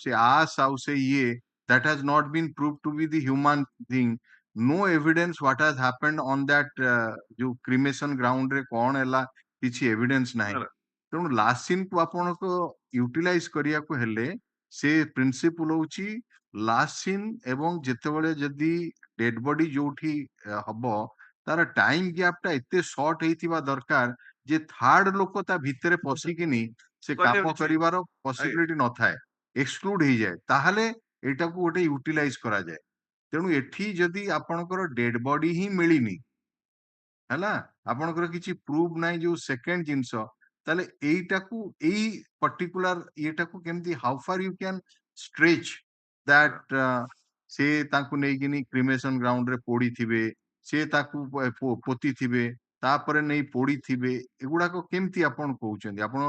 ସେ ଆସ୍ ଆଉ ସେ ଇଏ, that has not been proved to be the human thing, no evidence what has happened on that जो cremation ground रे कौन हैला किछि evidence ନାହିଁ ତେଣୁ ଲାସିନ୍ କୁ ଆପଣଙ୍କୁ ୟୁଟିଲାଇଜ କରିବାକୁ ହେଲେ ସେ ପ୍ରିନ୍ସିପଲ ହଉଛି ଲାସିନ୍ ଏବଂ ଯେତେବେଳେ ଯଦି ଡେଡ ବଡି ଯୋଉଠି ହବ ତାର ଟାଇମ ଗ୍ୟାପ ଟା ଏତେ ସର୍ଟ ହେଇଥିବା ଦରକାର ଯେ ଥାର୍ଡ ଲୋକ ତା ଭିତରେ ପଶିକିନି ସେ କାମ କରିବାର ପସିବିଲିଟି ନଥାଏ ଏକ୍ସକ୍ଲୁଡ ହେଇଯାଏ ତାହେଲେ ଏଇଟାକୁ ଗୋଟେ ୟୁଟିଲାଇଜ କରାଯାଏ ତେଣୁ ଏଠି ଯଦି ଆପଣଙ୍କର ଡେଡ ବଡି ହିଁ ମିଳିନି ହେଲା ଆପଣଙ୍କର କିଛି ପ୍ରୁଫ ନାହିଁ ଯୋଉ ସେକେଣ୍ଡ ଜିନିଷ ତାହେଲେ ଏଇଟାକୁ ଏଇ ପର୍ଟିକୁଲାର ଇଏଟାକୁ କେମିତି ହାଉ ଫାର ୟୁ କ୍ୟାନ ଷ୍ଟ୍ରେଚ୍ ଦ୍ୟାଟ ସେ ତାଙ୍କୁ ନେଇକିନି କ୍ରିମେସନ ଗ୍ରାଉଣ୍ଡ ରେ ପୋଡିଥିବେ ସେ ତାକୁ ପୋତିଥିବେ ତାପରେ ନେଇ ପୋଡିଥିବେ ଏଗୁଡାକ କେମିତି ଆପଣ କହୁଛନ୍ତି ଆପଣ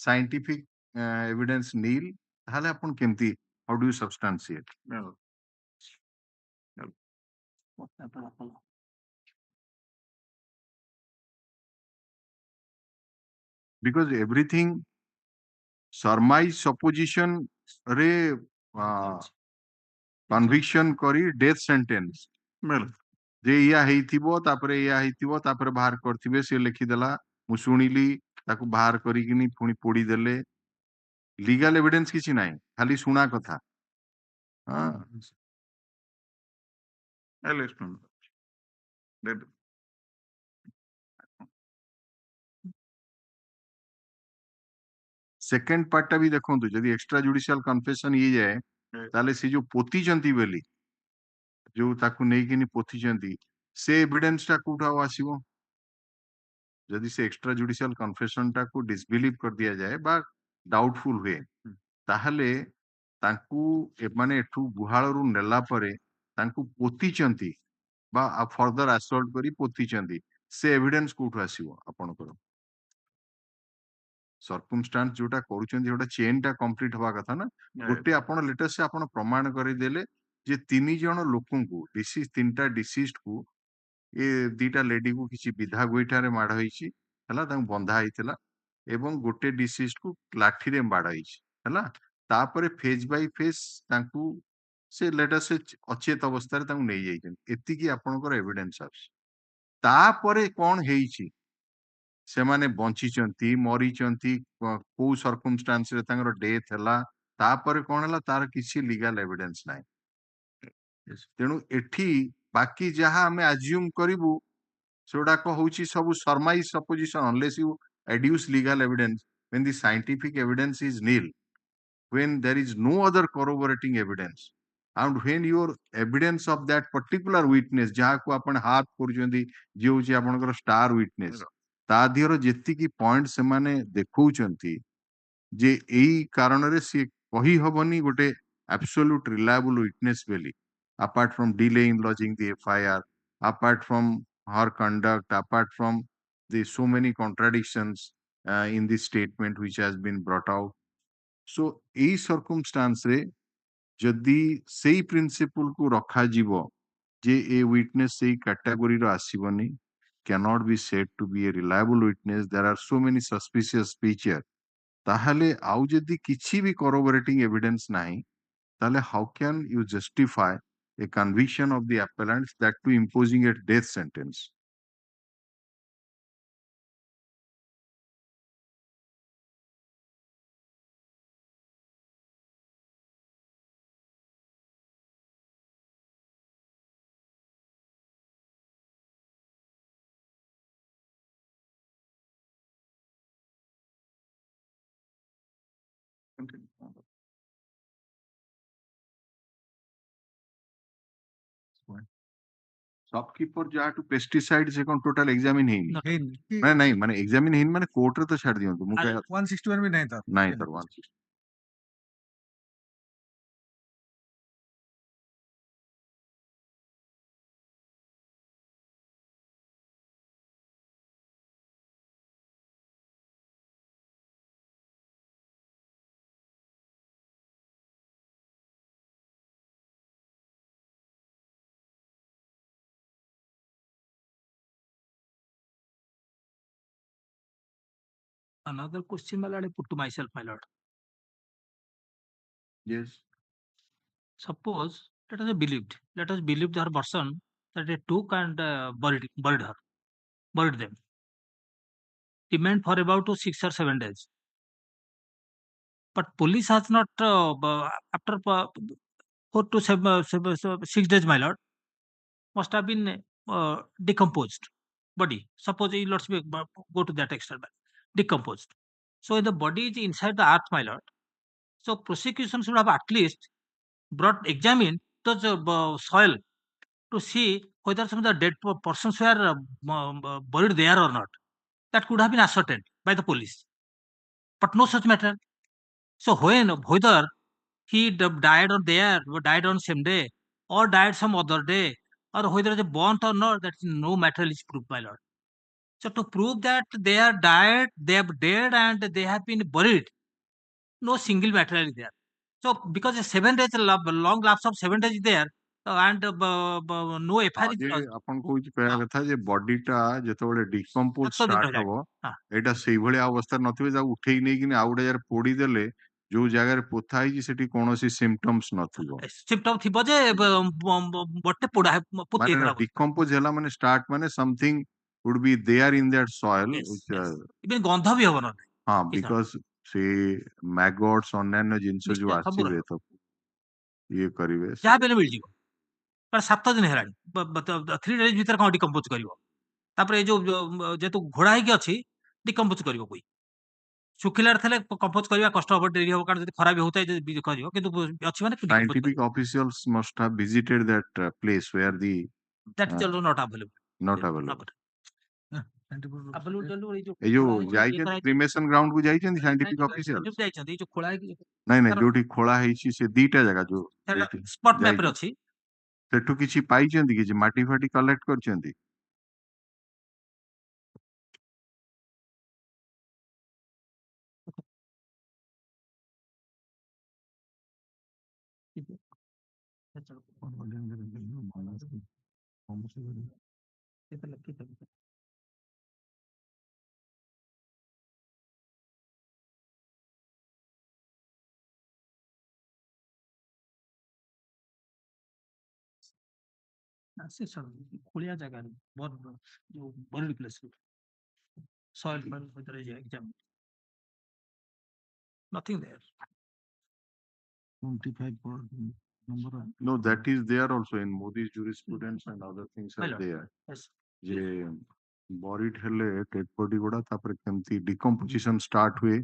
ସାଇଣ୍ଟିଫିକ ଏଭିଡେନ୍ସ ନିଲ୍ ତାହେଲେ ଆପଣ କେମିତି how do you substantiate because everything surmise supposition रे conviction करी death sentence जे या ହେଇଥିବ ତାପରେ या ହେଇଥିବ ତାପରେ ବାହାର କରିଥିବେ ସେ ଲେଖିଦେଲା ମୁଁ ଶୁଣିଲି ତାକୁ ବାହାର କରିକିନି ପୁଣି ପୋଡି ଦେଲେ ଲିଗାଲ ଏଭିଡେନ୍ସ କିଛି ନାହିଁ ଖାଲି ଶୁଣା କଥା I'll explain. Let- second part भी देखंतु जदि एक्स्ट्रा जुडिशियल कन्फेशन ये जाए ताले से जो पोतीचंती बेली जो ताकू नेकिनी पोतीचंती से एविडेंस टा कोठा आसीबो जदि से एक्स्ट्रा जुडिशियल कन्फेशन टा को डिसबिलीव कर दिया जाए बा डाउटफुल हुए ताहले तांकू माने एठू गुहाळरू नेला परे तांकू पोतीचंती बा फर्दर असॉल्ट करी पोतीचंती से एविडेंस कोठा आसीबो आपनकर सर्कमस्टांस जोटा करूचंती जोटा चेन टा कंप्लीट हवा कथा ना गोटे आपण लेटेस्ट से आपण प्रमाण करी देले जे तीन जण लोकन को डिसीज तीनटा डिसीज्ड को ए दीटा लेडी को किछि विधा गोइठा रे माड होईची हला तांग बंधा आइतला एवं गोटे डिसीज्ड को लाठी रे माड होईची हला तापरे फेज बाय फेज तांकू से लेटेस्ट से अचेत अवस्था रे तांग नै जाइछन एति की आपनकर एविडेंस आछ तापरे कोन हेईची ସେମାନେ ବଞ୍ଚିଛନ୍ତି ମରିଛନ୍ତି କୋଉ ସରକମଷ୍ଟାନ୍ସ ରେ ତାଙ୍କର ଡେଥ ହେଲା ତାପରେ କଣ ହେଲା ତାର କିଛି ଲିଗାଲ ଏଭିଡେନ୍ସ ନାହିଁ ତେଣୁ ଏଠି ବାକି ଯାହା ଆମେ ଆଜ୍ୟୁମ କରିବୁ ସେଗୁଡାକ ହଉଛି ସବୁ ସରମାଇଜ ସପୋଜିସନ unless you adduce legal evidence when the scientific evidence is nil when there is no other corroborating evidence and when your evidence of that particular witness ଯାହାକୁ ଆପଣ ହାତ କରୁଛନ୍ତି ଯିଏ ହଉଛି ଆପଣଙ୍କର ଷ୍ଟାର ୱିଟନେସ୍ ତା ଦିହର ଯେତିକି ପଏଣ୍ଟ ସେମାନେ ଦେଖଉଛନ୍ତି ଯେ ଏଇ କାରଣରେ ସିଏ କହି ହବନି ଗୋଟେ absolute reliable witness ବୋଲି apart from delay in lodging the FIR apart from her conduct apart from the so many contradictions in the statement which has been brought out so ଏଇ circumstance ରେ ଯଦି ସେଇ ପ୍ରିନ୍ସିପଲ କୁ ରଖାଯିବ ଯେ ଏ witness ସେଇ କ୍ୟାଟାଗୋରୀର ଆସିବନି cannot be said to be a reliable witness there are so many suspicious features ତାହେଲେ ଆଉ ଯଦି କିଛି ବି corroborating evidence ନାହିଁ ତାହେଲେ how can you justify a conviction of the appellant that to imposing a death sentence shopkeeper जाटू pesticide से कौन total examine ହେଇନି ମାନେ ନାଇଁ ମାନେ ଏକ୍ସାମିନ ହେଇନି ମାନେ କୋର୍ଟରେ ତ ଛାଡି ଦିଅନ୍ତୁ ମୁଁ 161 ବି ନାହିଁ ତାର ନାଇଁ ତାର 160 Another question, my lord, I put to myself, my lord. yes Suppose let us believe her version that they took and buried them. Remained for about 6 or 7 days. But police has not, after 4 to 6 days, my lord, must have been decomposed body. Suppose let's go to that extent, decomposed. So the body is inside the earth, my lord. So prosecution should have at least examined the soil to see whether some of the dead persons were buried there or not. That could have been ascertained by the police. But no such matter. So whether he died on there, or died on same day, or died some other day, or whether they burnt or not, that no matter is proved, my lord. So to prove that they are died, they are dead, and they have been buried, no single material is there. So because a 7 days long lapse of 7 days is there, and no FIR is ଯେ lodged. ଆପଣ କହୁଛି କହିବା କଥା ଯେ ବଡିଟା ଯେତେବେଳେ decompose 7 ଦିନ start ରହିଲାଣି। ହବ ହଁ। ଏଇଟା ସେଇଭଳିଆ ଅବସ୍ଥାରେ ନଥିବେ ତାକୁ ଉଠେଇକି ନେଇକିନି ଆଉ ଗୋଟେ ଜାଗାରେ ପୋଡିଦେଲେ ଯୋଉ ଜାଗାରେ ପୋତା ହେଇଛି ସେଠି କୌଣସି ସିମ୍ପଟମ୍ସ ନଥିବ ସିମ୍ପଟମ୍ ଥିବ ଯେ ଗୋଟେ ପୋଡା ପୋତି ମାନେ ହେଇଥିଲା ଡିକମ୍ପୋଜ ହେଲା ମାନେ ଷ୍ଟାର୍ଟ ମାନେ something would be there in that soil even ଗନ୍ଧ ବି ହବ ନା ହଁ ବିକଜ ସେ ମ୍ୟାଗଟ୍ସ ଅନ୍ୟାନ୍ୟ ଜିନିଷ ଯୋଉ ନିଶ୍ଚୟ, ସବୁ ଆସିବେ ରହିବ। ତ ଇଏ କରିବେ ଯାହା ବି ହେଲେ ମିଳିଯିବ। କାରଣ 7 ଦିନ ହେଲାଣି, 3 days ଭିତରେ କଣ ଡିକମ୍ପୋଜ କରିବ? ତାପରେ ଏଇ ଯୋଉ ଯେହେତୁ ଘୋଡା ହେଇକି ଅଛି, ଡିକମ୍ପୋଜ କରିବ କୋଇ। ଶୁଖିଲାରେ ଥିଲେ କମ୍ପୋଜ କରିବା କଷ୍ଟ ହବ, ଡେରି ହବ, କାରଣ ଯଦି ଖରା ବି ହଉଥାଏ ଯଦି କରିବ, କିନ୍ତୁ ଅଛି ମାନେ scientific officials must have visited that place where the that is also not available. not available available ଏ ଯୋଉ ଯାଇଛନ୍ତି କ୍ରିମେସନ ଗ୍ରାଉଣ୍ଡ କୁ ଯାଇଛନ୍ତି ସାଇଣ୍ଟିଫିକ ଅଫିସିଆଲ ଯାଇଛନ୍ତି, ଏଇ ଯୋଉ ଖୋଳା ହେଇକି ନାଇଁ ନାଇଁ ଯୋଉଠି ଖୋଳା ହେଇଛି ସେ ଦିଟା ଜାଗା ଯୋଉ ସ୍ପଟ ମ୍ୟାପ ରେ ଅଛି। ସେଠୁ କିଛି ପାଇଛନ୍ତି, କିଛି ମାଟି ଫାଟି କଲେକ୍ଟ କରିଛନ୍ତି? ସେ ଖୋଳିଆ ଜାଗା ଯୋଉ ବରିଡ୍ ପ୍ଲେସ୍ soil ଭିତରେ exam nothing there. 25 number. No, that is there also in Modi's jurisprudence and other things are there. Yes. ଯେ buried ହେଲେ dead body ଗୁଡା ତାପରେ କେମିତି decomposition start ହୁଏ,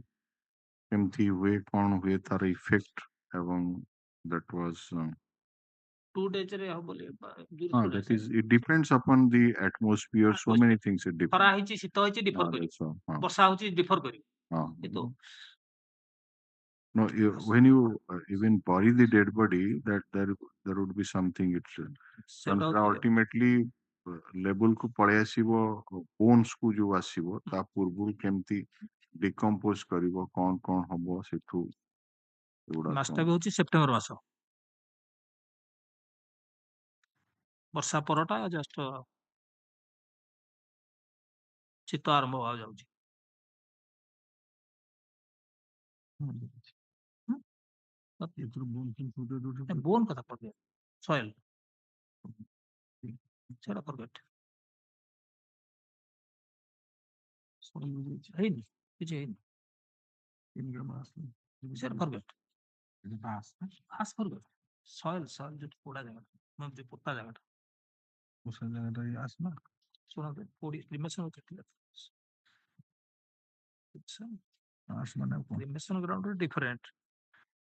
କେମିତି ହୁଏ, କଣ ହୁଏ ତାର effect, ଏବଂ that was 2 days ରେ ହବ ବୋଲି that is it depends upon the atmosphere, so many things it depends. ଖରା ହେଇଛି, ଶୀତ ହେଇଛି, ଡିଫର କରିବ, ବର୍ଷା ହଉଛି, ଡିଫର କରିବ। କିନ୍ତୁ no, when you even bury the dead body, that there would be something ultimately level ku ପଳେଇ ଆସିବ, bones ku ଯୋଉ ଆସିବ ତା ପୂର୍ବରୁ କେମିତି decompose କରିବ, କଣ କଣ ହବ ସେଠୁ ମାସଟା ବି ହଉଛି ସେପ୍ଟେମ୍ବର ମାସ, ବର୍ଷା ପରଟା ଜଷ୍ଟ ଶୀତ ଆରମ୍ଭ ହବାକୁ ଯାଉଛି। ବୋନ୍ କଥା ପଡିବ, ସଏଲ ସେଟା ଫରଗେଟ ହେଇନି, କିଛି ହେଇନି, ସେଟା ଫରଗେଟ ପାସ୍ ଫରଗେଟ ସଏଲ ଯୋଉ ପୋଡା ଜାଗାଟା, ଯୋଉ ପୋତା ଜାଗାଟା ଶୁଣନ୍ତୁ, cremation cremation ground different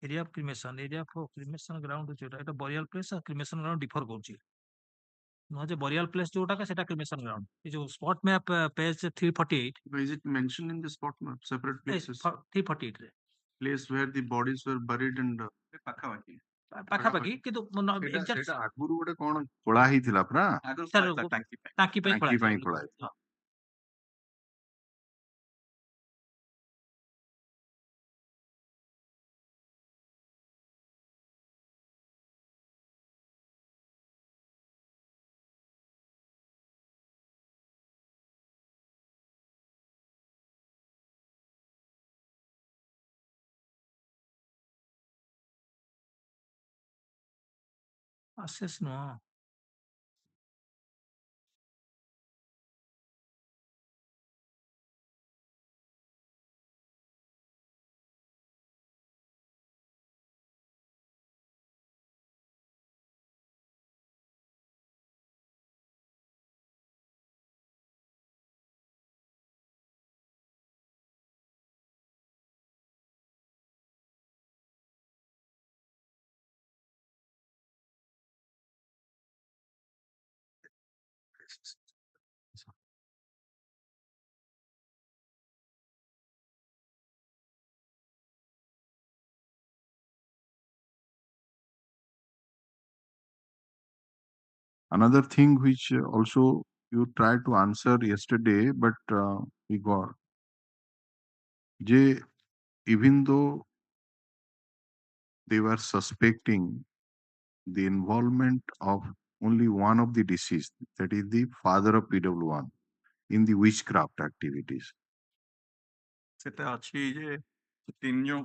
area of cremation, area of cremation ground ଯୋଉଟା, এটা ବରିଆଲ ପ୍ଲେସ୍ ଆଉ କ୍ରିମେସନ ଗ୍ରାଉଣ୍ଡ ଡିଫର କରୁଛି। ନୁହଁ ଯେ ବରିଆଲ ପ୍ଲେସ୍ ଯୋଉଟା ସେଟା କ୍ରିମେସନ ଗ୍ରାଉଣ୍ଡ। ଏ ଯୋଉ spot map page 348, is it mentioned in the spot map separate places? 348 ରେ Place where the bodies were buried and ପାଖାପାଖି, କିନ୍ତୁ ସେଇଟା ଆଗରୁ ଗୋଟେ କଣ ଖୋଳା ହେଇଥିଲା ପରା, ଟାଙ୍କି ପାଇଁ ଖୋଳା ହେଇଥିଲା। ଆସେସ୍ ନୁହଁ, Another thing which also you tried to answer yesterday, but we got, even though they were suspecting the involvement of only one of the deceased, that is the father of PW1, in the witchcraft activities. ସେଟା ଅଛି ଯେ ତିନି ଜଣ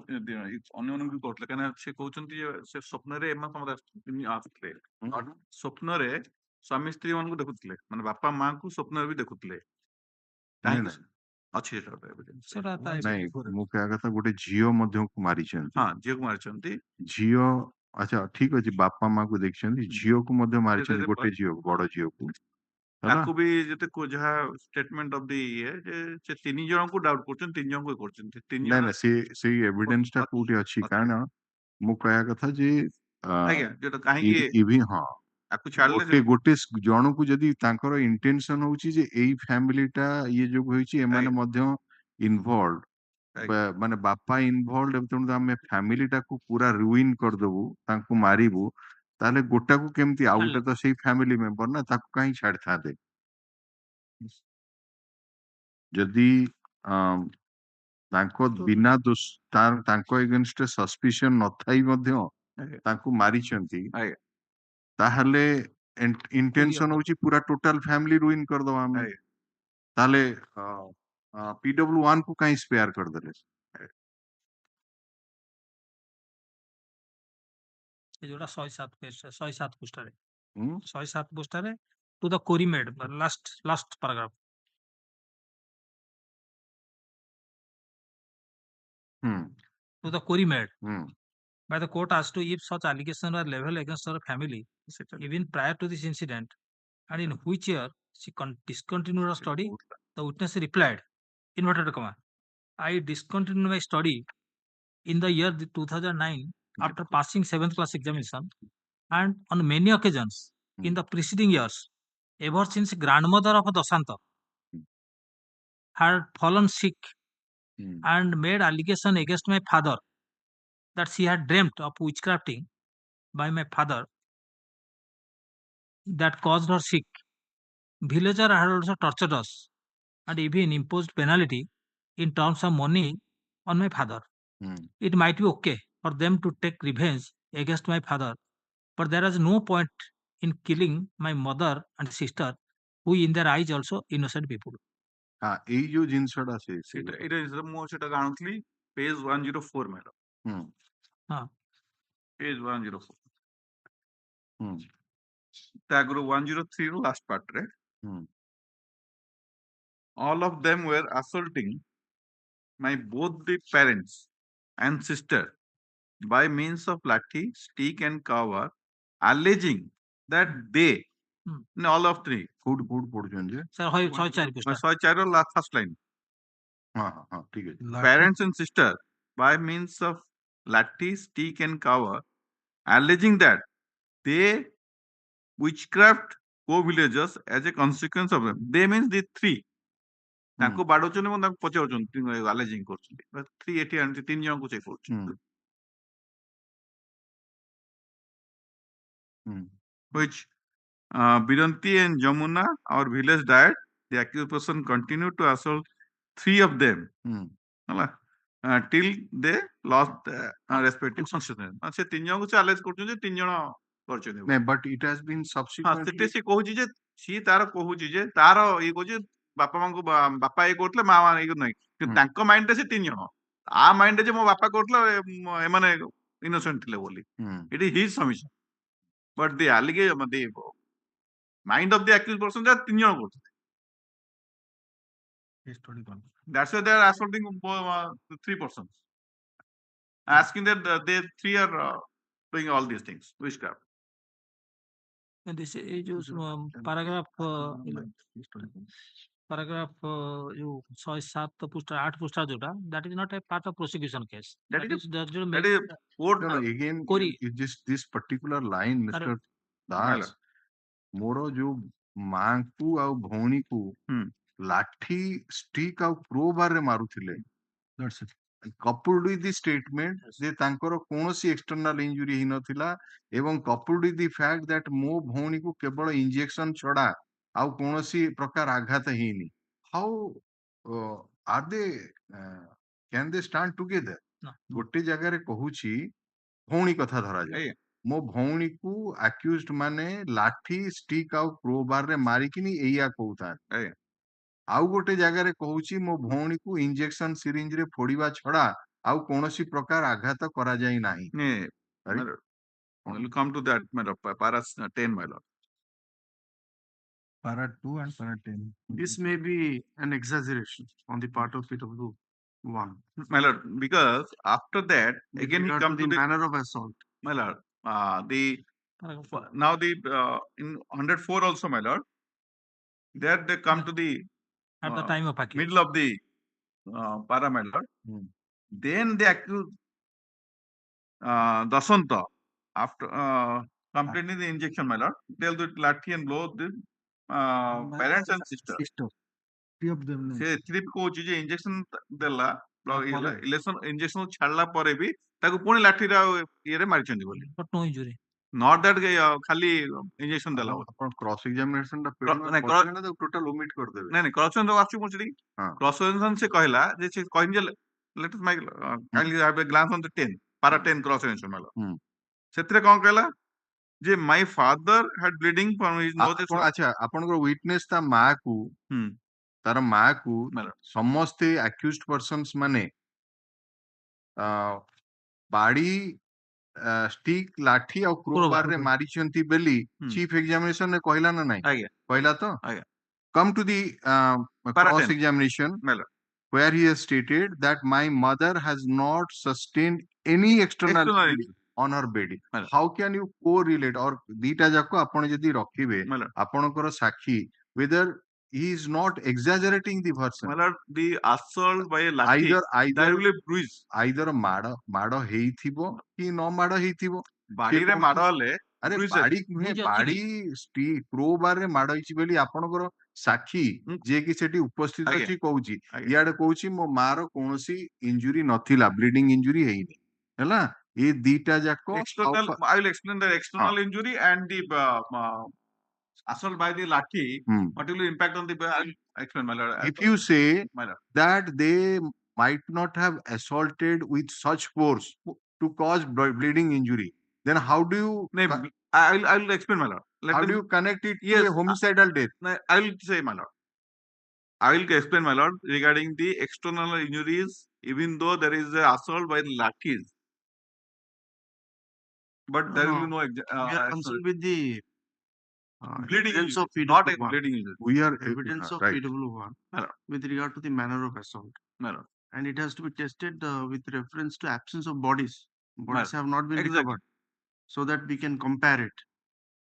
ଅନ୍ୟମାନଙ୍କୁ ବି କରୁଥିଲେ କାହିଁକିନା ସେ କହୁଛନ୍ତି ଯେ ସେ ସ୍ୱପ୍ନରେ ଏମାନେ ସମସ୍ତେ ଆସୁଥିଲେ ସ୍ୱପ୍ନରେ ସ୍ୱାମୀ ସ୍ତ୍ରୀ ମାନଙ୍କୁ ଦେଖୁଥିଲେ ମାନେ ବାପା ମାଙ୍କୁ ସ୍ୱପ୍ନରେ ବି ଦେଖୁଥିଲେ କାହିଁକି ଅଛି ସେଟା ଗୋଟେ evidence। ନାଇଁ ମୁଁ କହିବା କଥା ଗୋଟେ ଝିଅ ମଧ୍ୟ ମାରିଛନ୍ତି। ହଁ ଝିଅକୁ ମାରିଛନ୍ତି। ଝିଅ ଆଚ୍ଛା ଠିକ ଅଛି ବାପା ମାକୁ ଦେଖିଛନ୍ତି ଝିଅକୁ ମଧ୍ୟ ମାରିଛନ୍ତି ଗୋଟେ ଝିଅକୁ ବଡ ଝିଅକୁ ତାକୁ ବି ଯେତେ ଯାହା ଷ୍ଟେଟମେଣ୍ଟ ଅଫ ଦି ଇଏ ଯେ ସେ ତିନି ଜଣଙ୍କୁ ଡାଉଟ କରୁଛନ୍ତି ତିନି ଜଣଙ୍କୁ କରୁଛନ୍ତି ତିନି ନାଇଁ ଜଣ ନା ସେଇ ଏଭିଡେନ୍ସ ଟା କୋଉଠି ଅଛି କାରଣ ମୁଁ କହିବା କଥା ଯେ ଆଜ୍ଞା ଯୋଉଟା କାହିଁକି ଇଭି ହଁ ଆକୁ ଛାଡିଲେ ଗୋଟେ ଜଣକୁ ଯଦି ତାଙ୍କର ଇଣ୍ଟେନସନ ହଉଛି ଯେ ଏଇ ଫ୍ୟାମିଲି ଟା ଇଏ ଯୋଗୁ ହେଇଛି ଏମାନେ ମଧ୍ୟ ଇନଭଲ୍ଭ ମାନେ ବାପା ଇନଭଲ୍ଭ ତେଣୁ ଆମେ ଫ୍ୟାମିଲି ଟାକୁ ପୁରା ରୁଇନ୍ କରିଦବୁ ତାଙ୍କୁ ମାରିବୁ ତାହେଲେ ଗୋଟାକୁ କେମିତି ଆଉ ଗୋଟେ ତ ସେଇ ଫ୍ୟାମିଲି ମେମ୍ବର ନା ତାକୁ କାହିଁ ଛାଡିଥାନ୍ତେ ଯଦି ତାଙ୍କ ବିନା ଦୋଷ ତାଙ୍କ ଏଗେନଷ୍ଟ ସସ୍ପିସନ ନଥାଇ ମଧ୍ୟ ତାଙ୍କୁ ମାରିଛନ୍ତି ତାହେଲେ ଇଣ୍ଟେନସନ ହଉଛି ପୁରା ଟୋଟାଲ ଫ୍ୟାମିଲି ରୁଇନ୍ କରିଦବା ଆମେ ତାହେଲେ PW1 କୁ କାହିଁ ସ୍ପେୟାର କରିଦେଲେ ଯୋଉଟା 107 ପୃଷ୍ଠାରେ 107 ପୃଷ୍ଠାରେ to the query made last paragraph to the query made by the court as to if such allegations were leveled against her family even prior to this incident and in which year she discontinued her study. The witness replied inverted comma I discontinued my study in the year 2009 after passing 7th class examination and on many occasions in the preceding years ever since grandmother of Dasanta had fallen sick and made allegation against my father that she had dreamt of witchcrafting by my father that caused her sick. Villager had also tortured us and even imposed penalty in terms of money on my father. It might be okay for them to take revenge against my father, but there is no point in killing my mother and sister, who in their eyes also innocent people. ଏଇ ଯୋଉ ଜିନିଷଟା ଏଇଟା ମୁଁ ସେଟା ଜାଣୁଥିଲି ପେଜ 104 madam ପେଜ 104 ତା ଆଗରୁ 103 ରୁ last ପାର୍ଟରେ all of them were assaulting my both the parents and sister by means of lathi, stick and cover, alleging that they all of three କୋଉଠି ପଢୁଛନ୍ତି ଯେ sir 104 last first line ଠିକ ଅଛି parents and sister by means of lathi, stick and cover, alleging that they witchcraft co-villagers as a consequence of them. They means the three. ତାଙ୍କୁ ବାଡଉଛନ୍ତି ଏବଂ ତାଙ୍କୁ ପଚାରୁଛନ୍ତି ଆଲେଜିଂ କରୁଛନ୍ତି ଥ୍ରୀ ଏଠି ଆଣିଛି ତିନି ଜଣଙ୍କୁ ସେ କରୁଛନ୍ତି which Biranti and Jamuna, our village died. The accused person continued to assault three of them till they lost respective consciousness. ସେ ତିନି ଜଣଙ୍କୁ ସେ ଆଲେଜ କରୁଛନ୍ତି ତିନି ଜଣ କରିଛନ୍ତି but it has been subsequently ସେ କହୁଛି ଯେ ସିଏ ତାର କହୁଛି ଯେ ତାର ଇଏ କହୁଛି ବାପା ମାଙ୍କୁ ବାପା ଇଏ କରୁଥିଲେ ମା ମାନେ ଇଏ ନାହିଁ କିନ୍ତୁ ତାଙ୍କ ମାଇଣ୍ଡରେ ସେ ତିନି ଜଣ ଆ ମାଇଣ୍ଡରେ ଯେ ମୋ ବାପା କରୁଥିଲେ ଏମାନେ ଇନୋସେଣ୍ଟ ଥିଲେ ବୋଲି it is his submission but the allegation the mind of the accuse person ଯେ ତିନି ଜଣ କରୁଥିଲେ that's why they are assaulting three persons asking that they three are doing all these things witchcraft this is paragraph ଯୋଉ 107 ପୃଷ୍ଠା 8 ପୃଷ୍ଠା ଯୋଉଟା that is not a part of prosecution case that is court again is this particular line Mr. Das ମୋର ଯୋଉ ମାଙ୍କୁ ଆଉ ଭଉଣୀକୁ ହୁଁ। ଲାଠି ଷ୍ଟିକ୍ ଆଉ କ୍ରୋବାର ରେ ମାରୁଥିଲେ। That's it. coupled with the statement ଯେ ତାଙ୍କର କୌଣସି ଏକ୍ସଟର୍ନାଲ ଇଞ୍ଜୁରୀ ହେଇନଥିଲା ଏବଂ coupled with the fact that ମୋ ଭଉଣୀକୁ କେବଳ ଇଞ୍ଜେକ୍ସନ ଛଡା ଆଉ କୌଣସି ପ୍ରକାର ଆଘାତ ହେଇନି। how are they can they stand together? No. ଗୋଟେ ଜାଗାରେ କହୁଛି ଭଉଣୀ କଥା ଧରାଯାଏ, ଆଜ୍ଞା। ମୋ ଭଉଣୀକୁ ଆକ୍ୟୁଜ୍ଡ ମାନେ ଲାଠି ଷ୍ଟିକ୍ ଆଉ କ୍ରୋବାର ରେ ମାରିକିନି ଏଇଆ କହୁଥାନ୍ତି। ଆଜ୍ଞା। ଆଉ ଗୋଟେ ଜାଗାରେ କହୁଛି ମୋ ଭଉଣୀକୁ ଇଞ୍ଜେକ୍ସନ ସିରିଞ୍ଜ ରେ ଫୋଡିବା ଛଡା ଆଉ କୌଣସି ପ୍ରକାର ଆଘାତ କରାଯାଇ ନାହିଁ। Yeah, Right? my lord. We'll come to that, my lord. Para 10, my lord. Para 2 and para 10. This may be an exaggeration on the part of PW1 My lord, because after that, with again he regard come to to the the, manner of assault. my lord, the, Paragraph now the, in 104 also, my lord, there they come Yeah. to the at the time of accused. middle of the para, my lord. Then they accuse Dasanta after completing the injection, my lord. They'll do lathi and blow the parents and sister. Sister. Three of them. ସେ ଏଥିରେ ବି କହୁଛି ଯେ injection ଦେଲା ତାପରେ? Injection ଛାଡିଲା ପରେ ବି ତାକୁ ପୁଣି ଲାଠିରେ ଆଉ ଇଏରେ ମାରିଛନ୍ତି ବୋଲି। But no injury. Not that ଖାଲି ଇଞ୍ଜେକ୍ସନ ଦେଲା ବୋଲି। ଆପଣ କ୍ରସ୍ ଏକ୍ସାମିନେସନ ଟା ନାଇଁ, ଟୋଟାଲ ଓମିଟ କରିଦେବେ। ନାଇଁ କ୍ରସ ଆସୁଛି ମୁଁ ସେଠି ହଁ। କ୍ରସ ସେ କହିଲା ଯେ ସେ କହିନି ଯେ let us may kindly have a glance on the 10 para 10 cross ମାଇଲା। ସେଥିରେ କଣ କହିଲା ଯେ my father had bleeding from his nose. ଆଚ୍ଛା, ଆପଣଙ୍କର ୱିଟନେସ୍ ତା ମାକୁ ତାର ମାକୁ ସମସ୍ତେ ଆକ୍ୟୁଜ୍ଡ ପର୍ସନ୍ସ ମାନେ ବାଡି ଷ୍ଟିକ୍ ଲାଠି ଆଉ କ୍ରୋବାର ରେ ମାରିଛନ୍ତି ବୋଲି ଚିଫ ଏକ୍ସାମିନେସନ ରେ କହିଲା ନା ନାଇଁ? ଆଜ୍ଞା କହିଲା ତ? ଆଜ୍ଞା। Come to the Para cross 10. examination ମାଇଲା। where he has stated that my mother has not sustained any external injury on her body. Mala. How can you correlate or ଦିଟା ଯାକ ଆପଣ ଯଦି ରଖିବେ Mala. ଆପଣଙ୍କର ସାକ୍ଷୀ whether he is not exaggerating the version. My lord, the assault by a lathi, there will be bruise. either ମାଡ ହେଇଥିବ କି ନ ମାଡ ହେଇଥିବ। ବାଡିରେ ମାଡ ହେଲେ ଆରେ bruise ବାଡି ଅଛି। ନୁହେଁ, bruise ଅଛି ବାଡି କ୍ରୋବାର ରେ ମାଡ ହେଇଛି ବୋଲି ଆପଣଙ୍କର ସାକ୍ଷୀ ଯିଏ କି ସେଠି ଉପସ୍ଥିତ ଆଜ୍ଞା। ଅଛି କହୁଛି। ଆଜ୍ଞା। ଇଆଡେ କହୁଛି ମୋ ମା ର କୌଣସି ଇଞ୍ଜୁରି ନଥିଲା, ବ୍ଲିଡିଂ ଇଞ୍ଜୁରି ହେଇନି। ହେଲା, ଏ ଦିଟା ଯାକ External, I will explain the external injury and the assault by the lathi. What will impact on the? I will explain, my lord. If you say My lord. that they might not have assaulted with such force to cause bleeding injury, then how do you I will explain, my lord. how do you connect it Yes, to a homicidal death? I will say, my lord. I will explain, my lord, regarding the external injuries, even though there is a assault by the lathis, but there will be no. We are concerned with the bleeding evidence of injury, not a PW1. bleeding injury. We are Evidence of right. PW1 with regard to the manner of assault. My lord. And it has to be tested with reference to absence of bodies. Bodies have not been Exactly. recovered, so that we can compare it.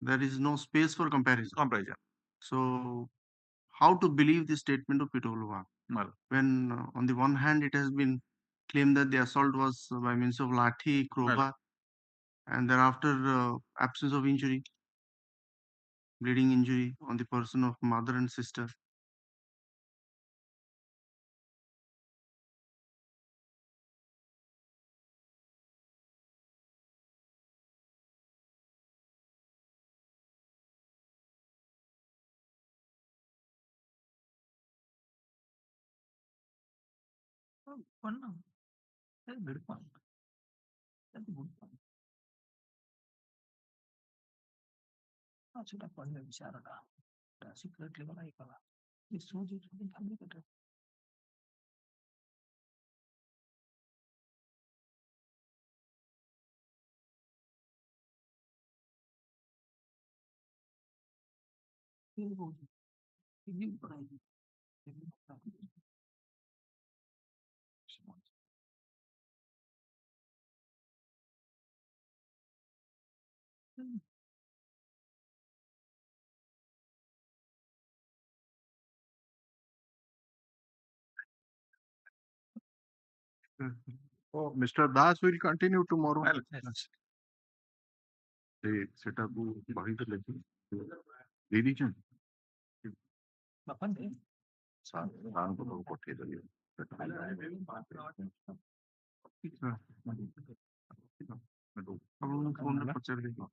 There is no space for comparison. So, how to believe the statement of PW1? When on the one hand it has been claimed that the assault was by means of lathi, crowbar, and thereafter absence of injury, bleeding injury on the person of mother and sister. One now. That's a good point. That's a good point. ସେଟା କହିଲେ ବିଚାରଟା secretly ଗଲା ହେଇଗଲା କେତେ Oh, Mr. Das will continue tomorrow. ସେଟାକୁ ବହିଦେଲେ ଦେଇଦେଇଛନ୍ତି। अब उन्होंने phone में पकड़ लिया।